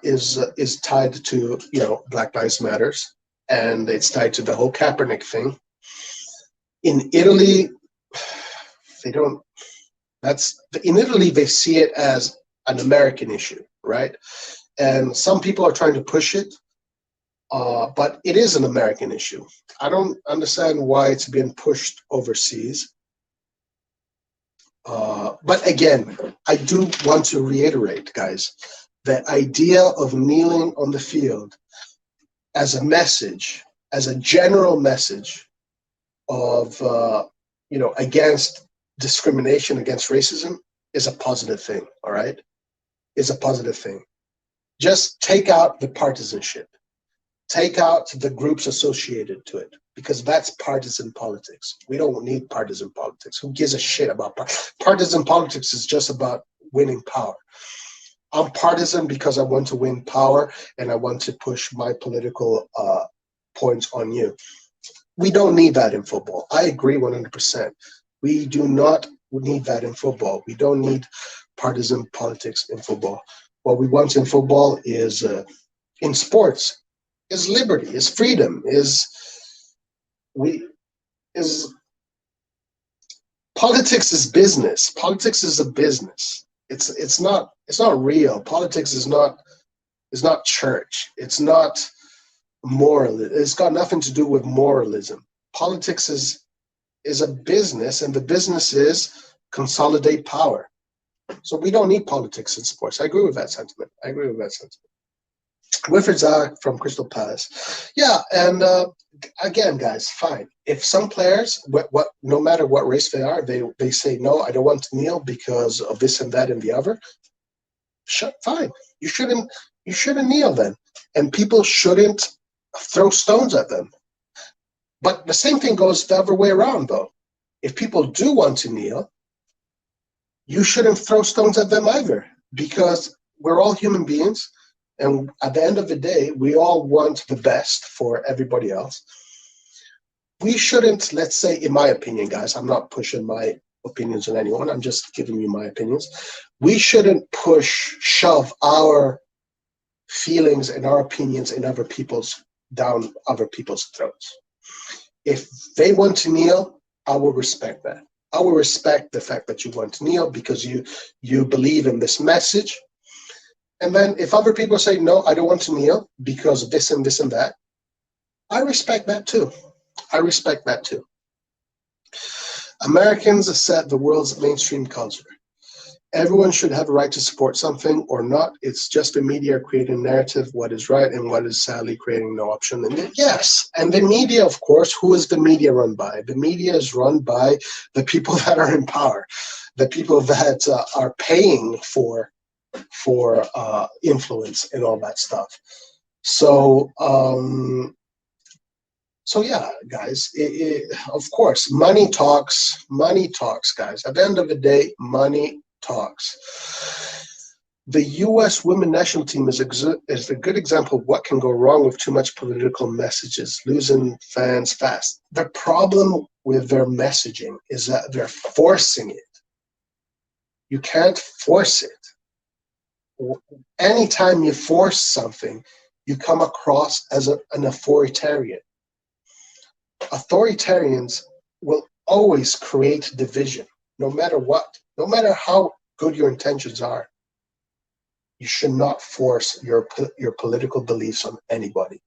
is tied to Black Lives Matters. and it's tied to the whole Kaepernick thing. In Italy, they don't. In Italy, they see it as an American issue, right? And some people are trying to push it, but it is an American issue. I don't understand why it's being pushed overseas. But again, I do want to reiterate, guys, the idea of kneeling on the field as a message, as a general message of, against discrimination, against racism, is a positive thing, all right? Is a positive thing. Just take out the partisanship. Take out the groups associated to it, because that's partisan politics. We don't need partisan politics. Who gives a shit about partisan politics? Is just about winning power. I'm partisan because I want to win power and I want to push my political points on you. We don't need that in football. I agree 100%. We do not need that in football. We don't need partisan politics in football. What we want in football is, in sports, is liberty, is freedom, is politics is business. Politics is a business. It's not real. Politics is not church. It's not moral. It's got nothing to do with moralism. Politics is a business, and the business is consolidate power. So we don't need politics in sports. I agree with that sentiment. Wilfred Zaha from Crystal Palace. Yeah, and again, guys, fine. If some players, no matter what race they are, they say, no, I don't want to kneel because of this and that and the other, fine. You shouldn't kneel then. And people shouldn't throw stones at them. But the same thing goes the other way around, though. If people do want to kneel, you shouldn't throw stones at them either, because we're all human beings. And at the end of the day, we all want the best for everybody else. We shouldn't, let's say, in my opinion, guys, I'm not pushing my opinions on anyone. I'm just giving you my opinions. We shouldn't shove our feelings and our opinions down other people's throats. If they want to kneel, I will respect that. I will respect the fact that you want to kneel because you believe in this message. And then if other people say, no, I don't want to kneel because of this and this and that, I respect that too. Americans set the world's mainstream culture. Everyone should have a right to support something or not. It's just the media creating narrative, what is right and what is sadly creating no option. And yes, and the media, of course, who is the media run by? The media is run by the people that are in power, the people that are paying for influence and all that stuff. So yeah, guys, of course, money talks, guys. At the end of the day, money talks. The U.S. women's national team is a good example of what can go wrong with too much political messages, losing fans fast. The problem with their messaging is that they're forcing it. You can't force it. Anytime you force something, you come across as an authoritarian. Authoritarians will always create division, no matter what, no matter how good your intentions are. You should not force your political beliefs on anybody.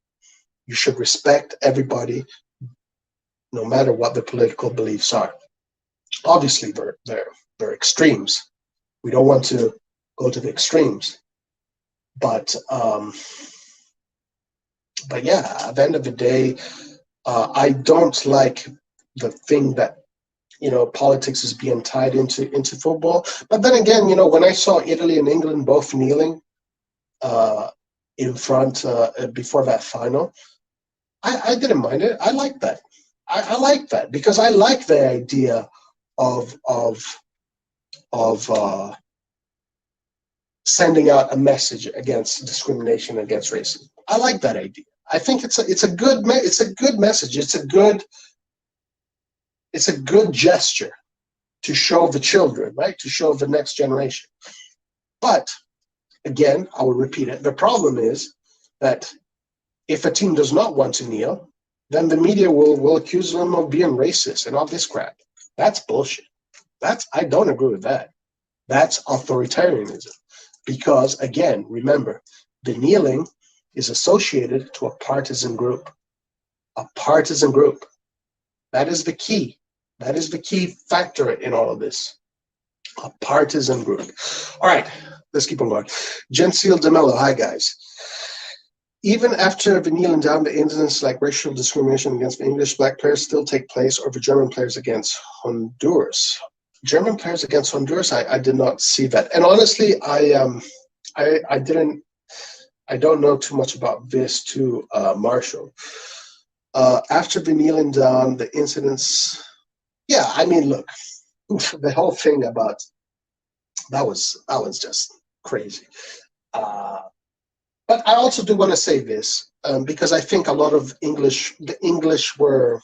You should respect everybody, no matter what their political beliefs are. Obviously, they're extremes. We don't want to go to the extremes, but yeah, at the end of the day, I don't like the thing that politics is being tied into football. But then again, when I saw Italy and England both kneeling in front before that final, I didn't mind it. I like that. I like that because I like the idea of sending out a message against discrimination, against racism. I like that idea. I think it's a good message. It's a good gesture to show the children, right? To show the next generation. But again, I will repeat it. The problem is that If a team does not want to kneel, then the media will accuse them of being racist and all this crap. That's bullshit. I don't agree with that. That's authoritarianism. Because again, remember, the kneeling is associated to a partisan group. A partisan group. That is the key. That is the key factor in all of this. A partisan group. All right, let's keep on going. Gentile DeMello, hi guys. Even after the kneeling down, the incidents like racial discrimination against the English black players still take place, or the German players against Honduras. German players against Honduras, I did not see that. And honestly, I didn't, I don't know too much about this too, Marshall. After the kneeling down, the incidents, yeah, I mean, look, the whole thing about that was just crazy. But I also do want to say this because I think a lot of the English were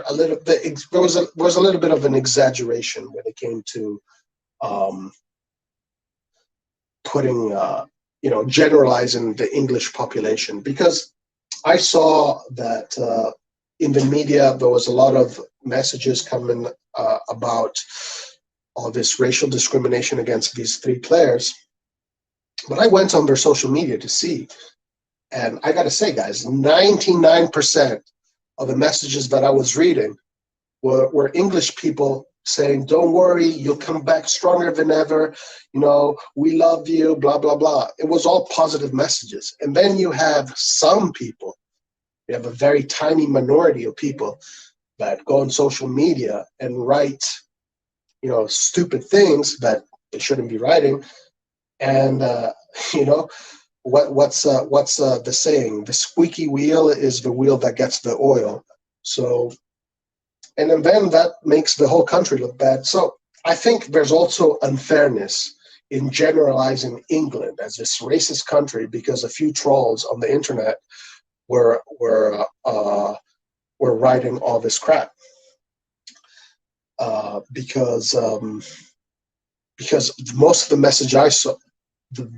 a little. There was a little bit of an exaggeration when it came to um, putting, generalizing the English population, because I saw that in the media there was a lot of messages coming about all this racial discrimination against these three players. But I went on their social media to see, and I got to say, guys, 99% of the messages that I was reading were English people saying, don't worry, you'll come back stronger than ever. We love you, blah, blah, blah. It was all positive messages. And then you have some people, you have a very tiny minority of people that go on social media and write, stupid things that they shouldn't be writing. And, what's the saying? The squeaky wheel is the wheel that gets the oil. So, and then that makes the whole country look bad. So I think there's also unfairness in generalizing England as this racist country because a few trolls on the internet were writing all this crap. Because most of the message I saw, the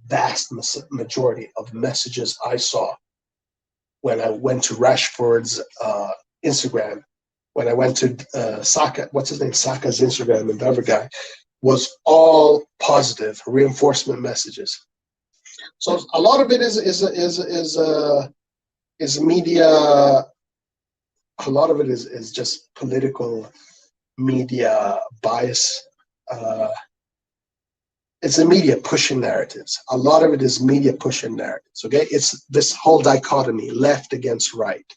vast majority of messages I saw when I went to Rashford's Instagram, when I went to Saka, what's his name, Saka's Instagram, and the other guy, was all positive reinforcement messages. So a lot of it is media. A lot of it is just political media bias. It's the media pushing narratives. A lot of it is media pushing narratives. Okay, it's this whole dichotomy: left against right,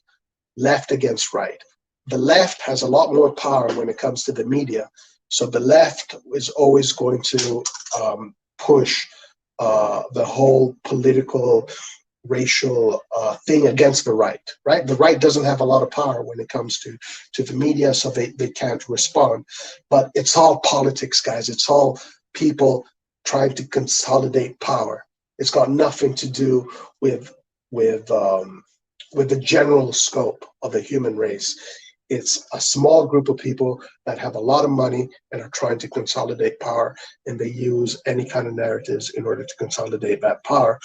left against right. The left has a lot more power when it comes to the media, so the left is always going to push the whole political, racial thing against the right. Right, the right doesn't have a lot of power when it comes to the media, so they can't respond. But it's all politics, guys. It's all people trying to consolidate power. It's got nothing to do with the general scope of the human race. It's a small group of people that have a lot of money and are trying to consolidate power, and they use any kind of narratives in order to consolidate that power.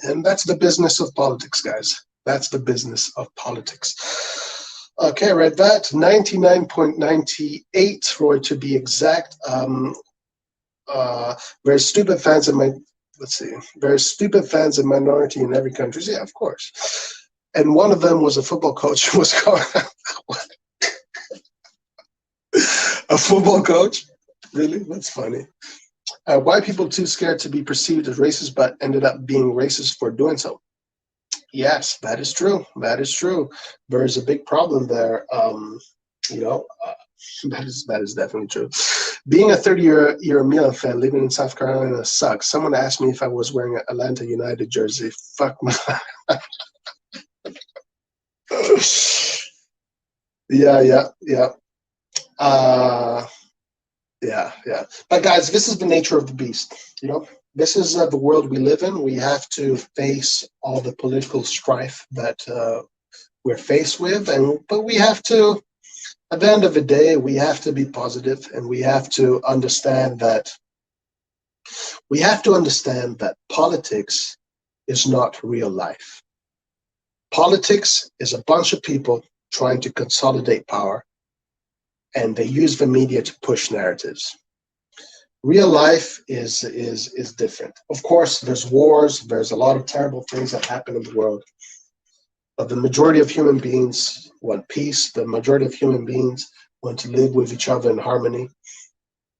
And that's the business of politics, guys. That's the business of politics. Okay, I read that. 99.98, Roy, to be exact. Very stupid fans in very stupid fans and minority in every country. Yeah, of course. And one of them was a football coach who was going a football coach? Really? That's funny. Why people too scared to be perceived as racist but ended up being racist for doing so? Yes, that is true. That is true. There is a big problem there. That is definitely true. Being a 30-year Milan fan living in South Carolina sucks. Someone asked me if I was wearing an Atlanta United jersey. Fuck my. Yeah. Yeah. But guys, this is the nature of the beast. This is the world we live in. We have to face all the political strife that we're faced with, but we have to. At the end of the day, we have to be positive, and we have to understand that politics is not real life. Politics is a bunch of people trying to consolidate power, and they use the media to push narratives. Real life is different. Of course, there's wars, there's a lot of terrible things that happen in the world, but the majority of human beings want peace. The majority of human beings want to live with each other in harmony.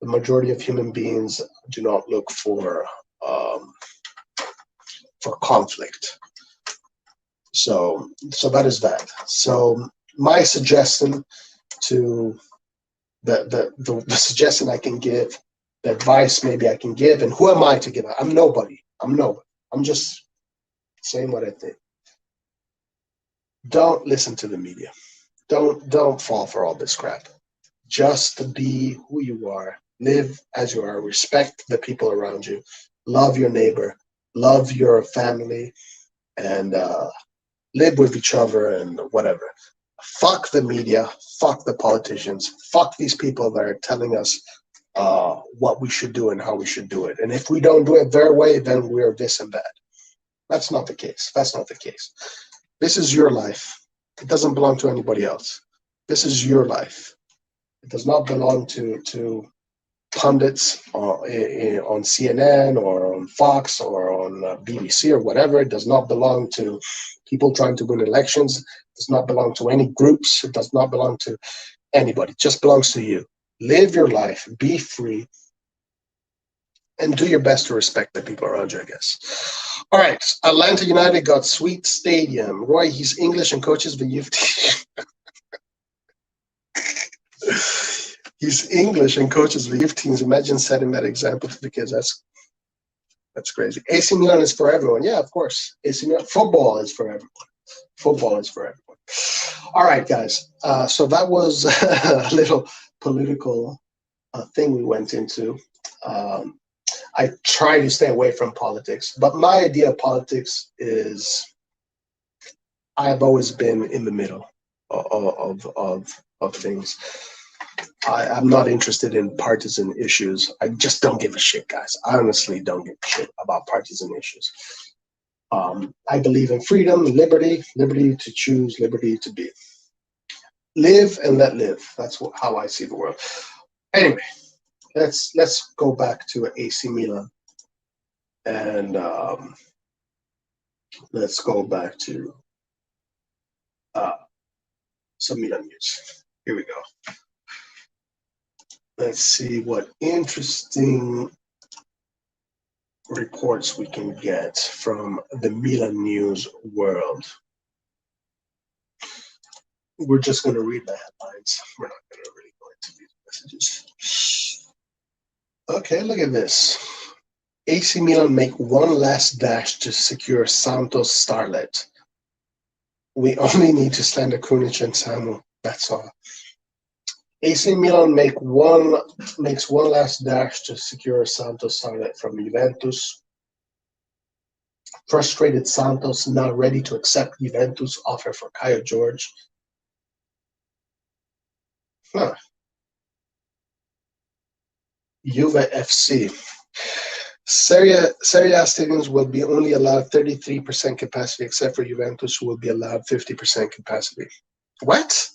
The majority of human beings do not look um, for conflict. So that is that. So my suggestion to the suggestion I can give, the advice maybe I can give, and who am I to give it? I'm nobody. I'm nobody. I'm just saying what I think. Don't listen to the media. Don't fall for all this crap. Just be who you are. Live as you are. Respect the people around you. Love your neighbor. Love your family, and live with each other and whatever. Fuck the media. Fuck the politicians. Fuck these people that are telling us what we should do and how we should do it. And if we don't do it their way, then we're this and that. That's not the case. That's not the case. This is your life. It doesn't belong to anybody else. This is your life. It does not belong to pundits on CNN or on Fox or on BBC or whatever. It does not belong to people trying to win elections. It does not belong to any groups. It does not belong to anybody. It just belongs to you. Live your life, be free, and do your best to respect the people around you, I guess. All right, Atlanta United got sweet stadium. Roy, he's English and coaches the youth team. He's English and coaches the youth teams. Imagine setting that example to the kids. That's crazy. AC Milan is for everyone. Yeah, of course. AC Milan. Football is for everyone. Football is for everyone. All right, guys. So that was a little political thing we went into. I try to stay away from politics, but my idea of politics is I've always been in the middle of things. I'm not interested in partisan issues. I just don't give a shit, guys. I honestly don't give a shit about partisan issues. I believe in freedom, liberty to choose, liberty to be. Live and let live. That's how I see the world. Anyway, let's go back to AC Milan, and let's go back to some Milan news. Here we go. Let's see what interesting reports we can get from the Milan news world. We're just going to read the headlines. We're not going to really go into these messages. Okay, look at this. AC Milan make one last dash to secure Santos starlet. We only need to stand Kunic and Samu. That's all. AC Milan makes one last dash to secure Santos starlet from Juventus. Frustrated Santos now ready to accept Juventus offer for Caio Jorge. Huh. Juve FC. Serie A stadiums will be only allowed 33% capacity, except for Juventus, who will be allowed 50% capacity. What?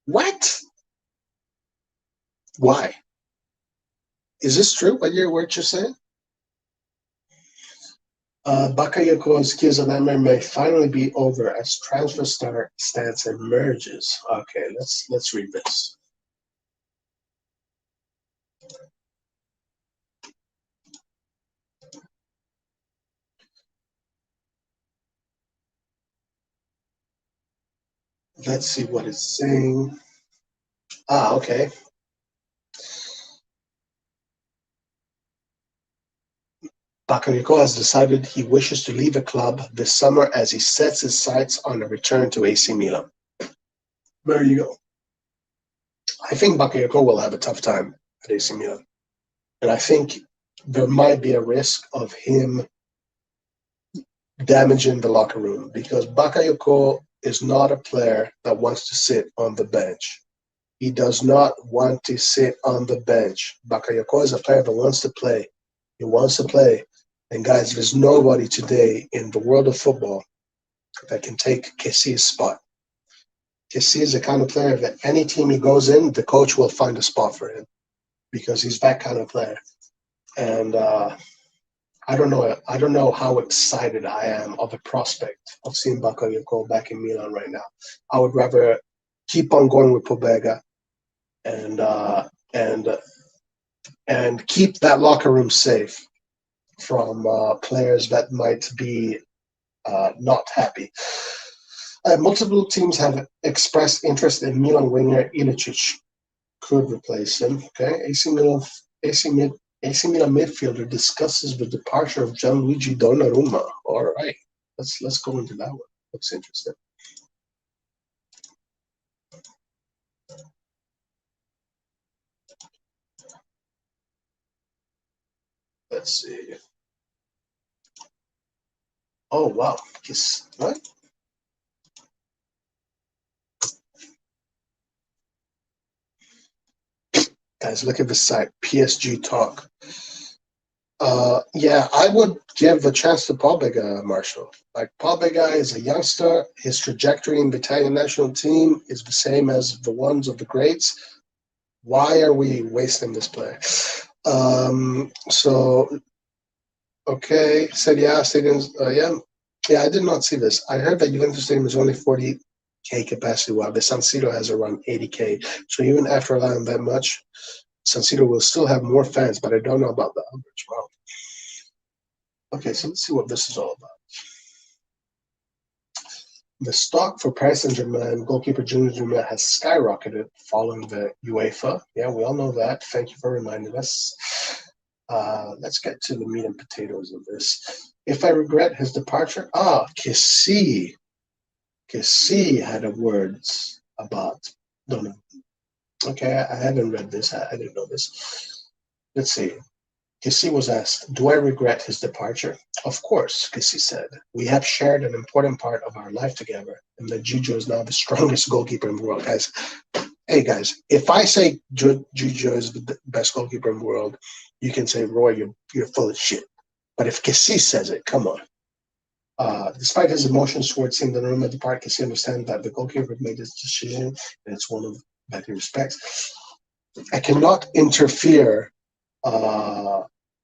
What? Why? Is this true? What you're saying? Bakayoko's Kizaname may finally be over as transfer stance emerges. Okay, let's read this. Let's see what it's saying. Okay. Bakayoko has decided he wishes to leave the club this summer as he sets his sights on a return to AC Milan. There you go. I think Bakayoko will have a tough time at AC Milan. And I think there might be a risk of him damaging the locker room because Bakayoko is not a player that wants to sit on the bench. He does not want to sit on the bench. Bakayoko is a player that wants to play. He wants to play. And guys, there's nobody today in the world of football that can take Kessi's spot. Kessi is the kind of player that any team he goes in, the coach will find a spot for him because he's that kind of player. And I don't know. I don't know how excited I am of the prospect of seeing Bakayoko back in Milan right now. I would rather keep on going with Pobega and and and keep that locker room safe from players that might be not happy. Multiple teams have expressed interest in Milan winger Ilicic. Could replace him. Okay, AC Mid, AC Milan midfielder discusses the departure of Gianluigi Donnarumma. All right, let's go into that one. Looks interesting. Let's see. Oh wow, what? Guys, look at this site. PSG talk. Yeah, I would give a chance to Pobega, Marshall. Like Pobega is a youngster. His trajectory in the Italian national team is the same as the ones of the greats. Why are we wasting this player? So okay, said yeah, stadiums. Yeah, I did not see this. I heard that Juventus Stadium is only 40K capacity, while the San Siro has around 80K. So even after allowing that much, San Siro will still have more fans, but I don't know about the average. Wow. Okay, so let's see what this is all about. The stock for Paris Saint-Germain goalkeeper Junior Zuma has skyrocketed following the UEFA. Yeah, we all know that. Thank you for reminding us. Let's get to the meat and potatoes of this. If I regret his departure, Kessie had a words about Donovan. Okay, I haven't read this. I didn't know this. Let's see. Kessie was asked, "Do I regret his departure?" Of course, Kessie said. "We have shared an important part of our life together, and that Gigio is now the strongest goalkeeper in the world." Guys, hey guys, if I say Gigio is the best goalkeeper in the world, you can say, Roy, you're full of shit. But if Kessie says it, come on. Despite his emotions towards seeing Donnarumma depart, Kessie understands that the goalkeeper made this decision, and it's one of that he respects. I cannot interfere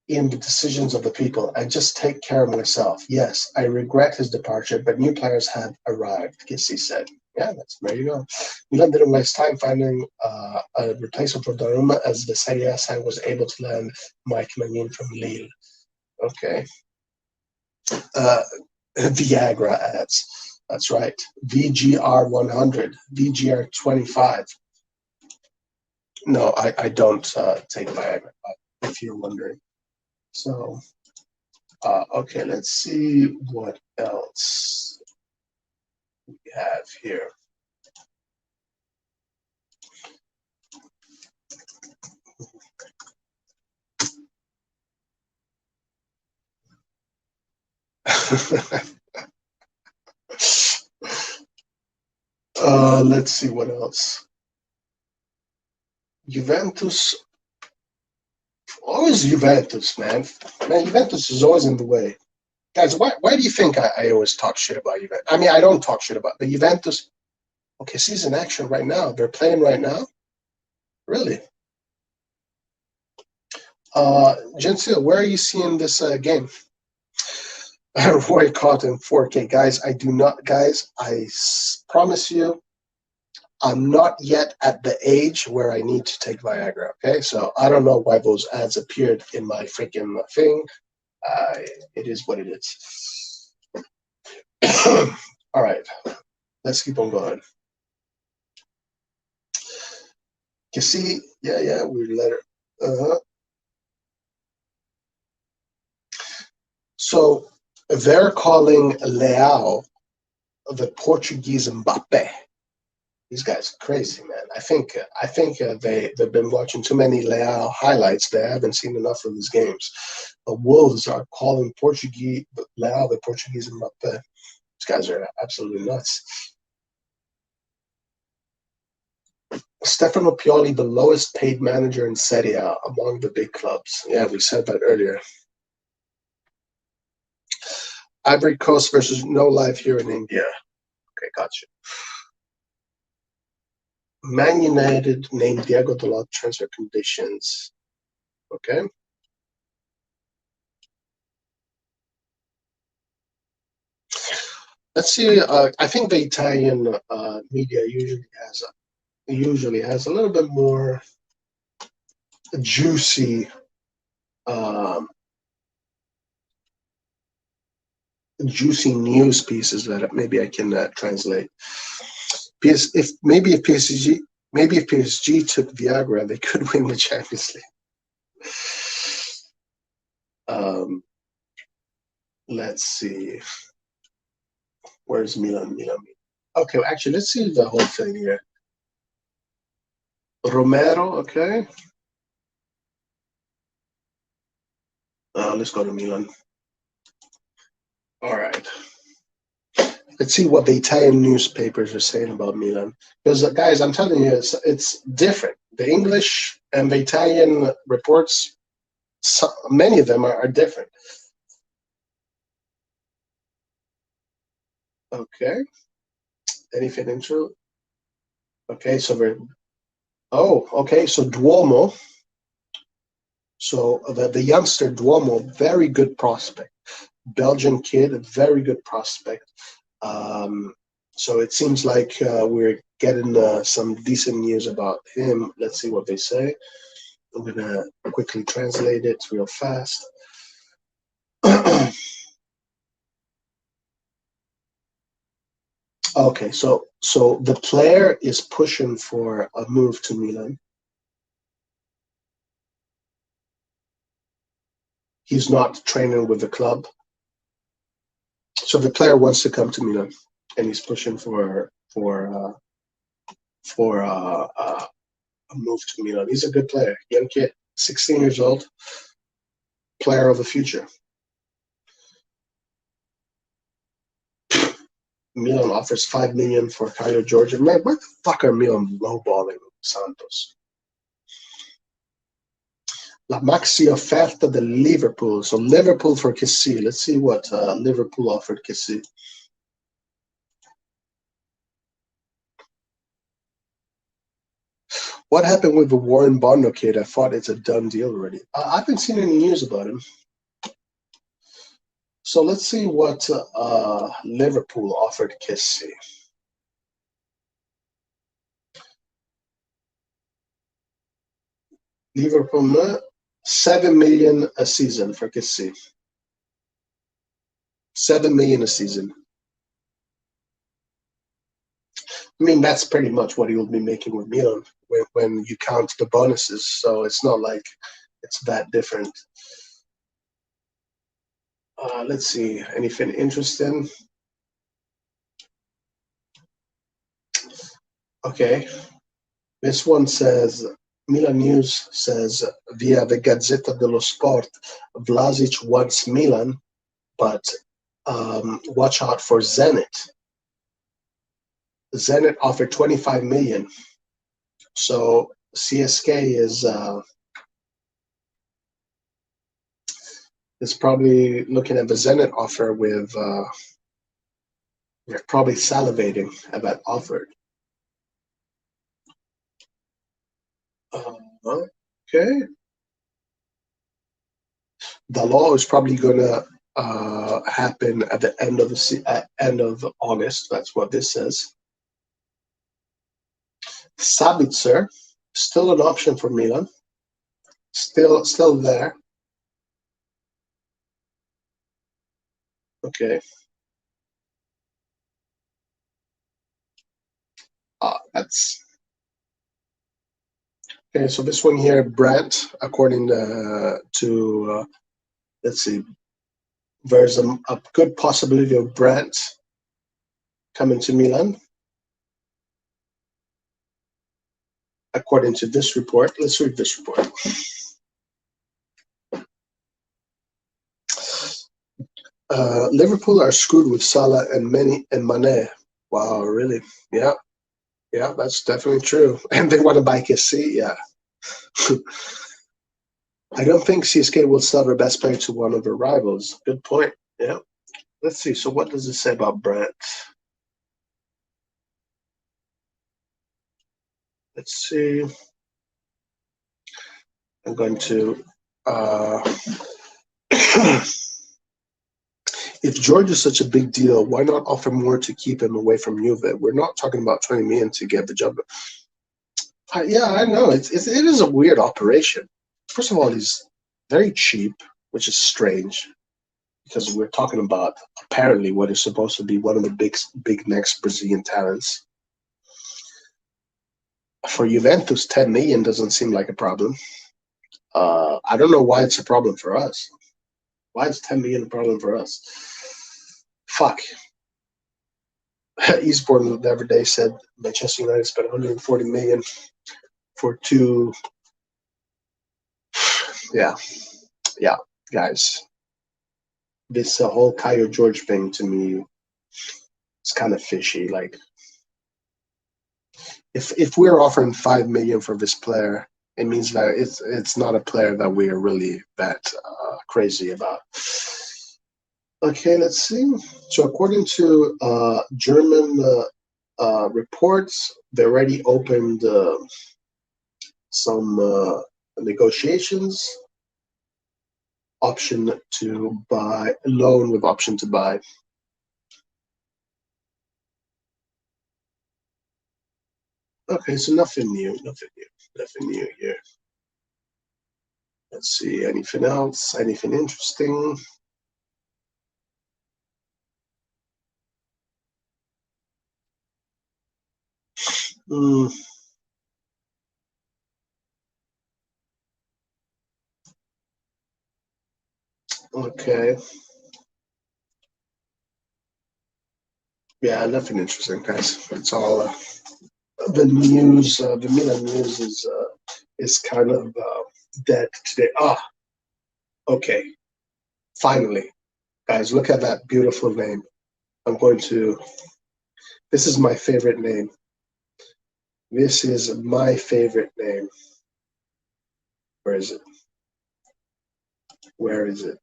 in the decisions of the people. I just take care of myself. Yes, I regret his departure, but new players have arrived, Kessie said. Yeah, there you go. Milan didn't waste time finding a replacement for Donnarumma, as the Serie A side was able to land Mike Magnin from Lille. Okay. Viagra ads. That's right. VGR 100, VGR 25. No, I don't take Viagra, if you're wondering. So, okay, let's see what else we have here. Let's see what else. Juventus. Always Juventus, man. Man, Juventus is always in the way. Guys, why do you think I always talk shit about Juventus? I mean, I don't talk shit about the Juventus. Okay, season action right now. They're playing right now. Really? Gentile, where are you seeing this game? Roy caught in 4K. Guys, I do not, guys, promise you, I'm not yet at the age where I need to take Viagra, okay? So I don't know why those ads appeared in my freaking thing. It is what it is. All right, let's keep on going. You see, yeah, we let her. So they're calling Leao the Portuguese Mbappe. These guys are crazy, man. I think they've been watching too many Leao highlights. They haven't seen enough of his games. The Wolves are calling Leao the Portuguese Mbappe. These guys are absolutely nuts. Stefano Pioli, the lowest paid manager in Serie A among the big clubs. Yeah, we said that earlier. Ivory Coast versus no live here in India. Okay, gotcha. Man United named Diego Dalot transfer conditions. Okay. Let's see. I think the Italian media usually has a little bit more juicy, um, juicy news pieces that maybe I can translate. If PSG took Viagra, they could win the Champions League. Let's see. Where's Milan? Okay, actually, let's see the whole thing here. Romero, okay. Let's go to Milan. All right. Let's see what the Italian newspapers are saying about Milan. Because, guys, I'm telling you, it's different. The English and the Italian reports, many of them are different. Okay. Anything intro? Okay, so okay, so Duomo. So the youngster Duomo, very good prospect. Belgian kid, a very good prospect. So it seems like we're getting some decent news about him. Let's see what they say. I'm gonna quickly translate it real fast. Okay, so the player is pushing for a move to Milan. He's not training with the club. So the player wants to come to Milan, and he's pushing for a move to Milan. He's a good player, young kid, 16 years old, player of the future. Milan offers 5 million for Caio Jorge. Man, why the fuck are Milan lowballing Santos? La maxi offerta del Liverpool. So Liverpool for Kessie. Let's see what Liverpool offered Kessie. What happened with the Warren Bondo kid? I thought it's a done deal already. I haven't seen any news about him. So let's see what Liverpool offered Kessie. Liverpool, 7 million a season for Kessie. 7 million a season. I mean, that's pretty much what he'll be making with Milan when you count the bonuses. So it's not like it's that different. Let's see. Anything interesting? Okay. This one says, Milan News says, via the Gazzetta dello Sport, Vlasic wants Milan, but watch out for Zenit. Zenit offered 25 million. So CSK is probably looking at the Zenit offer with they're probably salivating at that offer. Okay. The law is probably gonna happen at the end of the end of August. That's what this says. Sabitzer, still an option for Milan. Still there. Okay. That's okay. So this one here, Brandt, according to let's see, there's a good possibility of Brandt coming to Milan. According to this report, let's read this report. Liverpool are screwed with Salah and Mane. Wow, really? Yeah, that's definitely true. And they want to buy Kessie. Yeah. I don't think CSK will sell their best player to one of their rivals. Good point. Yeah. Let's see. So what does it say about Brent? Let's see. I'm going to. If George is such a big deal, why not offer more to keep him away from Juve? We're not talking about 20 million to get the job. Yeah, I know. It is a weird operation. First of all, he's very cheap, which is strange because we're talking about apparently what is supposed to be one of the big next Brazilian talents. For Juventus, 10 million doesn't seem like a problem. I don't know why it's a problem for us. Why is 10 million a problem for us? Fuck. Eastbourne the other day said Manchester United spent 140 million for two. Yeah, guys. This whole Caio George thing to me is kind of fishy. Like, if we're offering 5 million for this player, it means that it's not a player that we are really that crazy about. Okay, let's see. So according to German reports, they already opened some negotiations. Option to buy, loan with option to buy. Okay, so nothing new here. Let's see, anything else? Anything interesting? Okay. Yeah, nothing interesting, guys. It's all the news. The Milan news is kind of dead today. Ah, okay. Finally, guys, look at that beautiful name. I'm going to. This is my favorite name. This is my favorite name. Where is it? Where is it?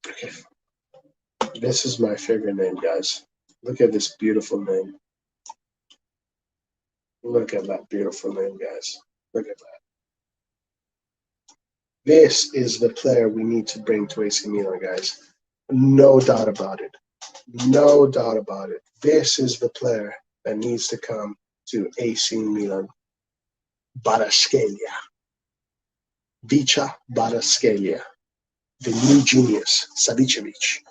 Okay. This is my favorite name, guys. Look at this beautiful name. Look at that beautiful name, guys. Look at that. This is the player we need to bring to AC Milan, guys. No doubt about it. No doubt about it. This is the player that needs to come to AC Milan. Baraskelia. Vicha Baraskelia. The new genius, Savicevic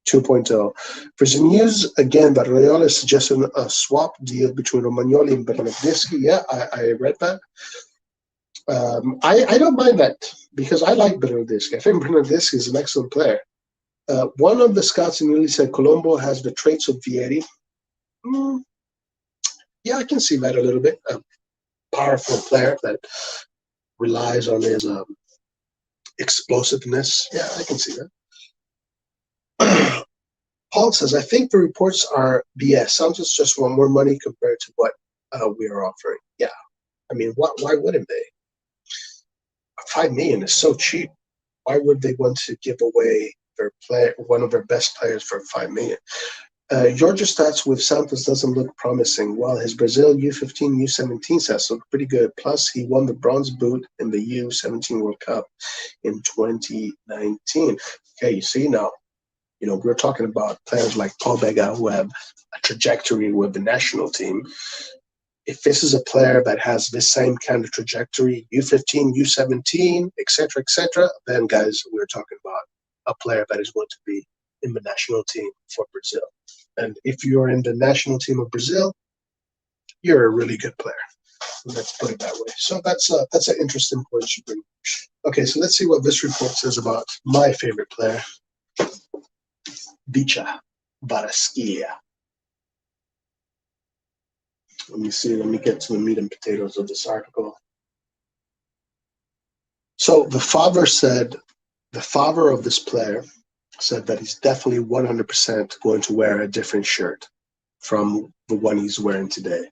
2.0. For some news, again, that Raiola is suggesting a swap deal between Romagnoli and Bernardeschi. Yeah, I read that. I don't mind that because I like Bernardeschi. I think Bernardeschi is an excellent player. One of the scouts in Italy said Colombo has the traits of Vieri. Yeah, I can see that a little bit. A powerful player that relies on his explosiveness. Yeah, I can see that. Paul says, I think the reports are BS. Santos just want more money compared to what we are offering. Yeah, I mean, why wouldn't they? 5 million is so cheap. Why would they want to give away one of their best players for 5 million? Georgia's stats with Santos doesn't look promising. While his Brazil U15, U17 stats look pretty good. Plus, he won the bronze boot in the U17 World Cup in 2019. Okay, you see now, we're talking about players like Paul Bega who have a trajectory with the national team. If this is a player that has this same kind of trajectory, U15, U17, etc., then guys, we're talking about a player that is going to be in the national team for Brazil. And if you're in the national team of Brazil, you're a really good player. Let's put it that way. So that's an interesting point you bring. Okay, so let's see what this report says about my favorite player, Vicha Baraskia. Let me see. Let me get to the meat and potatoes of this article. So the father of this player said that he's definitely 100% going to wear a different shirt from the one he's wearing today.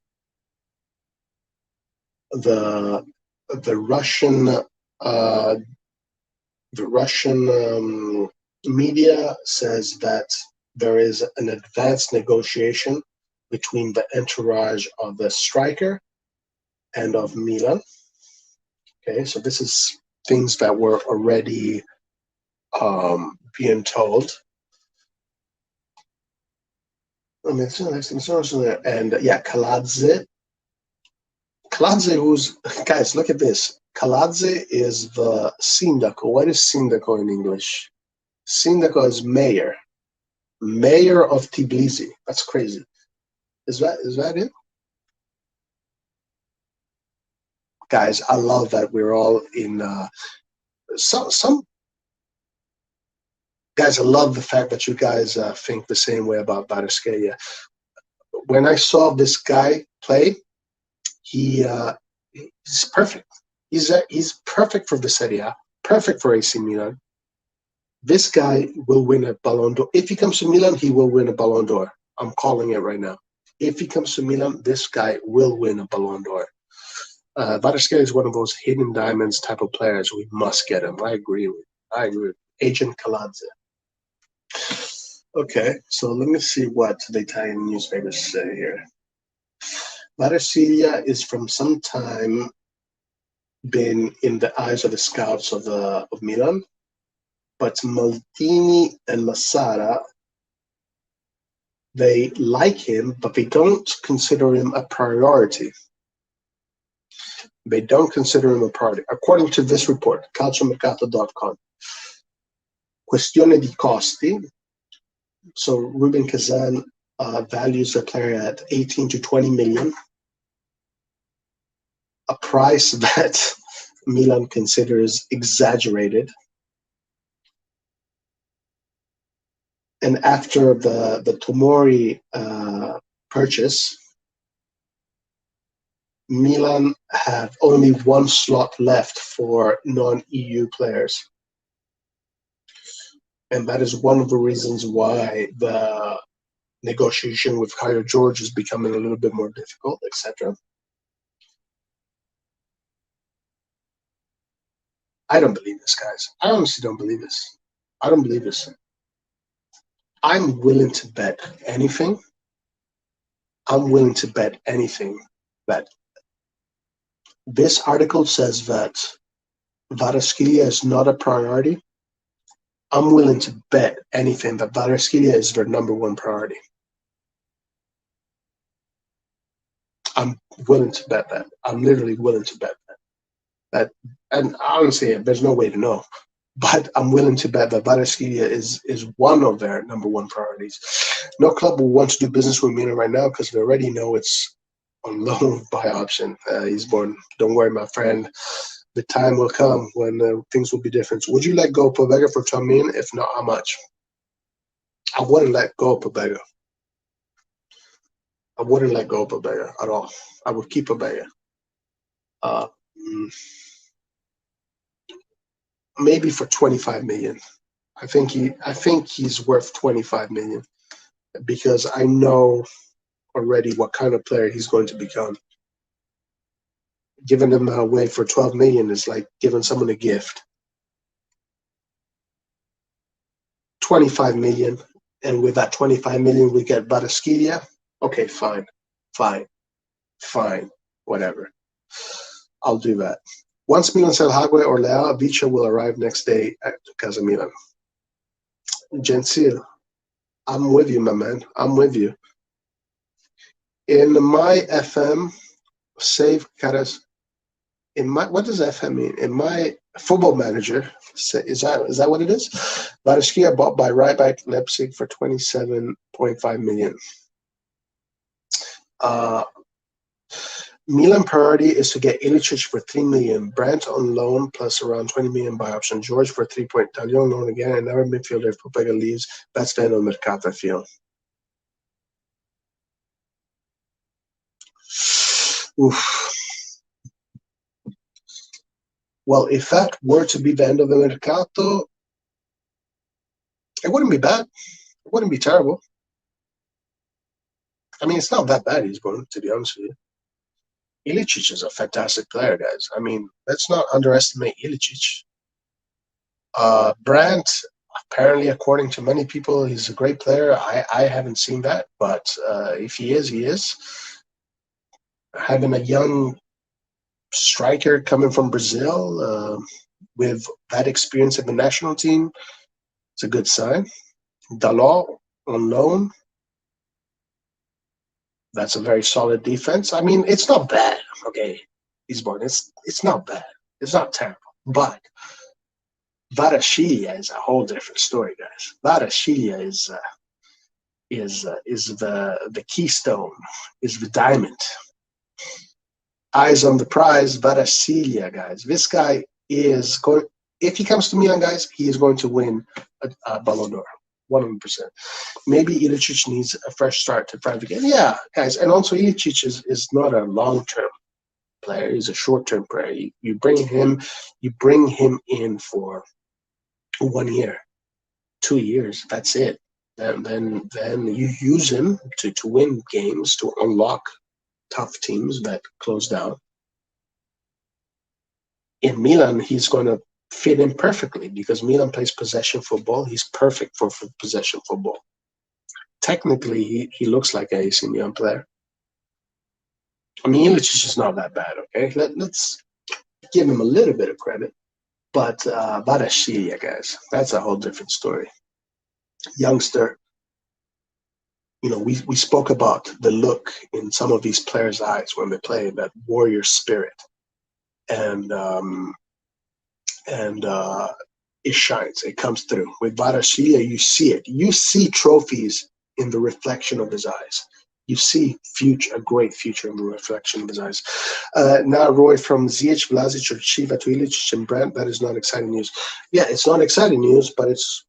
The Russian The Russian media says that there is an advanced negotiation between the entourage of the striker and of Milan. Okay, so this is things that were already being told. I mean, and yeah, Kaladze, who's guys, look at this. Kaladze is the sindaco. What is sindaco in English? Sindaco is mayor, mayor of Tbilisi. That's crazy. Is that it? Guys, I love that we're all in. Some guys, I love the fact that you guys think the same way about Varaskelia. When I saw this guy play, he he's perfect. He's perfect for the Serie A, perfect for AC Milan. This guy will win a Ballon d'Or. If he comes to Milan, he will win a Ballon d'Or. I'm calling it right now. If he comes to Milan, this guy will win a Ballon d'Or. Varaskelia is one of those hidden diamonds type of players. We must get him. I agree with Agent Kaladze. Okay, so let me see what the Italian newspapers say here. Varaskelia is from some time been in the eyes of the scouts of Milan, but Maldini and Massara, they like him, but they don't consider him a priority. They don't consider him a priority. According to this report, calciomercato.com, questione di costi. So Ruben Kazan values the player at 18 to 20 million, a price that Milan considers exaggerated. And after the Tomori purchase, Milan have only one slot left for non-EU players. And that is one of the reasons why the negotiation with Caio George is becoming a little bit more difficult, etc. I don't believe this, guys. I honestly don't believe this. I don't believe this. I'm willing to bet anything. I'm willing to bet anything that this article says that Varaskelia is not a priority. I'm willing to bet anything that Varaskelia is their number one priority. I'm willing to bet that. I'm literally willing to bet that. And honestly, there's no way to know. But I'm willing to bet that Varaskelia is one of their number one priorities. No club will want to do business with Milan right now because they already know it's on loan by option. He's born. Don't worry, my friend. The time will come when things will be different. Would you let go of Pobega for Tamin? If not, how much? I wouldn't let go of Pobega. I wouldn't let go of Pobega at all. I would keep Pobega. Maybe for 25 million. I think he's worth 25 million because I know already what kind of player he's going to become. Giving him away for 12 million is like giving someone a gift. 25 million, and with that 25 million we get Varaskelia. Okay, fine, whatever. I'll do that. Once Milan sell Hague or Leao, Vicha will arrive next day at Casa Milan. Gentile, I'm with you, my man. I'm with you. In my FM, save Caras. In my, what does FM mean? In my Football Manager, is that what it is? Varaskelia bought by Ryback Leipzig for 27.5 million. Milan priority is to get Ilicic for 3 million, Brandt on loan plus around 20 million by option, George for 3 point, Taglione loan again, and another midfielder if Popega leaves. That's the end of Mercato, I feel. Oof. Well, if that were to be the end of the Mercato, it wouldn't be bad. It wouldn't be terrible. I mean, it's not that bad, he's going, to be honest with you. Ilicic is a fantastic player, guys. I mean, let's not underestimate Ilicic. Brandt, apparently, according to many people, he's a great player. I haven't seen that, but if he is, he is. Having a young striker coming from Brazil with that experience in the national team, it's a good sign. Dalot on loan, that's a very solid defense. I mean, it's not bad. Okay, he's born. It's not bad. It's not terrible. But Varashilia is a whole different story, guys. Varashilia is the keystone, is the diamond. Eyes on the prize, Varashilia, guys. This guy is going. If he comes to Milan, guys, he is going to win a Ballon d'Or, 100%. Maybe Ilicic needs a fresh start to find again. Yeah, guys, and also Ilicic is not a long-term player. He's a short-term player. You bring him in for 1 year, 2 years. That's it. Then you use him to win games, to unlock tough teams that close down. In Milan, he's going to fit in perfectly because Milan plays possession football. He's perfect for possession football. Technically, he looks like a AC Milan player. I mean, Ilicic is not that bad, okay? Let's give him a little bit of credit. But Barashia, guys, that's a whole different story. Youngster, we spoke about the look in some of these players' eyes when they play, that warrior spirit. And it shines, it comes through. With Barashia, you see it. You see trophies in the reflection of his eyes. You see a great future in the reflection of his eyes. Now, Roy, from Ziyech, Vlasic, or Chiva to Ilicic and Brandt, that is not exciting news. Yeah, it's not exciting news, but it's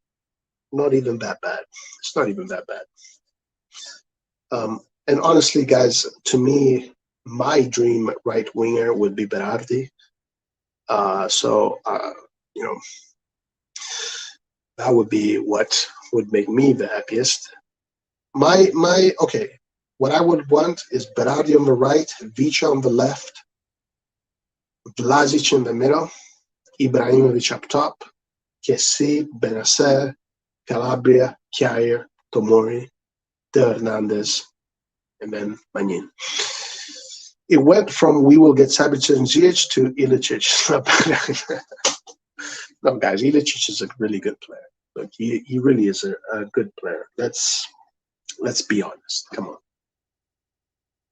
not even that bad. It's not even that bad. And honestly, guys, to me, my dream right winger would be Berardi. That would be what would make me the happiest. Okay, what I would want is Berardi on the right, Vicha on the left, Vlasic in the middle, Ibrahimovic up top, Kessie, Benacer, Calabria, Kjaer, Tomori, De Hernandez, and then Magnin. It went from we will get Sabic and Ziyech to Ilicic. No, guys, Ilicic is a really good player. Like he really is a good player. Let's be honest. Come on.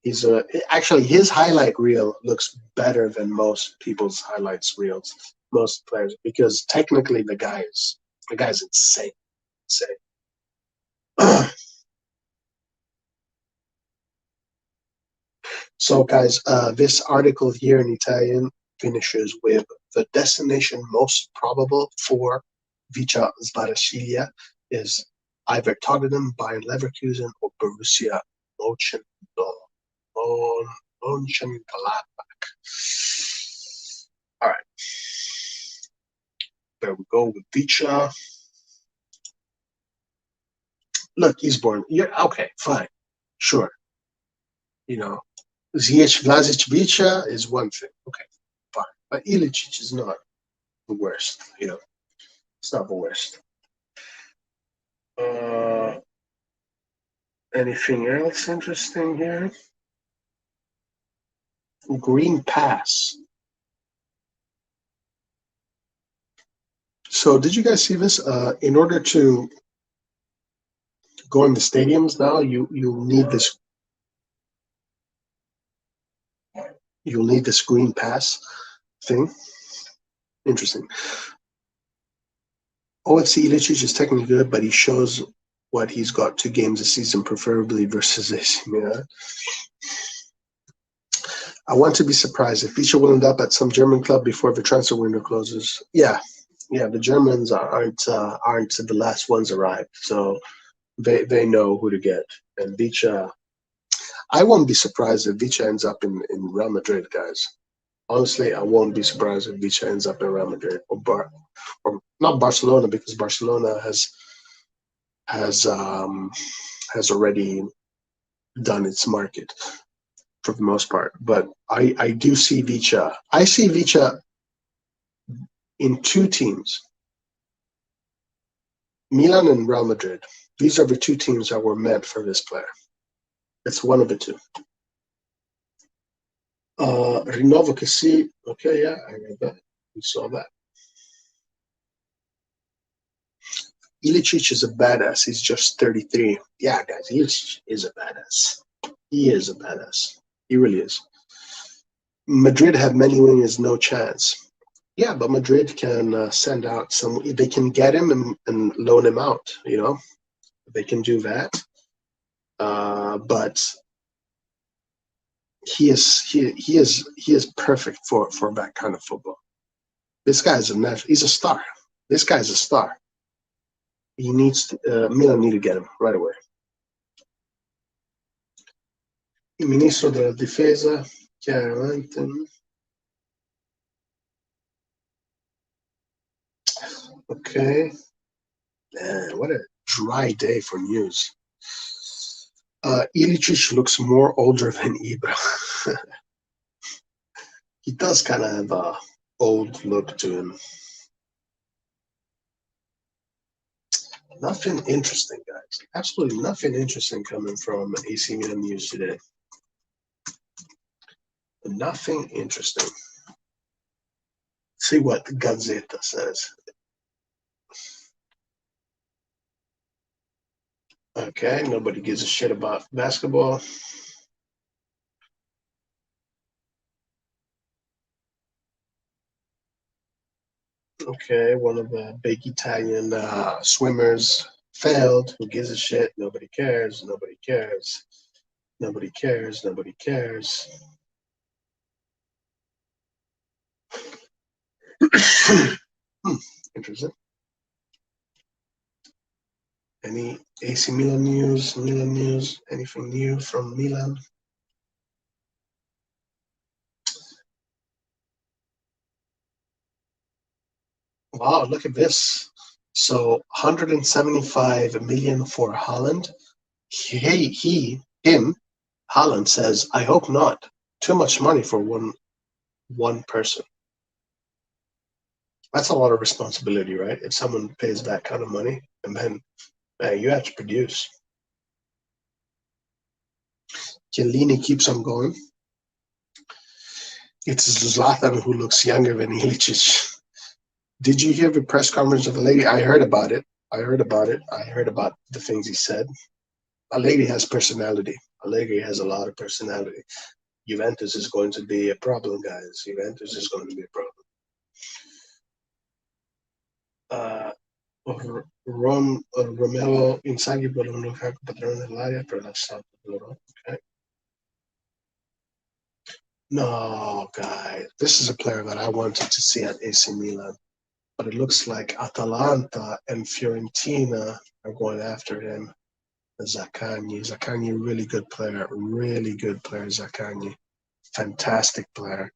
He's actually his highlight reel looks better than most people's highlights reels, most players, because technically the guy's insane. So, guys, this article here in Italian finishes with the destination most probable for Vicha Sbarashvili is either Tottenham, Bayern Leverkusen, or Borussia Mönchengladbach. All right. There we go with Vicha. Look, he's born. Yeah, okay, fine. Sure. Ziyech, Vlasic, Vicha is one thing. Okay, fine. But Ilicic is not the worst. It's not the worst. Anything else interesting here? Green Pass. So did you guys see this? In order to go in the stadiums now, you'll need this Green Pass thing. Interesting. OFC Ilicic is technically good, but he shows what he's got 2 games a season, preferably versus AC Milan. I want to be surprised if Vicha will end up at some German club before the transfer window closes. Yeah, the Germans aren't the last ones arrived, so they know who to get. And Vicha, I won't be surprised if Vicha ends up in Real Madrid, guys. Honestly, I won't be surprised if Vicha ends up in Real Madrid or not Barcelona, because Barcelona has already done its market for the most part. But I do see Vicha. I see Vicha in 2 teams. Milan and Real Madrid. These are the two teams that were meant for this player. It's one of the two. Rinnovo che sì. Okay, yeah, I read that. We saw that. Ilicic is a badass. He's just 33. Yeah, guys, Ilicic is a badass. He is a badass. He really is. Madrid have many wingers, no chance. Yeah, but Madrid can send out some. They can get him and loan him out. You know, they can do that. But he is perfect for that kind of football. This guy's he's a star. This guy's a star. He needs Milan need to get him right away. Il ministro della difesa, chiaramente. Okay. Man, what a dry day for news. Ilicic looks more older than Ibra. He does kind of have a old look to him. Nothing interesting, guys. Absolutely nothing interesting coming from AC Milan news today. Nothing interesting. See what the Gazzetta says. Okay, nobody gives a shit about basketball. Okay, one of the big Italian swimmers failed. Who gives a shit? Nobody cares. Nobody cares. Nobody cares. Nobody cares. Interesting. Any AC Milan news? Milan news? Anything new from Milan? Wow, look at this. So 175 million for Haaland. Him, Haaland says, I hope not. Too much money for one person. That's a lot of responsibility, right? If someone pays that kind of money, and then you have to produce. Chiellini keeps on going. It's Zlatan who looks younger than Ilicic. Did you hear the press conference of the lady? I heard about it. I heard about the things he said. Allegri has personality. Allegri has a lot of personality. Juventus is going to be a problem, guys. Juventus is going to be a problem. Romero Inzaghi vuole un Lukaku padrone dell'area per l'assalto loro. Okay. No, guys. This is a player that I wanted to see at AC Milan. But it looks like Atalanta and Fiorentina are going after him. Zaccagni. Zaccagni, really good player. Really good player, Zaccagni. Fantastic player.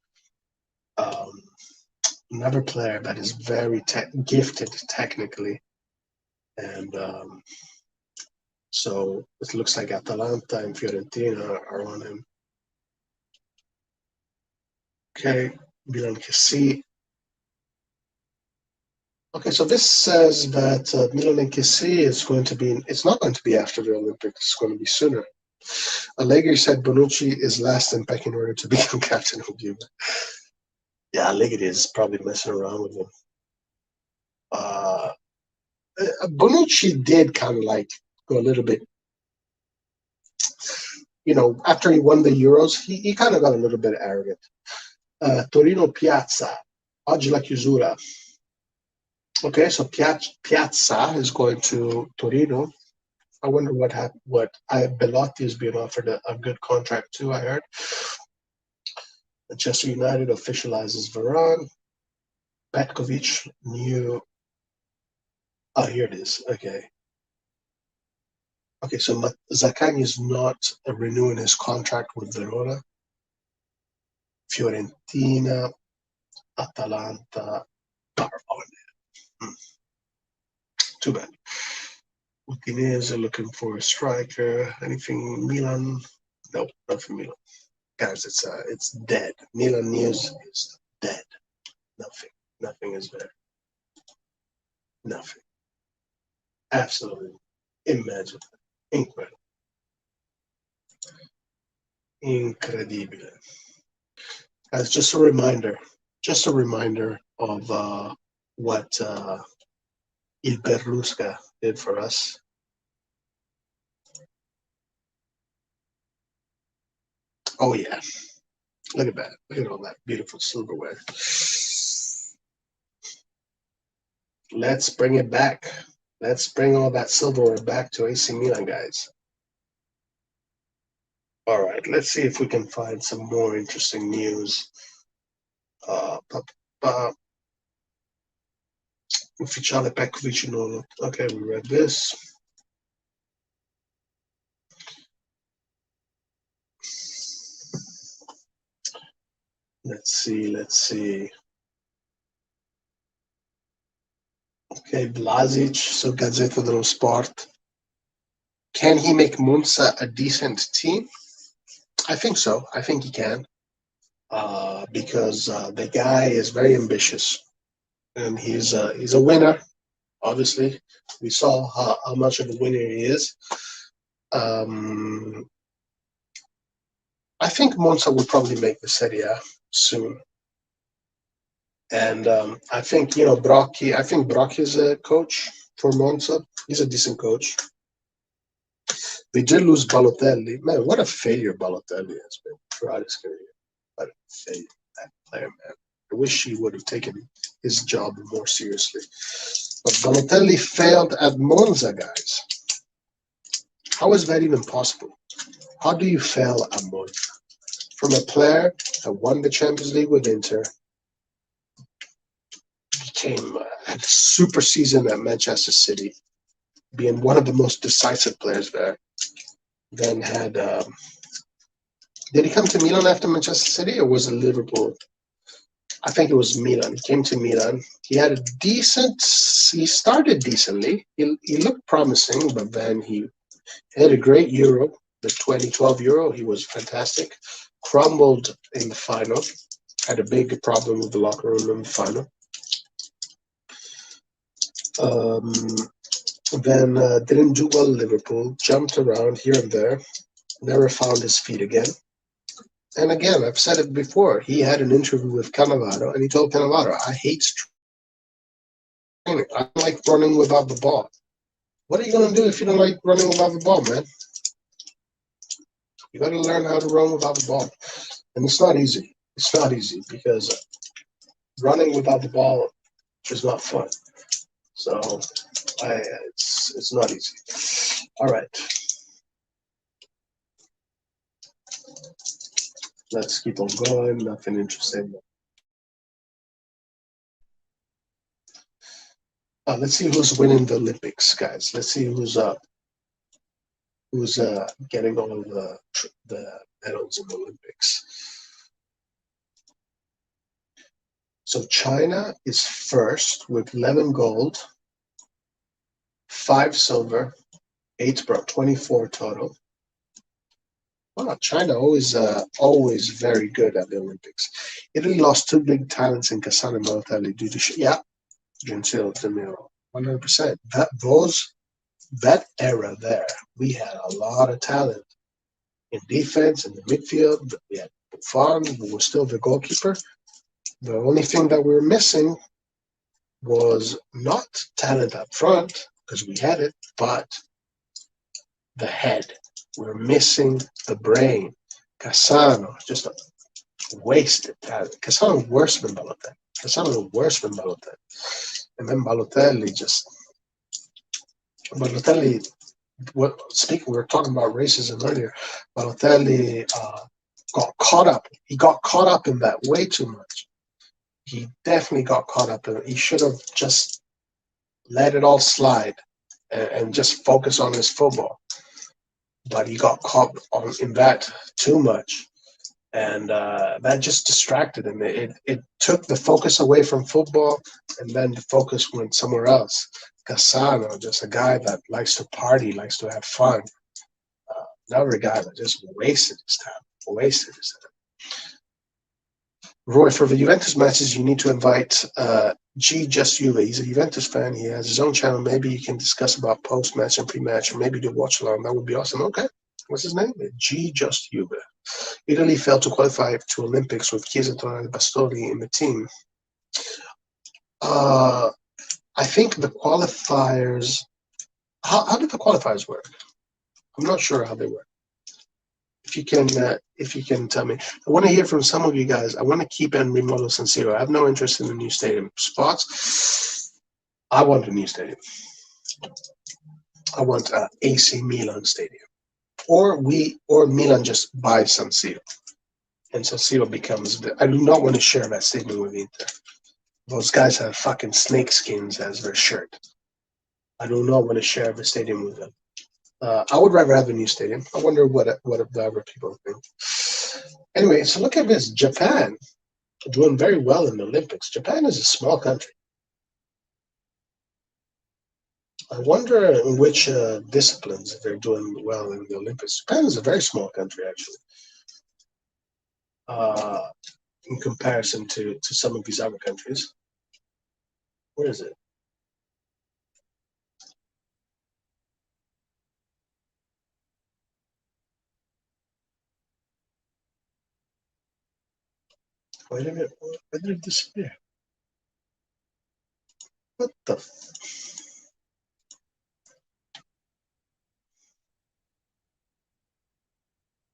Another player that is very gifted technically. And so it looks like Atalanta and Fiorentina are on him. Okay, Milan che sì. Okay, so this says that Milan che sì is going to be, it's not going to be after the Olympics, it's going to be sooner. Allegri said Bonucci is last in pecking order to become captain of Juve. Yeah, Allegri is probably messing around with him. Bonucci did kind of like go a little bit, after he won the Euros, he kind of got a little bit arrogant. Torino Piazza, oggi la chiusura. Okay, so Piazza is going to Torino. I wonder what happened. Belotti is being offered a good contract too, I heard. Manchester United officializes Varane. Petkovic, new. Oh, here it is. Okay. Okay, so Zaccagni is not renewing his contract with Verona. Fiorentina, Atalanta are on it. Too bad. Udinese looking for a striker. Anything Milan? Nope, nothing Milan. Guys, it's dead. Milan news is dead. Nothing is there. Nothing. Absolutely. Imagine. Incredible. Incredibile. As just a reminder of what Il Perrusca did for us. Oh yeah, look at that! Look at all that beautiful silverware. Let's bring it back. Let's bring all that silverware back to AC Milan, guys. All right, let's see if we can find some more interesting news. Pa- pa- Ufficiale Pekovic Nolo. Okay, we read this. Let's see, let's see. Okay, Blasic, so Gazzetta dello Sport. Can he make Monza a decent team? I think so. I think he can. Because the guy is very ambitious and he's a winner. Obviously, we saw how much of a winner he is. Um, I think Monza will probably make the Serie A soon, and I think Brocchi. I think Brocchi is a coach for Monza. He's a decent coach. They did lose Balotelli. Man, what a failure Balotelli has been throughout his career. What a failure, that player, man. I wish he would have taken his job more seriously. But Balotelli failed at Monza, guys. How is that even possible? How do you fail at Monza? From a player that won the Champions League with Inter, became had a super season at Manchester City, being one of the most decisive players there. Then had did he come to Milan after Manchester City or was it Liverpool? I think it was Milan. He came to Milan. He had a decent. He started decently. He looked promising, but then he had a great Euro, the 2012 Euro. He was fantastic. Crumbled in the final. Had a big problem with the locker room in the final. Um, then didn't do well in Liverpool. Jumped around here and there. Never found his feet again. And again, I've said it before. He had an interview with Cannavaro, and he told Cannavaro, "I hate training. I don't like running without the ball." What are you going to do if you don't like running without the ball, man? You got to learn how to run without the ball. And it's not easy. It's not easy because running without the ball is not fun. So it's not easy. All right. Let's keep on going. Nothing interesting. Let's see who's winning the Olympics, guys. Let's see who's getting all of the medals in the Olympics. So China is first with 11 gold, 5 silver, 8 bronze, 24 total. Wow, China always very good at the Olympics. Italy lost 2 big talents in Cassano and Balotelli due to Gentile Demiro, 100%. That era there, we had a lot of talent in defense, in the midfield. We had Buffon, who was still the goalkeeper. The only thing that we were missing was not talent up front, because we had it, but the head. We're missing the brain. Cassano, just a wasted talent. Cassano worse than Balotelli. Cassano worse than Balotelli. And then Balotelli, speaking, we were talking about racism earlier. Balotelli got caught up. He got caught up in that way too much. He definitely got caught up in it. He should have just let it all slide and just focus on his football. But he got caught in that too much. And that just distracted him. It took the focus away from football, and then the focus went somewhere else. Cassano, just a guy that likes to party, likes to have fun. Another guy that just wasted his time. Roy, for the Juventus matches, you need to invite G just Juve. He's a Juventus fan. He has his own channel. Maybe you can discuss about post match and pre match, or maybe do watch along. That would be awesome. Okay. What's his name? G just Juve. Italy failed to qualify to Olympics with Chiesa, Tonali, Bastoni in the team. Uh, I think the qualifiers. How did the qualifiers work? I'm not sure how they work. If you can tell me, I want to hear from some of you guys. I want to keep and remodel San Siro. I have no interest in the new stadium spots. I want a new stadium. I want AC Milan stadium, or Milan just buys San Siro, and San Siro becomes. I do not want to share that stadium with Inter. Those guys have fucking snake skins as their shirt. I do not want to share the stadium with them. I would rather have a new stadium. I wonder what the other people think. Anyway, so look at this. Japan doing very well in the Olympics. Japan is a small country. I wonder in which disciplines they're doing well in the Olympics. Japan is a very small country, actually, in comparison to some of these other countries. Where is it? Wait a minute. Where did it disappear? What the?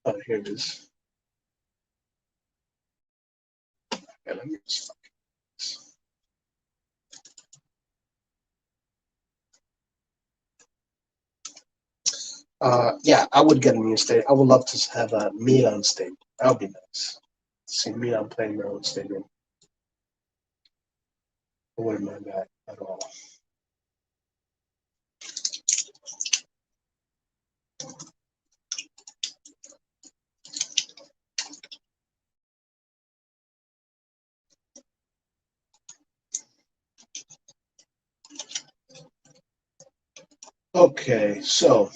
Oh, here it is. Yeah, let me just fucking. Yeah, I would get a new stadium. I would love to have a Milan stadium. That would be nice. See Milan playing their own stadium. I wouldn't mind that at all. Okay, so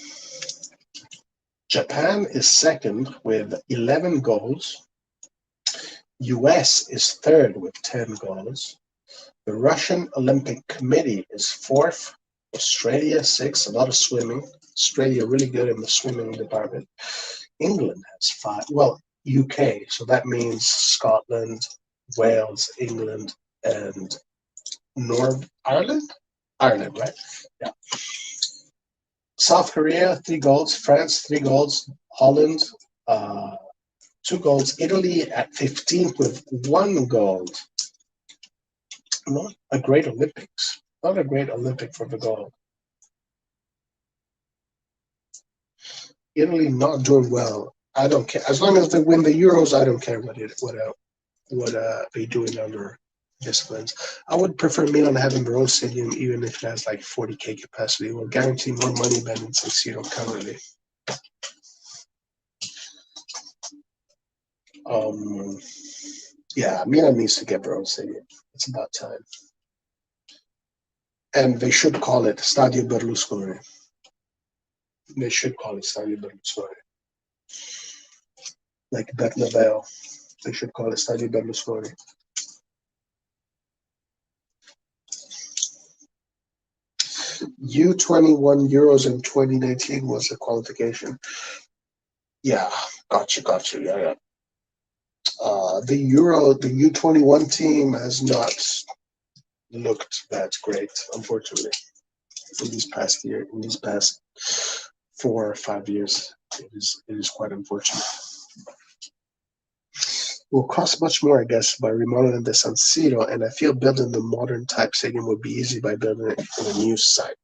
Japan is second with 11 goals. US is third with 10 goals. The Russian Olympic Committee is fourth. Australia, sixth. A lot of swimming. Australia really good in the swimming department. England has five. Well, UK. So that means Scotland, Wales, England, and North Ireland. Ireland, right? Yeah. South Korea, 3 goals. France, 3 goals. Holland, 2 goals. Italy at 15th with 1 goal. Not a great Olympics. Not a great Olympic for the gold. Italy not doing well. I don't care. As long as they win the Euros, I don't care what they do in other disciplines. I would prefer Milan having their own stadium, even if it has like 40K capacity. It will guarantee more money than in San Siro currently. Yeah, Milan needs to get their own stadium. It's about time. And they should call it Stadio Berlusconi. They should call it Stadio Berlusconi. Like Bernabeu. They should call it Stadio Berlusconi. U21 Euros in 2019 was the qualification. Yeah, gotcha. Yeah. The U21 team has not looked that great, unfortunately, in these past 4 or 5 years. It is quite unfortunate. It will cost much more, I guess, by remodeling the San Siro, and I feel building the modern type stadium would be easy by building it in a new site.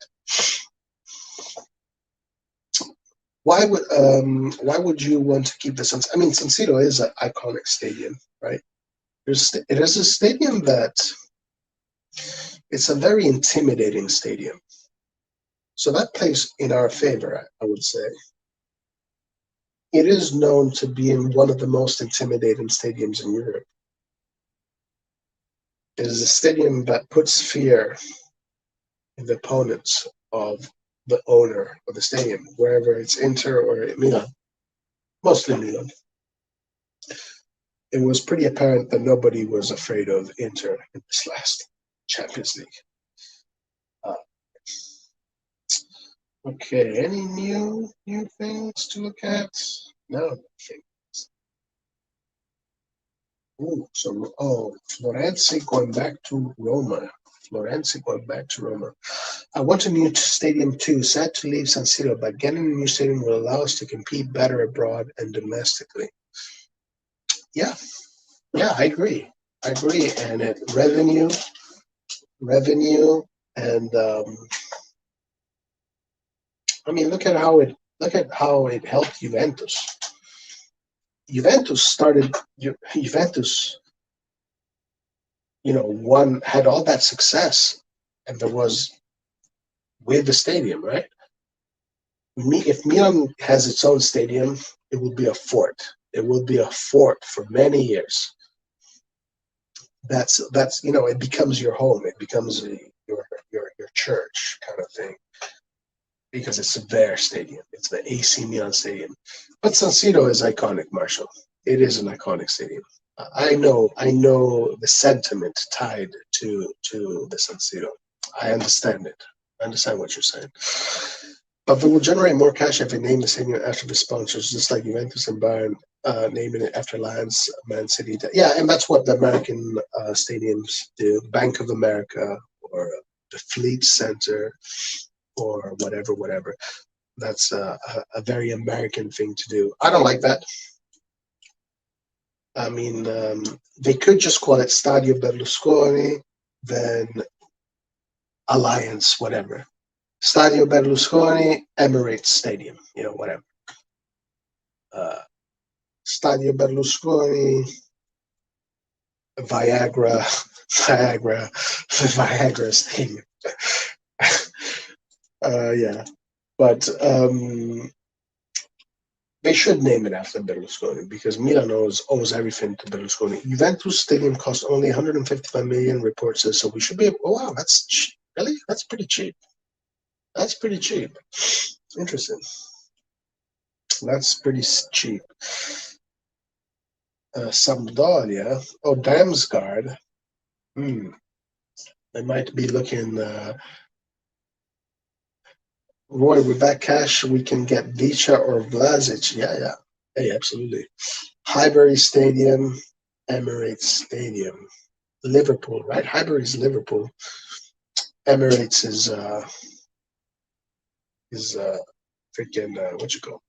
Why would you want to keep the San? I mean, San Siro is an iconic stadium, right? It is a stadium that it's a very intimidating stadium. So that plays in our favor, I would say. It is known to be in one of the most intimidating stadiums in Europe. It is a stadium that puts fear in the opponents of the owner of the stadium, wherever it's Inter or Milan, mostly Milan. It was pretty apparent that nobody was afraid of Inter in this last Champions League. Uh, okay, any new things to look at? No. Florenzi going back to Roma. Florenzi going back to Roma. I want a new stadium too. Sad to leave San Siro, but getting a new stadium will allow us to compete better abroad and domestically. Yeah, I agree. And revenue, and I mean, look at how it helped Juventus. Juventus, had all that success, and there was with the stadium, right? If Milan has its own stadium, it will be a fort. It will be a fort for many years. That's it becomes your home. It becomes your church kind of thing, because it's their stadium. It's the AC Milan stadium. But San Siro is iconic, Marshall. It is an iconic stadium. I know the sentiment tied to the San Siro. I understand it. I understand what you're saying. But we will generate more cash if we name the stadium after the sponsors, just like Juventus and Bayern naming it after Lions, Man City. Yeah, and that's what the American stadiums do. Bank of America or the Fleet Center or whatever. That's a very American thing to do. I don't like that. I mean, they could just call it Stadio Berlusconi, then Alliance, whatever. Stadio Berlusconi, Emirates Stadium, whatever. Stadio Berlusconi, Viagra Stadium. Yeah, but they should name it after Berlusconi, because Milan owes everything to Berlusconi. Juventus Stadium cost only 155 million, report says, so we should be able. Oh wow, that's really, that's pretty cheap. That's pretty cheap. Interesting. That's pretty cheap. Sampdoria. Oh, Damsgaard. They might be looking. Roy, with that cash, we can get Vicha or Vlasic. Yeah. Hey, absolutely. Highbury Stadium, Emirates Stadium, Liverpool, right? Highbury's Liverpool. Emirates is freaking what you call?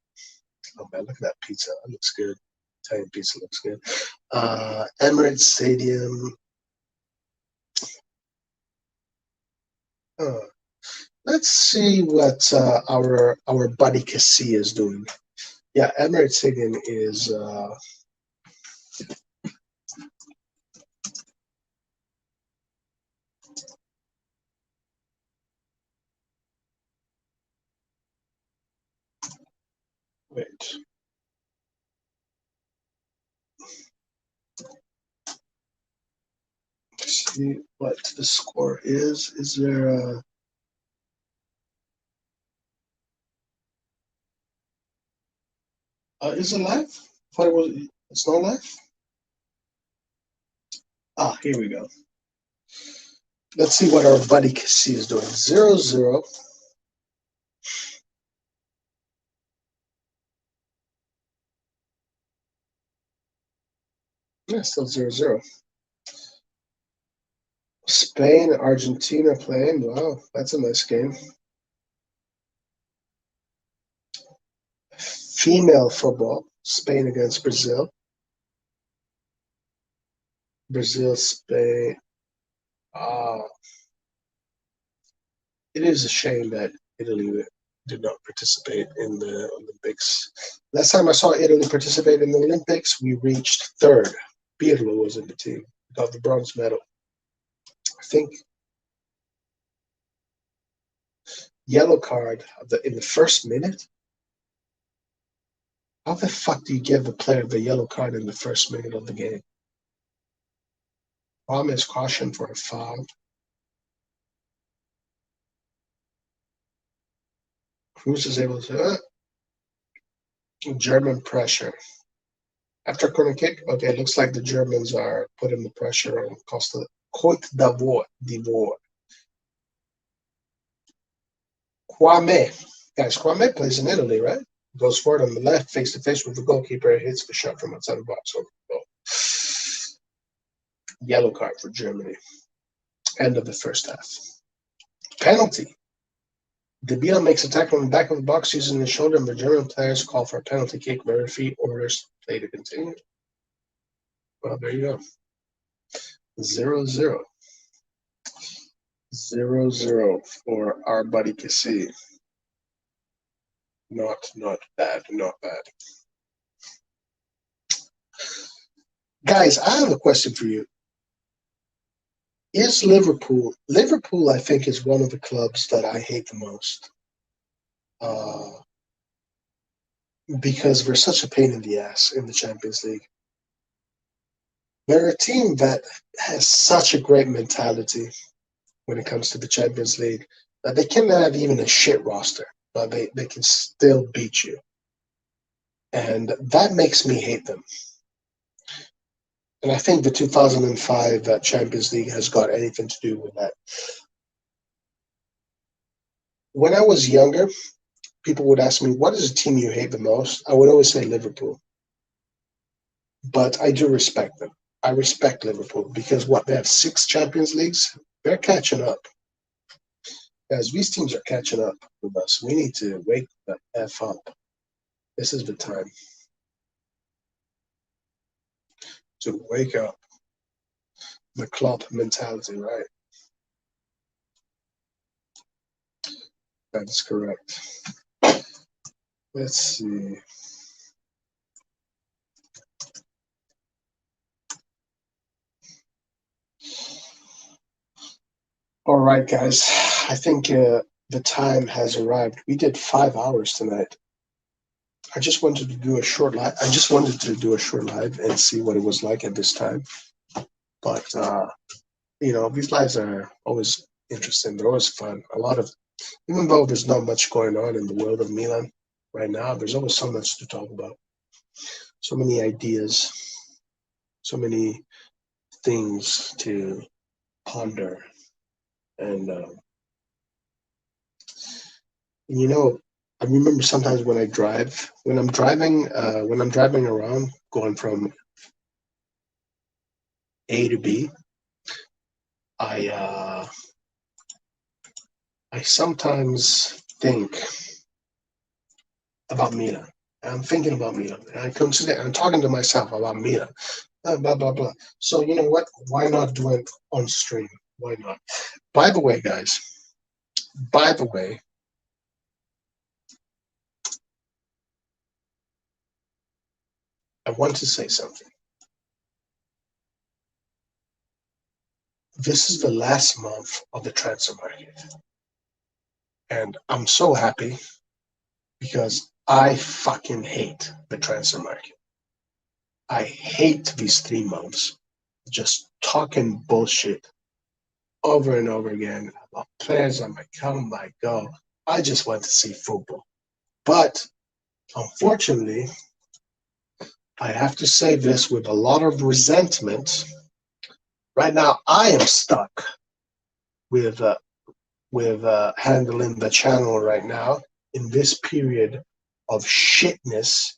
Oh man, look at that pizza. It looks good. Italian pizza looks good. Emirates Stadium. Let's see what our buddy Cassie is doing. Yeah, Emirates Stadium is. Wait. See what the score is. Is there a. Is it live? I thought it was. It's not live? Here we go. Let's see what our buddy Cassie is doing. 0-0. Yeah, still 0-0. Spain, Argentina playing. Wow, that's a nice game. Female football. Spain against Brazil. Brazil, Spain. It is a shame that Italy did not participate in the Olympics. Last time I saw Italy participate in the Olympics, we reached third. Pirlo was in the team, got the bronze medal. I think yellow card in the first minute. How the fuck do you give the player the yellow card in the first minute of the game? Promise caution for a foul. Cruz is able to German pressure. After corner kick, okay, it looks like the Germans are putting the pressure on Cote d'Ivoire. Kwame. Guys, Kwame plays in Italy, right? Goes forward on the left, face to face with the goalkeeper, hits the shot from outside the box over the goal. Yellow card for Germany. End of the first half. Penalty. Debila makes a tackle on the back of the box using his shoulder, and the German players call for a penalty kick. The referee orders play to continue. Well, there you go. 0-0. 0-0 for our buddy Kessie. Not bad, not bad. Guys, I have a question for you. Is Liverpool, I think, is one of the clubs that I hate the most. Because we're such a pain in the ass in the Champions League. They're a team that has such a great mentality when it comes to the Champions League that they can have even a shit roster, but they can still beat you. And that makes me hate them. And I think the 2005 Champions League has got anything to do with that. When I was younger, people would ask me, what is the team you hate the most? I would always say Liverpool. But I do respect them. I respect Liverpool because they have 6 Champions Leagues. They're catching up. Guys, these teams are catching up with us. We need to wake the F up. This is the time to wake up. The club mentality, right? That is correct. Let's see. All right, guys. I think the time has arrived. We did 5 hours tonight. I just wanted to do a short live. And see what it was like at this time. But these lives are always interesting. They're always fun. Even though there's not much going on in the world of Milan right now, there's always so much to talk about. So many ideas, so many things to ponder. And I remember sometimes when I'm driving around, going from A to B, I sometimes think about Milan. I'm thinking about Milan. And I'm talking to myself about Milan. Blah, blah, blah. So you know what? Why not do it on stream? Why not? By the way, guys, I want to say something. This is the last month of the transfer market. And I'm so happy because I fucking hate the transfer market. I hate these 3 months just talking bullshit over and over again about players that might come, might go. I just want to see football. But unfortunately, I have to say this with a lot of resentment. Right now, I am stuck with handling the channel right now in this period of shitness.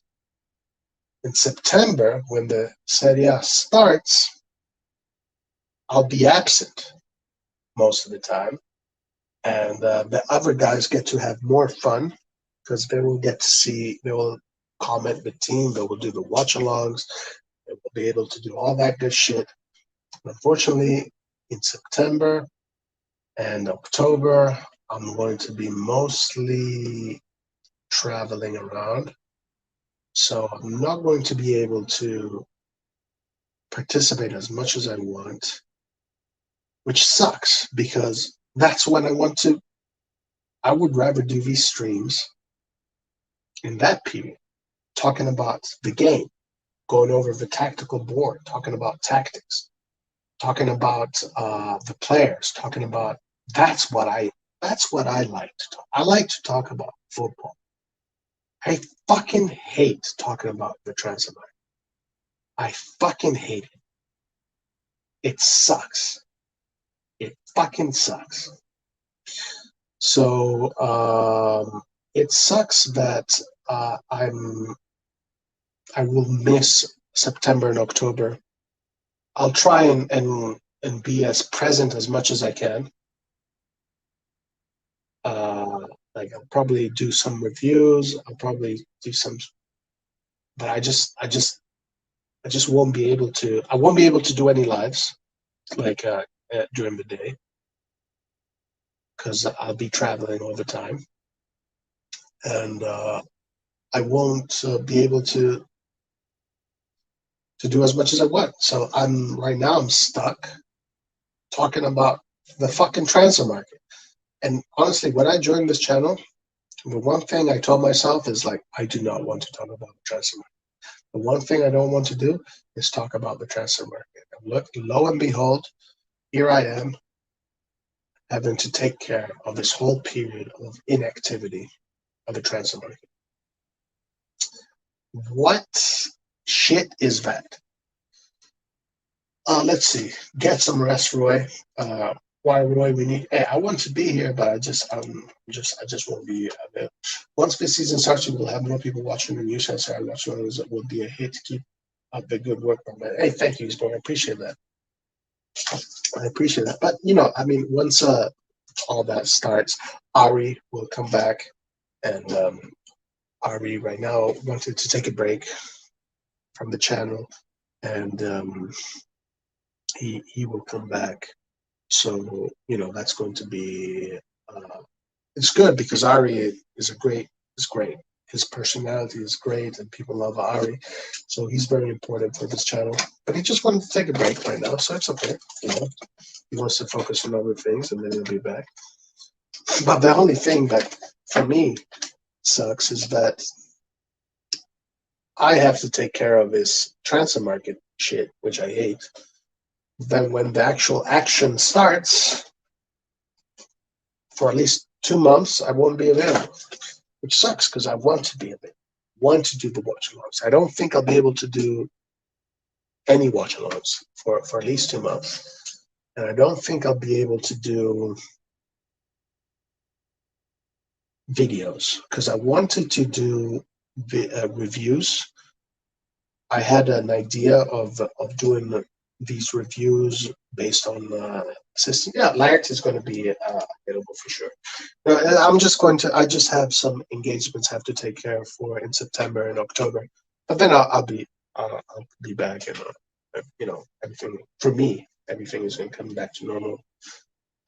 In September, when the Serie A starts, I'll be absent most of the time. And the other guys get to have more fun because they will comment the team, they will do the watch-alongs, they will be able to do all that good shit. Unfortunately, in September and October, I'm going to be mostly traveling around. So I'm not going to be able to participate as much as I want, which sucks because that's when I want to. I would rather do these streams in that period, talking about the game, going over the tactical board, talking about tactics, talking about the players, talking about that's what I like to talk. I like to talk about football. I fucking hate talking about the transfer market. I fucking hate it. It sucks. fucking sucks. So it sucks that I will miss September and October. I'll try and be as present as much as I can. Like I'll probably do some reviews. I'll probably do some, but I just won't be able to. I won't be able to do any lives like during the day because I'll be traveling all the time, and I won't be able to do as much as I want. So I'm right now. I'm stuck talking about the fucking transfer market. And honestly, when I joined this channel, the one thing I told myself is like, I do not want to talk about the transfer market. The one thing I don't want to do is talk about the transfer market. And look, lo and behold, here I am having to take care of this whole period of inactivity of the transfer market. What shit is that? Let's see. Get some rest, Roy. Why, Roy? We need. Hey, I want to be here, but I just won't be available. Once the season starts, we will have more people watching the news. So I'm not sure it will be a hit to keep up the good work. Hey, thank you, Isbo. I appreciate that. I appreciate that. But I mean, once all that starts, Ari will come back, and Ari right now wanted to take a break from the channel, and he will come back. So that's going to be it's good because Ari is great. His personality is great, and people love Ari. So he's very important for this channel. But he just wanted to take a break right now, so it's okay. He wants to focus on other things, and then he'll be back. But the only thing that for me sucks is that I have to take care of this transfer market shit, which I hate. Then when the actual action starts, for at least 2 months, I won't be available, which sucks because I want to be available, want to do the watch alongs. I don't think I'll be able to do any watch alongs for at least 2 months. And I don't think I'll be able to do videos because I wanted to do reviews. I had an idea of doing these reviews based on system. Yeah, Laird is going to be available for sure. I just have some engagements I have to take care of for in September and October, but then I'll be back, and everything for me, everything is going to come back to normal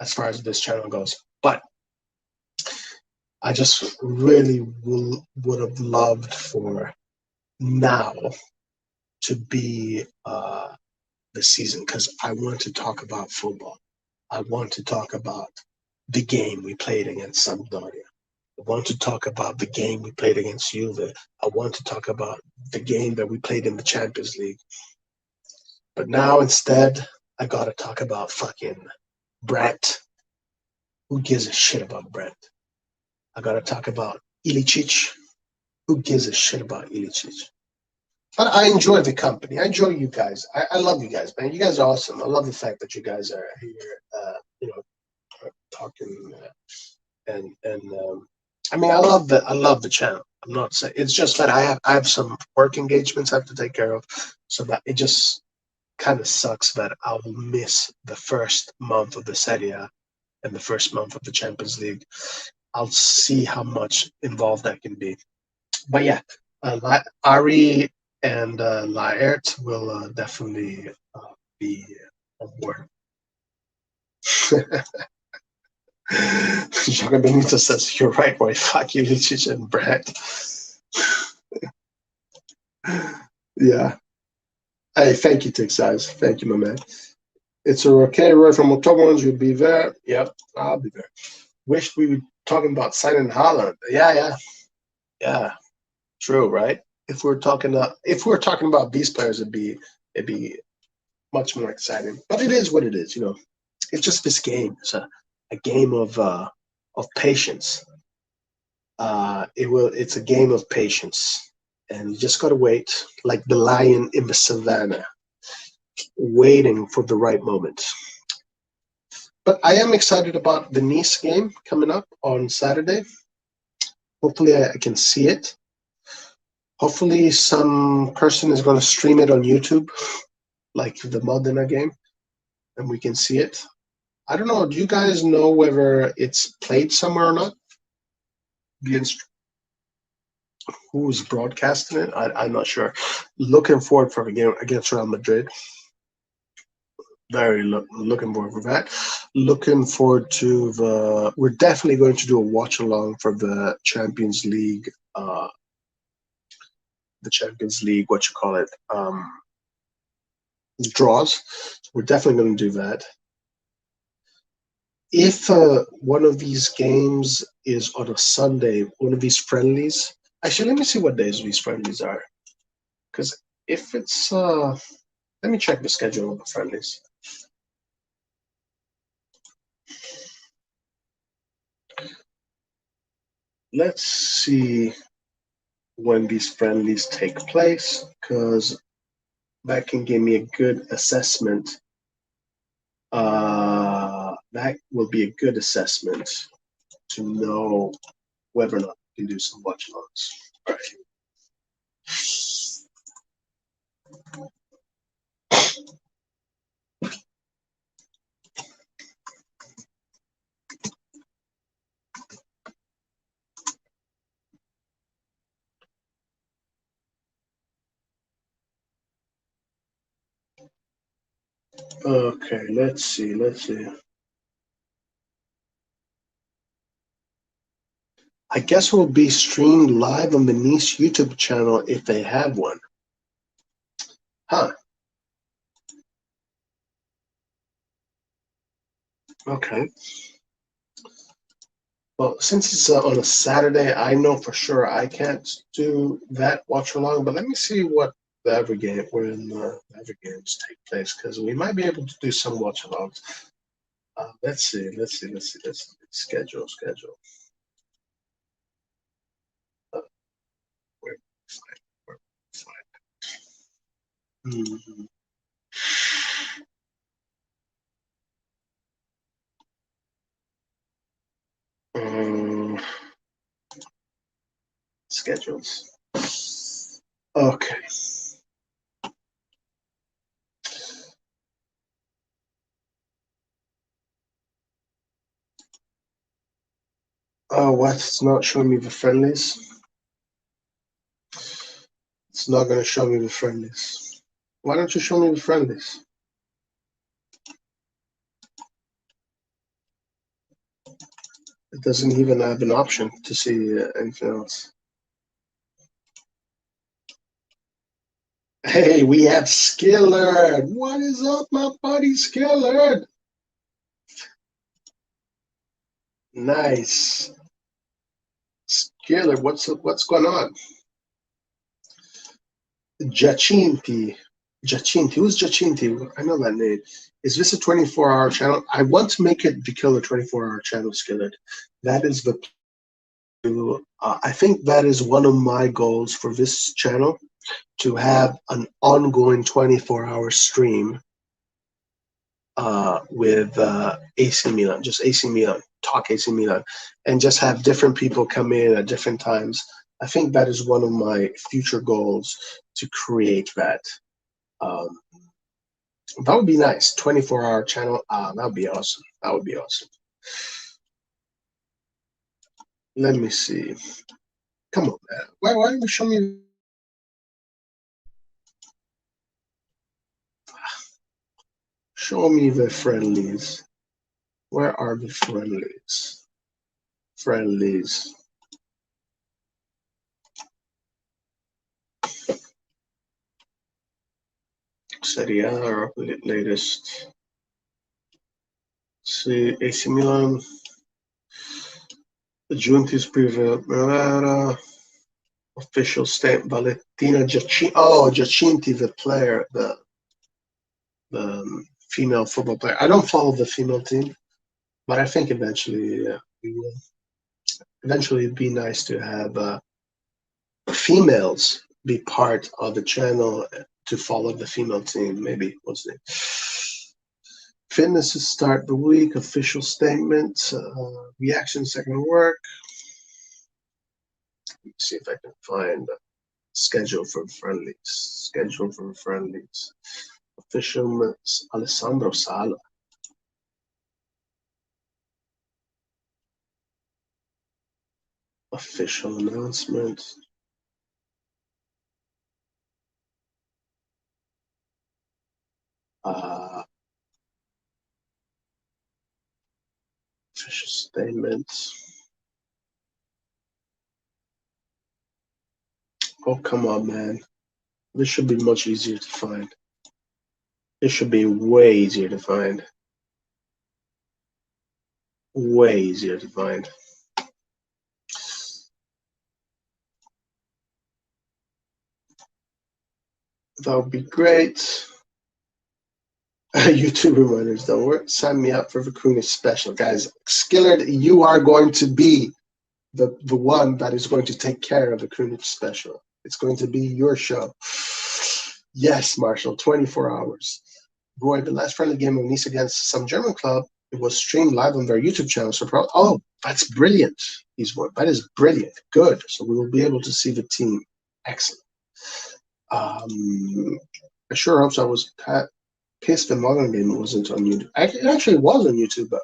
as far as this channel goes. But I just really would have loved for now to be the season because I want to talk about football. I want to talk about the game we played against Sampdoria. I want to talk about the game we played against Juve. I want to talk about the game that we played in the Champions League. But now instead, I got to talk about fucking Brent. Who gives a shit about Brent? I got to talk about Ilicic. Who gives a shit about Ilicic? But I enjoy the company. I enjoy you guys. I love you guys, man. You guys are awesome. I love the fact that you guys are here, talking I mean, I love the channel. I'm not saying it's just that I have some work engagements I have to take care of, so that it just kind of sucks that I will miss the first month of the Serie A and the first month of the Champions League. I'll see how much involved that can be. But yeah, Ari and Laert will definitely be on board. Joga Benito says, "You're right, boy. Fuck you, Lucic and Brett." Yeah. Hey, thank you, Texas. Thank you, my man. It's okay, Roy from October. You'll be there. Yep, I'll be there. Wish we were talking about signing Holland. Yeah. True, right? If we're talking about these players, it'd be much more exciting. But it is what it is. It's just this game. It's a game of patience. It's a game of patience, and you just gotta wait, like the lion in the savannah, waiting for the right moment. But I am excited about the Nice game coming up on Saturday. Hopefully, I can see it. Hopefully, some person is going to stream it on YouTube, like the Modena game, and we can see it. I don't know. Do you guys know whether it's played somewhere or not? Who's broadcasting it? I'm not sure. Looking forward for the game against Real Madrid. Looking forward for that. Looking forward to the. We're definitely going to do a watch along for the Champions League. The Champions League, what you call it, draws. We're definitely going to do that. If one of these games is on a Sunday, one of these friendlies. Actually, let me see what days these friendlies are. Because if it's, let me check the schedule of the friendlies. Let's see when these friendlies take place, because that can give me a good assessment. That will be a good assessment to know whether or not we can do some watch alongs. All right. Okay, let's see. I guess it will be streamed live on the Nice YouTube channel if they have one. Huh. Okay. Well, since it's on a Saturday, I know for sure I can't do that watch along. But let me see what the other game when the other games take place, because we might be able to do some watch alongs. Let's see. Schedule. Where, where, hmm. Schedules. Okay. Oh, what? It's not showing me the friendlies. It's not going to show me the friendlies. Why don't you show me the friendlies? It doesn't even have an option to see anything else. Hey, we have Skillard. What is up, my buddy Skillard? Nice. Skillard, what's going on? Giacinti. Who's Giacinti? I know that name. Is this a 24-hour channel? I want to make it the killer 24-hour channel, Skillard. That is the. I think that is one of my goals for this channel, to have an ongoing 24-hour stream with AC Milan, just AC Milan, talk AC Milan, and just have different people come in at different times. I think that is one of my future goals, to create that. That would be nice. 24-hour channel. That would be awesome. That would be awesome. Let me see. Come on, man. Why don't you show me? Show me the friendlies. Where are the friendlies? Friendlies. Serie A, our latest. See, AC Milan. Giuntis Primavera. Official stamp. Valentina Giacinti. Oh, Giacinti, the player, the female football player. I don't follow the female team, but I think eventually we will. Eventually, it'd be nice to have females be part of the channel, to follow the female team. Maybe we'll see. Fitness to start the week, official statement, reaction second work. Let's see if I can find a schedule for friendlies. Schedule for friendlies. Official Alessandro Sala. Official announcement. Official statement. Oh, come on, man. This should be much easier to find. This should be way easier to find. Way easier to find. That would be great. YouTube reminders don't work. Sign me up for Vicuna special, guys. Skillard, you are going to be the one that is going to take care of the Vicuna special. It's going to be your show. Yes, Marshall, 24 hours. Roy, the last friendly game of Nice against some German club, it was streamed live on their YouTube channel. So, oh, that's brilliant. That is brilliant. Good. So we will be able to see the team. Excellent. I sure hope so. I was pissed the modern game wasn't on YouTube. It actually was on YouTube, but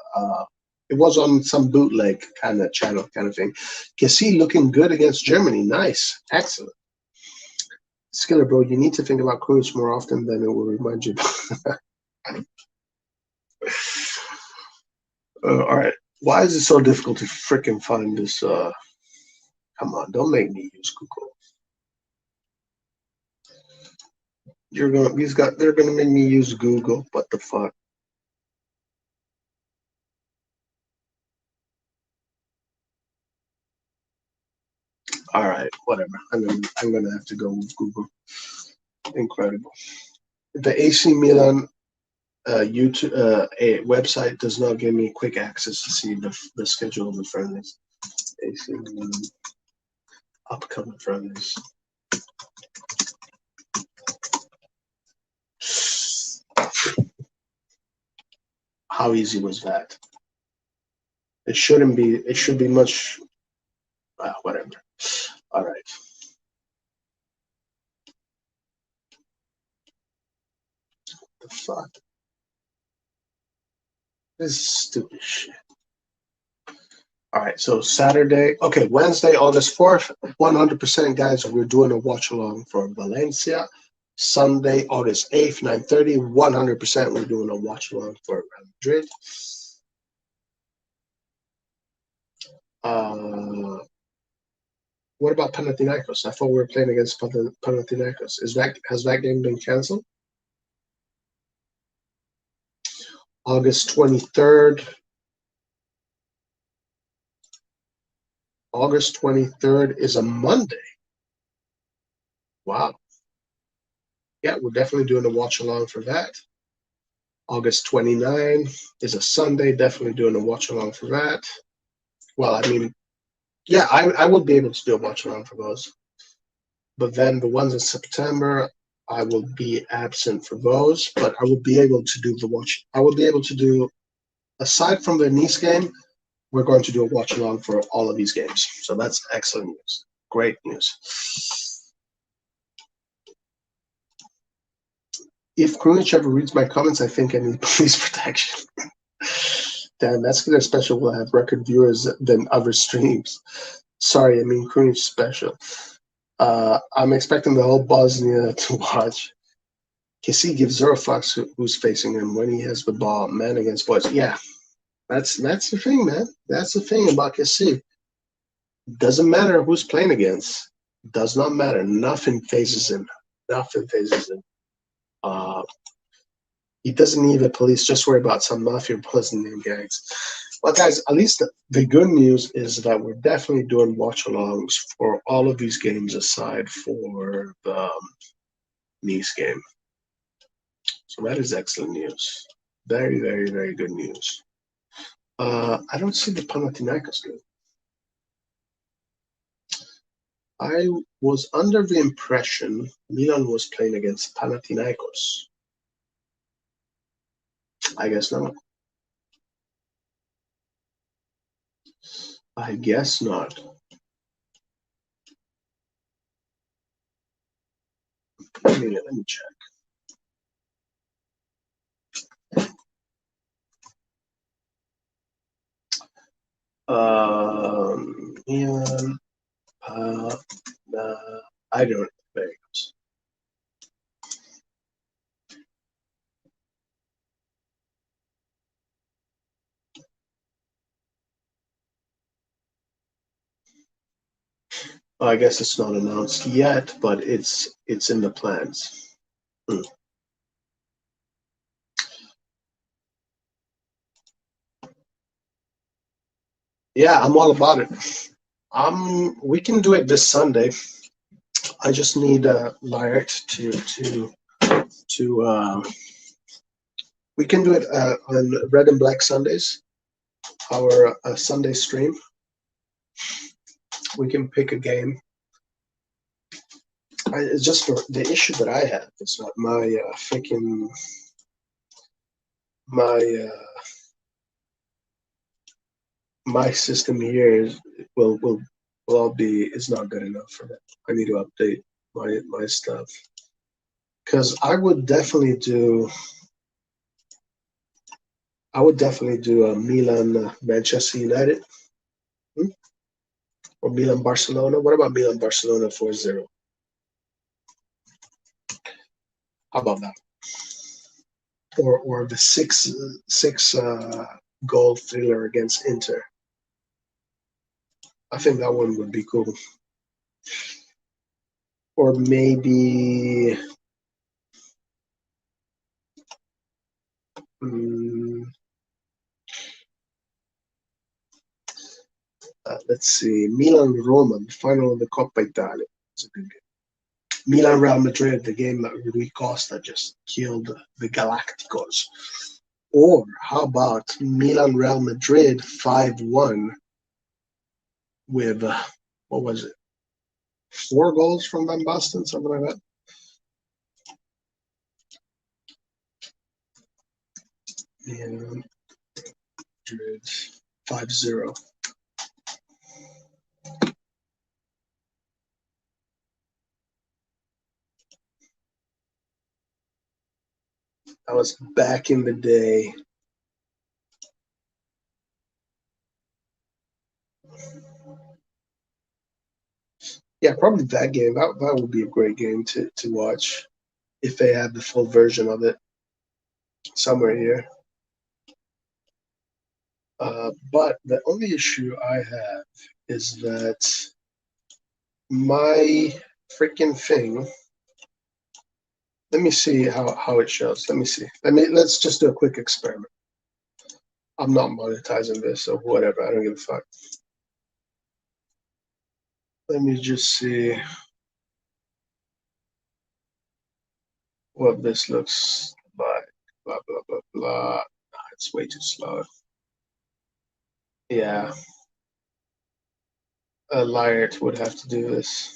it was on some bootleg kind of channel kind of thing. Kessie looking good against Germany. Nice. Excellent. Skiller, bro, you need to think about Cruz more often than it will remind you. All right. Why is it so difficult to freaking find this? Come on, don't make me use Google. They're gonna make me use Google. What the fuck? All right, whatever. I'm gonna have to go with Google. Incredible. The AC Milan YouTube a website does not give me quick access to see the schedule of the friendlies. AC Milan upcoming friendlies. How easy was that? It shouldn't be. It should be much. Whatever. All right. The fuck. This is stupid shit. All right, so Saturday, okay, Wednesday, August 4th, 100%, guys, we're doing a watch along for Valencia. Sunday, August 8th, 9:30, 100%, we're doing a watch along for Real Madrid. What about Panathinaikos? I thought we were playing against Panathinaikos. Has that game been canceled? August 23rd. August 23rd is a Monday. Wow. Yeah, we're definitely doing a watch along for that. August 29 is a Sunday, definitely doing a watch along for that. Well, I mean, yeah, I would be able to do a watch along for those. But then the ones in September, I will be absent for those, but I will be able to do the watch. I will be able to do, aside from the Nice game, we're going to do a watch along for all of these games. So that's excellent news. Great news. If Krunic ever reads my comments, I think I need police protection. Damn, Vascular Special will have record viewers than other streams. Sorry, I mean Krunic Special. I'm expecting the whole Bosnia to watch. Kessie gives zero fucks who's facing him when he has the ball, man against boys. Yeah, that's the thing, man. That's the thing about Kessie. Doesn't matter who's playing against. Does not matter. Nothing phases him. Nothing phases him. He doesn't need the police. Just worry about some mafia buzzing name gangs. Well, guys, at least the good news is that we're definitely doing watch-alongs for all of these games aside for the Nice game. So that is excellent news. Very, very, very good news. I don't see the Panathinaikos game. I was under the impression Milan was playing against Panathinaikos. I guess not. I guess not. Let me check. Milan, I don't. There it goes. I guess it's not announced yet, but it's in the plans. Hmm. Yeah, I'm all about it. We can do it this Sunday. I just need Lyric to we can do it on Red and Black Sundays, our Sunday stream. We can pick a game. It's just the issue that I have is that my freaking my my system here will all be is not good enough for that. I need to update my stuff because I would definitely do a Milan Manchester United, hmm? Or Milan Barcelona. What about Milan Barcelona 4-0? How about that? Or the six goal thriller against Inter. I think that one would be cool. Or maybe let's see, Milan Roma, the final of the Coppa Italia. It's a good game. Milan Real Madrid, the game that Rui Costa just killed the Galacticos. Or how about Milan Real Madrid 5-1 with what was it? 4 goals from Van Basten, something like that. And Madrid 5-0. That was back in the day. Yeah, probably that game. That would be a great game to watch if they have the full version of it somewhere here. But the only issue I have is that my freaking thing. Let me see how it shows. Let me see. Let's just do a quick experiment. I'm not monetizing this, so whatever. I don't give a fuck. Let me just see what this looks like. Blah blah blah blah. It's way too slow. Yeah, a liar would have to do this.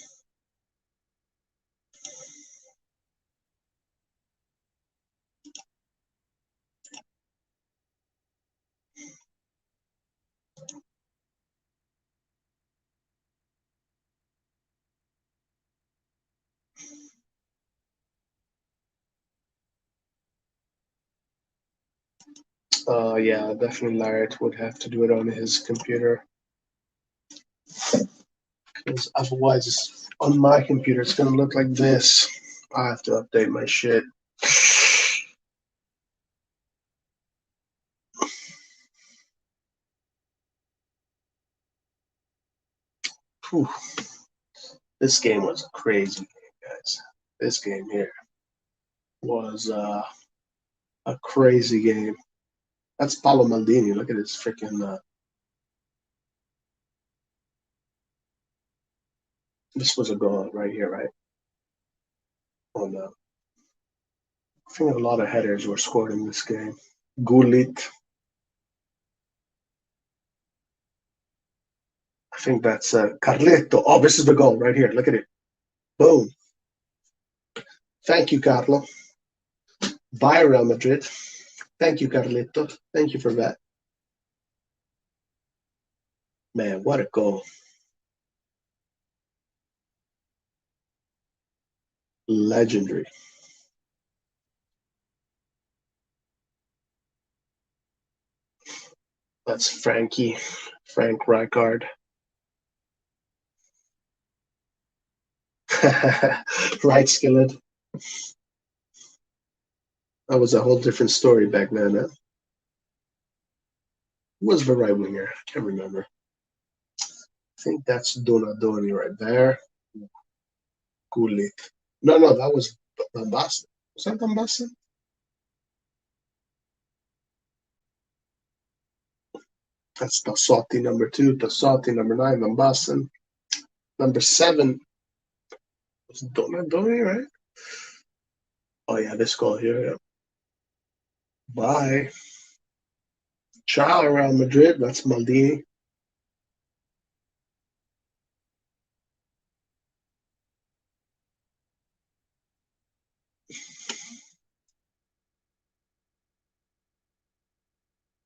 Yeah, definitely Larry would have to do it on his computer. Because otherwise, on my computer, it's gonna look like this. I have to update my shit. Whew. This game was a crazy game, guys. This game here was a crazy game. That's Paolo Maldini. Look at his freaking. This was a goal right here, right? Oh no. I think a lot of headers were scored in this game. Gullit. I think that's Carletto. Oh, this is the goal right here. Look at it. Boom. Thank you, Carlo. Bye, Real Madrid. Thank you, Carlito. Thank you for that. Man, what a goal. Legendary. That's Frank Rijkaard. Right, Skillet. That was a whole different story back then. Huh? Who was the right winger? I can't remember. I think that's Donadoni right there. Gullit. No, that was Bambasa. Was that Bambasa? That's Tassotti number 2, Tassotti number 9, Bambasa. Number 7 was Donadoni, right? Oh yeah, this goal here. Yeah. Bye. Ciao, Real Madrid. That's Maldini.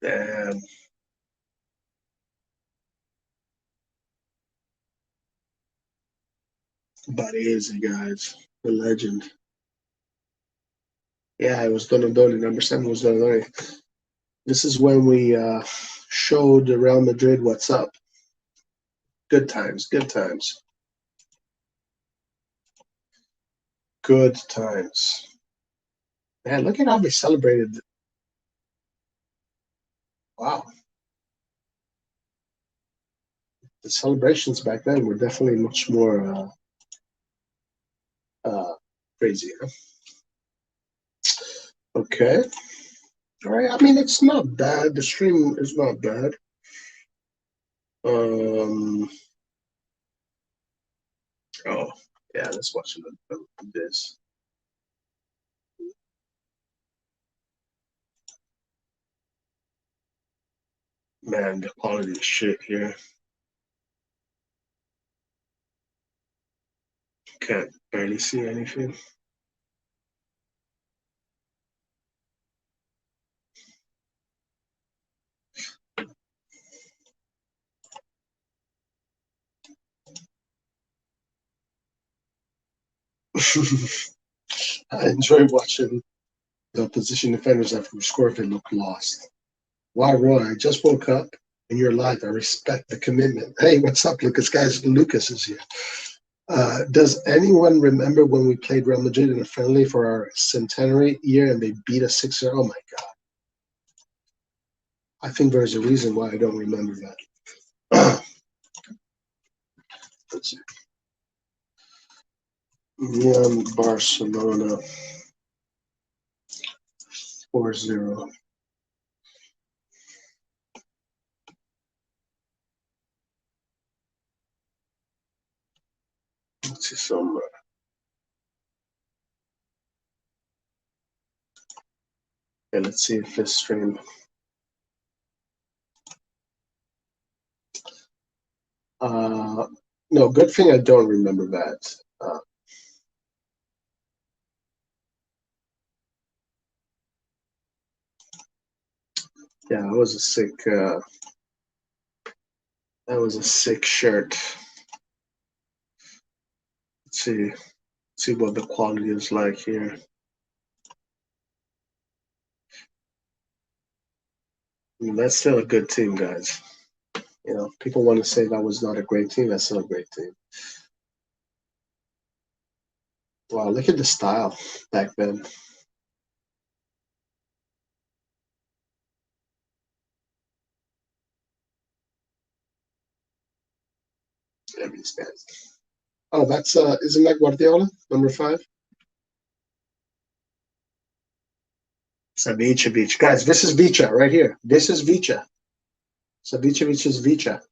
Damn. Baresi, guys. The legend. Yeah, it was Donadoni. Number 7 was Donadoni. This is when we showed Real Madrid what's up. Good times, good times. Good times. Man, look at how they celebrated. Wow. The celebrations back then were definitely much more crazy. Huh? Okay. All right. I mean, it's not bad. The stream is not bad. Oh, yeah. Let's watch this. Man, the quality is shit here. Can't barely see anything. I enjoy watching the opposition defenders after we score if they look lost. Wow, Roy, I just woke up and you're live. I respect the commitment. Hey, what's up, Lucas? Guys, Lucas is here. Does anyone remember when we played Real Madrid in a friendly for our centenary year and they beat us 6-0? Oh my God. I think there's a reason why I don't remember that. Let's see. Milan Barcelona 4-0. Let's see some. Okay, let's see if this stream. No, good thing I don't remember that. Yeah, that was a sick. That was a sick shirt. Let's see what the quality is like here. I mean, that's still a good team, guys. You know, people want to say that was not a great team. That's still a great team. Wow, look at the style back then. Yeah, these guys. Oh, that's isn't that Guardiola, number 5? Savicevic. Guys, this is Vicha right here. This is Vicha. Savicevic is Vicha.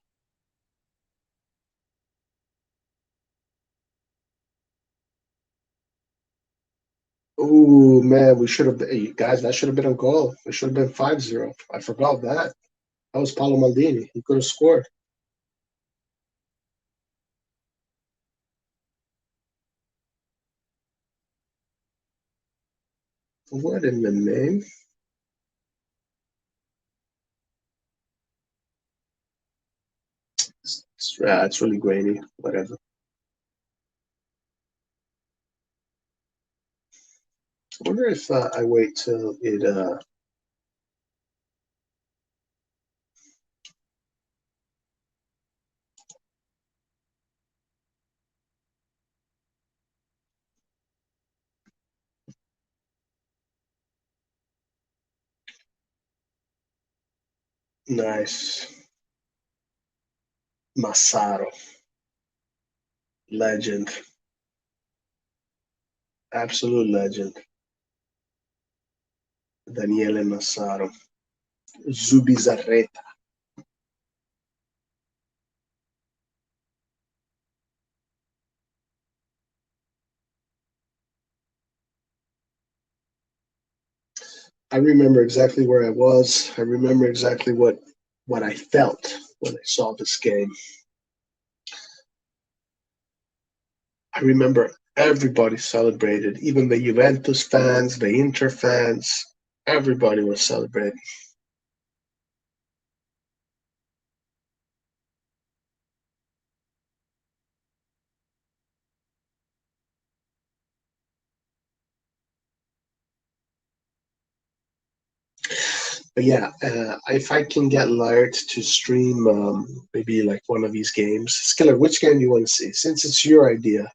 Oh man, we should have hey, guys, that should have been a goal. It should have been 5-0. I forgot that. That was Paolo Maldini. He could have scored. What in the name? It's really grainy. Whatever. I wonder if I wait till it. Nice. Massaro. Legend. Absolute legend. Daniele Massaro. Zubizarreta. I remember exactly where I was. I remember exactly what I felt when I saw this game. I remember everybody celebrated, even the Juventus fans, the Inter fans, everybody was celebrating. But yeah, if I can get Laird to stream maybe like one of these games, Skiller, which game do you want to see? Since it's your idea,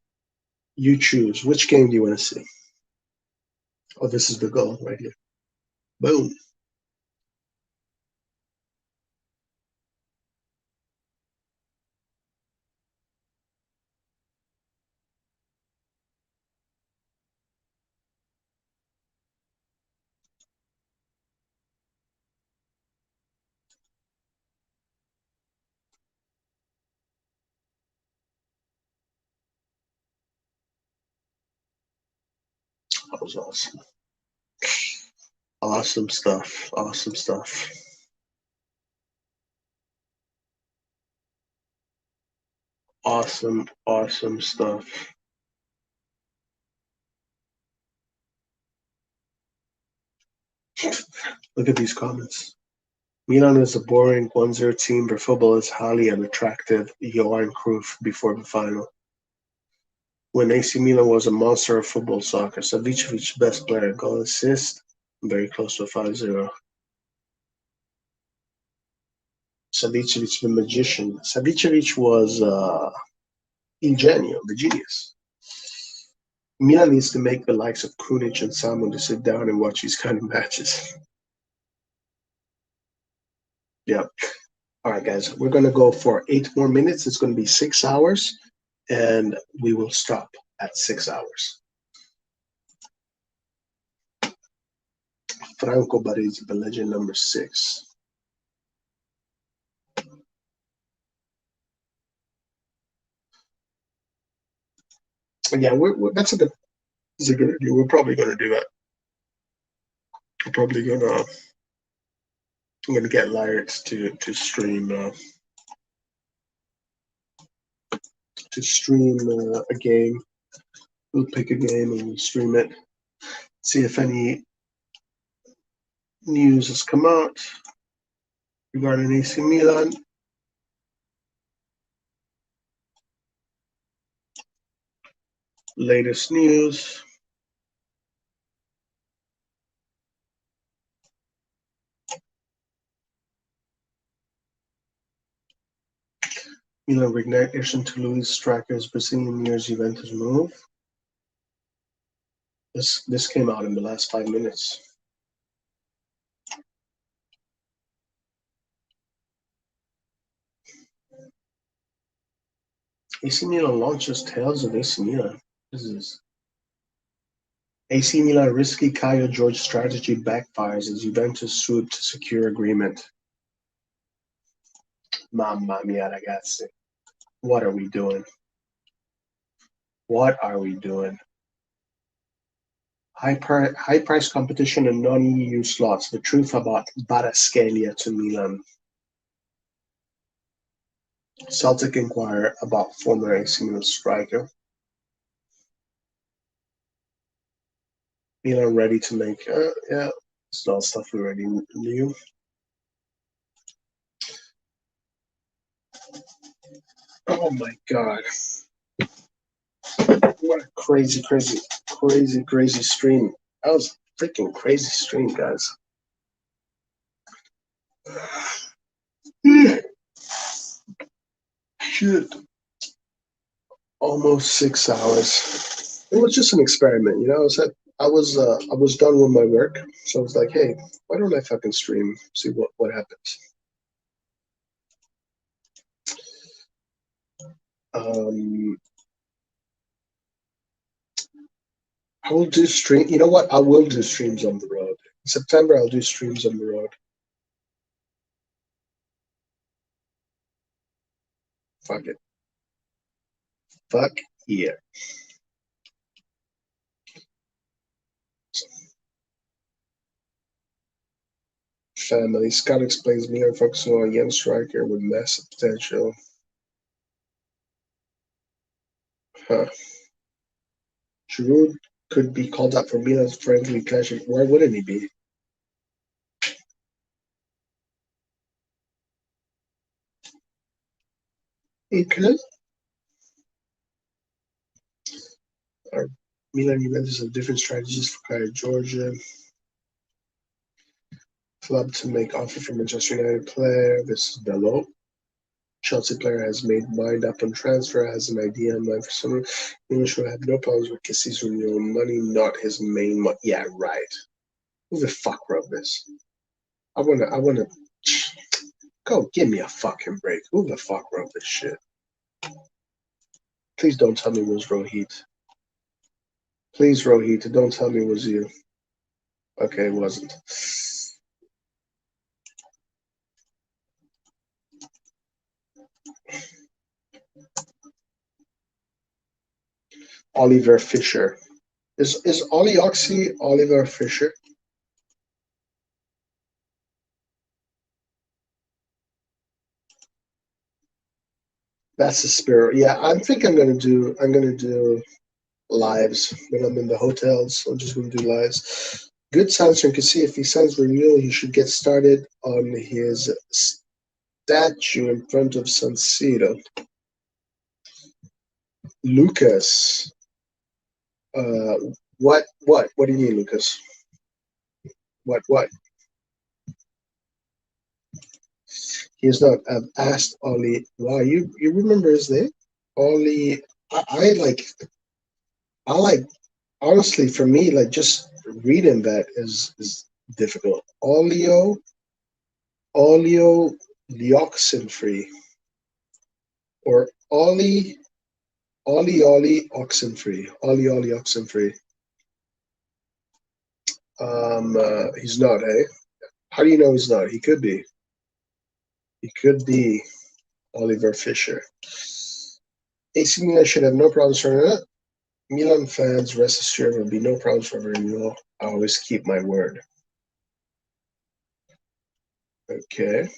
you choose. Which game do you want to see? Oh, this is the goal right here. Boom. That was awesome. Awesome stuff. Awesome stuff. Awesome, awesome stuff. Look at these comments. Milan is a boring 1-0 team, but football is highly unattractive. Johan Cruyff before the final. When AC Milan was a monster of football soccer, Savicevic's best player, goal assist, very close to a 5-0. Savicevic, the magician. Savicevic was Il Genio, the genius. Milan needs to make the likes of Krunic and Salmon to sit down and watch these kind of matches. Yeah. All right, guys, we're going to go for 8 more minutes. It's going to be 6 hours, and we will stop at 6 hours. Franco Baresi, the legend number 6. Yeah, that's a good idea. We're probably going to do that. We're probably going to I'm gonna get Lyrics to stream a game. We'll pick a game and we'll stream it. See if any news has come out regarding AC Milan. Latest news. Milan resignation to Luis Strikers Brazilian years Juventus move. This came out in the last 5 minutes. AC Milan launches Tales of AC Milan. This is AC Milan risky Caio George strategy backfires as Juventus swoop to secure agreement. Mamma mia, ragazzi. What are we doing? What are we doing? High price competition and non-EU slots. The truth about Kvaratskhelia to Milan. Celtic inquire about former AC Milan striker. Milan ready to make. Yeah, it's all stuff we already knew. Oh my god. What a crazy, crazy, crazy, crazy stream. That was a freaking crazy stream, guys. Shit. Almost 6 hours. It was just an experiment, you know. I was done with my work, so I was like, hey, why don't I fucking stream? See what happens. Um, I will do stream. You know what? I will do streams on the road. In September, I'll do streams on the road. Fuck it. Fuck yeah. Family. Scott explains Milan focusing on a young striker with massive potential. Huh. Giroud could be called up for Milan's friendly clash. Why wouldn't he be? He could. Or Milan Juventus have different strategies for Kaya Georgia. Club to make offer for Manchester United player. This is Bello. Chelsea player has made mind up on transfer, has an idea in mind for summer. English will have no problems with Kessi's renewal. Money, not his main money. Yeah, right. Who the fuck wrote this? I wanna go give me a fucking break. Who the fuck wrote this shit? Please don't tell me it was Rohit. Please, Rohit, don't tell me it was you. Okay, it wasn't. Oliver Fisher. Is Ollie Oxy Oliver Fisher? That's the spirit. Yeah, I think I'm gonna do lives when I'm in the hotels. I'm just gonna do lives. Good Sanson can see if he signs renewal, he should get started on his statue in front of San Siro. Lucas. Uh what do you mean, Lucas? What? He's not. I've asked Ollie. Wow, you remember his name? Ollie. I like. I like. Honestly, for me, like just reading that is difficult. Olio Oxenfree or Ollie Oxenfree. Ollie Oxenfree. He's not. Hey, how do you know he's not? He could be. He could be Oliver Fisher. AC Milan should have no problems for it. Milan fans, rest assured, there will be no problems for renewal. I always keep my word. Okay.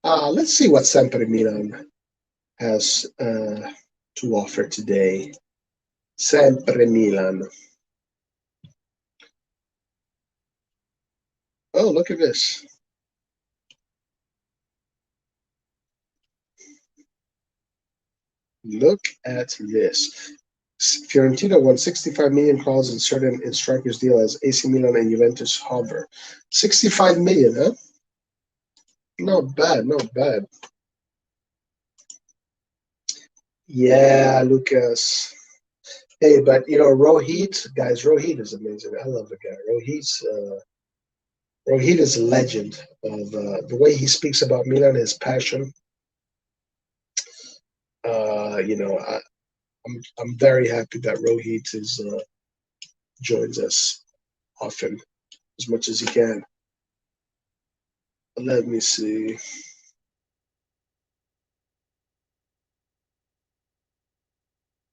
Let's see what Sempre Milan has to offer today. Sempre Milan. Oh, look at this. Look at this. Fiorentina won 65 million clause inserted in striker's deal as AC Milan and Juventus hover. 65 million, huh? Not bad, not bad. Yeah, Lucas. Hey, but you know, Rohit, guys, Rohit is amazing. I love the guy. Rohit is a legend of the way he speaks about Milan, his passion. You know, I'm very happy that Rohit is joins us often as much as he can. Let me see.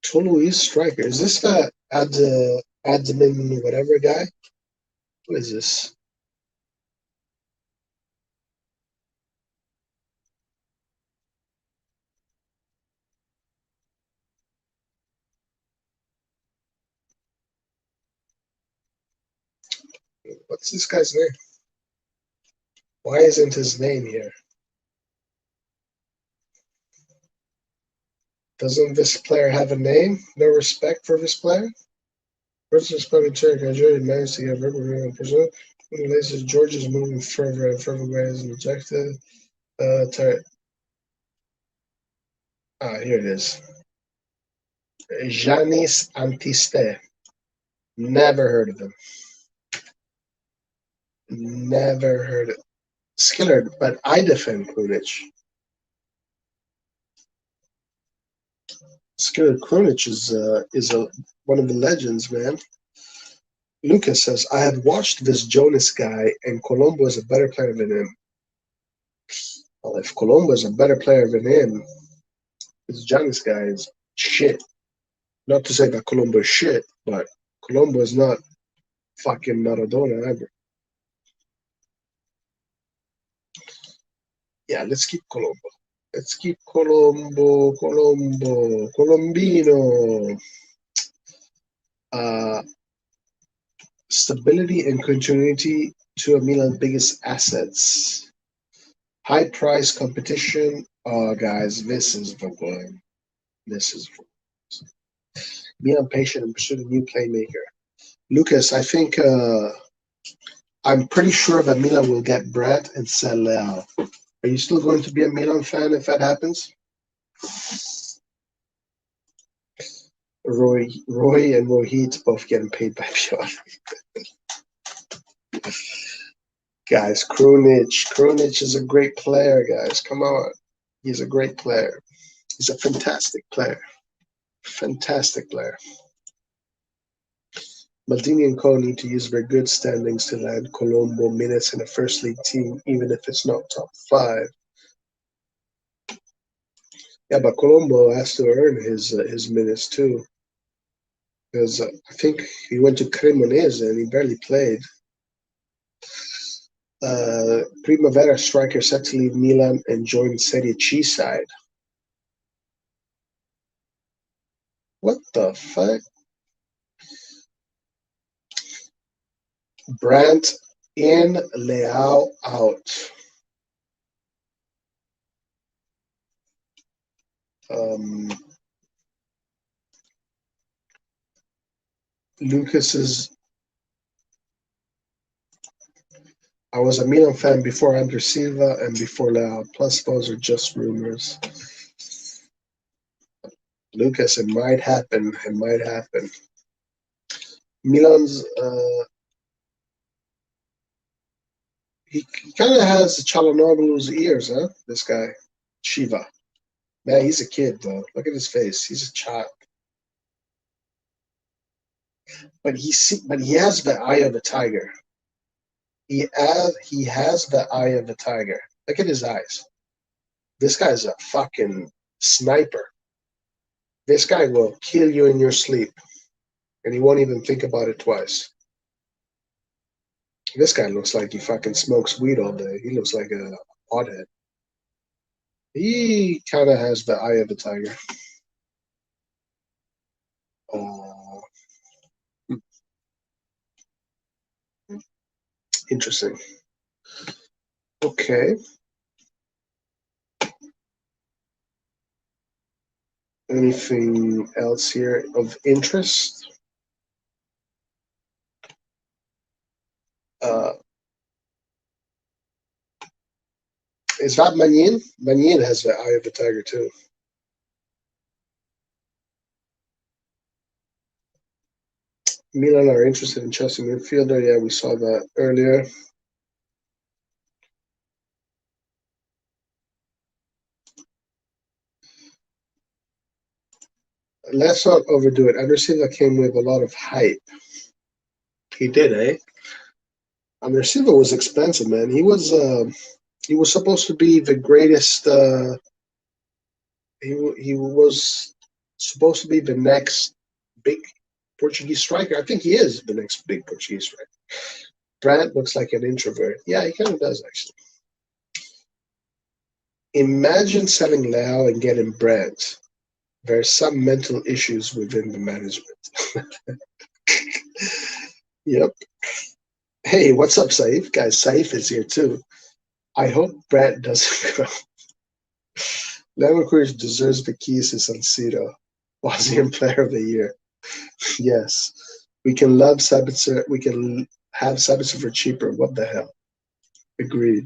Toluis striker. Is this the admin whatever guy? What is this? What's this guy's name? Why isn't his name here? Doesn't this player have a name? No respect for this player? First responding check, Nigeria managed to get verbal in person. In the latest, George is moving further and further away as rejected. Here it is. Janis Antiste. Never heard of him. Never heard of Skillard, but I defend Krunic. Skillard Krunic is one of the legends, man. Lucas says, I have watched this Jonas guy, and Colombo is a better player than him. Well, if Colombo is a better player than him, this Jonas guy is shit. Not to say that Colombo is shit, but Colombo is not fucking Maradona either. Yeah, let's keep Colombo. Let's keep Colombo, Colombino. Stability and continuity, two of Milan's biggest assets. High price competition. Oh, guys, this is the one. This is Milan patient and pursue a new playmaker. Lucas, I think I'm pretty sure that Milan will get Brett and sell Leao. Are you still going to be a Milan fan if that happens? Roy and Rohit both getting paid by Pion. Guys, Krunic is a great player, guys. Come on. He's a great player. He's a fantastic player. Fantastic player. Maldini and Co need to use their good standings to land Colombo minutes in a first league team, even if it's not top 5. Yeah, but Colombo has to earn his minutes too. Because I think he went to Cremonese and he barely played. Primavera striker set to leave Milan and join Serie C side. What the fuck? Brandt in, Leao out. Lucas's. I was a Milan fan before Andre Silva and before Leao. Plus, those are just rumors. Lucas, it might happen. It might happen. Milan's. He kind of has Çalhanoğlu's ears, huh? This guy, Shiva. Man, he's a kid though. Look at his face. He's a child. But he has the eye of a tiger. He has the eye of a tiger. Look at his eyes. This guy's a fucking sniper. This guy will kill you in your sleep, and he won't even think about it twice. This guy looks like he fucking smokes weed all day. He looks like a hothead. He kind of has the eye of a tiger. Interesting. Okay. Anything else here of interest? Is that Manin? Manin has the eye of the tiger too. Milan are interested in Chelsea midfielder. Yeah, we saw that earlier. Let's not overdo it. Andre Silva came with a lot of hype. He did, eh? Andre Silva was expensive, man. He was supposed to be the greatest. He was supposed to be the next big Portuguese striker. I think he is the next big Portuguese striker. Brandt looks like an introvert. Yeah, he kind of does, actually. Imagine selling Leao and getting Brandt. There's some mental issues within the management. Yep. Hey, what's up, Saif? Guys, Saif is here too. I hope Brett doesn't go. Leverkusen deserves the keys to San Siro. Bosnian Player of the Year. Yes. We can love Sabitzer. We can have Sabitzer for cheaper. What the hell? Agreed.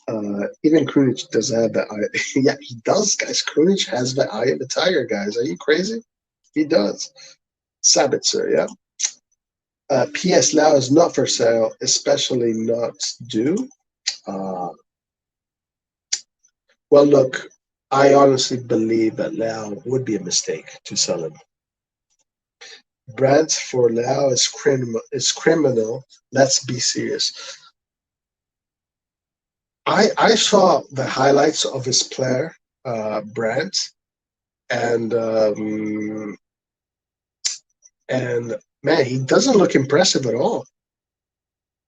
Even Krunic does have the eye. Yeah, he does, guys. Krunic has the eye of the tiger, guys. Are you crazy? He does. Sabitzer, yeah. PS Now is not for sale, especially not due. Uh, well, look, I honestly believe that Lau would be a mistake to sell him. Brandt for Lau is criminal. Let's be serious. I saw the highlights of his player, Brandt, and and man, he doesn't look impressive at all.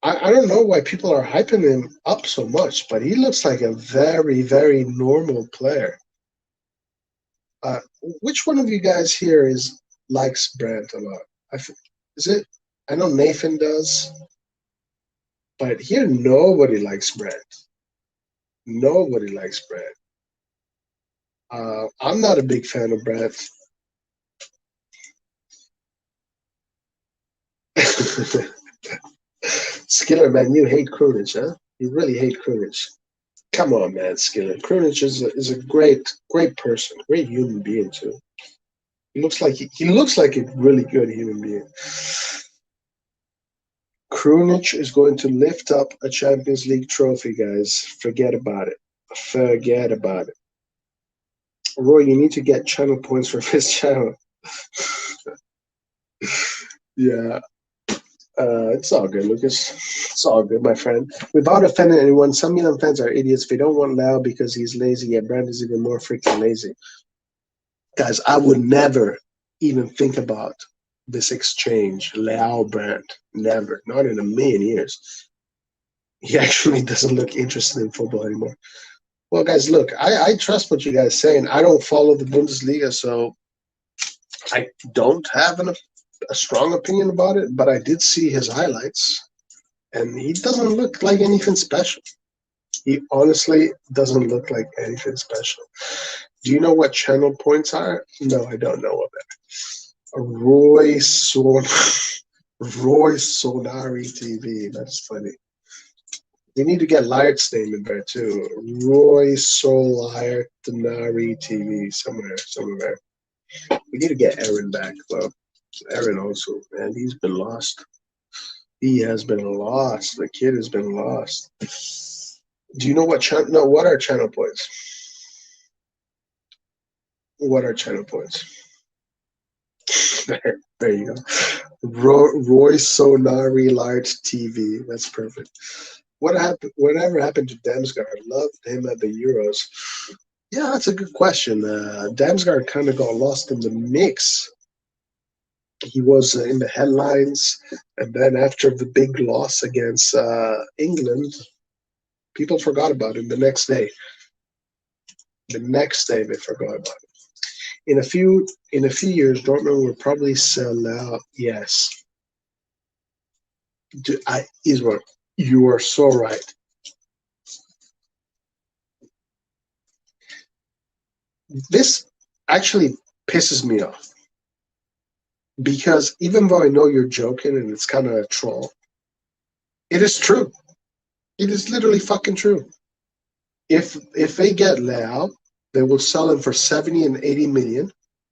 I don't know why people are hyping him up so much, but he looks like a very, very normal player. Uh, which one of you guys here is likes Brandt a lot? Is it? I know Nathan does, but here nobody likes Brandt. Nobody likes Brandt. I'm not a big fan of Brandt. Skiller, man, you hate Krunic, huh? You really hate Krunic. Come on, man, Skiller. Krunic is a great person, great human being too. He looks like a really good human being. Krunic is going to lift up a Champions League trophy, guys. Forget about it. Forget about it. Roy, you need to get channel points for this channel. Yeah, it's all good, Lucas. It's all good, my friend. Without offending anyone, some Milan fans are idiots. They don't want Lau because he's lazy. Yeah, Brand is even more freaking lazy. Guys, I would never even think about this exchange, Leao Brand. Never. Not in a million years. He actually doesn't look interested in football anymore. Well, guys, look, I trust what you guys saying. I don't follow the Bundesliga, so I don't have a strong opinion about it, but I did see his highlights, and he doesn't look like anything special. He honestly doesn't look like anything special. Do you know what channel points are? No, I don't know of it. Roy Son Roy Sonari TV. That's funny. We need to get Liart's name in there too. Roy Solartnari TV somewhere. We need to get Aaron back. Well, Aaron also, man, he's been lost. He has been lost. The kid has been lost. Do you know what channel? No, what are channel points? What are channel points? There you go. Roy Sonari Large TV. That's perfect. What happened? Whatever happened to Damsgaard? Loved him at the Euros. Yeah, that's a good question. Damsgaard kind of got lost in the mix. He was in the headlines, and then after the big loss against England, people forgot about him the next day. The next day, they forgot about him. In a few years, Dortmund will probably sell out. Yes, Israel, you are so right. This actually pisses me off because even though I know you're joking and it's kind of a troll, it is true. It is literally fucking true. If they get Leao, they will sell him for 70 and 80 million,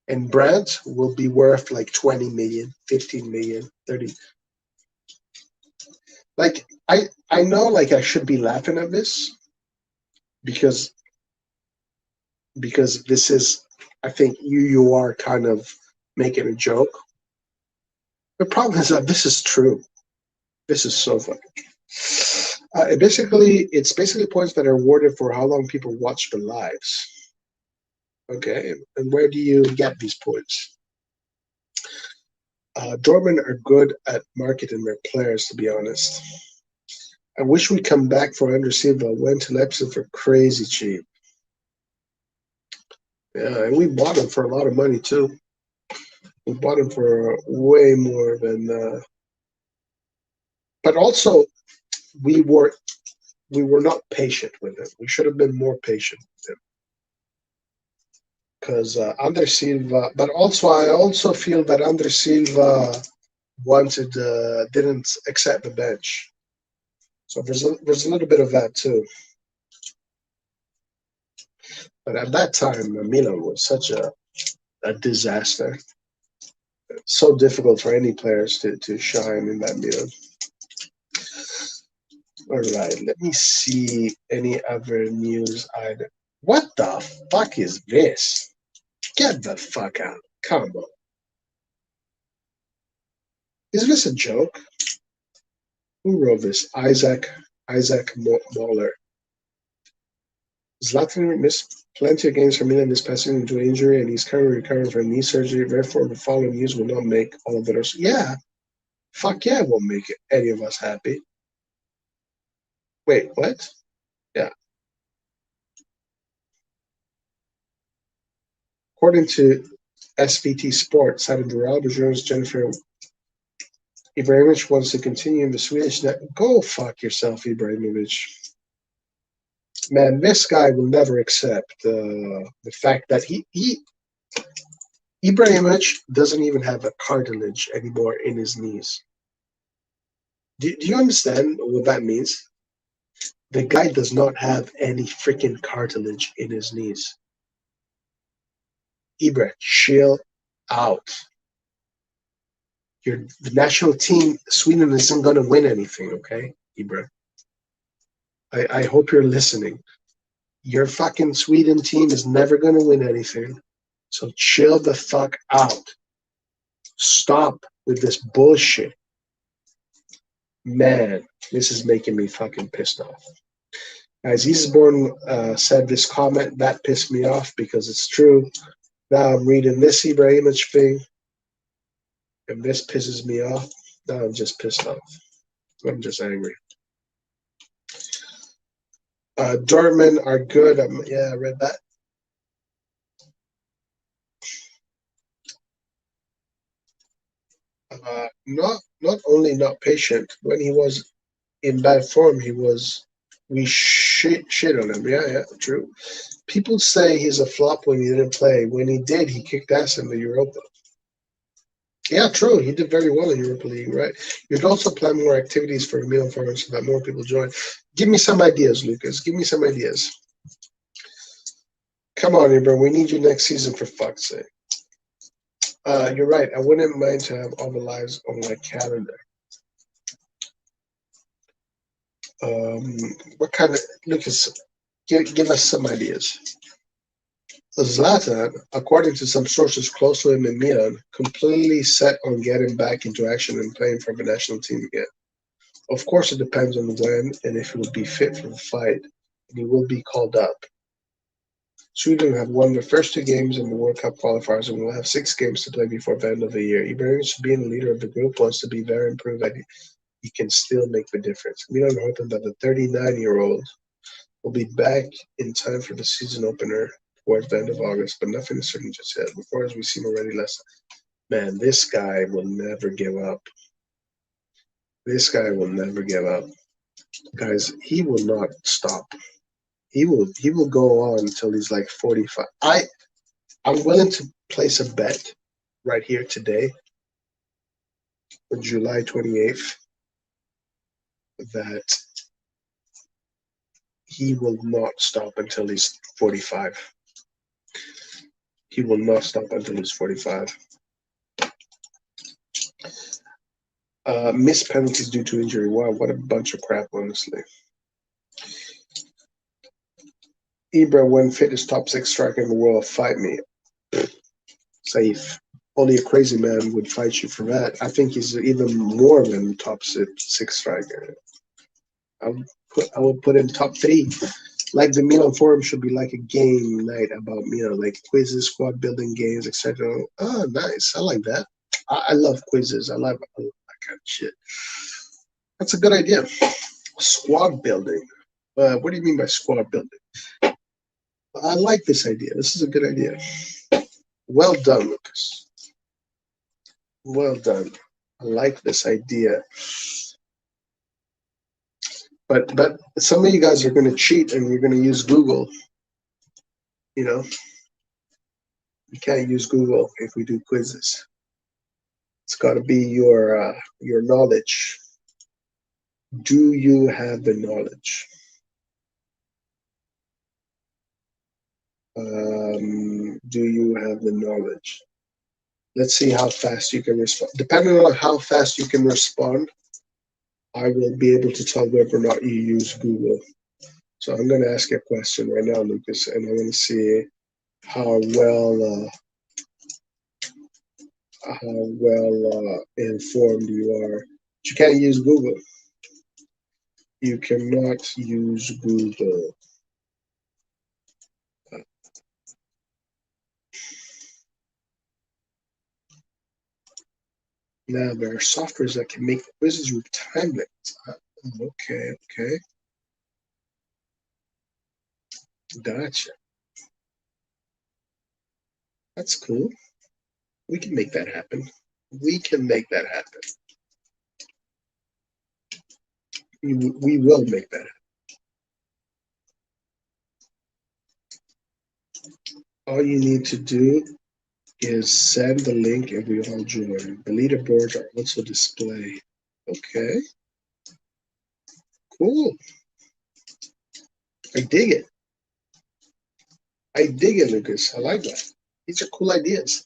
and Brandt will be worth like 20 million, 15 million, 30. Like I know like I should be laughing at this because this is I think you are kind of making a joke. The problem is that this is true. This is so funny. It's basically points that are awarded for how long people watch the lives. Okay, and where do you get these points? Dortmund are good at marketing their players, to be honest. I wish we'd come back for Under Silva. Went to Leipzig for crazy cheap. Yeah, and we bought him for a lot of money too. We bought him for way more than but also we were we were not patient with him. We should have been more patient with him because Andre Silva. But also, I also feel that Andre Silva wanted didn't accept the bench. So there's a little bit of that too. But at that time, Milan was such a disaster. So difficult for any players to shine in that Milan. All right, let me see any other news item. What the fuck is this? Get the fuck out. Come on. Is this a joke? Who wrote this? Isaac Mahler. Zlatan missed plenty of games for Milan this past season due to injury, and he's currently recovering from knee surgery. Therefore, the following news will not make all of us. Yeah, fuck yeah, it won't make any of us happy. Wait, what? Yeah. According to SVT Sports, side of the Real journalist Jennifer Ibrahimovic wants to continue in the Swedish net. Go fuck yourself, Ibrahimovic. Man, this guy will never accept the fact that he Ibrahimovic doesn't even have a cartilage anymore in his knees. Do you understand what that means? The guy does not have any freaking cartilage in his knees. Ibra, chill out. The national team, Sweden isn't going to win anything, okay, Ibra? I hope you're listening. Your fucking Sweden team is never going to win anything. So chill the fuck out. Stop with this bullshit. Man, this is making me fucking pissed off. Guys, Eastbourne said this comment. That pissed me off because it's true. Now I'm reading this Ibrahimovic thing, and this pisses me off. Now I'm just pissed off. I'm just angry. Dortmund are good. Yeah, I read that. Not only not patient, when he was in bad form, we shit on him. Yeah, true. People say he's a flop when he didn't play. When he did, he kicked ass in the Europa. Yeah, true. He did very well in Europa League, right? You'd also plan more activities for Milan forward so that more people join. Give me some ideas, Lucas. Give me some ideas. Come on, Ibra. We need you next season for fuck's sake. You're right. I wouldn't mind to have all the lives on my calendar. What kind of Lucas? Give us some ideas. Zlatan, according to some sources close to him in Milan, completely set on getting back into action and playing for the national team again. Of course, it depends on when and if he will be fit for the fight, and he will be called up. Sweden have won their first two games in the World Cup qualifiers and will have 6 games to play before the end of the year. Ibrahimovic, being the leader of the group, wants to be very improved that he can still make the difference. Milan are hoping that the 39-year-old will be back in time for the season opener towards the end of August, but nothing is certain just yet. Before, as we've seen already last man, this guy will never give up. This guy will never give up. Guys, he will not stop. He will go on until he's like 45. I'm willing to place a bet right here today on July 28th that he will not stop until he's 45. He will not stop until he's 45. Missed penalties due to injury. Wow, what a bunch of crap, honestly. Ibra, when fit, is top 6 striker in the world. Fight me. Safe. Only a crazy man would fight you for that. I think he's even more than top 6 striker. I would put him top 3. Like the Milan Forum should be like a game night about Milan, like quizzes, squad building games, etc. Oh, nice. I like that. I love quizzes. I love that kind of shit. That's a good idea. Squad building. What do you mean by squad building? I like this idea. This is a good idea. Well done, Lucas. Well done. I like this idea. But some of you guys are going to cheat and you're going to use Google. You know, you can't use Google if we do quizzes. It's got to be your knowledge. Do you have the knowledge? Do you have the knowledge? Let's see how fast you can respond. Depending on how fast you can respond, I will be able to tell whether or not you use Google. So I'm going to ask you a question right now, Lucas, and I want to see how well informed you are. But you can't use Google. You cannot use Google. Now there are softwares that can make quizzes with time limits. Okay, okay. Gotcha. That's cool. We can make that happen. We can make that happen. We will make that happen. All you need to do is send the link and we all join. The leaderboards are also displayed. Okay. Cool. I dig it. I dig it, Lucas. I like that. These are cool ideas.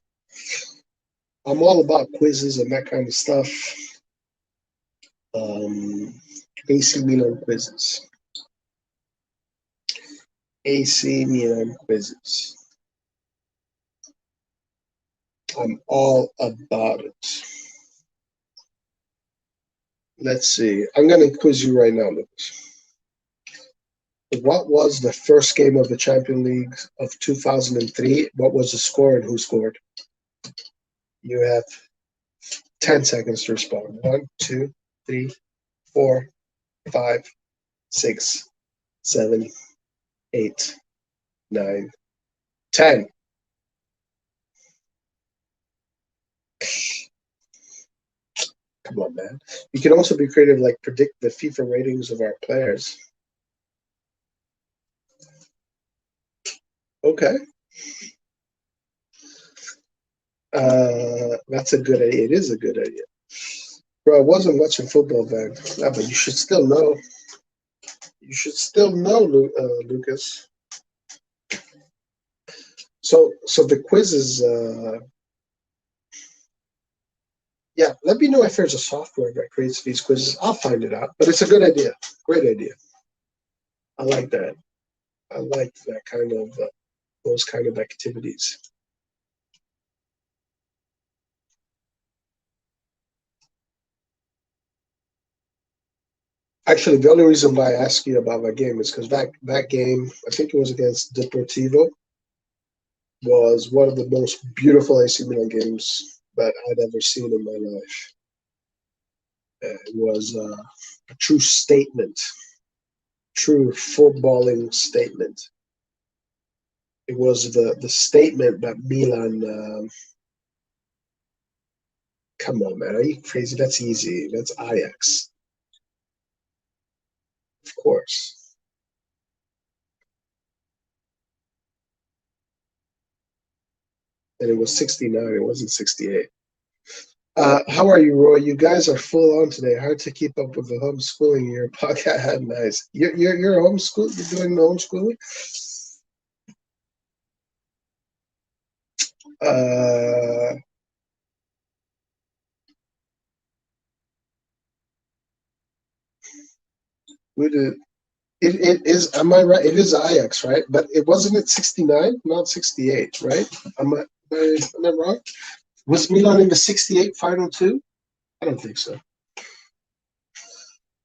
I'm all about quizzes and that kind of stuff. AC Milan quizzes. AC Milan quizzes. I'm all about it. Let's see. I'm going to quiz you right now, Lucas. What was the first game of the Champions League of 2003? What was the score and who scored? You have 10 seconds to respond. 1, 2, 3, 4, 5, 6, 7, 8, 9, 10. Come on, man. You can also be creative, like predict the FIFA ratings of our players. Okay. That's a good idea. It is a good idea. Bro, I wasn't watching football then. Yeah, but you should still know. You should still know, Lucas. So the quiz is, yeah, let me know if there's a software that creates these quizzes. I'll find it out. But it's a good idea. Great idea. I like that. I like that kind of, those kind of activities. Actually, the only reason why I asked you about that game is because that game, I think it was against Deportivo, was one of the most beautiful AC Milan games that I'd ever seen in my life. It was a true statement, true footballing statement. It was the statement that Milan. Come on, man, are you crazy? That's easy. That's Ajax, of course. And it was 69. It wasn't 68. How are you, Roy? You guys are full on today. Hard to keep up with the homeschooling. Your podcast, nice. You're homeschool. You're doing the homeschooling. We did. It is. Am I right? It is Ajax, right? But it wasn't at 69, not 68, right? Am I wrong? Was Milan in the 68 final too? I don't think so.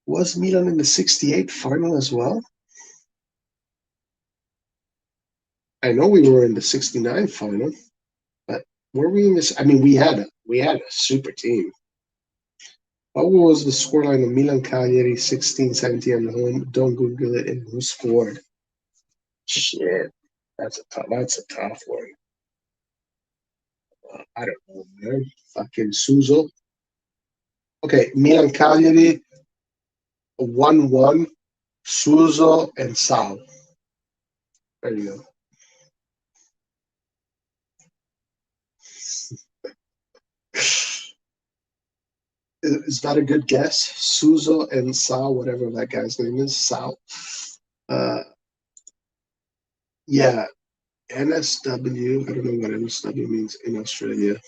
Was Milan in the 68 final as well? I know we were in the 69 final, but were we in this? I mean, we had a super team. What was the scoreline of Milan Cagliari 16-17 at home? Don't Google it. And who scored? Shit, that's a tough one. I don't know, man. Fucking Suso. Okay, Milan Cagliari 1-1. Suso and Sal. There you go. Is that a good guess? Suso and Sal, whatever that guy's name is, Sal. Uh, yeah, NSW. I don't know what NSW means in Australia.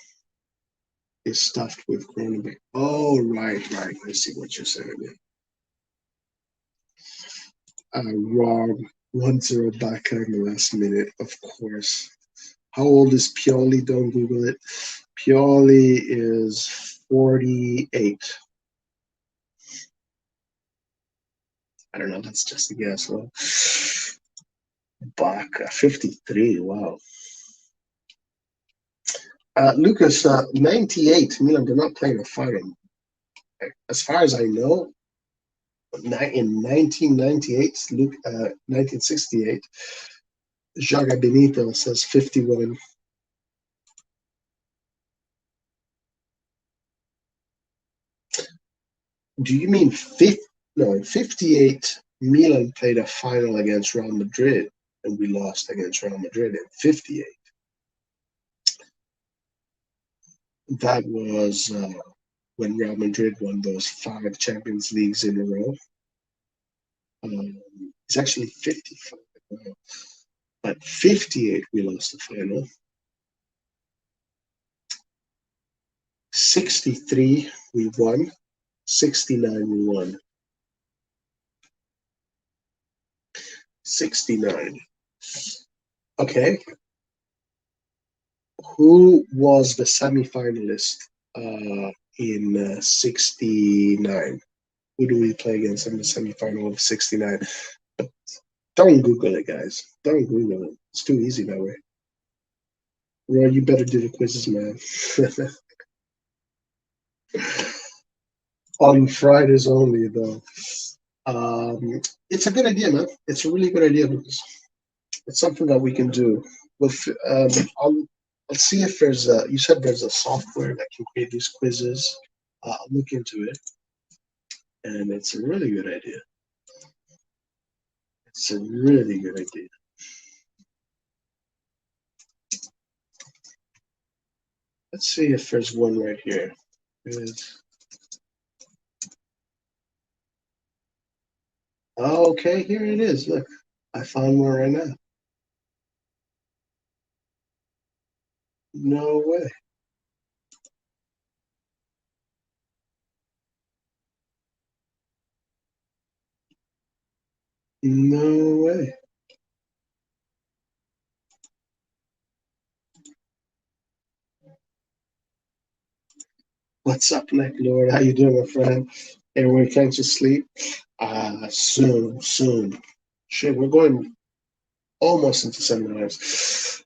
Is stuffed with Cronenberg. Oh, right. I see what you're saying. Wrong. 1-0 back in the last minute, of course. How old is Pioli? Don't Google it. Pioli is 48. I don't know. That's just a guess. Well, Bach, 53. Wow. Lucas, 98. Milan did not play in a final. As far as I know, in 1998, 1968, Jaga Benito says 51. Do you mean 50? No, in 58, Milan played a final against Real Madrid, and we lost against Real Madrid in 58. That was when Real Madrid won those 5 Champions Leagues in a row. It's actually 55. But 58, we lost the final. 63, we won. 69, we won. 69. Okay. Who was the semi-finalist in 69? Who do we play against in the semi-final of 69? But don't Google it, guys. Don't Google it. It's too easy that way. Roy, you better do the quizzes, man. On Fridays only, though. It's a good idea, man. It's a really good idea because it's something that we can do. With I'll see if there's a. You said there's a software that can create these quizzes. I'll look into it, and it's a really good idea. It's a really good idea. Let's see if there's one right here. Oh, okay, here it is. Look, I found one right now. No way. No way. What's up, Nick Lord? How you doing, my friend? Everyone can't you sleep? Soon. Shit, we're going almost into 7 hours.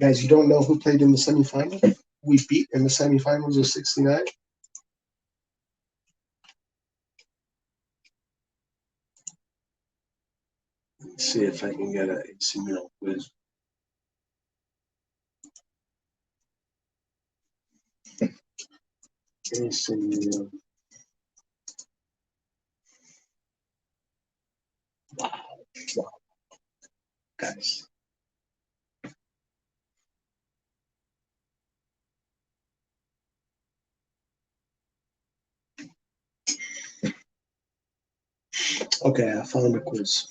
Guys, you don't know who played in the semifinal? We beat in the semifinals of 69? Let's see if I can get a AC Milan quiz. AC Milan. Wow. Guys. Okay, I found a quiz.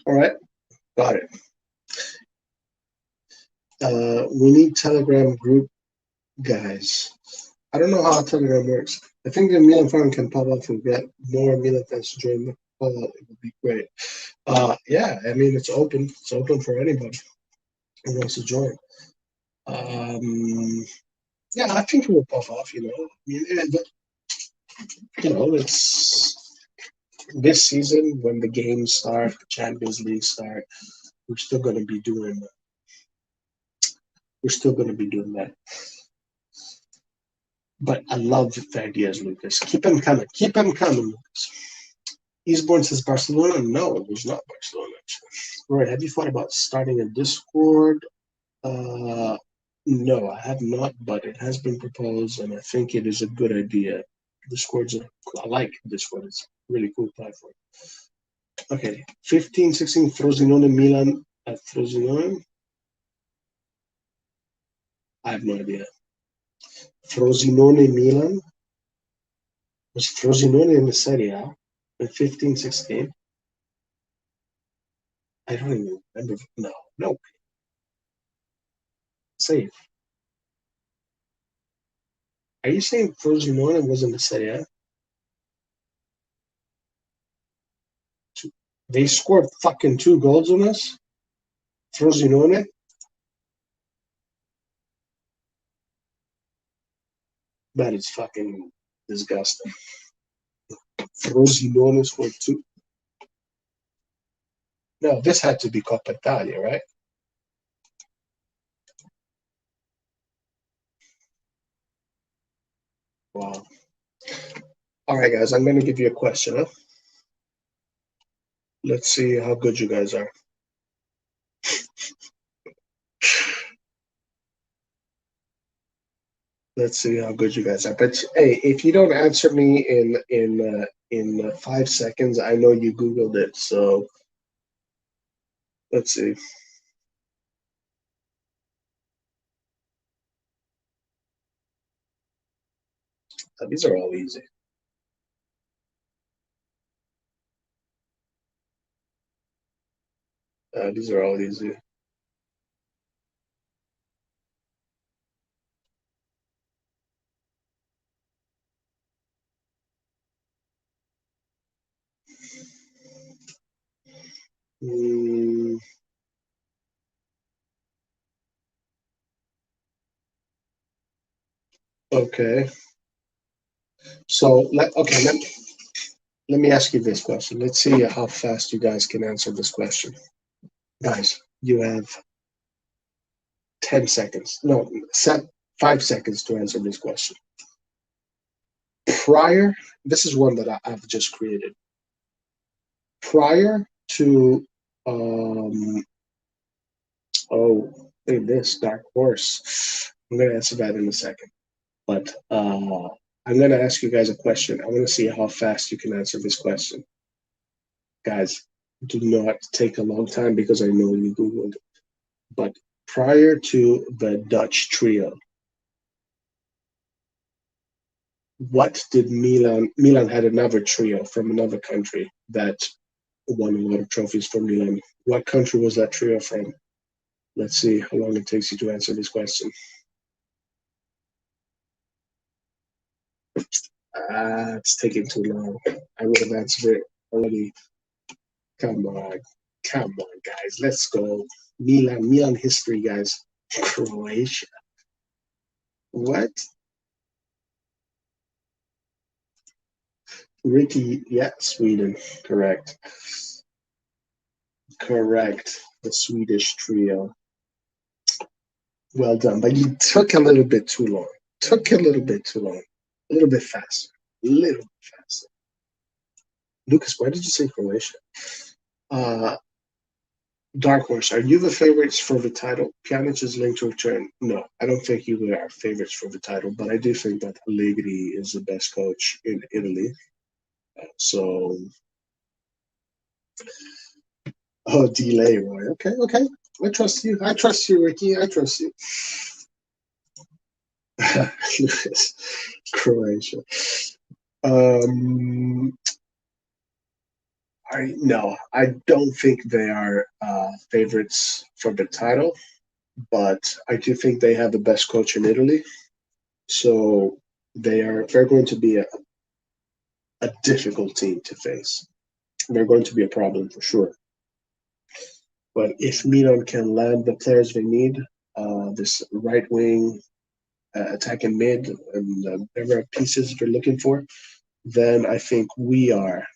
All right, got it. We need Telegram group guys. I don't know how Telegram works. I think the Milan fan can pop up and get more Milan fans to join the call. It would be great. Yeah, I mean it's open. It's open for anybody who wants to join. Yeah, I think it will pop off. I mean, it's this season when the games start, the Champions League start. We're still going to be doing. We're still going to be doing that. But I love the ideas, Lucas. Keep them coming. Keep them coming, Lucas. Eastbourne says Barcelona. No, it was not Barcelona. Roy, have you thought about starting a Discord Uh, no, I have not, but it has been proposed, and I think it is a good idea. Discord's I like Discord. It's a really cool platform. Okay, 15, 16, Frosinone Milan at Frosinone. I have no idea. Frosinone Milan was Frosinone in the Serie A in 15, 16. I don't even remember. No, no. Say, are you saying Frosinone was in the Serie A? They scored fucking 2 goals on us? Frosinone? That is fucking disgusting. Frosinone scored 2. No, this had to be Coppa Italia, right? Wow. All right, guys, I'm going to give you a question. Huh? Let's see how good you guys are. Let's see how good you guys are. But hey, if you don't answer me in 5 seconds, I know you Googled it. So let's see. These are all easy. These are all easy. Mm, okay. So let me ask you this question. Let's see how fast you guys can answer this question. Guys, you have 10 seconds. No, 5 seconds to answer this question. Prior, this is one that I've just created. Prior to, oh, look at this, Dark Horse. I'm going to answer that in a second. But I'm going to ask you guys a question. I want to see how fast you can answer this question. Guys, do not take a long time because I know you Googled it. But prior to the Dutch trio, what did Milan had another trio from another country that won a lot of trophies for Milan. What country was that trio from? Let's see how long it takes you to answer this question. It's taking too long. I would have answered it already. Come on. Come on, guys. Let's go. Milan history, guys. Croatia. What? Ricky, yeah, Sweden. Correct. Correct. The Swedish trio. Well done, but you took a little bit too long. Took a little bit too long. A little bit faster. A little bit faster. Lucas, why did you say Croatia? Uh, Dark Horse, are you the favorites for the title? Pjanic is linked to return. No, I don't think you are favorites for the title, but I do think that Allegri is the best coach in Italy. So, delay, Roy. Okay, okay. I trust you. I trust you, Ricky. I trust you. Croatia. Um, no, I don't think they are favorites for the title, but I do think they have the best coach in Italy. So they're going to be a difficult team to face. They're going to be a problem for sure. But if Milan can land the players they need, this right wing, attacking mid, and whatever pieces they're looking for, then I think we are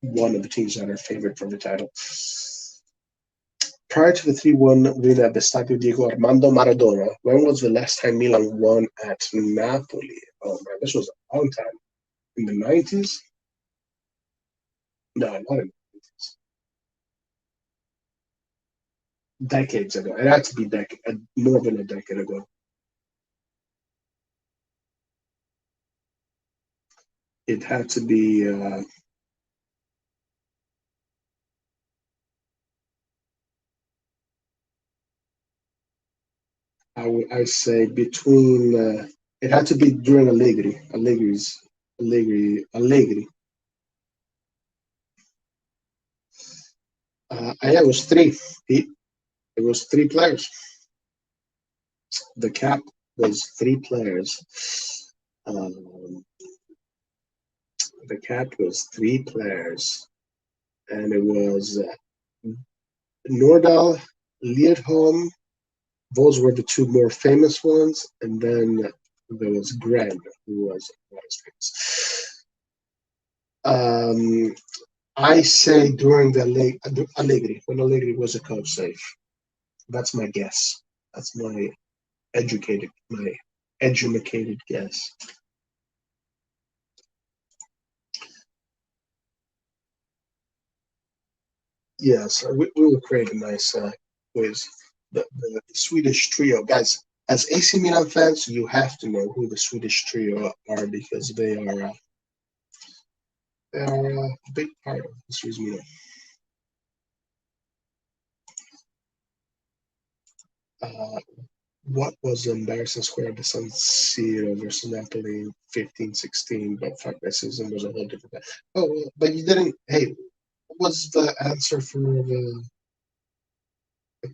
one of the teams that are favored for the title. Prior to the 3-1 win at the Stadio Diego Armando Maradona, when was the last time Milan won at Napoli? Oh man, this was a long time. In the 90s? No, not in the 90s. decades ago. It had to be more than a decade ago. It had to be. I say between. It had to be during Allegri. Yeah, it was three. It was three players. The cap was three players. Um, the cap was three players, and it was Nordahl, Liedholm. Those were the two more famous ones, and then there was Gren, who was not as famous. I say during the Allegri, when Allegri was a coach, safe. That's my guess. That's my educated guess. Yes, we will create a nice quiz. The Swedish trio, guys. As AC Milan fans, you have to know who the Swedish trio are because they are a big part of the Swedish Milan. Uh, what was the embarrassing square of the San Siro versus Napoli in 15-16? But fuck, that season was a whole different. Oh, but you didn't. Hey, what was the answer for the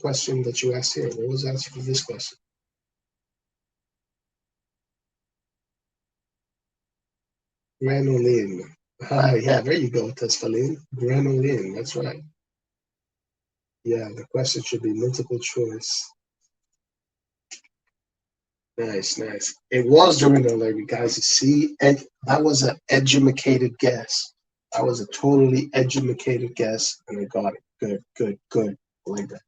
question that you asked here? What was the answer for this question? Granolin. Ah, yeah, there you go, Tesfalin. Granolin, that's right. Yeah, the question should be multiple choice. Nice, nice. It was during the Larry, guys. You see, that was an educated guess. That was a totally educated guess, and I got it. Good, good, good. I like that.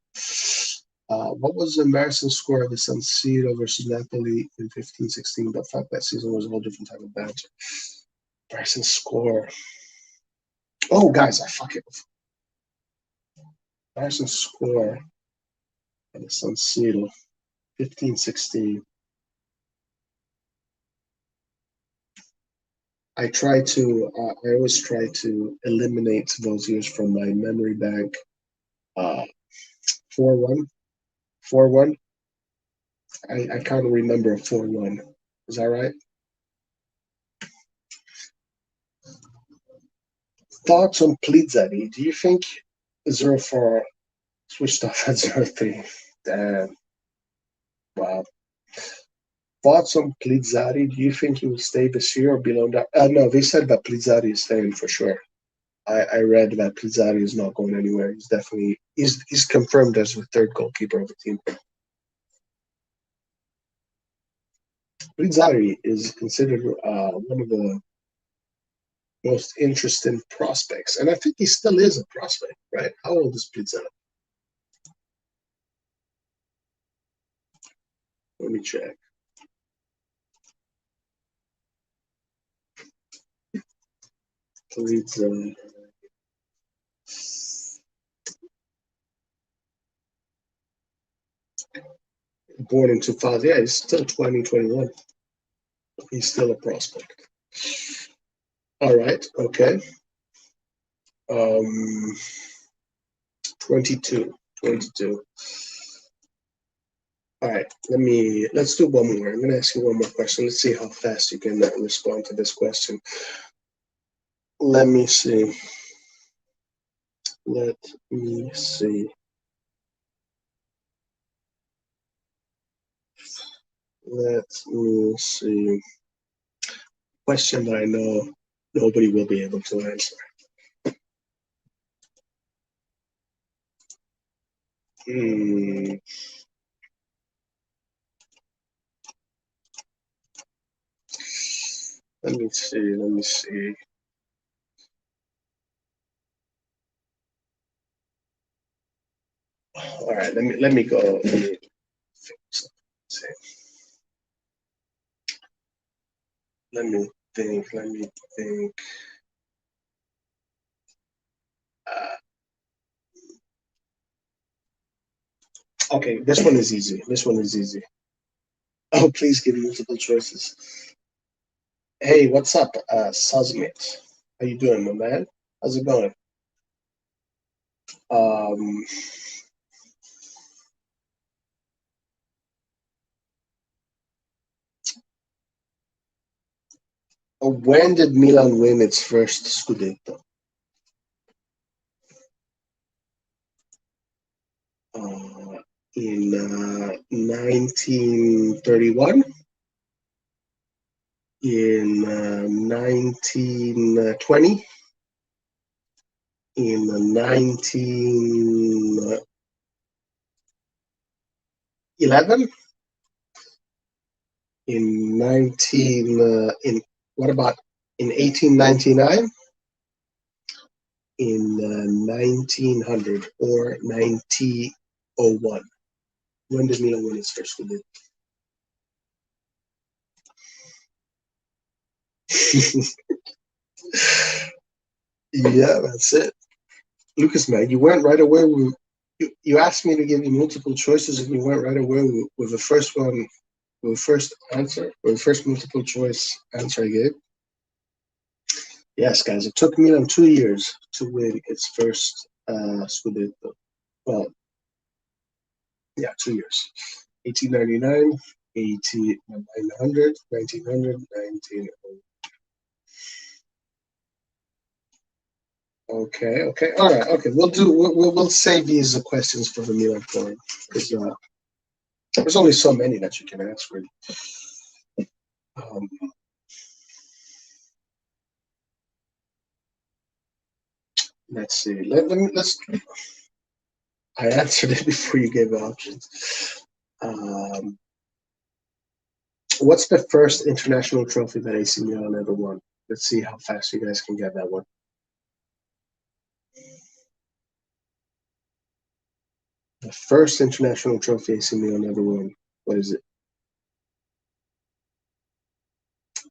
What was the embarrassing score of the San Siro versus Napoli in 15-16? But fuck, that season was a whole different type of banter. Embarrassing score. Oh, guys, I fuck it. Embarrassing score of the San Siro 15-16. I always try to eliminate those years from my memory bank. 4-1, 4-1. I can't remember a 4-1. Is that right? Thoughts on Plizzari? Do you think 0-4 switched off at 0-3? Damn. Wow. Thoughts on Plizzari? Do you think he will stay this year or below that? No, they said that Plizzari is staying for sure. I read that Plizzari is not going anywhere. He's confirmed as the third goalkeeper of the team. Plizzari is considered one of the most interesting prospects, and I think he still is a prospect, right? How old is Plizzari? Let me check. Plizzari. Born in 2000. Yeah, he's still 2021. He's still a prospect. All right. Okay. 22. 22. All right. Let's do one more. I'm gonna ask you one more question. Let's see how fast you can respond to this question. Let me see. Let me see. Let me see. Question that I know nobody will be able to answer. Hmm. Let me see. Let me see. All right. Let me go. Let me see. Let me think. Let me think. Uh, Okay, this one is easy. This one is easy. Oh, please give me multiple choices. Hey, what's up, Sazmit? How you doing, my man? How's it going? Um, when did Milan win its first Scudetto? Uh, in 1931, in 1920, in 1911, in 19 in what about in 1899, in 1900, or 1901? When did Milan win its first Scudetto? Yeah, that's it. Lucas, man, you went right away with, you asked me to give you multiple choices, and you went right away with the first one, with the first answer, or the first multiple choice answer I gave. Yes, guys, it took Milan 2 years to win its first Scudetto. Well, yeah, 2 years. 1899, 1900, 1900, 1900. Okay, okay, all right, okay. We'll save these questions for the Milan forum, because there's only so many that you can ask, really. Um, let's see. Let's. I answered it before you gave the options. Um, what's the first international trophy that AC Milan ever won? Let's see how fast you guys can get that one. The first international trophy AC Milan ever won. What is it?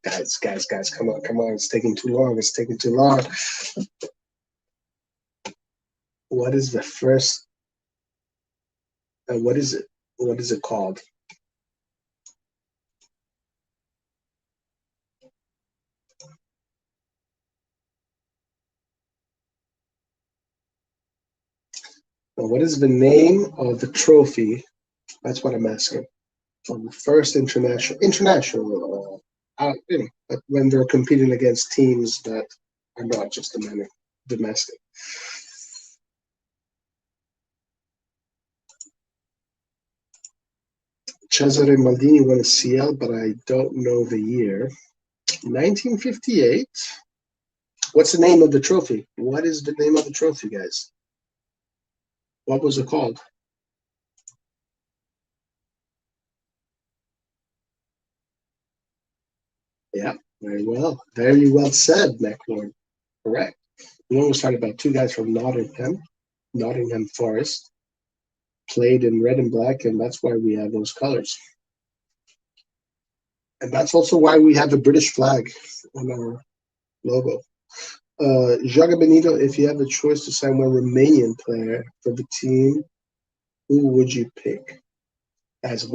Guys, come on, come on. It's taking too long. It's taking too long. What is the first? What is it? What is it called? What is the name of the trophy? That's what I'm asking. From the first international, but when they're competing against teams that are not just domestic. Cesare Maldini won a CL, but I don't know the year. 1958. What's the name of the trophy? What is the name of the trophy, guys? What was it called? Yeah, very well. Very well said, McLaurin. Correct. We always talked about two guys from Nottingham Forest, played in red and black, and that's why we have those colors. And that's also why we have a British flag on our logo. Jaga Benito, if you have a choice to sign one Romanian player for the team, who would you pick? Guys,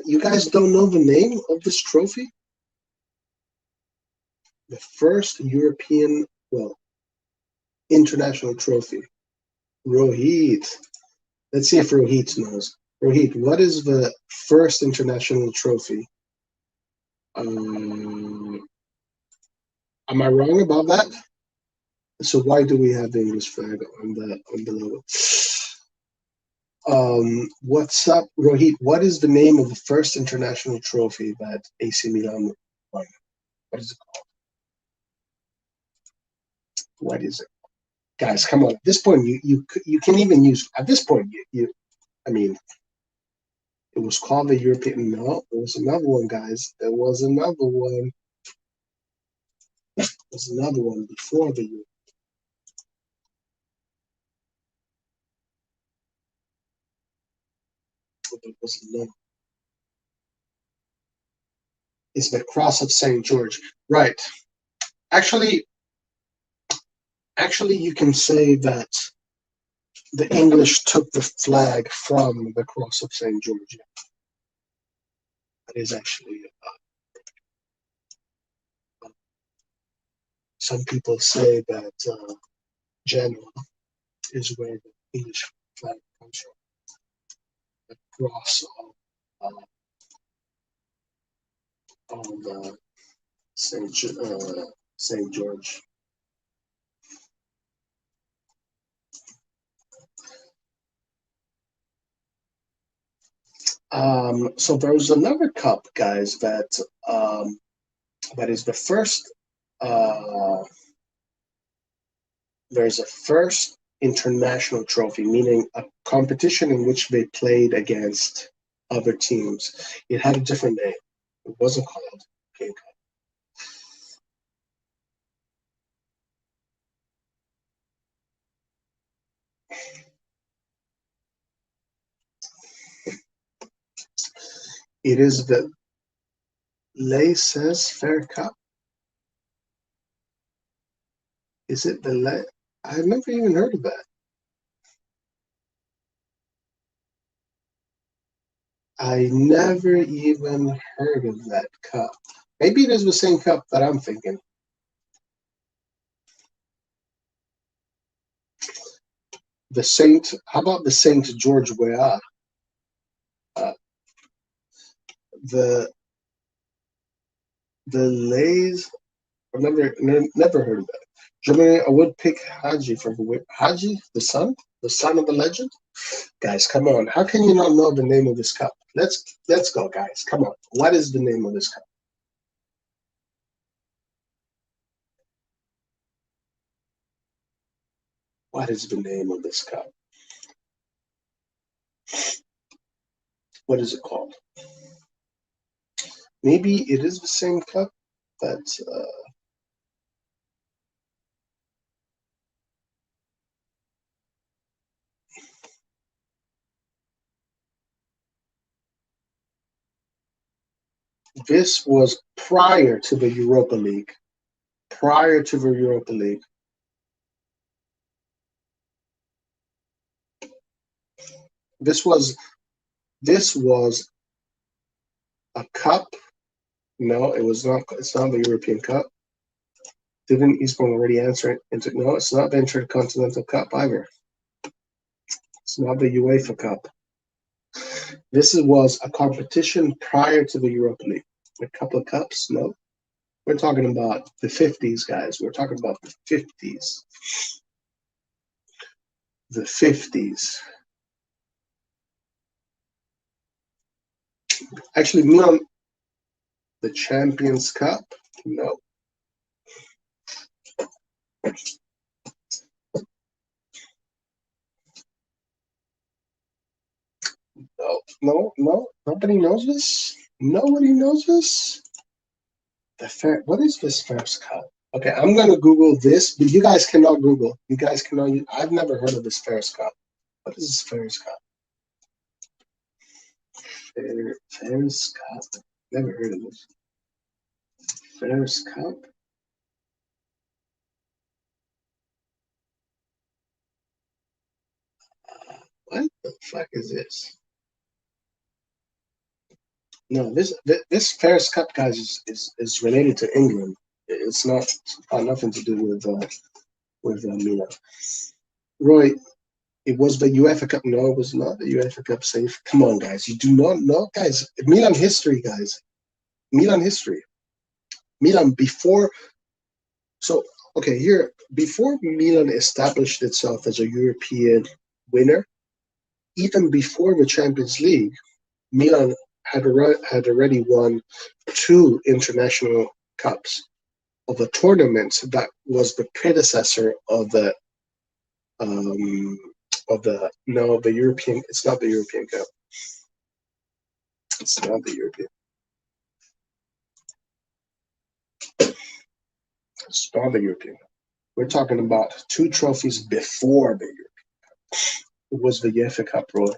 you guys don't know the name of this trophy? The first European, well, international trophy. Rohit. Let's see if Rohit knows. Rohit, what is the first international trophy? Am I wrong about that? So why do we have the English flag on the logo? What's up, Rohit? What is the name of the first international trophy that AC Milan won? What is it called? What is it? Guys, come on. At this point, you can even use. At this point, I mean, it was called the European. No, there was another one, guys. There was another one. There's another one before the European. There was another. It's the Cross of Saint George, right? Actually, you can say that the English took the flag from the cross of Saint George. That is actually. Some people say that Genoa is where the English flag comes from. The cross of Saint George. So there was another cup, guys, that is the first. Uh, there's a first international trophy, meaning a competition in which they played against other teams. It had a different name. It wasn't called King Cup. It is the Laissez Faire Cup. Is it the I've never even heard of that. I never even heard of that cup. Maybe it is the same cup that I'm thinking. The Saint, how about the Saint George Weah? The Lays, I've never heard of that. Germany, I would pick Haji for Haji, the son of the legend. Guys, come on. How can you not know the name of this cup? Let's go, guys. Come on. What is the name of this cup? What is the name of this cup? What is it called? Maybe it is the same cup, but this was prior to the Europa League. Prior to the Europa League. This was a cup. No, it was not. It's not the European Cup. Didn't Eastbourne already answer it? No, it's not the Intercontinental Cup either. It's not the UEFA Cup. This was a competition prior to the Europa League. A couple of cups? No. We're talking about the 50s, guys. We're talking about the 50s. The 50s. Actually, Milan, the Champions Cup? No. No. Nobody knows this? Nobody knows this? What is this first cup? Okay, I'm gonna Google this, but you guys cannot Google. You guys cannot. I've never heard of this Ferris Cup. What is this Ferris Cup? Ferris Cup. Never heard of this. Ferris Cup. What the fuck is this? No, this Ferris Cup, guys, is related to England. It's got nothing to do with Milan. Roy, it was the UEFA Cup. No, it was not the UEFA Cup. Safe. Come on, guys. You do not know, guys. Milan history, guys. Milan history. Milan before. So okay, here before Milan established itself as a European winner, even before the Champions League, Milan had already won 2 international cups of a tournament that was the predecessor of the the European. It's not the European Cup. It's not the European. It's not the European Cup. We're talking about 2 trophies before the European Cup. It was the UEFA Cup, Roy.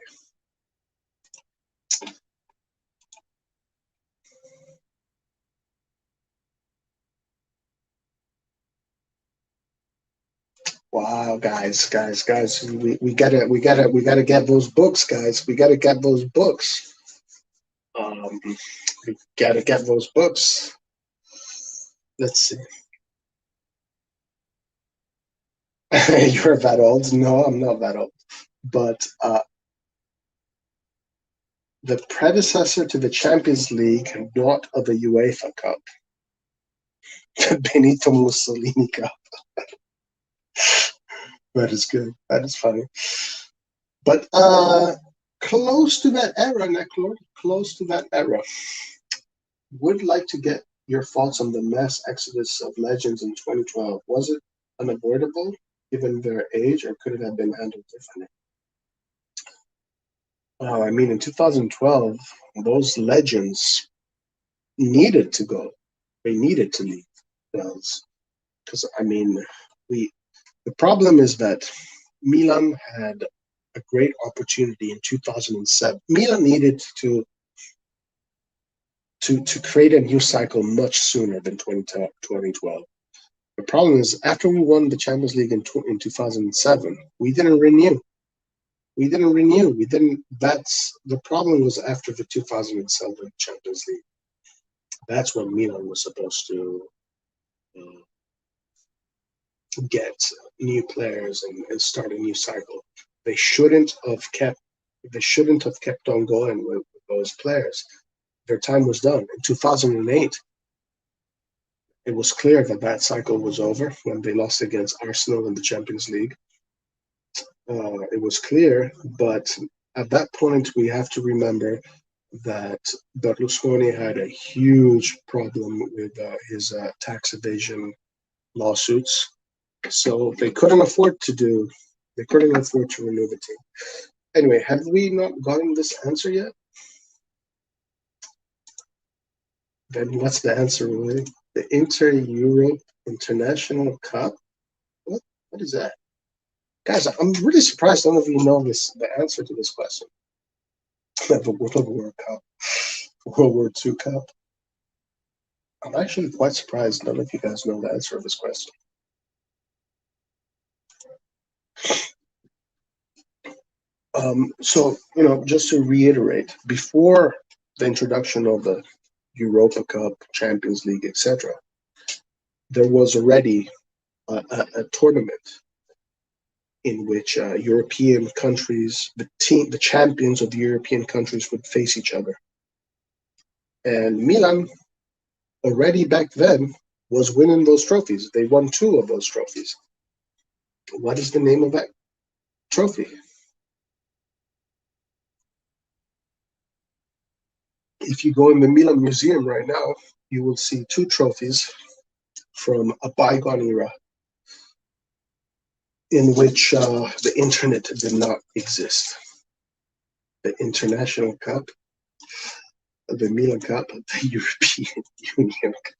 Wow, guys, we gotta get those books, guys. We gotta get those books. We gotta get those books. Let's see. You're that old? No, I'm not that old. But the predecessor to the Champions League, not of the UEFA Cup, the Benito Mussolini Cup. That is good. That is funny. But close to that era, Necklor, close to that era. Would like to get your thoughts on the mass exodus of legends in 2012. Was it unavoidable given their age, or could it have been handled differently? I mean, in 2012, those legends needed to go. They needed to leave. Because I mean, we. The problem is that Milan had a great opportunity in 2007. Milan needed to create a new cycle much sooner than 2012. The problem is, after we won the Champions League in 2007, we didn't renew. We didn't renew. We didn't. That's the problem. Was after the 2007 Champions League. That's when Milan was supposed to uh, get new players and start a new cycle. They shouldn't have kept. They shouldn't have kept on going with those players. Their time was done in 2008. It was clear that that cycle was over when they lost against Arsenal in the Champions League. It was clear, but at that point, we have to remember that Berlusconi had a huge problem with his tax evasion lawsuits, so they couldn't afford to renew the team. Anyway, have we not gotten this answer yet? Then what's the answer, really? The Inter Europe International Cup? What? What is that? Guys, I'm really surprised none of you know the answer to this question. The World War Cup, World War II Cup. I'm actually quite surprised none of you guys know the answer of this question. So, just to reiterate, before the introduction of the Europa Cup, Champions League, etc., there was already a tournament in which European countries, the champions of the European countries, would face each other. And Milan, already back then, was winning those trophies. They won 2 of those trophies. What is the name of that trophy? If you go in the Milan Museum right now, you will see 2 trophies from a bygone era in which the internet did not exist. The International Cup, the Milan Cup, the European Union Cup.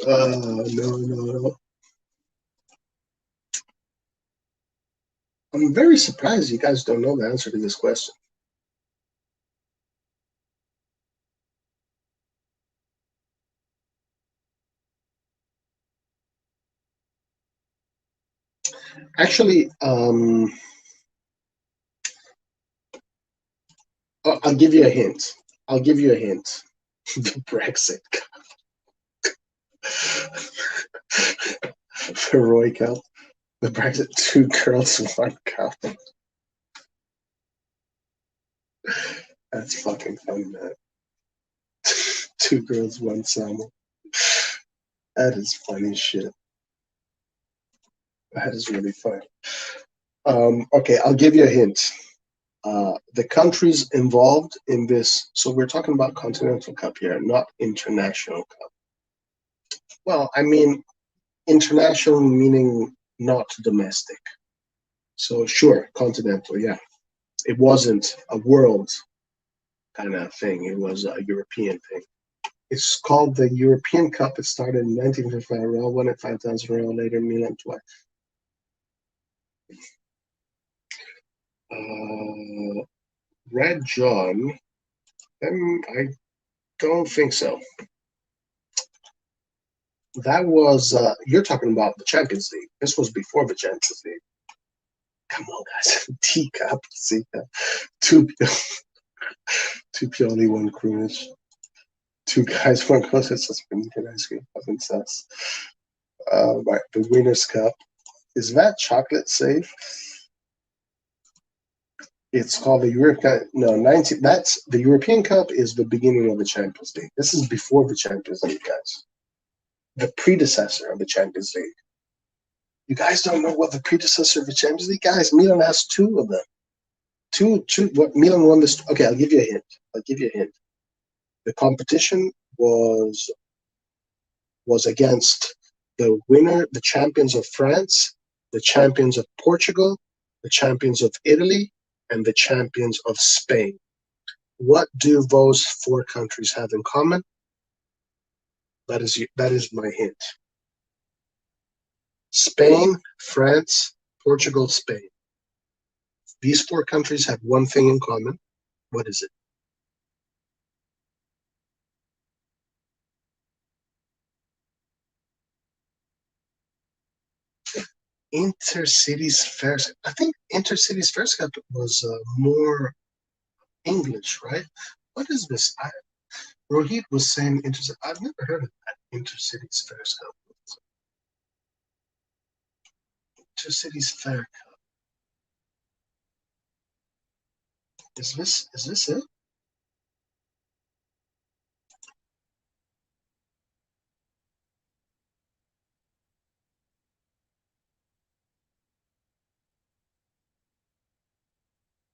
No. I'm very surprised you guys don't know the answer to this question. Actually, I'll give you a hint. The Brexit Cup. The Roy Cup. The Brexit 2 girls 1 cup. That's fucking funny, man. 2 girls 1 salmon. That is funny shit. That is really funny. Okay, I'll give you a hint. The countries involved in this, so we're talking about Continental Cup here, not International Cup. Well, I mean, international meaning not domestic. So sure, Continental, yeah. It wasn't a world kind of thing. It was a European thing. It's called the European Cup. It started in 1955. Real won it 5 times. Real later, Milan twice. Red John. I don't think so. That was you're talking about the Champions League. This was before the Champions League. Come on, guys. D Cup, C Cup, two two Pioli, one Krunic, two guys, one goes. It's suspended ice cream. Fucking sus. Right, the Winners' Cup. Is that chocolate safe? It's called the European. No, 19. That's the European Cup. Is the beginning of the Champions League. This is before the Champions League, guys. The predecessor of the Champions League. You guys don't know what the predecessor of the Champions League, guys. Milan has two of them. Two. What Milan won this? Okay, I'll give you a hint. I'll give you a hint. The competition was against the winner, the champions of France, the champions of Portugal, the champions of Italy, and the champions of Spain. What do those four countries have in common? That is my hint. Spain, France, Portugal, Spain. These four countries have one thing in common. What is it? Intercities Fairs. I think Intercities Fairs Cup was more English, right? What is this? Rohit was saying Intercity. I've never heard of that. Intercities Fairs Cup. Intercities Fair Cup. Is this it?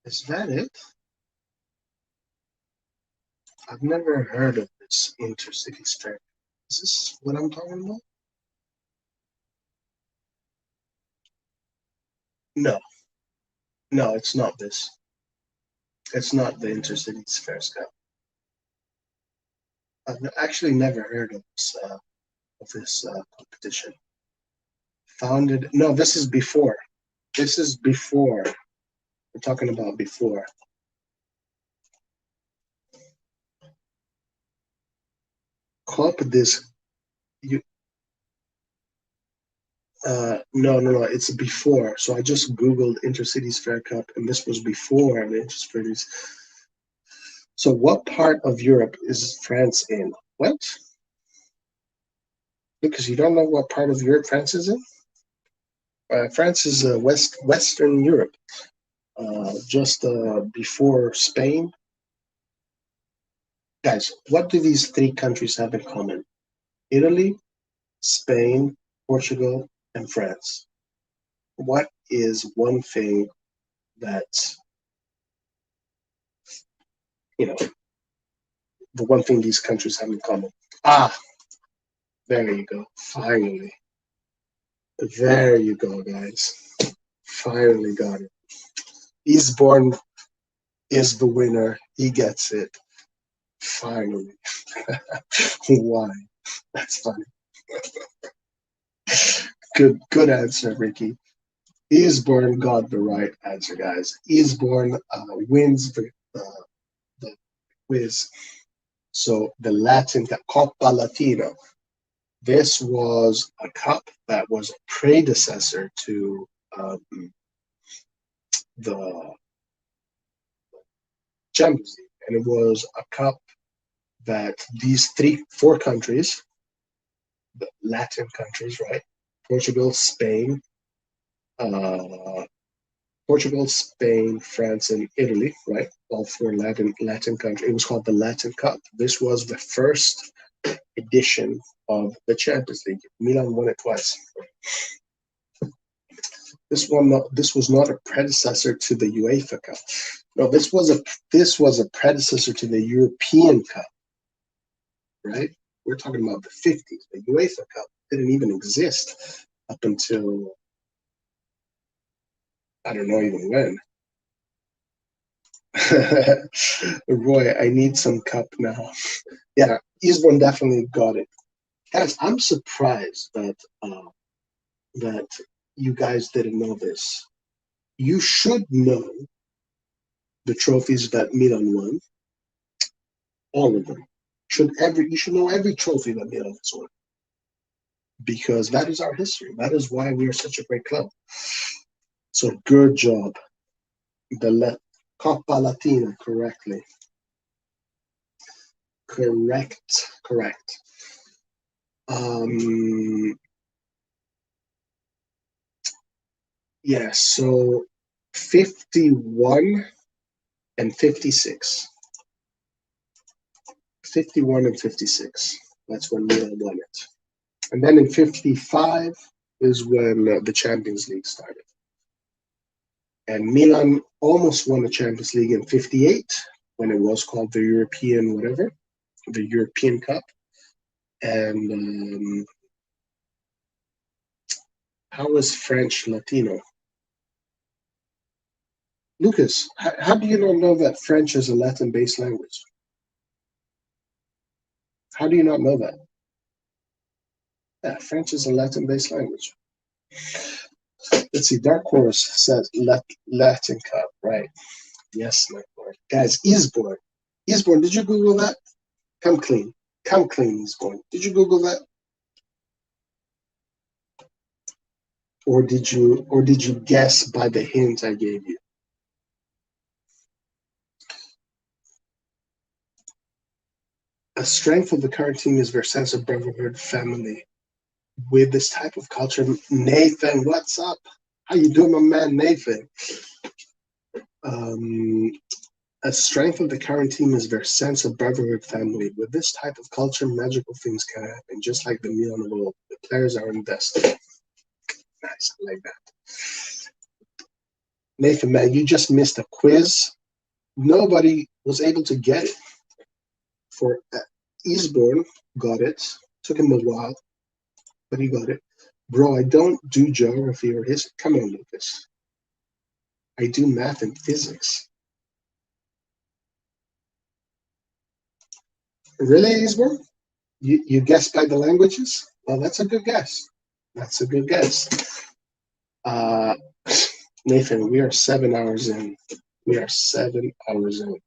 Is that it? I've never heard of this Intercities Fair. Is this what I'm talking about? No, no, it's not this. It's not the Intercities Fairs Cup. I've actually never heard of this competition. Founded. No, this is before. This is before. We're talking about before. Cup this. You. No. It's before. So I just googled Intercities Fair Cup, and this was before the Intercities. So what part of Europe is France in? What? Because you don't know what part of Europe France is in? France is Western Europe, just before Spain. Guys, what do these three countries have in common? Italy, Spain, Portugal, and France. What is one thing that, you know, the one thing these countries have in common? Ah, there you go. Finally. There you go, guys. Finally got it. Eastbourne is the winner. He gets it. Finally. Why? That's funny. Good answer, Ricky. Eastbourne got the right answer, guys. Eastbourne wins the quiz. So the Latin Coppa Latino. This was a cup that was a predecessor to the Champions League, and it was a cup that these four countries, the Latin countries, right? Portugal, Spain, uh, France, and Italy, right? All four Latin countries. It was called the Latin Cup. This was the first edition of the Champions League. Milan won it twice. This was not a predecessor to the UEFA Cup. No, this was a predecessor to the European Cup, right? We're talking about the 50s. The UEFA Cup didn't even exist up until I don't know even when. Roy, I need some cup now. Yeah, Eastbourne definitely got it. Guys, I'm surprised that you guys didn't know this. You should know the trophies that Milan won. All of them. You should know every trophy that Milan has won. because that is our history. That is why we are such a great club. So good job. The Coppa Latina correctly. Correct. Yeah, so 51 and 56. 51 and 56. That's when Milan won it. And then in 55 is when the Champions League started. And Milan almost won the Champions League in 58 when it was called the European whatever, the European Cup. And how is French Latino? Lucas, how do you not know that French is a Latin-based language? How do you not know that? Yeah, French is a Latin-based language. Let's see, Dark Horse says Latin Cup, right? Yes, my boy. Guys, Eastbourne. Eastbourne, did you Google that? Come clean. Come clean, Eastbourne. Did you Google that? Or did you guess by the hint I gave you? A strength of the current team is their sense of brotherhood, family. With this type of culture, Nathan, what's up? How you doing, my man, Nathan? A strength of the current team is their sense of brotherhood, family. With this type of culture, magical things can happen, just like the Milan of old. The players are invested. Nice, I like that. Nathan, man, you just missed a quiz. Nobody was able to get it. For Eastbourne, got it. Took him a while, but he got it. Bro, I don't do geography or history. Come on, Lucas. I do math and physics. Really, Eastbourne? You guessed by the languages? Well, that's a good guess. That's a good guess. Nathan, we are 7 hours in. We are 7 hours in.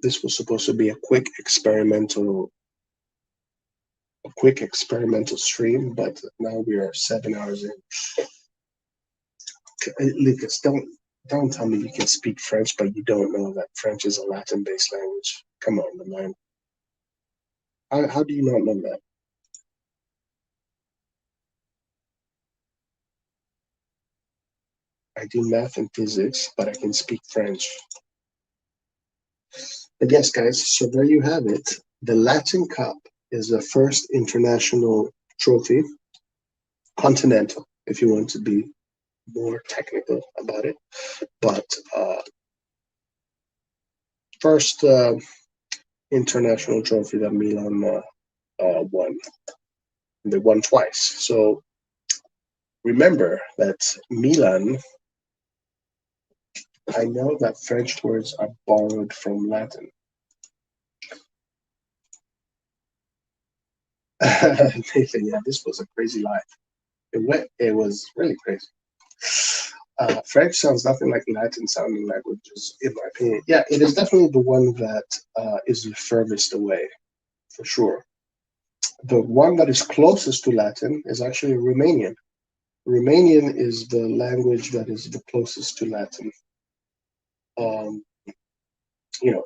This was supposed to be a quick experimental stream, but now we are 7 hours in. Lucas, don't tell me you can speak French, but you don't know that French is a Latin-based language. Come on, man. How do you not know that? I do math and physics, but I can speak French. But yes, guys, so there you have it. The Latin Cup is the first international trophy, continental, if you want to be more technical about it. But first international trophy that Milan won. They won twice. So remember that Milan, I know that French words are borrowed from Latin. Nathan, yeah, this was a crazy life. It was really crazy. French sounds nothing like Latin sounding languages, in my opinion. Yeah, it is definitely the one that is the furthest away, for sure. The one that is closest to Latin is actually Romanian. Romanian is the language that is the closest to Latin. You know,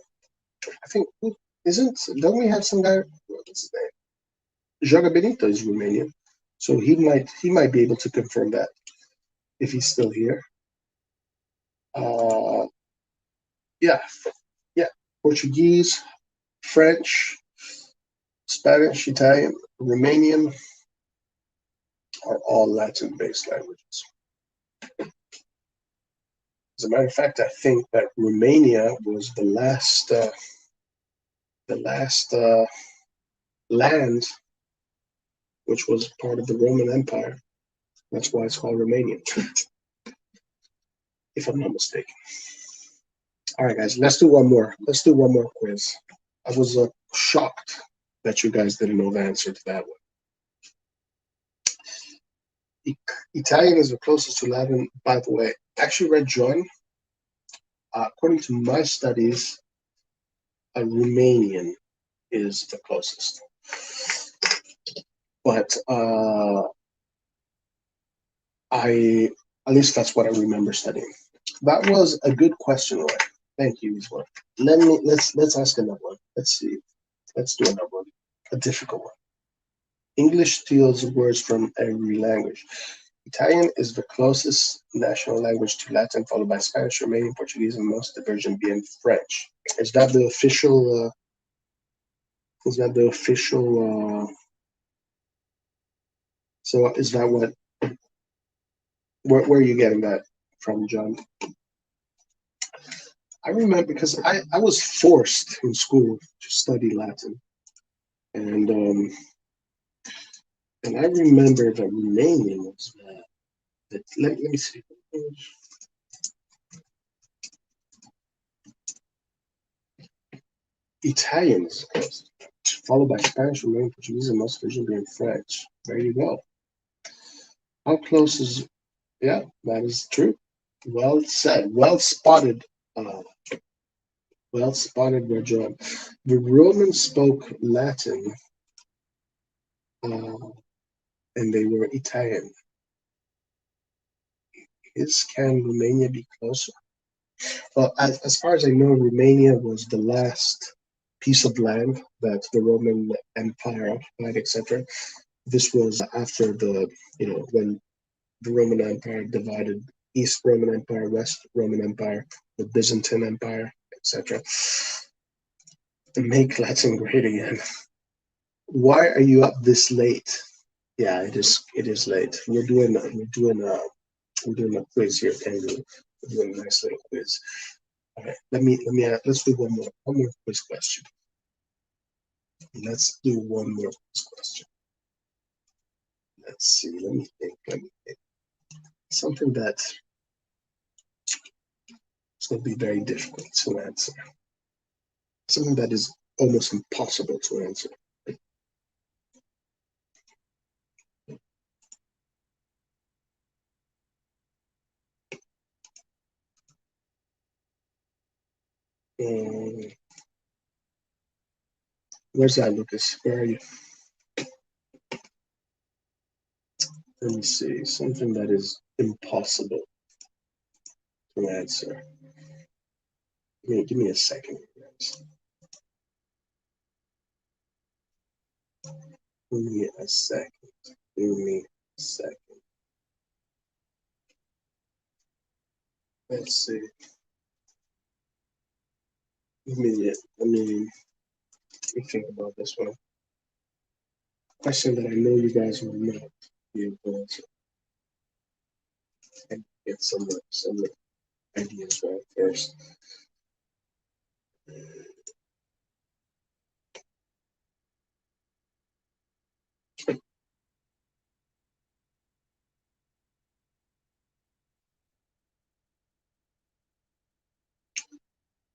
I think don't we have some guy? What's his name? Joga Benito is Romanian, so he might be able to confirm that if he's still here. Yeah, Portuguese, French, Spanish, Italian, Romanian are all Latin-based languages. As a matter of fact, I think that Romania was the last land which was part of the Roman Empire. That's why it's called Romanian, if I'm not mistaken. All right, guys, let's do one more. Let's do one more quiz. I was shocked that you guys didn't know the answer to that one. Italian is the closest to Latin, by the way. Actually, read John. According to my studies, Romanian is the closest. but I at least that's what I remember studying. That was a good question, Roy. Thank you, Iswan. Let's ask another one. Let's see. Let's do another one. A difficult one. English steals words from every language. Italian is the closest national language to Latin, followed by Spanish, Romanian, Portuguese, and most of the version being French. Is that the official? Is that the official? So is that what? Where are you getting that from, John? I remember because I was forced in school to study Latin, and um, and I remember that Romanian was that. Let me see. Italian is close, followed by Spanish, Romanian, Portuguese, and most version being French. There you go. How close is? Yeah, that is true. Well said. Well spotted. Uh, well spotted, Rajon. The Romans spoke Latin, uh, and they were Italian. Can Romania be closer? Well, as far as I know, Romania was the last piece of land that the Roman Empire occupied, etc. This was after when the Roman Empire divided East Roman Empire, West Roman Empire, the Byzantine Empire, etc. Make Latin great again. Why are you up this late? Yeah, it is. It is late. We're doing a quiz here, Kangaroo. We're doing a nice little quiz. All right, let's do one more quiz question. Let's do one more quiz question. Let's see. Let me think. Something that is going to be very difficult to answer. Something that is almost impossible to answer. Um, where's that, Lucas? Where are you? Let me see. Something that is impossible to answer. Give me a second, guys. Give me a second. Give me a second. Let's see. Let me think about this one. Question that I know you guys will not be able to answer. And get some ideas right first.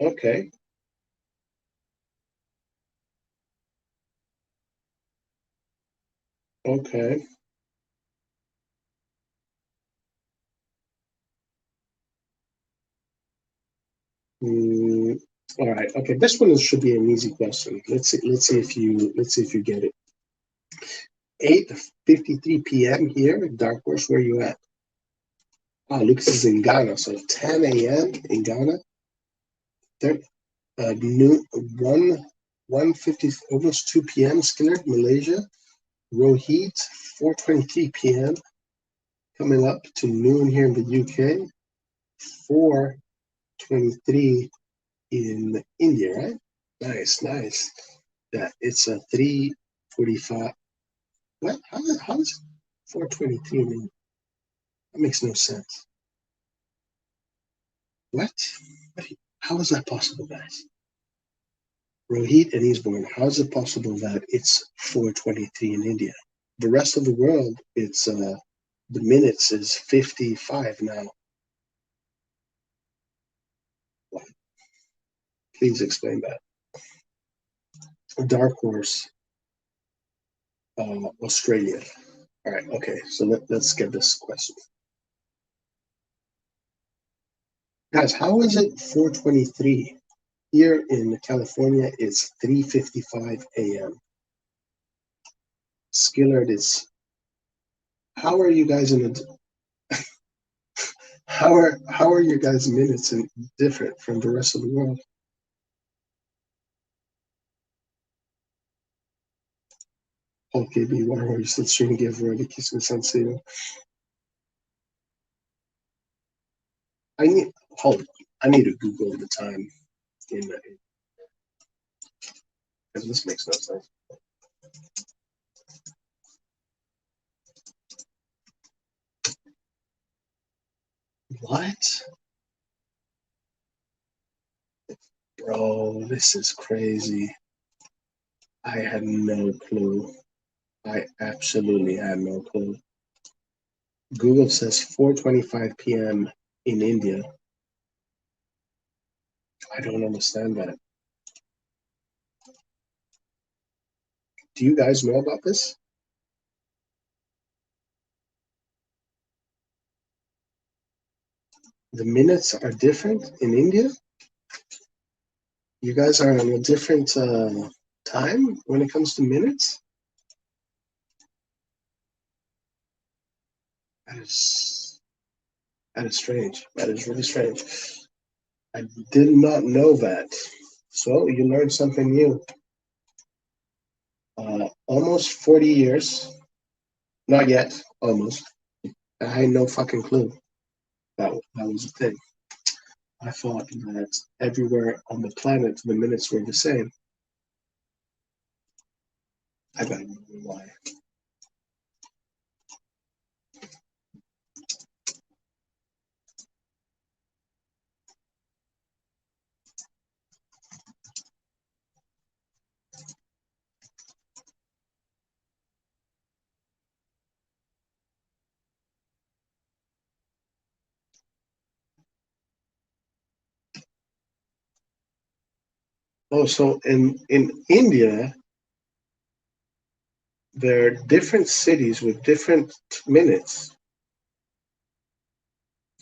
Okay. Okay. Mm, all right. Okay. This one should be an easy question. Let's see if you get it. 8:53 p.m. here, Dark Horse. Where you at? Lucas is in Ghana, so 10 a.m. in Ghana. There, noon, 1:50, almost 2 p.m. Skinner, Malaysia. Rohit, 4:23 p.m. Coming up to noon here in the UK. 4:23 in India, right? Nice, nice. Yeah, it's a 3:45. What? How is 4:23 in India? That makes no sense. What? How is that possible, guys? Rohit and Eastbourne, how is it possible that it's 4:23 in India? The rest of the world, it's the minutes is 55 now. Wow. Please explain that. Dark Horse, Australia. All right, okay, so let's get this question. Guys, how is it 4:23? Here in California, it's 3:55 a.m. Skillard is. How are you guys in a? How are your guys' minutes in, different from the rest of the world? Okay, B, why are you still streaming give ready kiss me sensei? I need hold on. I need to Google the time in the because this makes no sense. What? Bro, this is crazy. I had no clue. I absolutely had no clue. Google says 4:25 p.m. in India. I don't understand that. Do you guys know about this? The minutes are different in India. You guys are on a different time when it comes to minutes. That is strange. That is really strange. I did not know that. So you learned something new. Almost 40 years. Not yet. Almost. I had no fucking clue that was a thing. I thought that everywhere on the planet the minutes were the same. I gotta know why. Oh, so in India, there are different cities with different minutes.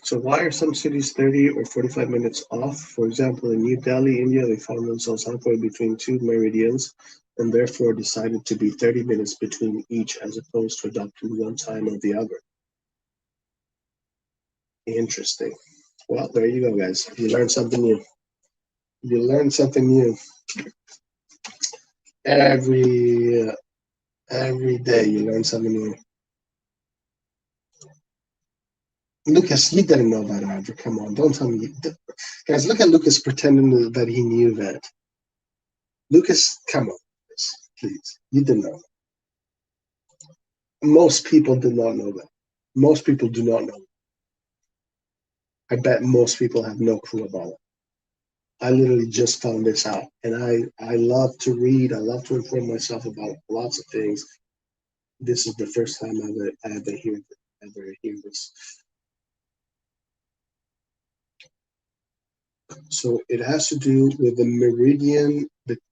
So why are some cities 30 or 45 minutes off? For example, in New Delhi, India, they found themselves halfway between two meridians and therefore decided to be 30 minutes between each as opposed to adopting one time or the other. Interesting. Well, there you go, guys. You learned something new. You learn something new every day. You learn something new. Lucas, you didn't know that, Andrew. Come on, don't tell me. Guys, look at Lucas pretending that he knew that. Lucas, come on, please. You didn't know. Most people did not know that. Most people do not know. I bet most people have no clue about it. I literally just found this out, and I love to read. I love to inform myself about lots of things. This is the first time I ever hear this. So it has to do with the meridian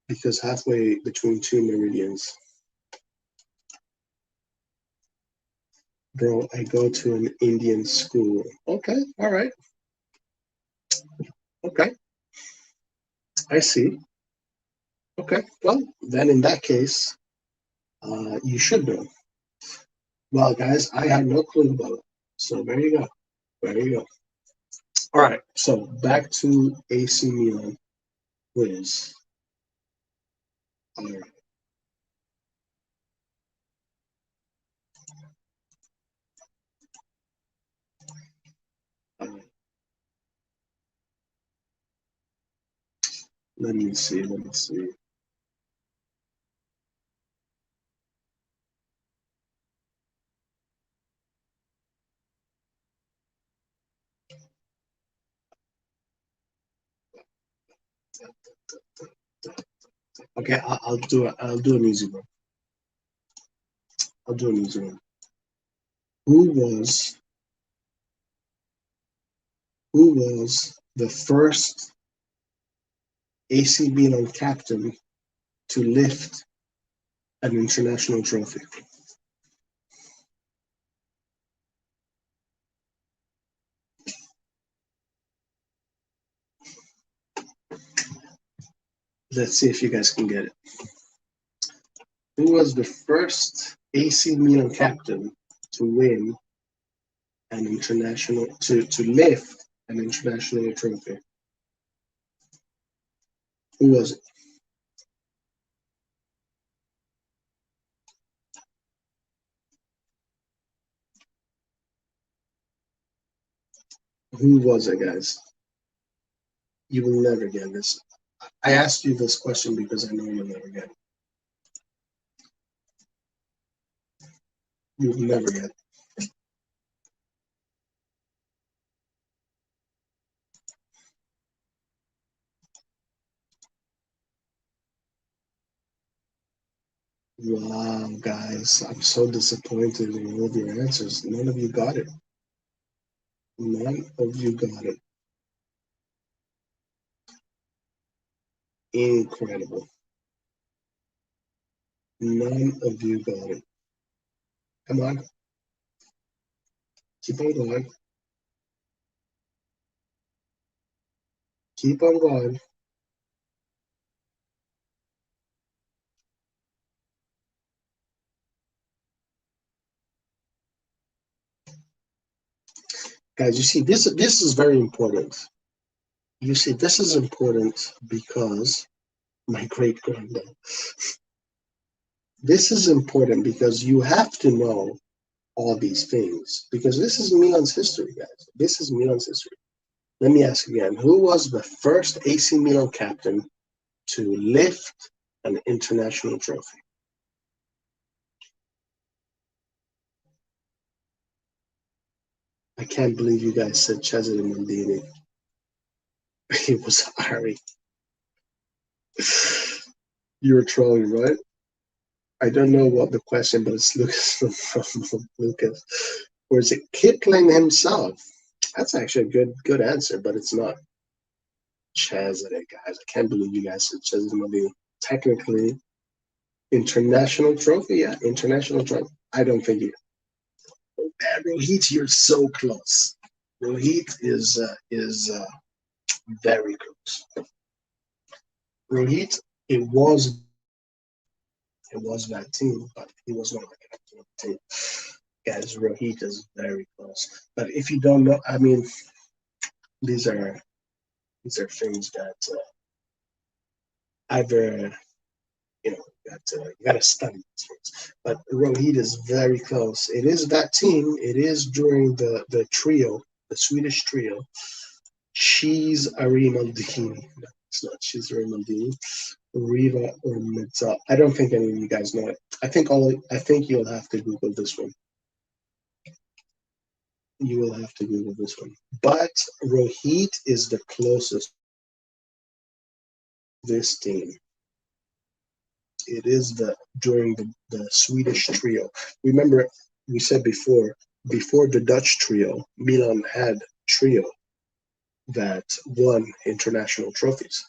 because halfway between two meridians. Bro, I go to an Indian school. Okay, all right. Okay, I see. Okay, well, then in that case, you should know. Well, guys, I had no clue about it. So there you go. There you go. All right, so back to AC Milan quiz. All right. All right. Let me see. Let me see. Okay, I'll do it. I'll do an easy one. I'll do an easy one. Who was who was the first AC Milan captain to lift an international trophy? Let's see if you guys can get it. Who was the first AC Milan captain to win an international to lift an international trophy? Who was it? Who was it, guys? You will never get this. I asked you this question because I know you'll never get it. You will never get it. Wow, guys, I'm so disappointed in all of your answers. None of you got it. None of you got it. Incredible. None of you got it. Come on. Keep on going. Keep on going. Guys, you see, this is very important. You see, this is important because my great granddad. This is important because you have to know all these things because this is Milan's history, guys. This is Milan's history. Let me ask again: who was the first AC Milan captain to lift an international trophy? I can't believe you guys said Cesare Maldini. It was Ari. You were trolling, right? I don't know what the question, but it's Lucas from Lucas. Or is it Kipling himself? That's actually a good answer, but it's not. Cesare, guys. I can't believe you guys said Cesare Maldini. Technically, international trophy, yeah, international trophy. I don't think you. Rohit, you're so close. Rohit is very close. Rohit, it was that team, but he was not the captain of the team. Guys, Rohit is very close. But if you don't know, I mean, these are things that I've you gotta study these things. But Rohit is very close. It is that team. It is during the trio, the Swedish trio. She's Ari Maldini. No, it's not. She's Ari Maldini. Riva or Mezza. I don't think any of you guys know it. I think you'll have to Google this one. You will have to Google this one. But Rohit is the closest to this team. It is during the Swedish trio. Remember, we said before the Dutch trio, Milan had trio that won international trophies.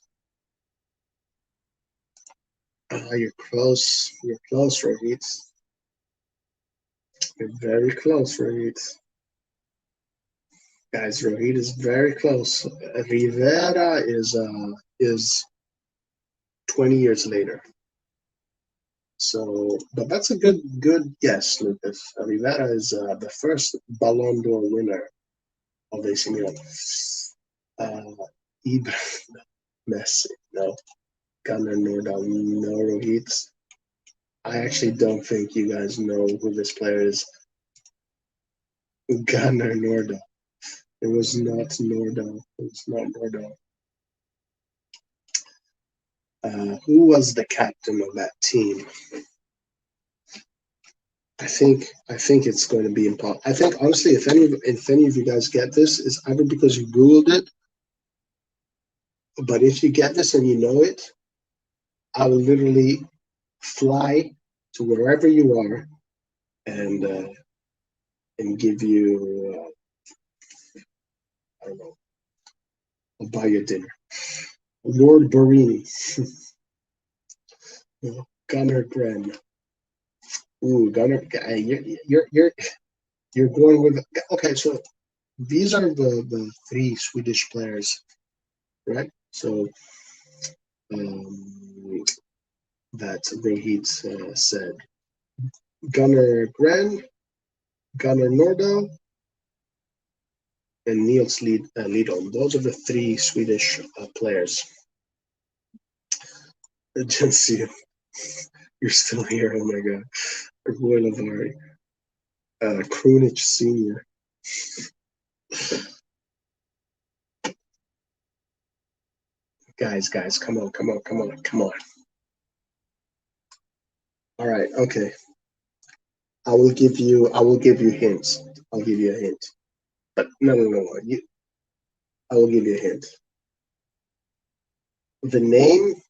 You're close. You're close, Rohit. You're very close, Rohit. Guys, Rohit is very close. Rivera is 20 years later. So, but that's a good guess, Lucas. Rivera is the first Ballon d'Or winner of AC Milan. Ibra, Messi, no. Gunnar Nordahl, no. Rohit. I actually don't think you guys know who this player is. Gunnar Nordahl. It was not Nordahl. It was not Nordahl. Who was the captain of that team? I think it's going to be impossible. I think honestly, if any of you guys get this, it's either because you googled it, but if you get this and you know it, I will literally fly to wherever you are and give you I don't know, I'll buy you dinner. Lord Barini, Gunnar Gren. Ooh, Gunnar, you're going with okay. So these are the three Swedish players, right? So that Rohit said. Gunnar Gren, Gunnar Nordal, and Niels Lidholm. Those are the three Swedish players. Jensi, you're still here. Oh my god. Roy Lavari. Krunic Sr. Guys, come on. All right, okay. I will give you hints. I'll give you a hint. But no. I will give you a hint. The name,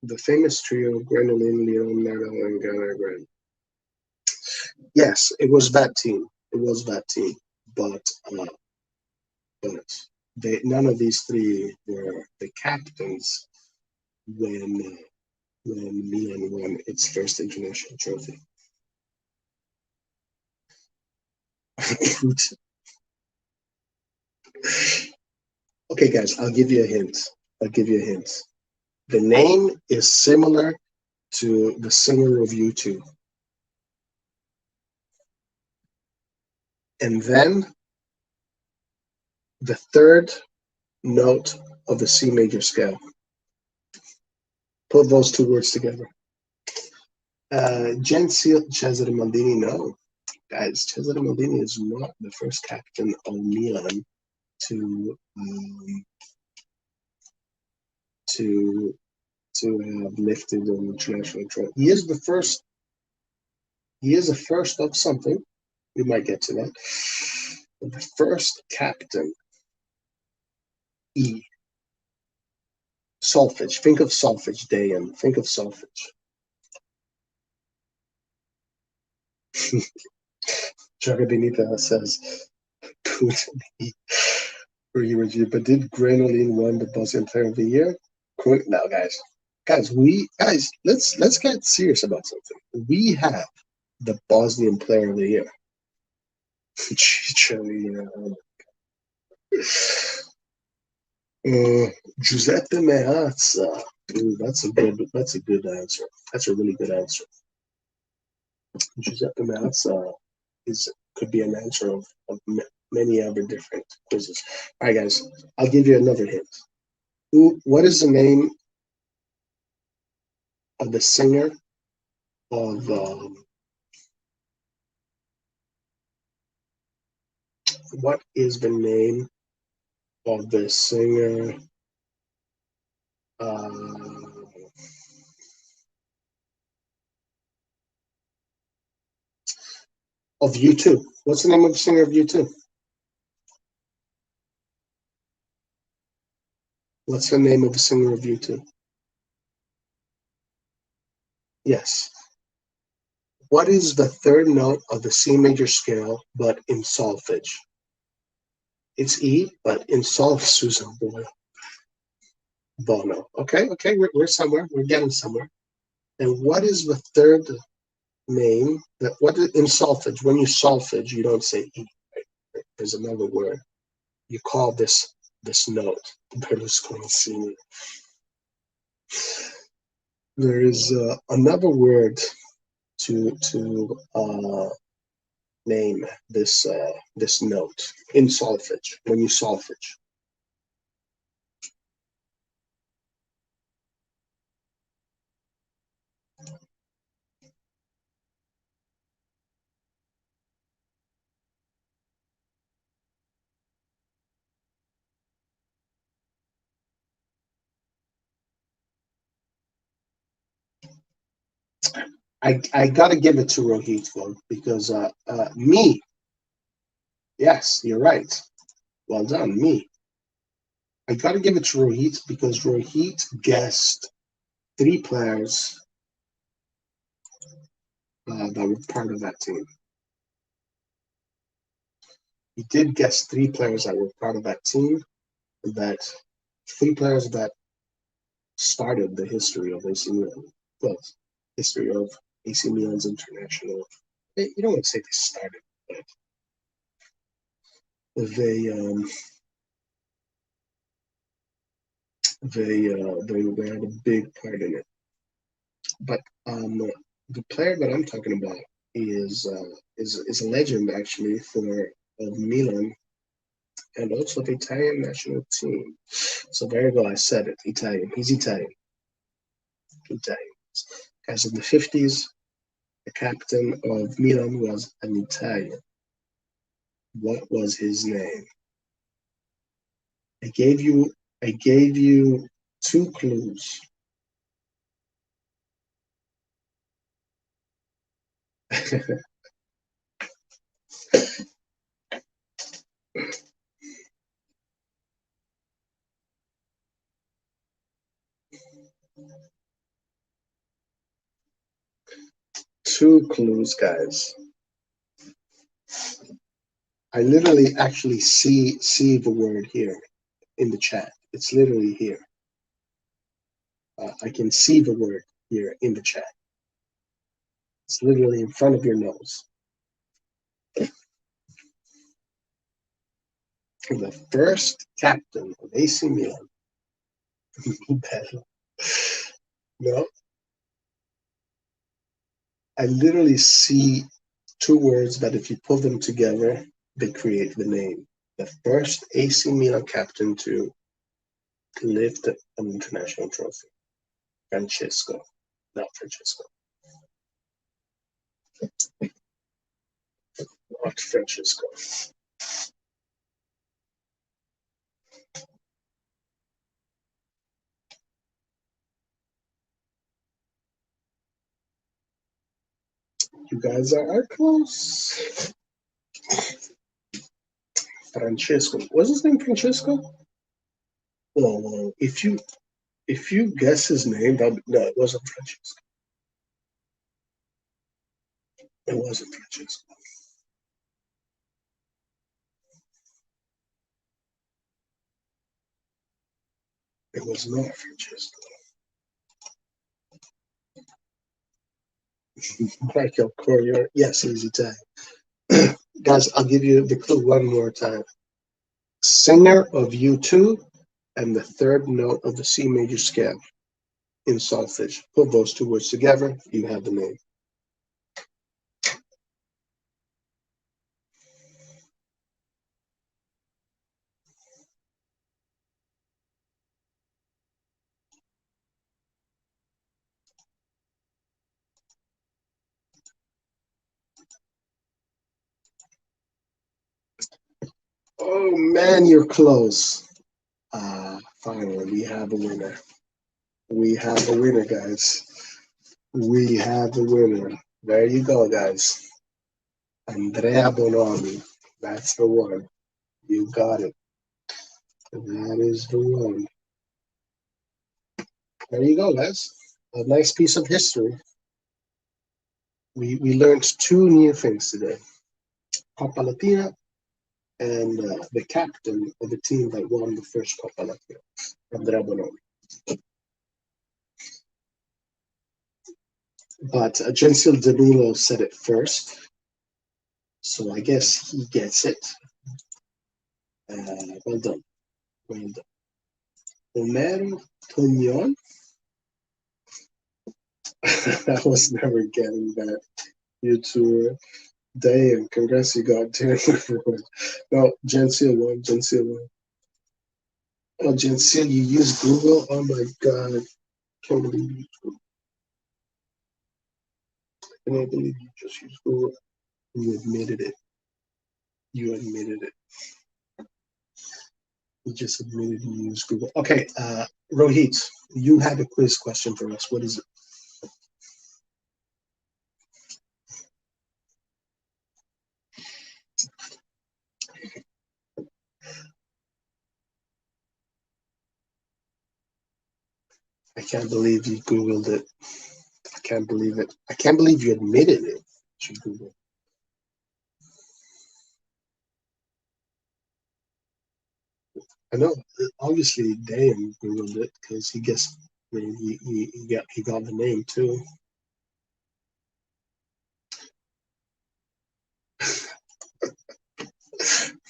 the famous trio, Grenolin, Leonardo, and Gunnar Gren. Yes, it was that team. But none of these three were the captains when Milan won its first international trophy. Okay, guys, I'll give you a hint. The name is similar to the singer of U2. And then the third note of the C major scale. Put those two words together. Cesare Maldini, no. Guys, Cesare Maldini is not the first captain of Milan to have lifted an international trophy. He is the first of something. We might get to that. But the first captain, E. Solfege. Think of Solfege, Dayan. Think of Solfege. Jaga Benita says, but did Grenolin win the Bosnian Player of the Year? No, guys, let's get serious about something. We have the Bosnian Player of the Year. Giuseppe Meazza. That's a good answer. That's a really good answer. Giuseppe Meazza could be an answer of many other different quizzes. All right, guys, I'll give you another hint. What is the name of the singer of what is the name of the singer of U2? What's the name of the singer of U2? What's the name of the singer of U2? Yes. What is the third note of the C major scale, but in solfege? It's E, but in solfege, Susan Boyle. Bono. Okay, we're somewhere. We're getting somewhere. And what is the third name in solfege? When you solfege, you don't say E. Right? There's another word. You call this note Berlusconi Senior. There is another word to name this note in solfege when you solfege. I gotta give it to Rohit though, because me. Yes, you're right. Well done, me. I gotta give it to Rohit because Rohit guessed 3 players that were part of that team. He did guess 3 players that were part of that team, that 3 players that started the history of AC Milan. Well, history of AC Milan's international. You don't want to say they started, but they had a big part in it. But the player that I'm talking about is a legend actually for of Milan and also the Italian national team. So there you go. I said it. Italian. He's Italian. Italian. As in the 50s, the captain of Milan was an Italian. What was his name? I gave you I gave you two clues. Two clues, guys. I literally actually see the word here in the chat. It's literally here. I can see the word here in the chat. It's literally in front of your nose. The first captain of AC Milan. No, I literally see two words that if you put them together, they create the name. The first AC Milan captain to lift an international trophy. Francesco. Not Francesco. Not Francesco. You guys are close. Francesco. Was his name Francesco? Well, if you guess his name, no, it wasn't Francesco. It wasn't Francesco. It was not Francesco. Michael Corrier. Yes, he's Italian. Guys, I'll give you the clue one more time. Singer of U2 and the third note of the C major scale in solfege. Put those two words together, you have the name. Oh man, you're close. Finally, we have a winner. We have a winner, guys. We have a winner. There you go, guys. Andrea Bonomi. That's the one. You got it. That is the one. There you go, guys. A nice piece of history. We learned two new things today. Coppa Latina and the captain of the team that won the first Coppa Latina, Andrea Bonomi. But Gensel Danilo said it first, so I guess he gets it. Well done. Well done. Omero Tognon. I was never getting that. You two, damn, congrats, you got 10. No, Gensel won. Gensel won. Oh, Gensel, you use Google? Oh my God. Can't believe you. I can't believe you just used Google. You admitted it. You admitted it. You just admitted you used Google. Okay, Rohit, you have a quiz question for us. What is it? I can't believe you Googled it. I can't believe it. I can't believe you admitted it. You Googled. I know. Obviously, Dan Googled it because he guessed. I mean, he got the name too.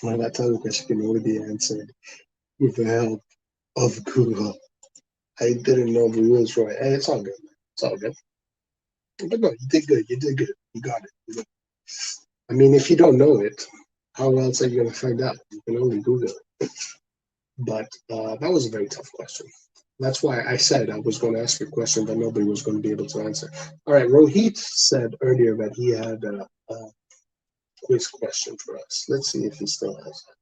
Well, that type of question can only be answered with the help of Google. I didn't know the rules right. Hey, it's all good. It's all good. But no, you did good. You did good. You got it. You got it. I mean, if you don't know it, how else are you going to find out? You can only Google it. But that was a very tough question. That's why I said I was going to ask a question that nobody was going to be able to answer. All right, Rohit said earlier that he had a quiz question for us. Let's see if he still has it.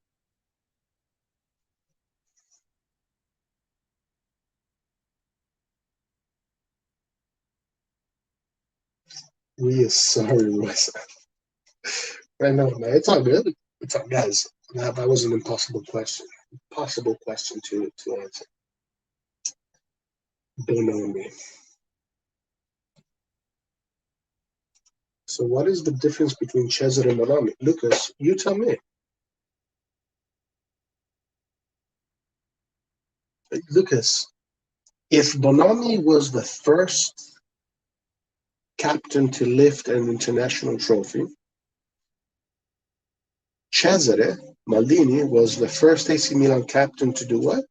We are sorry, Wes. I know, man. It's all good. It's all, guys. That was an impossible question. Impossible question to answer. Don't know me. So, what is the difference between Cesare and Bonami? Lucas, you tell me. Lucas, if Bonami was the first captain to lift an international trophy, Cesare Maldini was the first AC Milan captain to do what?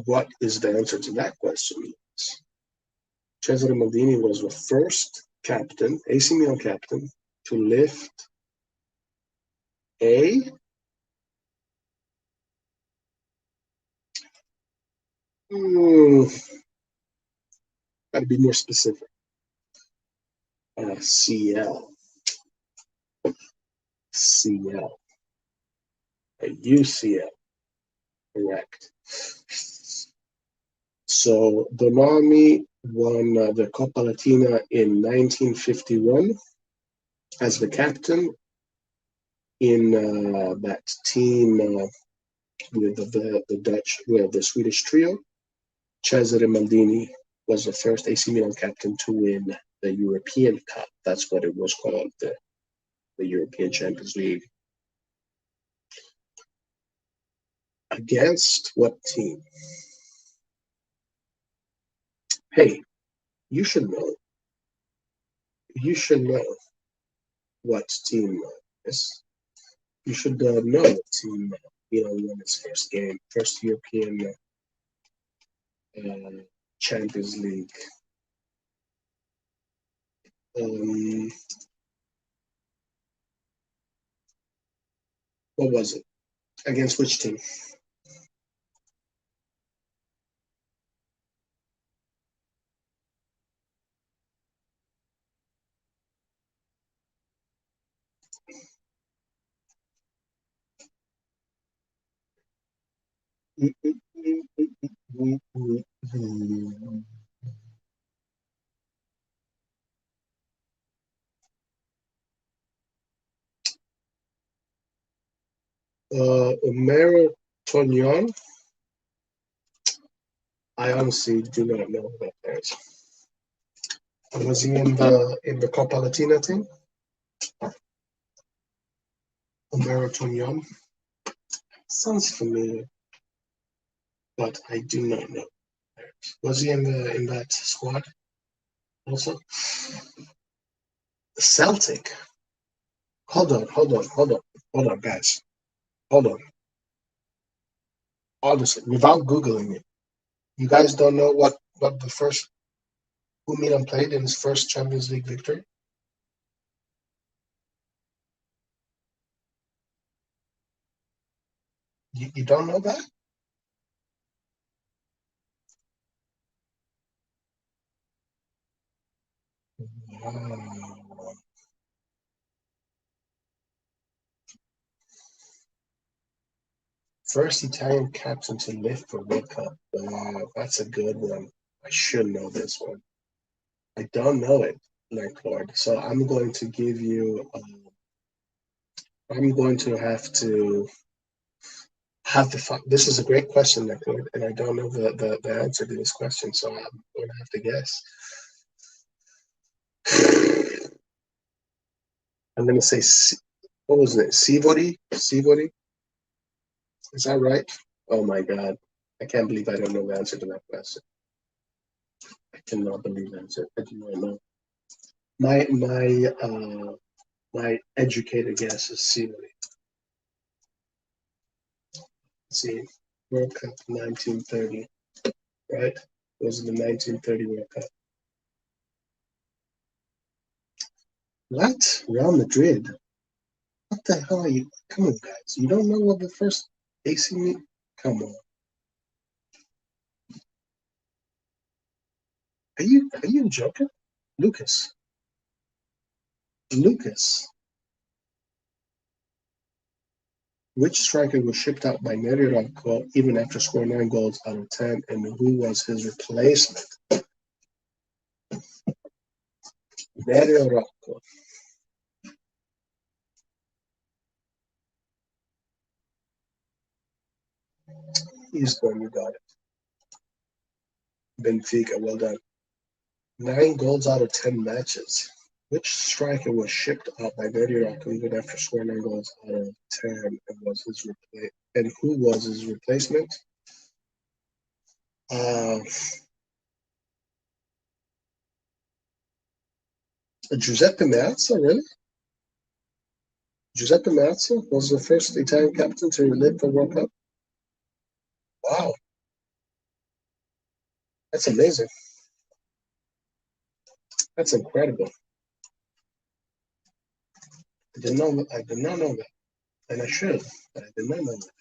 What is the answer to that question? Cesare Maldini was the first captain, AC Milan captain, to lift a gotta be more specific. CL, CL, a UCL, correct. So Donami won the Coppa Latina in 1951 as the captain in that team with the Dutch, with the Swedish trio. Cesare Maldini was the first AC Milan captain to win the European Cup. That's what it was called, the European Champions League. Against what team? Hey, you should know. You should know what team is. You should know what team Milan won its first game, first European Champions League. What was it? Against which team? Omero Tonyon. I honestly do not know who that player is. Was he in the Copa Latina team? Omero Tonyon. Sounds familiar, but I do not know. Was he in that squad also? Celtic. Hold on, guys. Hold on. Honestly, without googling it, you guys don't know what the first who Milan played in his first Champions League victory? You don't know that? Wow. First Italian captain to lift for World Cup. Wow, that's a good one. I should know this one. I don't know it, Lord. So I'm going to give you. I'm going to have to. This is a great question, Lord, and I don't know the answer to this question, so I'm going to have to guess. I'm going to say, what was it? Sivori? Sivori? Is that right? Oh my God. I can't believe I don't know the answer to that question. I cannot believe the answer. I do not know. My educated guess is Sivori. Let's see. World Cup 1930. right? It was in the 1930 World Cup. What? Real Madrid? What the hell are you? Come on, guys. You don't know what the first AC Milan? Come on. Are you joking? Lucas. Lucas. Which striker was shipped out by Neri Rocco even after scoring 9 goals out of 10, and who was his replacement? Neri Rocco. Eastbourne, you got it. Benfica, well done. 9 goals out of 10 matches. Which striker was shipped out by Neri Rocco even after scoring 9 goals out of 10, and who was his replacement? Uh, Giuseppe Meazza, really? Giuseppe Meazza was the first Italian captain to lift the World Cup. Wow, that's amazing. That's incredible. I did not know that, and I should, but I did not know that.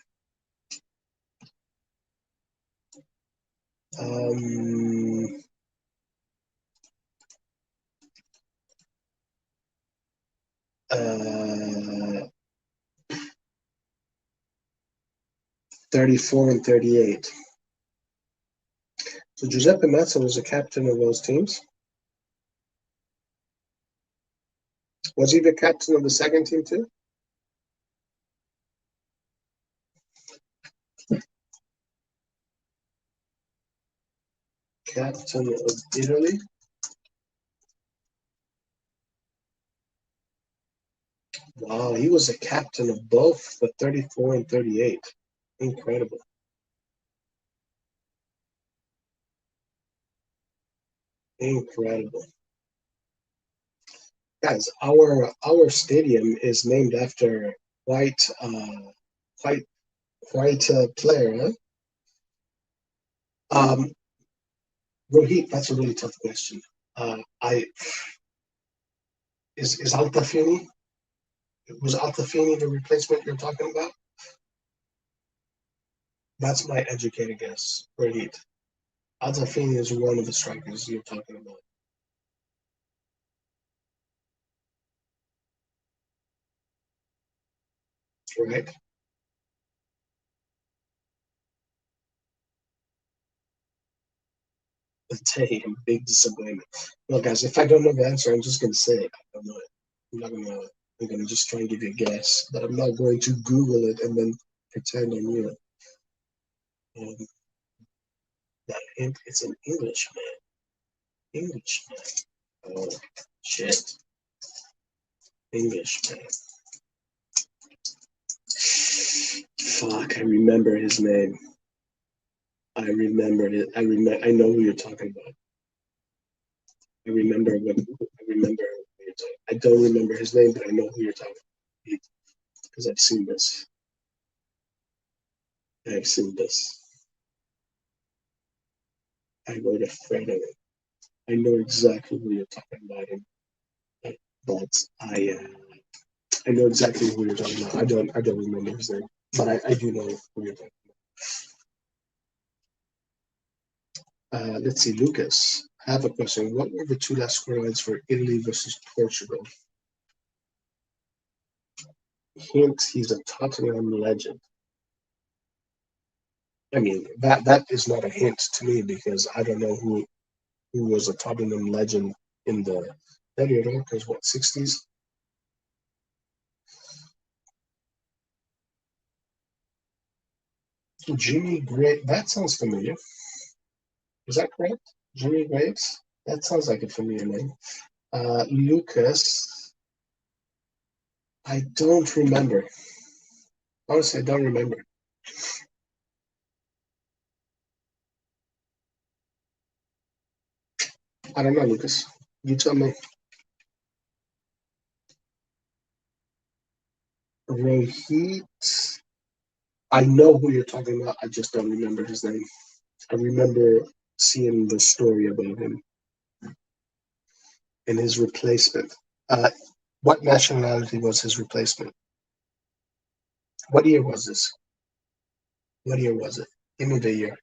34 and 38. So Giuseppe Meazza was the captain of those teams. Was he the captain of the second team too? Captain of Italy. Wow, he was a captain of both the 34 and 38. Incredible. Incredible. Guys, our stadium is named after quite quite quite a player, huh? Rohit, that's a really tough question. I is Altafini, was Altafini the replacement you're talking about? That's my educated guess, Rohit. Altafini is one of the strikers you're talking about. Right? Damn, big disappointment. Well, guys, if I don't know the answer, I'm just gonna say it. I don't know it. I'm not gonna. I'm gonna just try and give you a guess, but I'm not going to Google it and then pretend I knew it. That hint, it's an Englishman. Englishman. Oh shit. Englishman. Fuck, I remember his name. I remembered it. I know who you're talking about. I remember what. I remember who you're talking. I don't remember his name, but I know who you're talking about because I've seen this. I've seen this. I wrote a thread on it. I know exactly who you're talking about, but I know exactly who you're talking about. I don't remember his name, but I do know who you're talking about. Let's see, Lucas. I have a question. What were the two last scorelines for Italy versus Portugal? Hint: he's a Tottenham legend. I mean, that is not a hint to me because I don't know who was a Tottenham legend in the because what 60s? Jimmy Gray. That sounds familiar. Is that correct? Jimmy Graves? That sounds like a familiar name. Lucas. I don't remember. Honestly, I don't remember. I don't know, Lucas. You tell me. Rohit. I know who you're talking about. I just don't remember his name. I remember seeing the story about him and his replacement. Uh, what nationality was his replacement? What year was this? What year was it? Give me the year.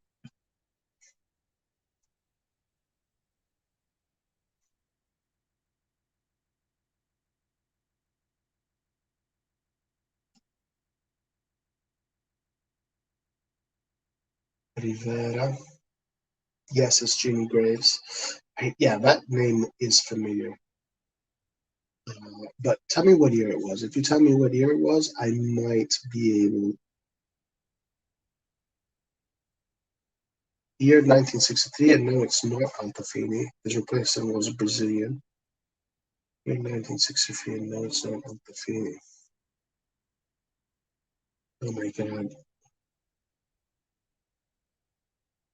Rivera. Yes, it's Jimmy Graves. Yeah, that name is familiar. But tell me what year it was. If you tell me what year it was, I might be able. Year 1963, and no, it's not Altafini. His replacement was a Brazilian. Year 1963, and no, it's not Altafini. Oh my god.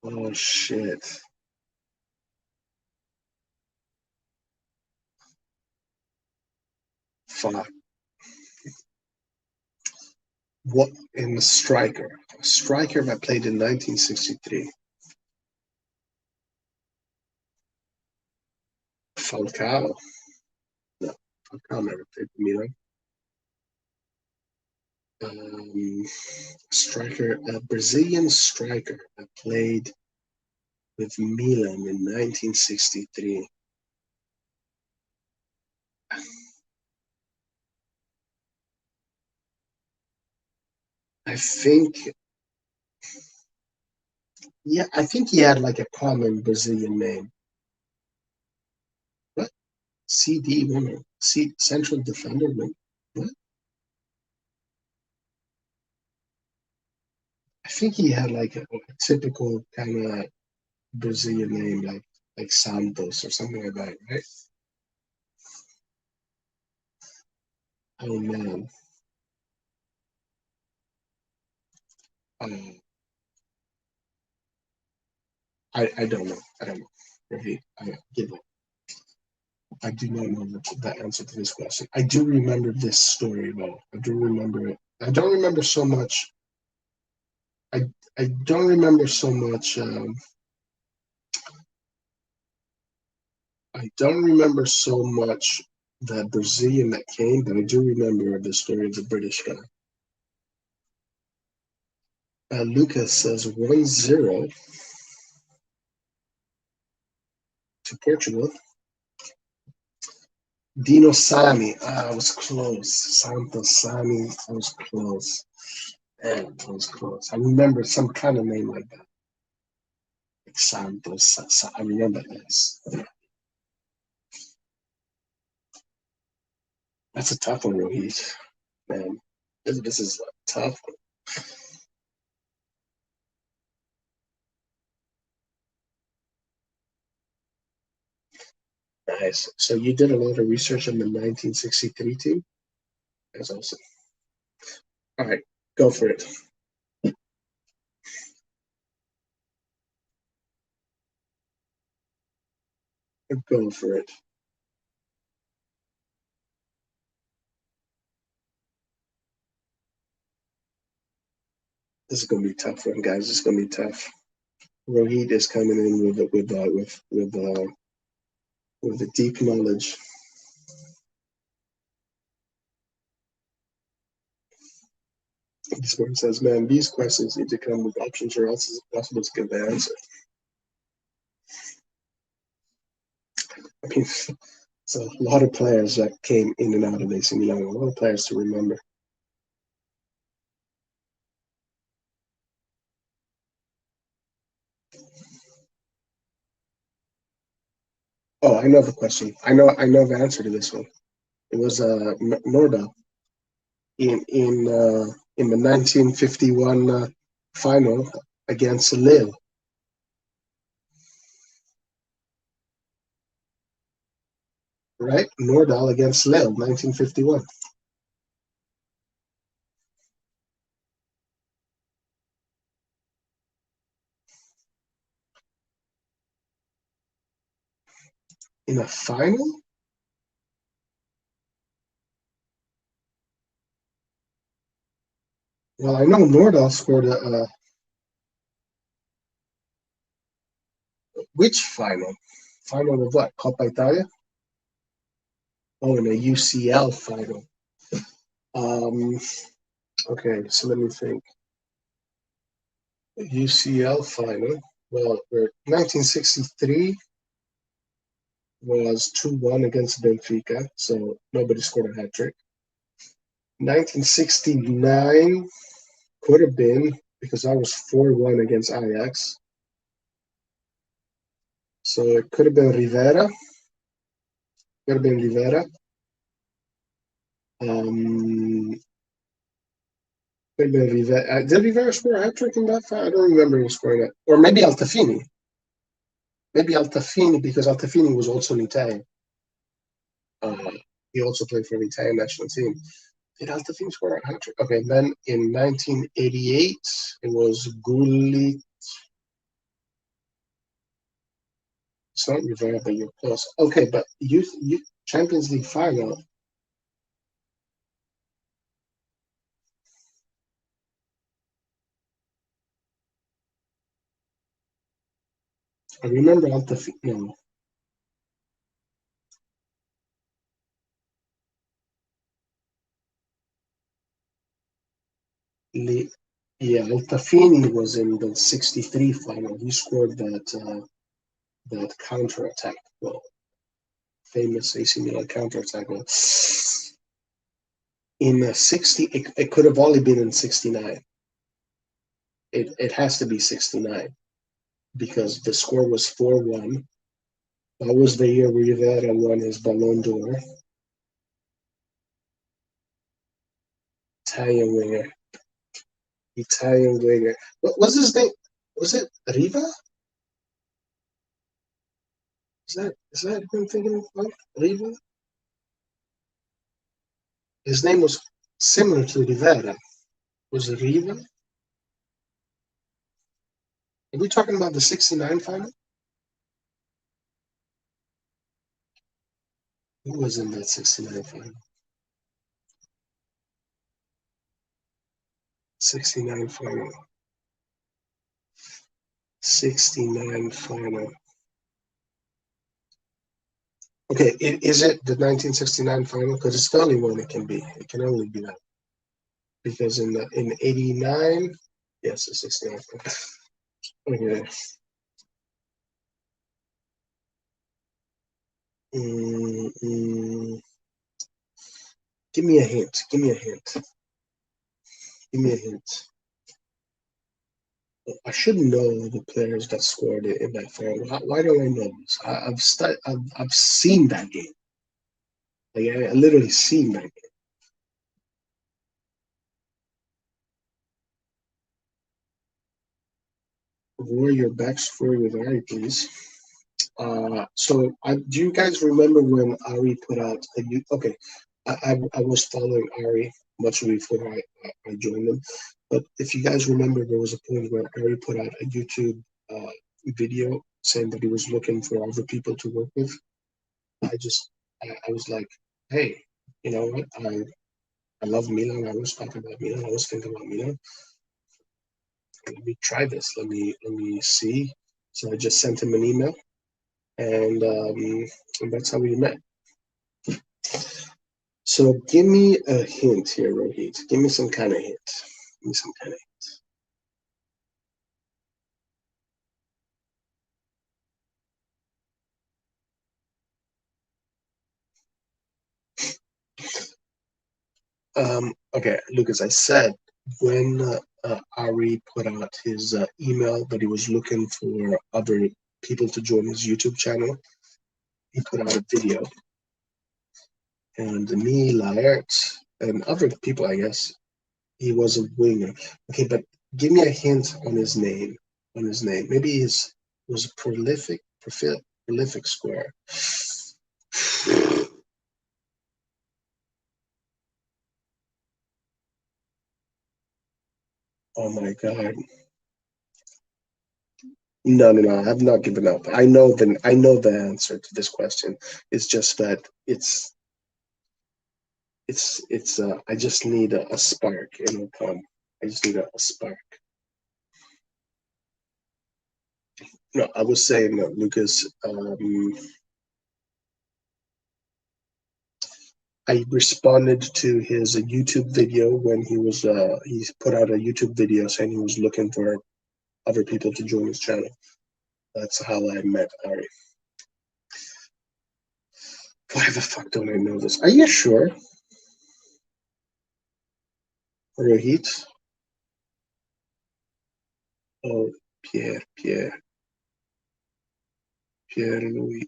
Oh shit. Fuck. What in the striker? A striker that played in 1963. Falcao. No, Falcao never played for Milan. Striker, a Brazilian striker that played with Milan in 1963. I think, yeah, I think he had like a common Brazilian name. What? CD winner, C central defender. What? I think he had like a typical kind of Brazilian name, like Santos or something like that, right? Oh man, uh, I don't know. I don't know. Right? I give up. I do not know the answer to this question. I do remember this story though. I do remember it. I don't remember so much. I I don't remember so much. I don't remember so much the Brazilian that came, but I do remember the story of the British guy. Lucas says 1-0 to Portugal. Dino Sani. I was close. Santos Sani. I was close. Man, I was close. I remember some kind of name like that. Like Santos. I remember this. That's a tough one, Rohit. Man, this is a tough one. Nice. So you did a lot of research on the 1963 team? That's awesome. All right, go for it. Go for it. This is gonna be a tough one, guys. This is gonna be tough. Rohit is coming in with a deep knowledge. This one says, "Man, these questions need to come with options, or else it's impossible to give the answer." I mean, it's a lot of players that came in and out of AC Milan. A lot of players to remember. Oh, I know the question. I know the answer to this one. It was Norda in the 1951 final against Lille. Right? Nordal against Lille, 1951. In a final? Well, I know Nordal scored a. Which final? Final of what? Coppa Italia? Oh, in a UCL final. Um, okay, so let me think. UCL final. Well, 1963 was 2-1 against Benfica, so nobody scored a hat trick. 1969 could have been because I was 4-1 against Ajax. So it could have been Rivera. Could have been Rivera. Could have been Rivera. Did Rivera score a hat trick in that fight? I don't remember him scoring that. Or maybe Altafini. Maybe Altafini because Altafini was also an Italian. He also played for the Italian national team. Did Altafini score a hat trick? Okay, then in 1988 it was Gulli. It's not Rivera, but you're close. Okay, but you Champions League final. I remember Altafini. No, yeah, Altafini was in the '63 final. He scored that counter attack goal, famous AC Milan counter attack goal. In 60, it could have only been in '69. It has to be '69 because the score was 4-1. That was the year Rivera won his Ballon d'Or. Italian winger. Italian winger. What was his name? Was it Riva? Is that who I'm thinking of? Riva? His name was similar to Rivera. Was it Riva? Are we talking about the '69 final? Who was in that '69 final? '69 final. '69 final. Okay, is it the 1969 final? Because it's the only one it can be. It can only be that. Because in '89, yes, the '69 final. Okay. Mm. Give me a hint. Give me a hint. Give me a hint. I should know the players that scored it in that final. Why don't I know this? I've seen that game. Like I literally seen that game. Roy your backstory with Ari, please. Do you guys remember when Ari put out a okay? I was following Ari much before I joined them, but if you guys remember, there was a point where Ari put out a YouTube video saying that he was looking for other people to work with. I was like, hey, you know what? I love Milan. I was talking about Milan. I was thinking about Milan. Let me try this. Let me see. So I just sent him an email, and that's how we met. So give me a hint here, Rohit. Give me some kind of hint. Give me some kind of Okay, Lucas, I said when Ari put out his email that he was looking for other people to join his YouTube channel, he put out a video. And me, Laert, and other people, I guess, he was a winger. Okay, but give me a hint on his name. On his name, maybe he was a prolific scorer. Oh my God! No. I've not given up. I know the answer to this question. It's just that it's. I just need a spark, and it'll come. I just need a spark. No, I was saying that Lucas. I responded to his YouTube video when he put out a YouTube video saying he was looking for other people to join his channel. That's how I met Ari. Why the fuck don't I know this? Are you sure, Rohit? Oh, Pierluigi, Pierluigi.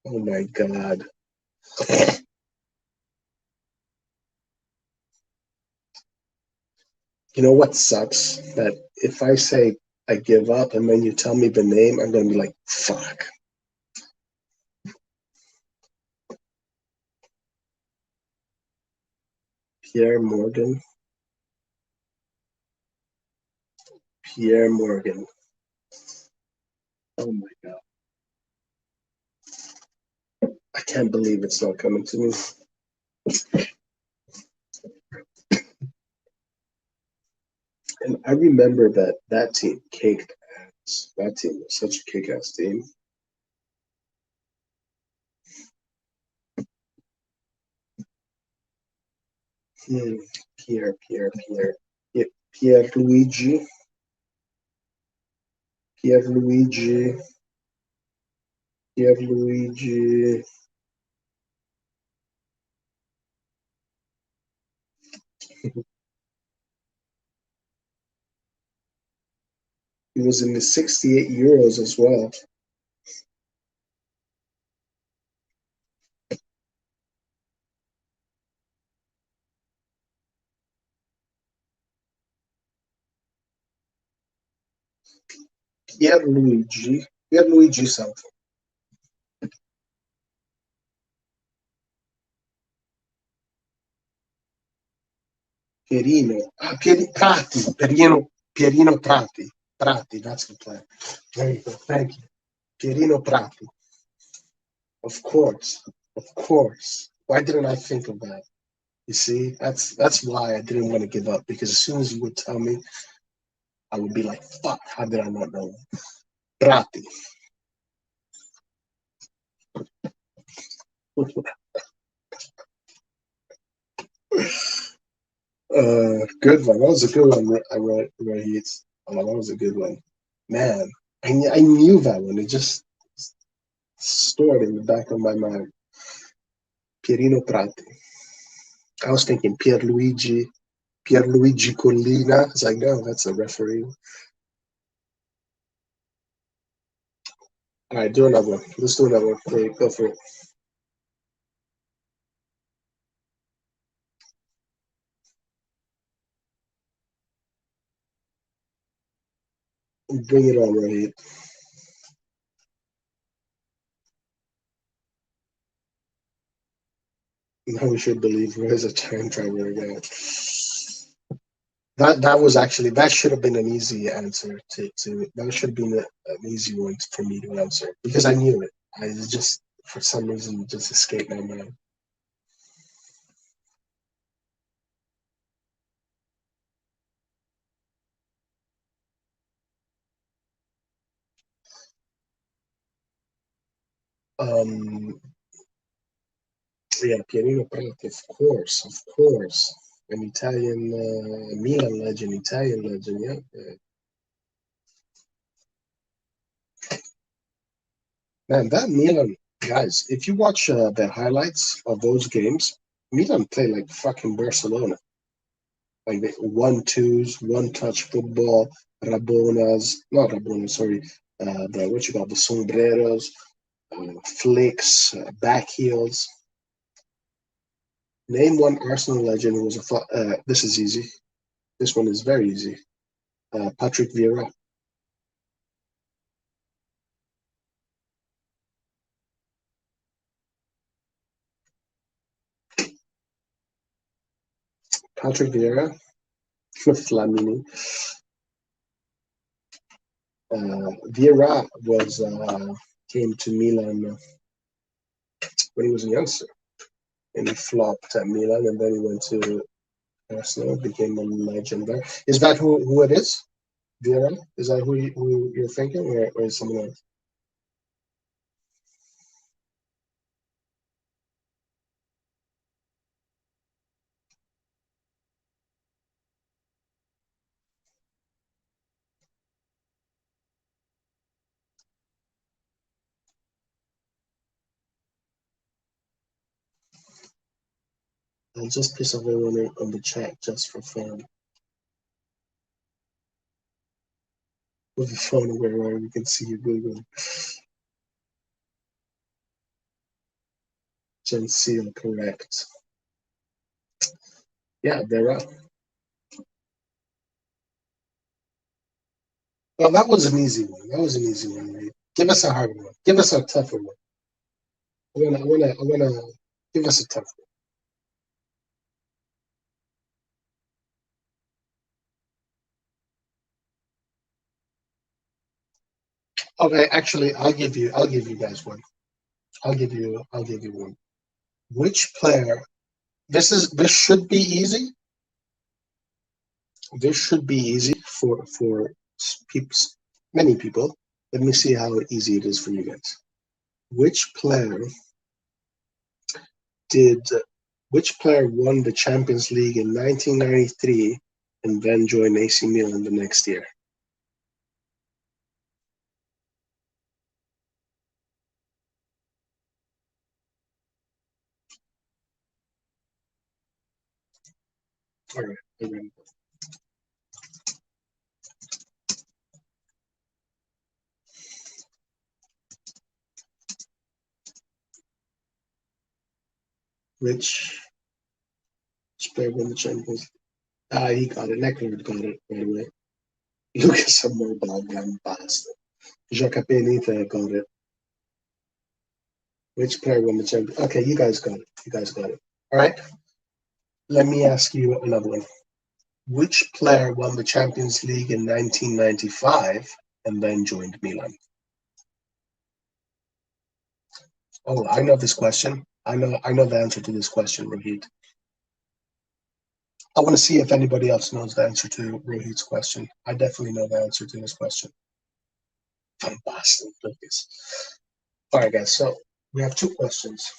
Oh my god. You know what sucks? That if I say I give up and then you tell me the name, I'm gonna be like, fuck. Pierre Morgan. Pierre Morgan. Oh my god. I can't believe it's not coming to me. And I remember that team caked ass. That team was such a kick-ass team. Hmm. Pierre Luigi. Pierre Luigi. Pierre Luigi. He was in the 68 Euros as well. Pierre Luigi something. Pierino. Prati. Pierino Prati. Prati, that's the plan. There you go. Thank you. Pierino Prati. Of course. Of course. Why didn't I think of that? You see, that's why I didn't want to give up, because as soon as you would tell me, I would be like, fuck, how did I not know? Prati. Good one. That was a good one, Rahit. Oh, that was a good one. Man, I knew that one. It just stored in the back of my mind. Pierino Prati. I was thinking Pierluigi Collina. It's like, no, that's a referee. All right, do another one. Let's do another one. Okay, go for it. Bring it on, Rahit. Now we should believe where's a time traveler again. That was actually, that should have been an easy answer to that should have been an easy one for me to answer, because I knew it. I just, for some reason, just escaped my mind. Um, yeah, Pierino Prati, of course, an Italian Milan legend, Italian legend. Yeah, man, that Milan guys. If you watch the highlights of those games, Milan play like fucking Barcelona. Like the 1-2s, one touch football, not Rabonas, sorry, the what you call the sombreros, flicks, back heels. Name one Arsenal legend who was this is easy. This one is very easy. Patrick Vieira. Patrick Vieira. Flamini. Vieira came to Milan when he was a youngster. and he flopped at Milan, and then he went to Arsenal, became a legend there. Is that who it is? Vieira? Is that who you're thinking, or is someone else? I'll just piss off everyone on the chat just for fun. With the phone where we can see you Google. Genseel, correct. Yeah, they're up. Well, that was an easy one. That was an easy one, right? Give us a hard one. Give us a tougher one. I wanna give us a tough one. Okay, actually, I'll give you guys one. I'll give you one. Which player? This should be easy. This should be easy for peeps, many people. Let me see how easy it is for you guys. Which player did? Which player won the Champions League in 1993 and then joined AC Milan the next year? All right, all right. Which player won the Champions League? Ah, he got it. Neckler got it right away. Lucas Mobile damn bastard. Jacapenita got it. Which player won the Champions? Okay, you guys got it. You guys got it. All right. Let me ask you another one. Which player won the Champions League in 1995 and then joined Milan? Oh, I know this question. I know the answer to this question, Rohit. I want to see if anybody else knows the answer to Rohit's question. I definitely know the answer to this question. Van Basten, Lucas. All right, guys. So we have two questions.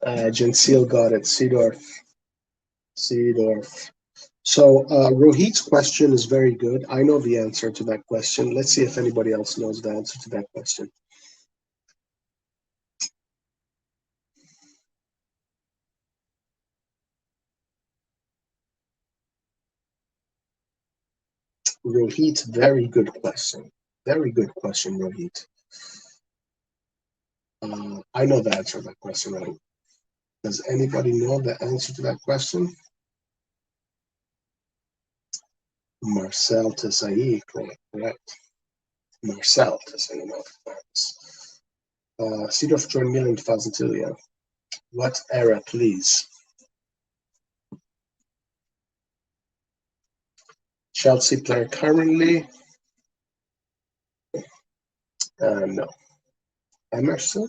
Genseel got it. Seedorf. Seedorf. So Rohit's question is very good. I know the answer to that question. Let's see if anybody else knows the answer to that question. Rohit, very good question. Very good question, Rohit. I know the answer to that question, right? Does anybody know the answer to that question? Marcel Tesai, correct. Marcel Tesai, not Marcus. Seedorf joined Milan in 2002, yeah. What era, please? Chelsea player currently? No. Emerson?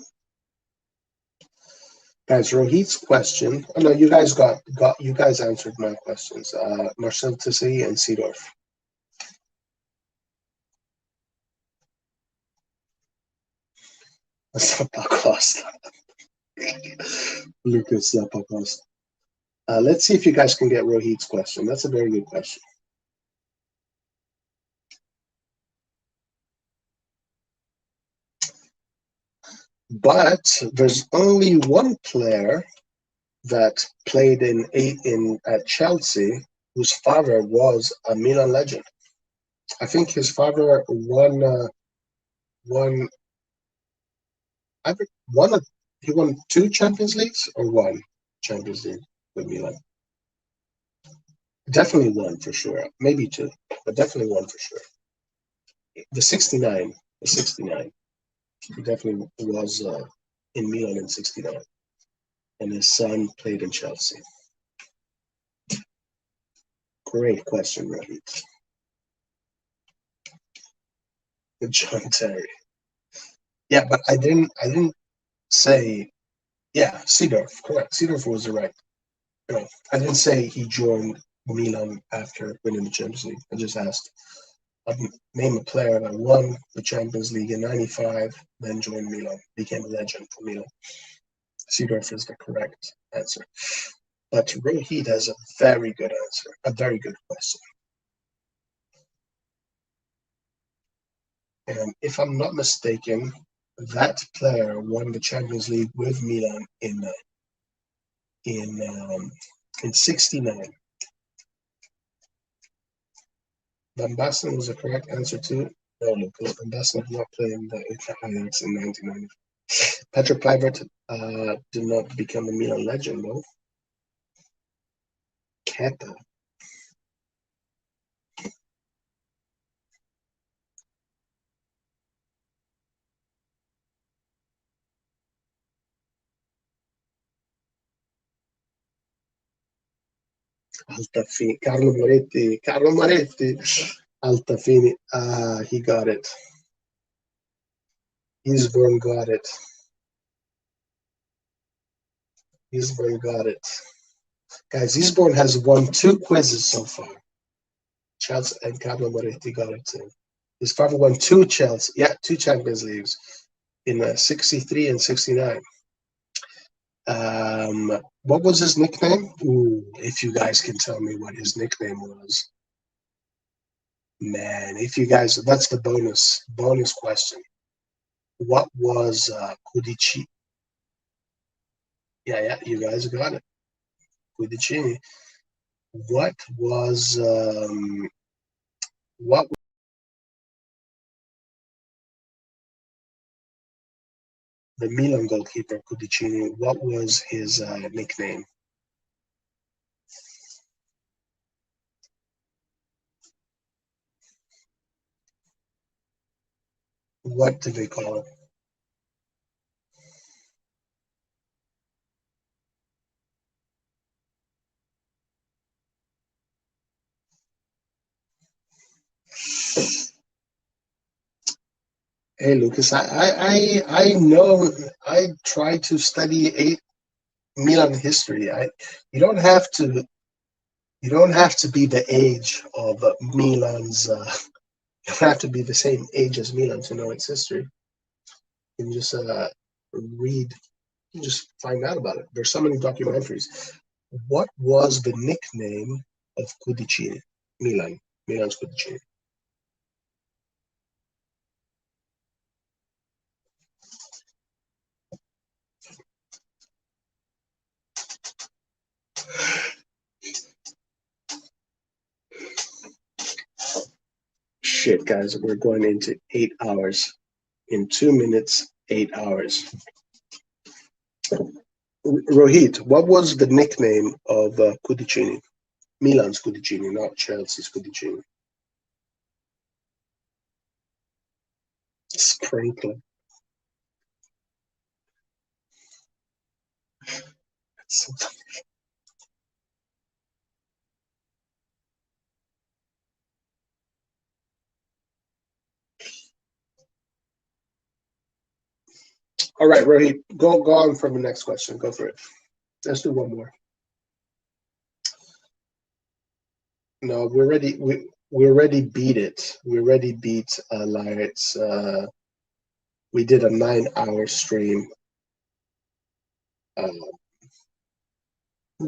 Guys, Rohit's question. Oh, no, you guys you guys answered my questions. Marcel Tesai and Seedorf. Zappacosta. Lucas Zappacosta. Let's see if you guys can get Rohit's question. That's a very good question. But there's only one player that played at Chelsea whose father was a Milan legend. I think his father won he won two Champions Leagues or one Champions League with Milan. Definitely one for sure. Maybe two, but definitely one for sure. The 69. He definitely was in Milan in '69, and his son played in Chelsea? Great question, Rohit. John Terry. Yeah, but I didn't say. Yeah, Seedorf. Correct. Seedorf was right. No, I didn't say he joined Milan after winning the Champions League. I just asked, name a player that won the Champions League in '95, then joined Milan, became a legend for Milan. Seedorf is the correct answer. But Rohit has a very good answer, a very good question. And if I'm not mistaken, that player won the Champions League with Milan in in '69. Van Basten was the correct answer too. No, because Van Basten did not play in the Ajax in 1990. Petr Kluivert did not become a Milan legend though. Kepa. Altafini. Carlo Moretti. Carlo Moretti. Altafini. He got it. Eastbourne got it. Eastbourne got it. Guys, Eastbourne has won 2 quizzes so far. Chelsea and Carlo Moretti got it too. His father won 2 Chelsea, 2 Champions Leagues in '63 and '69. What was his nickname? Ooh, if you guys can tell me what his nickname was. Man, if you guys, that's the bonus question. What was Cudici? Yeah, you guys got it. Cudicini. What was what the Milan goalkeeper Cudicini? What was his nickname? What did they call him? Hey Lucas, I know I try to study Milan history. You don't have to be the age of Milan's. You don't have to be the same age as Milan to know its history. You can just read. You can just find out about it. There's so many documentaries. What was the nickname of Cudicini? Milan's Cudicini. Shit, guys, we're going into 8 hours. In 2 minutes, 8 hours. Rohit, what was the nickname of Cudicini? Milan's Cudicini, not Chelsea's Cudicini. Sprinkler. All right, Rohit, go on from the next question. Go for it. Let's do one more. No, we already beat it. We already beat Lights. We did a 9-hour stream. Who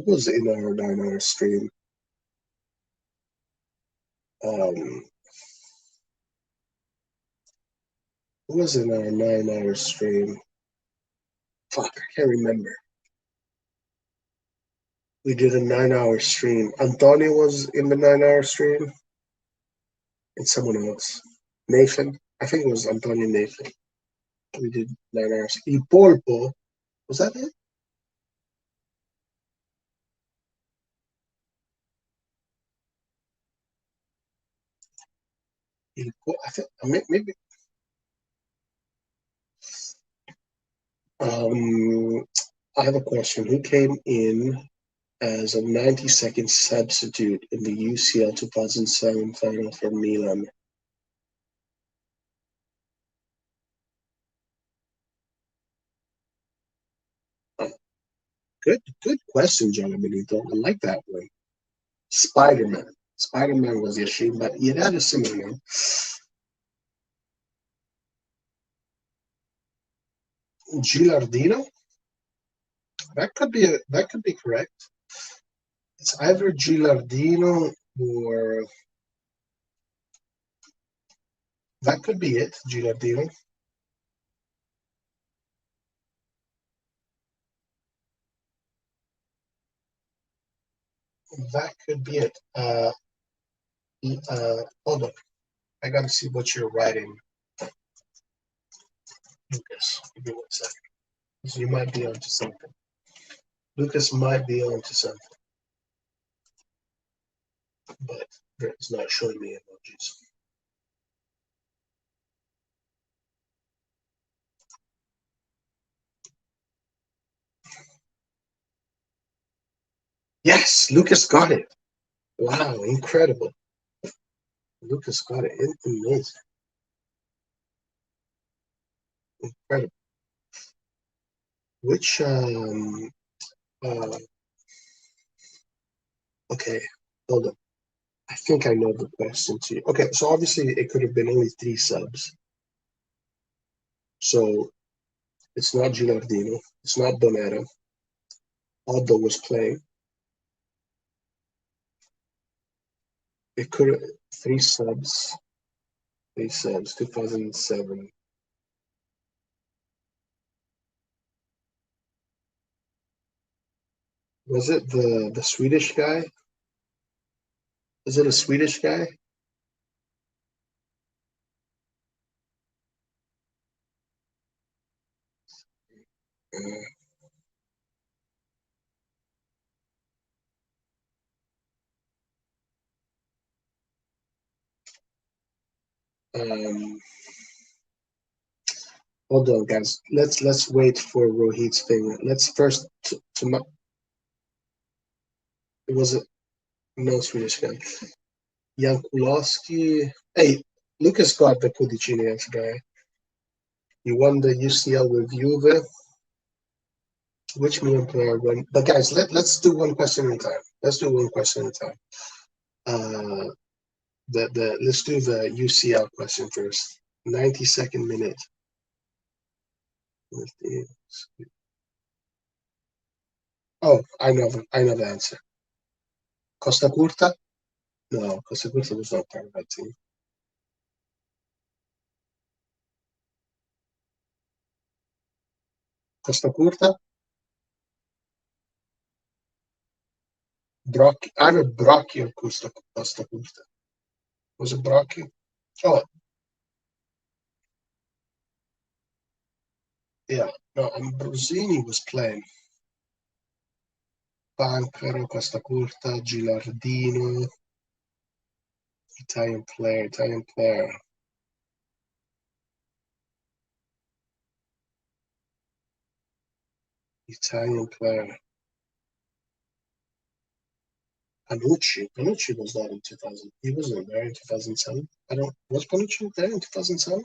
was in our 9-hour stream? Who was in our 9-hour stream? Fuck, I can't remember. We did a 9-hour stream. Antonio was in the 9-hour stream, and someone else. Nathan. I think it was Antonio Nathan. We did 9 hours. Il Polpo. Was that it? I think maybe. Um, I have a question. Who came in as a 90-second substitute in the UCL 2007 final for Milan? Uh, good question, John Benito. I like that one. Spider-Man. Spider-Man was Yashin, but yeah, that is similar name. Gilardino? That could be correct. It's either Gilardino or that could be it, Gilardino. That could be it. Hold on. I gotta see what you're writing, Lucas. Give me 1 second. So you might be onto something. Lucas might be onto something, but it's not showing me emojis. Yes, Lucas got it. Wow, incredible. Lucas got it. Amazing. Incredible. Which uh okay, hold on. I think I know the question to you. Okay, so obviously it could have been only 3 subs. So it's not Gilardino, it's not Bonetta. Aldo was playing. It could have 3 subs. 3 subs, 2007. Was it the Swedish guy? Is it a Swedish guy? Um, hold on, guys. Let's wait for Rohit's thing. Let's first it was a no Swedish guy. Jan Kulowski. Hey, Lucas got the Kudicinians guy. He won the UCL with Juve. Which Milan player won? But guys, let's do one question at a time. Let's do one question at a time. Let's do the UCL question first. 90-second minute. Oh, I know the answer. Costa Curta? No, Costa Curta was not part of that team. Costa Curta? Either Brocchi or Costa Curta. Was it Brocchi? Oh, yeah. No, Ambrosini was playing. Pancaro, Costa Curta, Gilardino. Italian player, Italian player. Italian player. Panucci was not in 2000. He wasn't there in 2007. Was Panucci there in 2007?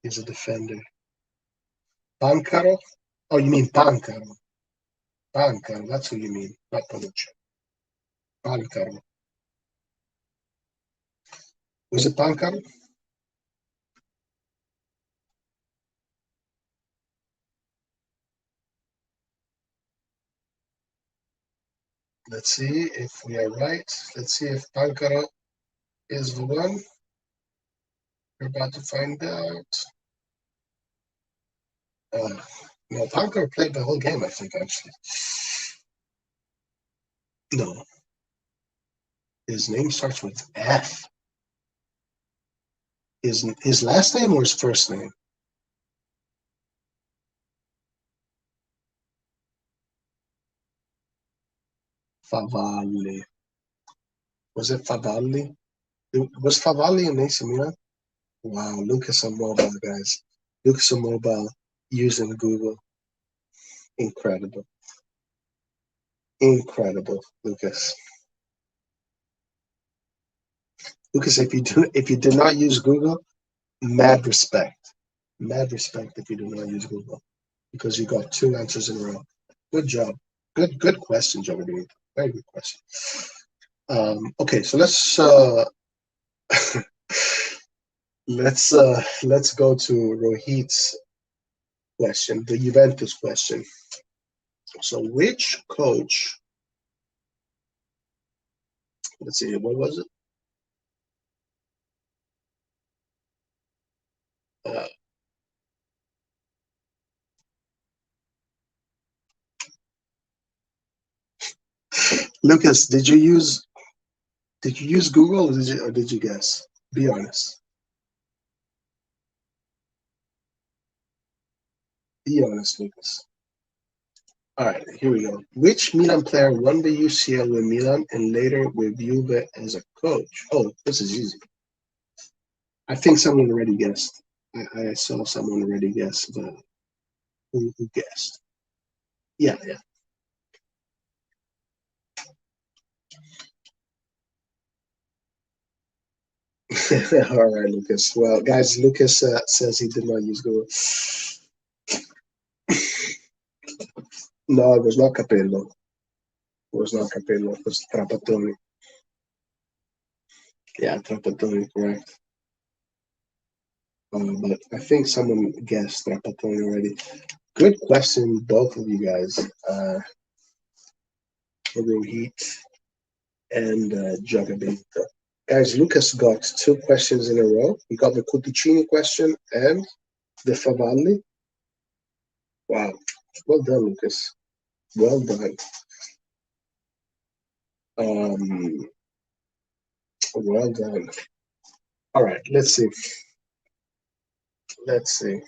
He's a defender. Pancaro? Oh, you mean Pancaro. Pancaro, that's who you mean, not Panucci. Pancaro. Was it Pancaro? Let's see if we are right. Let's see if Pancaro is the one. We're about to find out. No, Pancaro played the whole game, I think, actually. No. His name starts with F. His last name or his first name? Favalli. Was it Favalli? Was Favalli in AC Milan? Wow, Lucas on mobile, guys. Lucas on mobile. using Google. Incredible. Incredible, Lucas. Lucas, if you did not use Google, mad respect. Mad respect if you do not use Google. Because you got two answers in a row. Good job. Good question, Joe. Very good question. Okay, so let's go to Rohit's question, the Juventus question. So which coach, let's see, what was it? Uh, Lucas, did you use Google or did you guess? Be honest. Be honest, Lucas. All right, here we go. Which Milan player won the UCL with Milan and later with Juve as a coach? Oh, this is easy. I think someone already guessed. I saw someone already guess, but who guessed? Yeah, yeah. All right, Lucas. Well, guys, Lucas says he did not use Google. No, it was not Capello. It was not Capello. It was Trapattoni. Yeah, Trapattoni, correct. But I think someone guessed Trapattoni already. Good question, both of you guys. Rohit and Jagabinka. Guys, Lucas got two questions in a row. He got the Cuticini question and the Favalli. Wow. Well done, Lucas. Well done. Um, well done. All right, let's see. Let's see.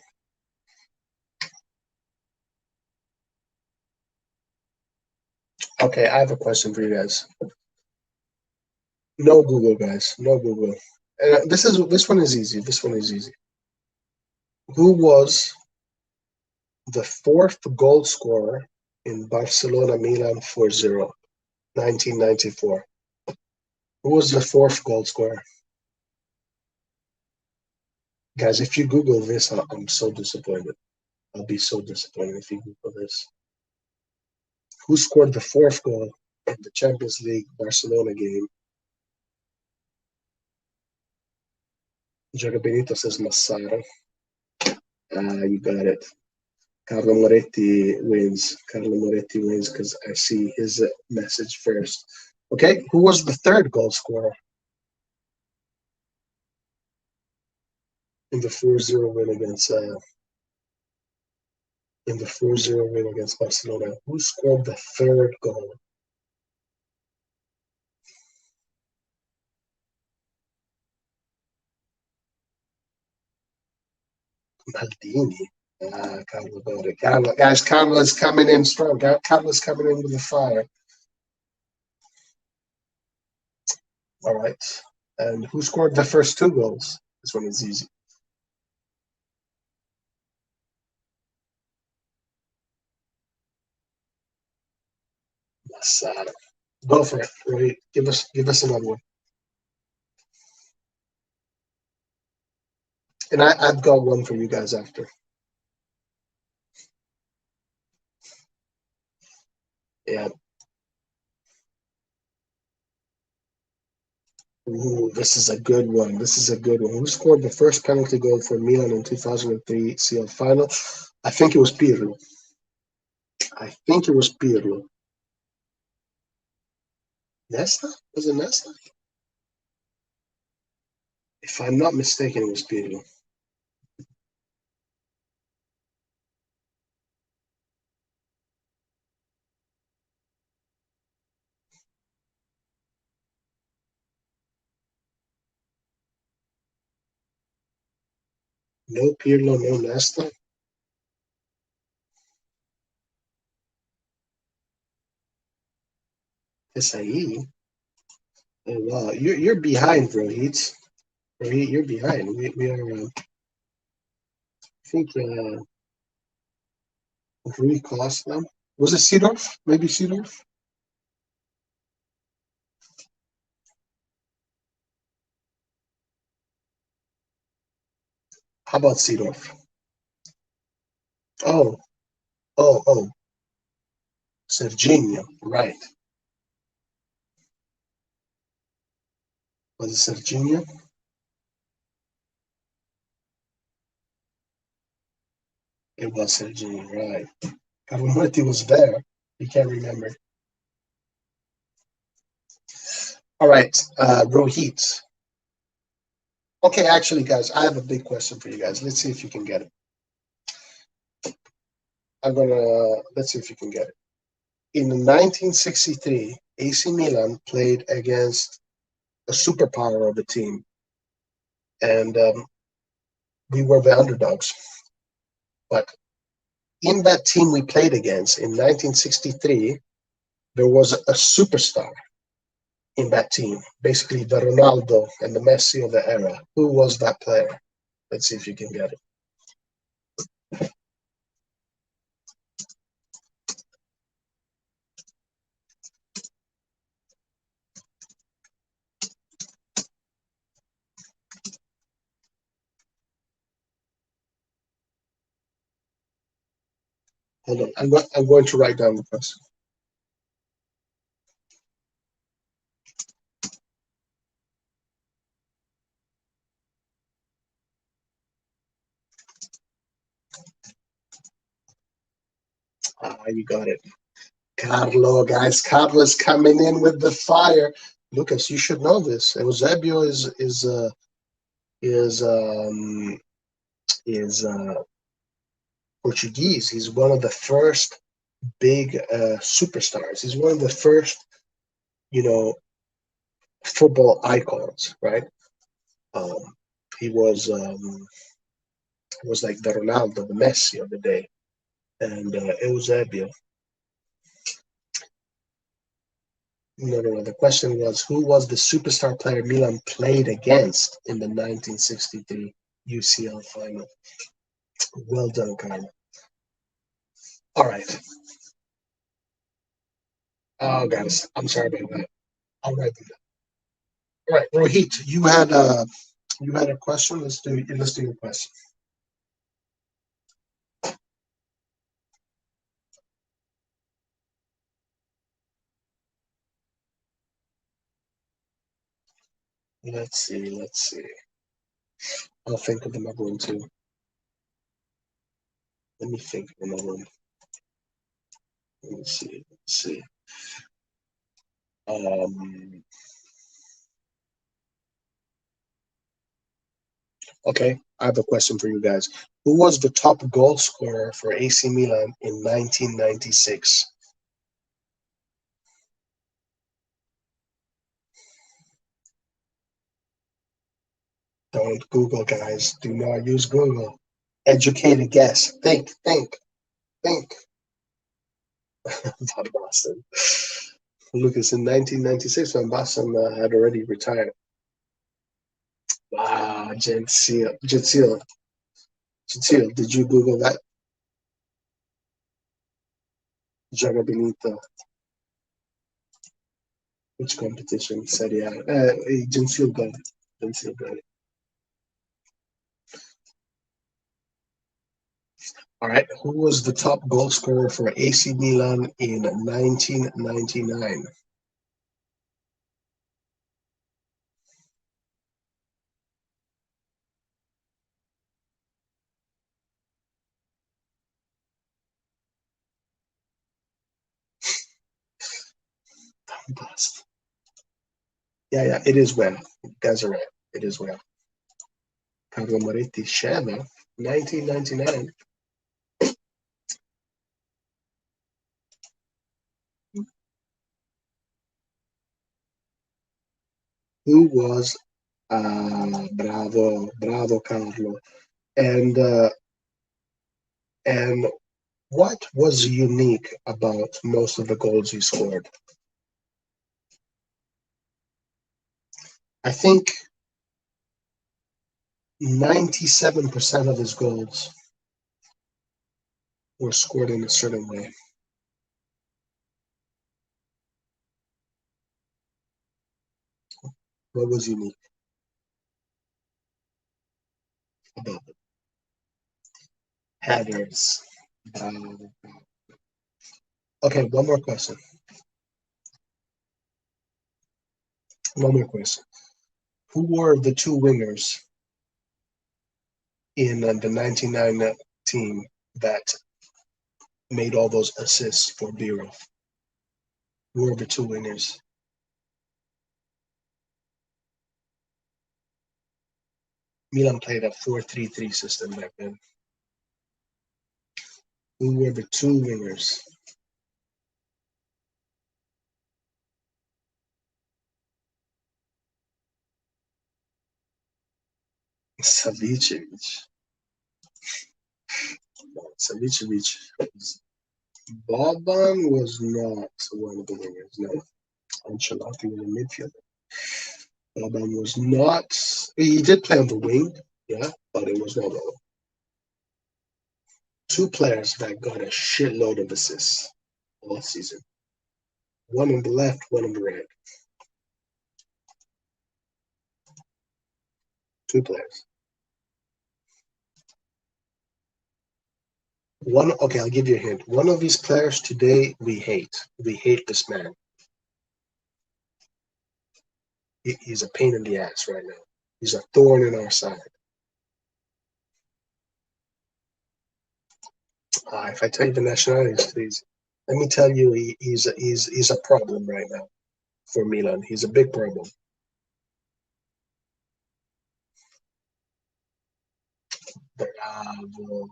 Okay, I have a question for you guys. No Google, guys. No Google. This one is easy. This one is easy. Who was the fourth goal scorer in Barcelona Milan 4-0, 1994? Who was the fourth goal scorer? Guys, if you Google this, I'm so disappointed. I'll be so disappointed if you Google this. Who scored the fourth goal in the Champions League Barcelona game? Jacob Benito says Massaro. You got it. Carlo Moretti wins. Carlo Moretti wins because I see his message first. Okay, who was the third goal scorer in the 4-0 win against Barcelona? Who scored the third goal? Maldini. Carlo got it. Carlo, guys, Carlo's coming in strong. Carlo's coming in with the fire. All right. And who scored the first two goals? This one is easy. Massaro. Go for it. Right. Give us another one. And I've got one for you guys after. Yeah. Ooh, this is a good one. This is a good one. Who scored the first penalty goal for Milan in 2003 CL final? I think it was Pirlo. I think it was Pirlo. Nesta? Was it Nesta? If I'm not mistaken, it was Pirlo. No Pirlo, no Nesta. Desai. Oh wow, you're behind, bro. You're behind. We are. I think. Rui Costa. Was it Seedorf? Maybe Seedorf? How about Seedorf? Oh, oh. Serginho, right. Was it Serginho? It was Serginho, right. Carlo was there. You can't remember. All right, Rohit. Okay, actually, guys, I have a big question for you guys. Let's see if you can get it. Let's see if you can get it. In 1963, AC Milan played against a superpower of a team, and we were the underdogs. But in that team we played against in 1963, there was a superstar in that team, basically the Ronaldo and the Messi of the era. Who was that player? Let's see if you can get it. Hold on, I'm going to write down the question. Ah, you got it. Carlo, guys. Carlo's coming in with the fire. Lucas, you should know this. Eusebio is is Portuguese. He's one of the first big superstars. He's one of the first, you know, football icons, right? Um, he was like the Ronaldo, the Messi of the day, and Eusebio. No. The question was, who was the superstar player Milan played against in the 1963 UCL final? Well done, Carlo. All right. Oh, guys, I'm sorry about that. I'll write them down. All right, Rohit, you had a question. Let's do your question. Let's see. Let's see. I'll think of another one too. Let me think of another one. Let me see. Let's see. Um, okay, I have a question for you guys. Who was the top goal scorer for AC Milan in 1996? Don't Google, guys. Do not use Google. Educated guess. Think. Van Basten. Lucas, in 1996, Van Basten had already retired. Wow, Gentile, did you Google that? Gianna Benito. Which competition? Serie A. Gentile got it. Gentile got it. All right. Who was the top goal scorer for AC Milan in 1999? Yeah, it is well. You guys are right. It is well. Carlo Moretti Sheva, 1999. Who was bravo Carlo. And what was unique about most of the goals he scored? I think 97% of his goals or scored in a certain way. What was unique about it? Headers. Okay, one more question. One more question. Who were the two winners in the 99 team that made all those assists for Biro? Who were the two winners? Milan played a 4-3-3 system back then. Who were the two winners? Savicevic. Savicevic. Boban was not one of the winners. No, Ancelotti was a midfielder. Boban was not. He did play on the wing, yeah, but it was not one. Two players that got a shitload of assists all season. One on the left, one on the right. Two players. One, okay, I'll give you a hint. One of these players today we hate. We hate this man. He's a pain in the ass right now. He's a thorn in our side. If I tell you the nationality, please, let me tell you, he's a problem right now for Milan. He's a big problem. Bravo,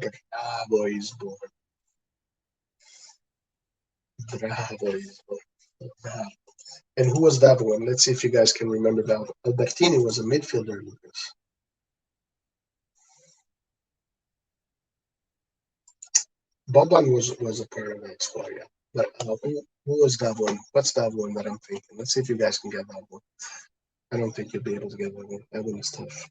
bravo, he's born. Bravo, he's born. Bravo. And who was that one? Let's see if you guys can remember that. Albertini was a midfielder, Lucas. Boban was a part of that squad, yeah. But who was that one? What's that one that I'm thinking? Let's see if you guys can get that one. I don't think you'll be able to get that one. That one is tough.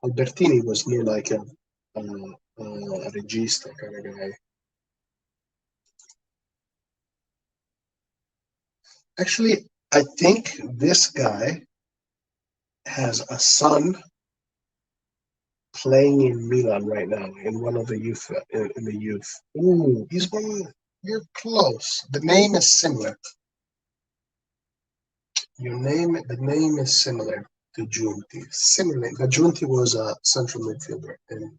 Albertini was more like a regista kind of guy. Actually, I think this guy has a son playing in Milan right now in one of the youth in the youth. Ooh, he's one. You're close. The name is similar. The name is similar to Giunti. Similar, but Giunti was a central midfielder and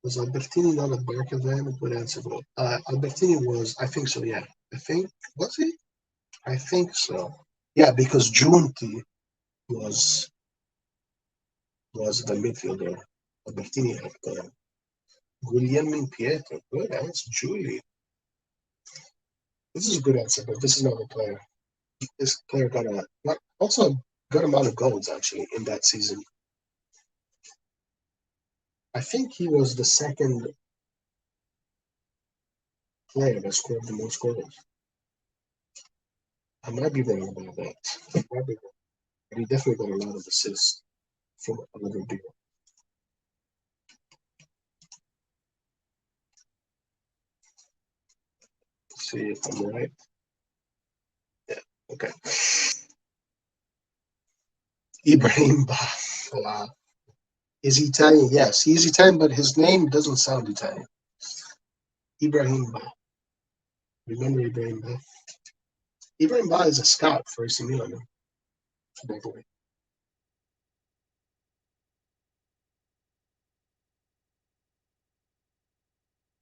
was Albertini not a back of them? Good answer. Albertini was, I think so. Yeah, I think was he? I think so. Yeah, because Giunti was the midfielder. Albertini had Guglielmo Pietro. Good answer, Julie. This is a good answer, but this is not a player. This player got also a good amount of goals actually in that season. I think he was the second player that scored the most goals. I might be wrong about that. I might be wrong. But he definitely got a lot of assists from another deal. See if I'm right. Yeah, okay. Ibrahim Ba. Wow. Is he Italian? Yes, he's Italian, but his name doesn't sound Italian. Ibrahim Ba. Remember Ibrahim Ba? Ibrahim Ba is a scout for AC Milan, by the way.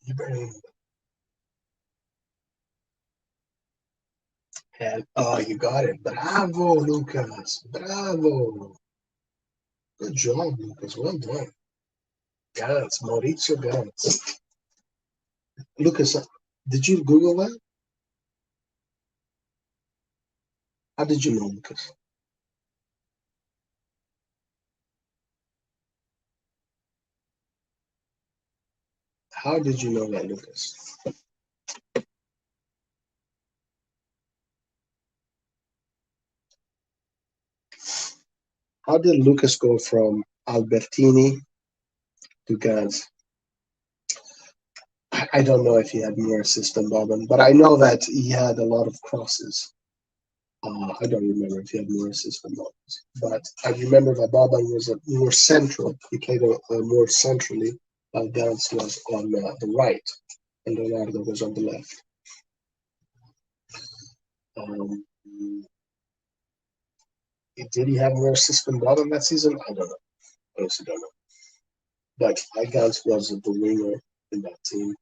Ibrahim. And, oh, you got it. Bravo, Lucas. Bravo. Good job, Lucas. Well done. Gans, Maurizio Gans. Lucas, did you Google that? How did you know, Lucas? How did you know that, Lucas? How did Lucas go from Albertini to Gans? I don't know if he had more assists than Boban, but I know that he had a lot of crosses. I don't remember if he had more assists than Boban, but I remember that Boban was a more central. He played more centrally, while Gans was on the right, and Leonardo was on the left. Um, did he have more assists than Boban that season? I don't know. Honestly, don't know. But Gans was the winger in that team.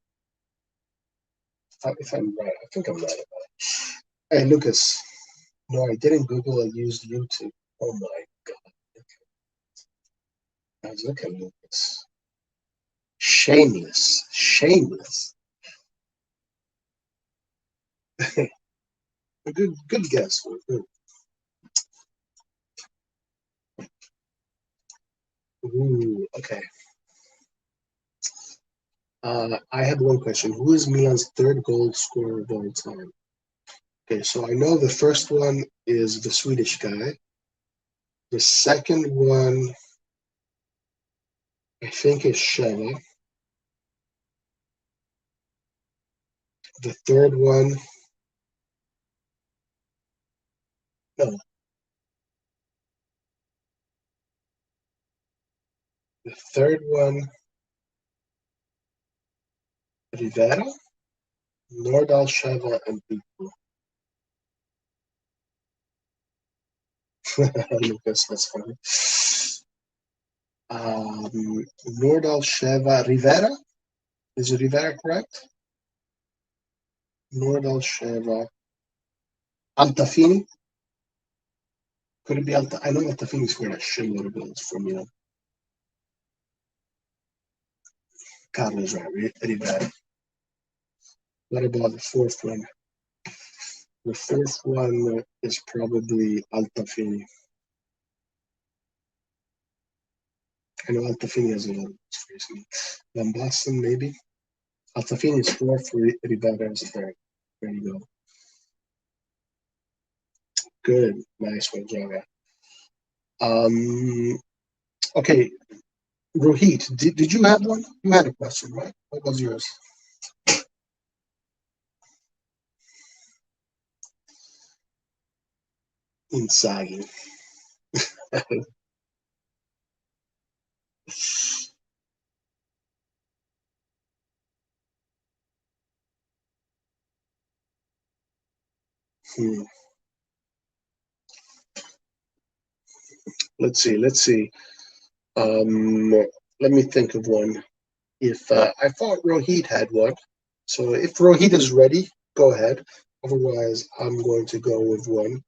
If I'm right, I think I'm right about it. Hey, Lucas. No, I didn't Google. I used YouTube. Oh my God. Guys, look at Lucas. Shameless. Shameless. Good guess. Good. Ooh, okay. I have one question. Who is Milan's third goal scorer of all time? Okay, so I know the first one is the Swedish guy. The second one, I think, is Sheva. The third one, no. The third one, Rivera, Nordal, Sheva, and Pico. Lucas, that's funny. Nordal, Sheva, Rivera. Is Rivera correct? Nordal, Sheva, Altafini. Could it be Alta? I know Altafini scored a shitload of goals for Milan. Carlos right, Rivera. What about the fourth one? The fourth one is probably Altafini. I know Altafini has a lot of goals recently. Van Basten, maybe. Altafini is fourth, Rivera is third. There you go. Good. Nice one, Jaga. Okay, Rohit, did you have one? You had a question, right? What was yours? Inzaghi. Hmm. Let's see. Let's see. Let me think of one. If I thought Rohit had one, so if Rohit is ready, go ahead. Otherwise, I'm going to go with one.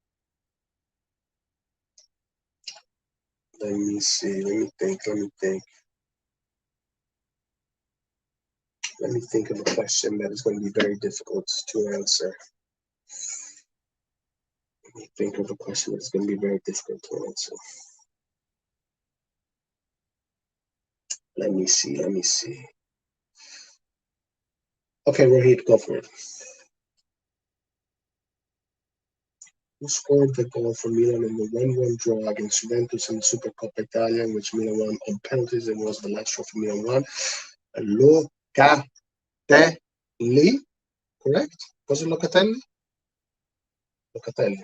Let me see. Let me think. Let me think. Let me think of a question that is going to be very difficult to answer. Let me think of a question that's going to be very difficult to answer. Let me see. Let me see. Okay, Rohit, go for it. Who scored the goal for Milan in the 1-1 draw against Juventus in the Supercoppa Italia, in which Milan won on penalties and was the last trophy Milan won? Locatelli, correct? Was it Locatelli? Locatelli.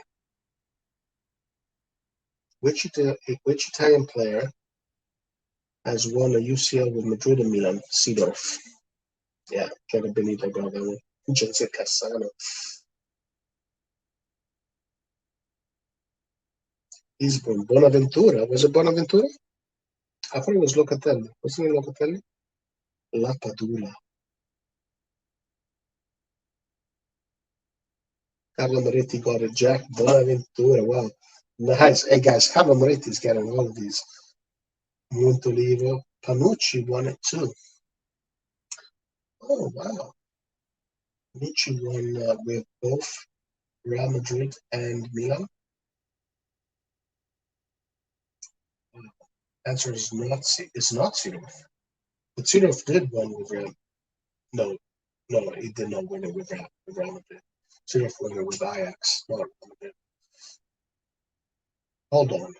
Which Italian player has won a UCL with Madrid and Milan? Seedorf. Yeah, Kevin Benito got that one. Jensen Cassano. Lisbon. Bonaventura. Was it Bonaventura? I thought it was Locatelli. Wasn't it Locatelli? Lapadula. Carlo Moretti got it. Jack Bonaventura. Wow. Nice. Hey, guys, Carlo Moretti is getting all of these. Montolivo. Panucci won it too. Oh, wow. Panucci won with both Real Madrid and Milan. Answer is not Seedorf. But Seedorf did win with Real. No, no, he did not win it with Real Madrid. Seedorf won it with Ajax, not Real Madrid. Hold on.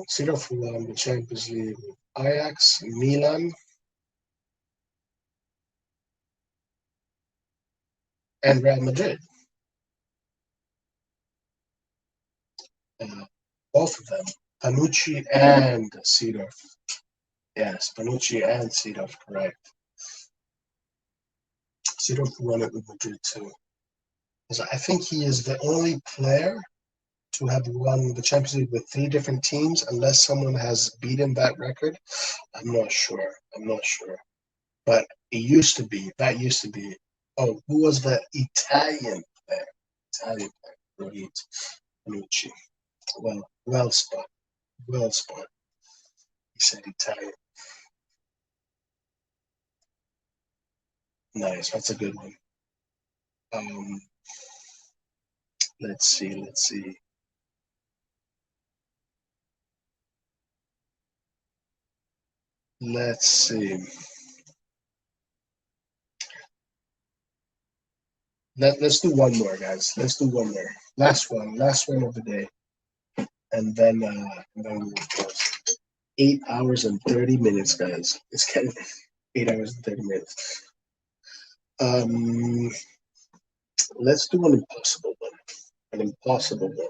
Seedorf won the Champions League with Ajax, Milan, and Real Madrid. Uh, both of them, Panucci and Seedorf. Yes, Panucci and Seedorf, correct. Seedorf won it with Madrid too. Because I think he is the only player to have won the Champions League with three different teams, unless someone has beaten that record. I'm not sure. But it used to be. That used to be. Oh, who was the Italian player? Italian player. Rohit Panucci. Well spot. Well spot. He said Italian. Nice. That's a good one. Um, let's see. Let's see. Let's do one more, guys. Let's do one more. Last one of the day, and then we'll close. 8 hours and 30 minutes, guys. It's getting 8 hours and 30 minutes. Um, let's do an impossible one. An impossible one.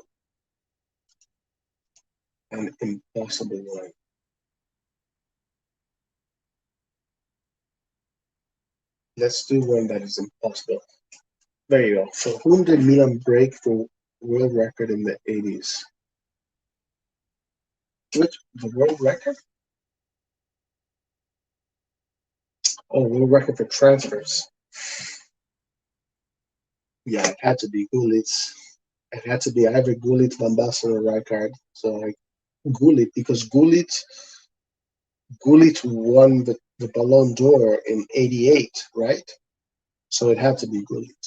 An impossible one. Let's do one that is impossible. There you go. For whom did Milan break the world record in the 80s? Which the world record? Oh, world record for transfers. Yeah, it had to be Gullit. It had to be either Gullit, Van Basten, or Rijkaard. So like Gullit, because Gullit won the Ballon d'Or in '88, right? So it had to be Gullit.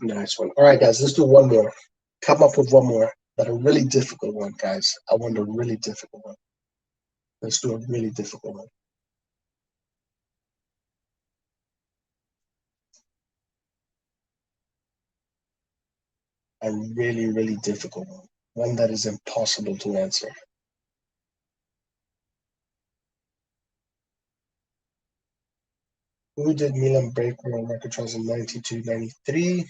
Nice one. All right, guys, let's do one more. Come up with one more, but a really difficult one, guys. I want a really difficult one. Let's do a really difficult one. A really, really difficult one. One that is impossible to answer. Who did Milan break world record tries in 92-93?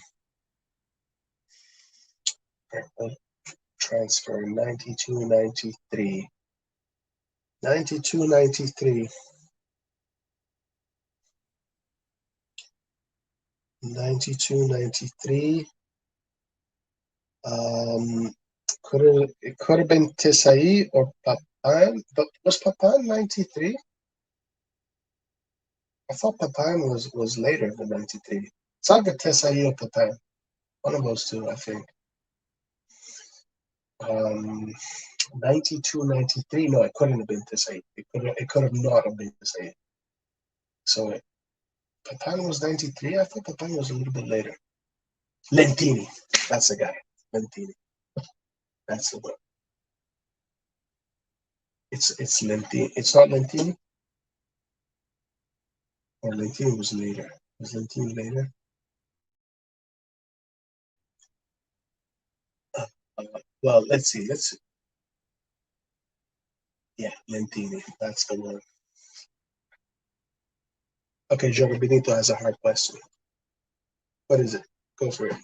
Transfer 92-93. 92-93. 92-93. It could have been Tesai or Papan, but was Papan 93? I thought Papan was later than 93. It's either Tesai or Papan. One of those two, I think. 92-93. No, it couldn't have been Tesai. It could have not have been Tesai. So Papan was 93. I thought Papan was a little bit later. Lentini. That's the guy. Lentini. That's the one. It's Lentini. It's not Lentini. Or Lentini was later. Was Lentini later? Well, let's see. Yeah, Lentini. That's the one. Okay, Jogo Benito has a hard question. What is it? Go for it.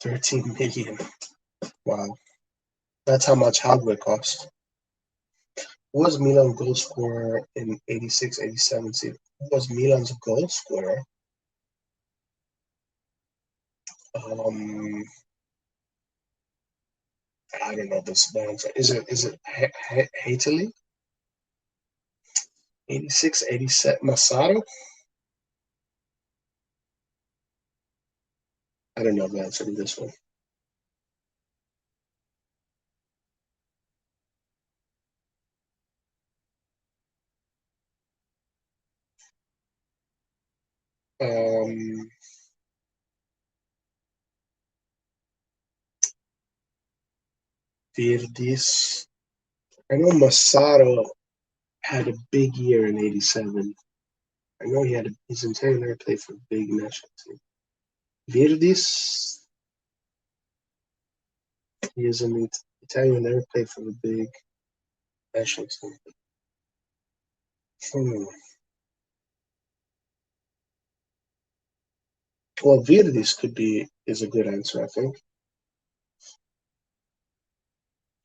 13 million. Wow. That's how much hardware cost. Who was Milan goal scorer in 86, 87? See, who was Milan's goal scorer? I don't know this answer. Is it Haitali? 86, 87. Masato? I don't know the answer to this one. Um, Virdis. I know Massaro had a big year in '87. I know he had his entire career played for a big national team. Virdis, he is an Italian never played for the big national team. Hmm. Well, Virdis is a good answer, I think.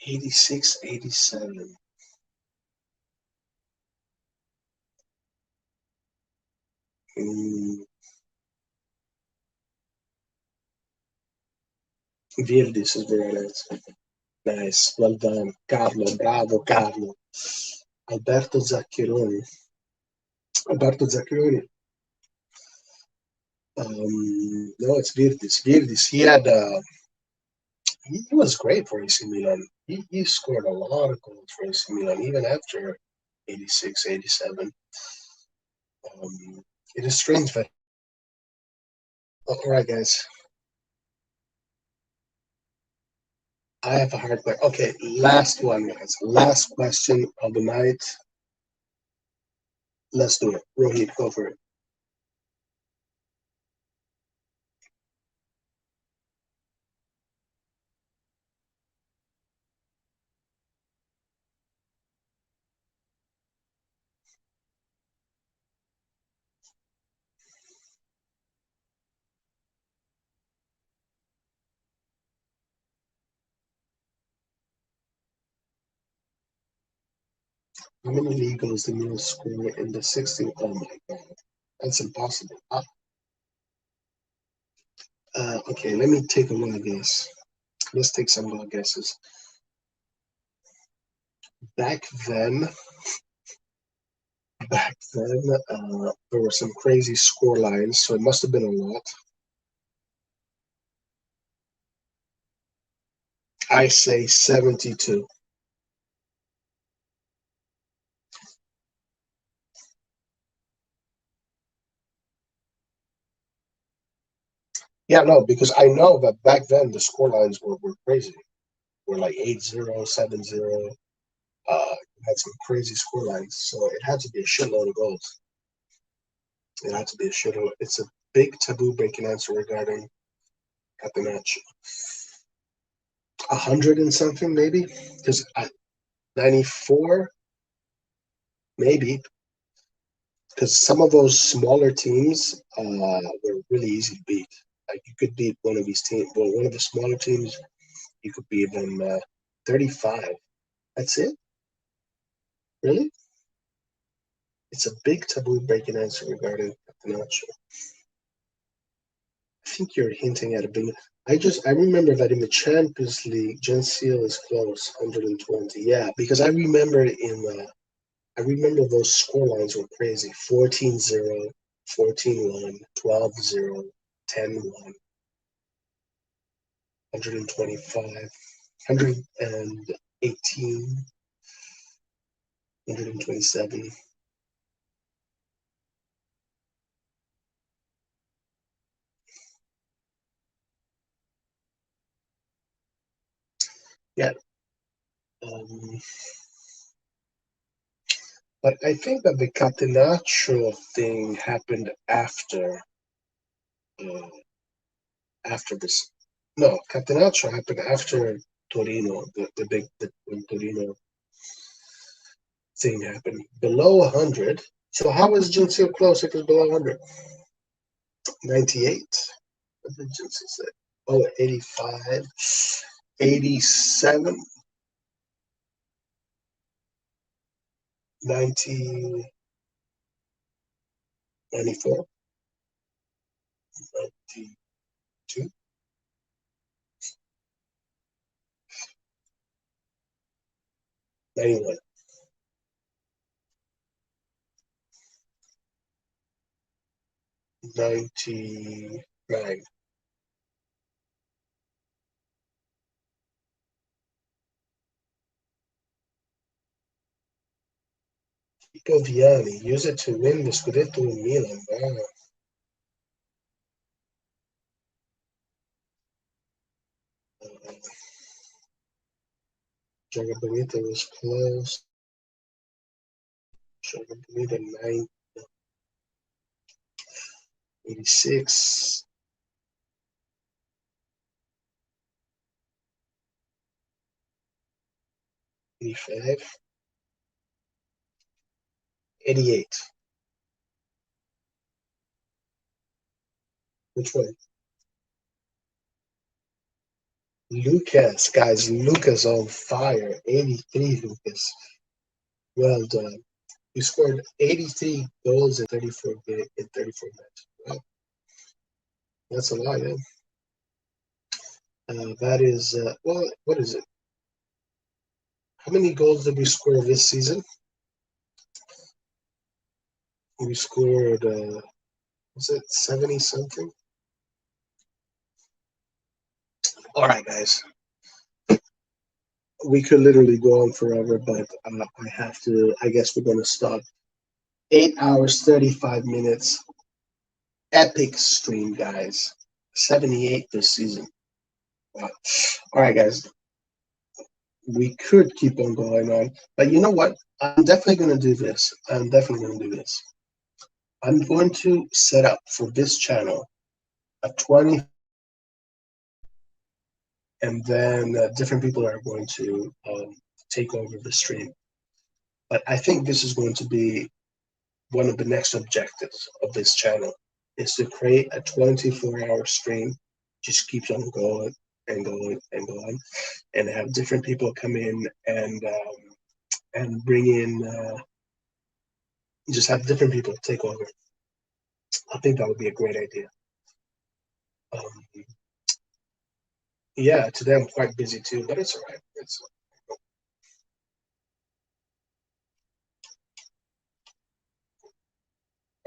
86, 87. Mm. Virdis is the right answer. Nice, well done. Carlo, bravo Carlo. Alberto Zaccheroni. Alberto Zaccheroni. No, it's Virdis. Virdis. He was great for AC Milan. He scored a lot of goals for AC Milan, even after 86, 87. It is strange that. All right, guys. I have a hard question. Okay, last one, guys. Last question of the night. Let's do it. Rohit, go for it. How many league goals did Milan score in the 16? Oh my god, that's impossible. Okay, let me take a wild guess. Let's take some wild guesses. Back then, there were some crazy score lines, so it must have been a lot. I say 72. Yeah, no, because I know that back then the score lines were crazy. Were like 8-0, 7-0. Had some crazy score lines, so it had to be a shitload of goals. It had to be a shitload. It's a big taboo breaking answer regarding Catenaccio. 100 and something, maybe? Because 94, maybe. Because some of those smaller teams were really easy to beat. Like you could beat one of these teams. Well, one of the smaller teams, you could beat them 35. That's it? Really? It's a big taboo breaking answer regarding Catenaccio. I think you're hinting at a big. I remember that in the Champions League, Gensel is close, 120. Yeah, because I remember those score lines were crazy. 14-0, 14-1, 12-0, 10-1, 125, 118, 127. Yeah. But I think that the Catenaccio thing happened uh, after this. No, Catenaccio happened after Torino, when Torino thing happened. Below 100. So how is Gensel close if it's below 100? 98? What did Gensel say? Oh, 85, 87, 90, 94, 92, 91, 99. Pipo Viani, use it to win the Scudetto in Milan. Wow. Joga Bonita was close. Joga Bonita 86. 85. 88. Which one? Lucas, guys, Lucas on fire. 83, Lucas. Well done. You scored 83 goals in 34 matches. Wow, that's a lot, yeah. That is, well, what is it? How many goals did we score this season? We scored, was it 70 something? All right, guys. We could literally go on forever, but I have to, I guess we're going to stop. 8 hours, 35 minutes. Epic stream, guys. 78 this season. Wow. All right, guys. We could keep on going on, but you know what? I'm definitely going to do this. I'm definitely going to do this. I'm going to set up for this channel a 20, and then different people are going to take over the stream. But I think this is going to be one of the next objectives of this channel is to create a 24-hour stream, just keeps on going and going and going, and have different people come in and bring in, just have different people take over. I think that would be a great idea. Yeah, today I'm quite busy too, but it's all right.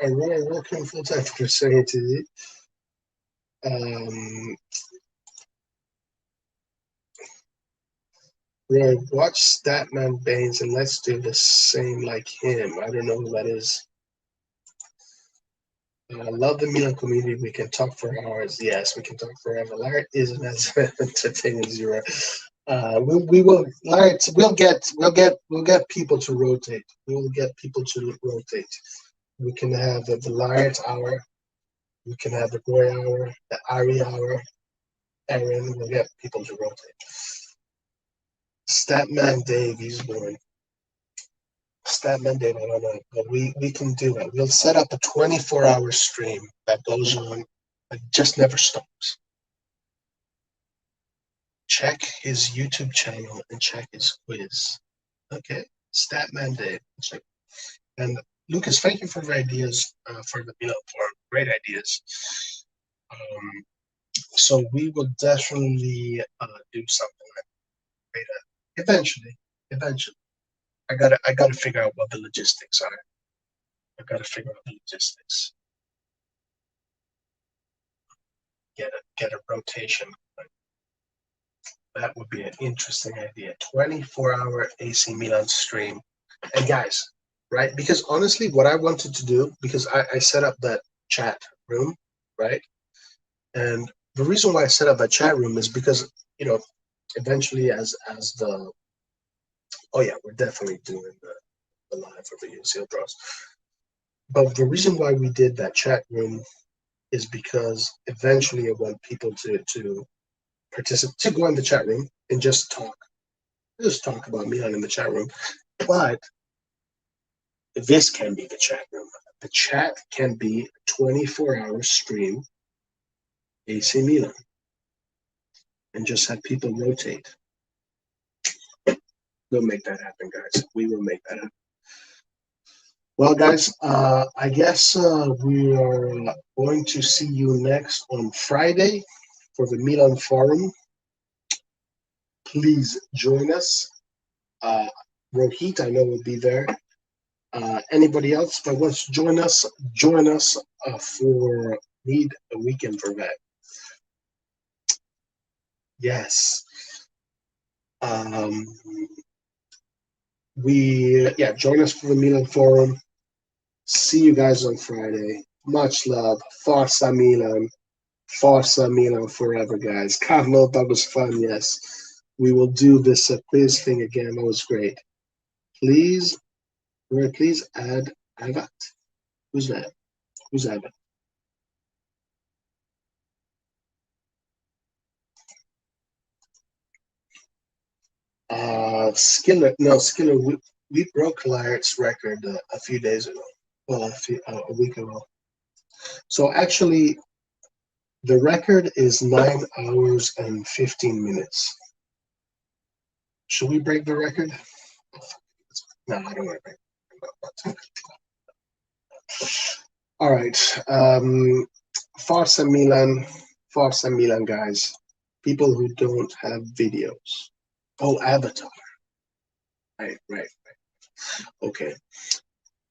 I'm working full time for Singing TV. Roy, watch Statman Baines and let's do the same like him. I don't know who that is. I love the Milan community. We can talk for hours. Yes, we can talk forever. Larry isn't as entertaining as you are. We will, Larry. We'll get people to rotate. We will get people to rotate. We can have the Larry hour. We can have the Roy hour, the Ari hour. Aaron, we'll get people to rotate. Statman Dave, he's born. Statman Dave, I don't know, but we can do it. We'll set up a 24-hour stream that goes on, that just never stops. Check his YouTube channel and check his quiz. Okay, Statman Dave. Check. And Lucas, thank you for the ideas for the Milan Forum. Great ideas. So we will definitely do something like that eventually. Eventually. I gotta figure out what the logistics are. I gotta figure out the logistics. Get a rotation. That would be an interesting idea. 24-hour AC Milan stream. And guys, right? Because honestly, what I wanted to do, because I set up that chat room, right? And the reason why I set up that chat room is because, you know, eventually as the, oh yeah, we're definitely doing the live for the UCL draws. But the reason why we did that chat room is because eventually I want people to participate, to go in the chat room and just talk about Milan in the chat room. But this can be the chat room. The chat can be a 24-hour stream, AC Milan, and just have people rotate. We'll make that happen, guys. We will make that happen. Well, guys, I guess we are going to see you next on Friday for the Milan Forum. Please join us. Rohit, I know, will be there. Anybody else that wants to join us for Need a Weekend for that. Yes. Join us for the Milan Forum. See you guys on Friday. Much love. Forza Milan. Forza Milan forever, guys. Carlo, that was fun, yes. we will do this quiz thing again. That was great. Please, please add Avat. Who's that? Who's Avat? Skiller. No, Skiller. We broke Laird's record a few days ago. Well, a week ago. So actually, the record is 9 hours and 15 minutes. Should we break the record? No, I don't want to break it. All right. Forza Milan. Forza Milan, guys. People who don't have videos. Oh, Avatar. Right. Okay.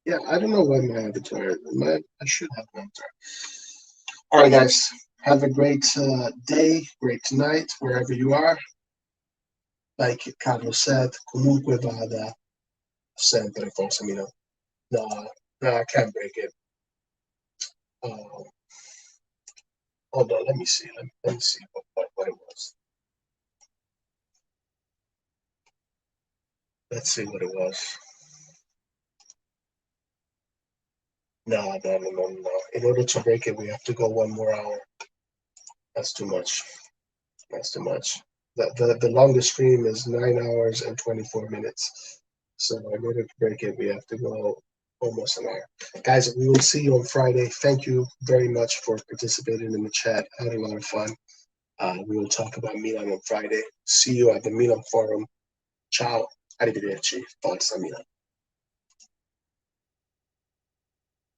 Yeah, I don't know why my avatar. I should have an avatar. All right, guys. Have a great day, great night, wherever you are. Like Carlos said, comunque vada, sempre Forza Milan. No, I can't break it. Hold on, let me see. Let me see what it was. Let's see what it was. No. In order to break it, we have to go 1 more hour. That's too much. That's too much. The longest stream is 9 hours and 24 minutes. So in order to break it, we have to go almost an hour. Guys, we will see you on Friday. Thank you very much for participating in the chat. I had a lot of fun. We will talk about Milan on Friday. See you at the Milan Forum. Ciao. Arrivederci. Forza Milan.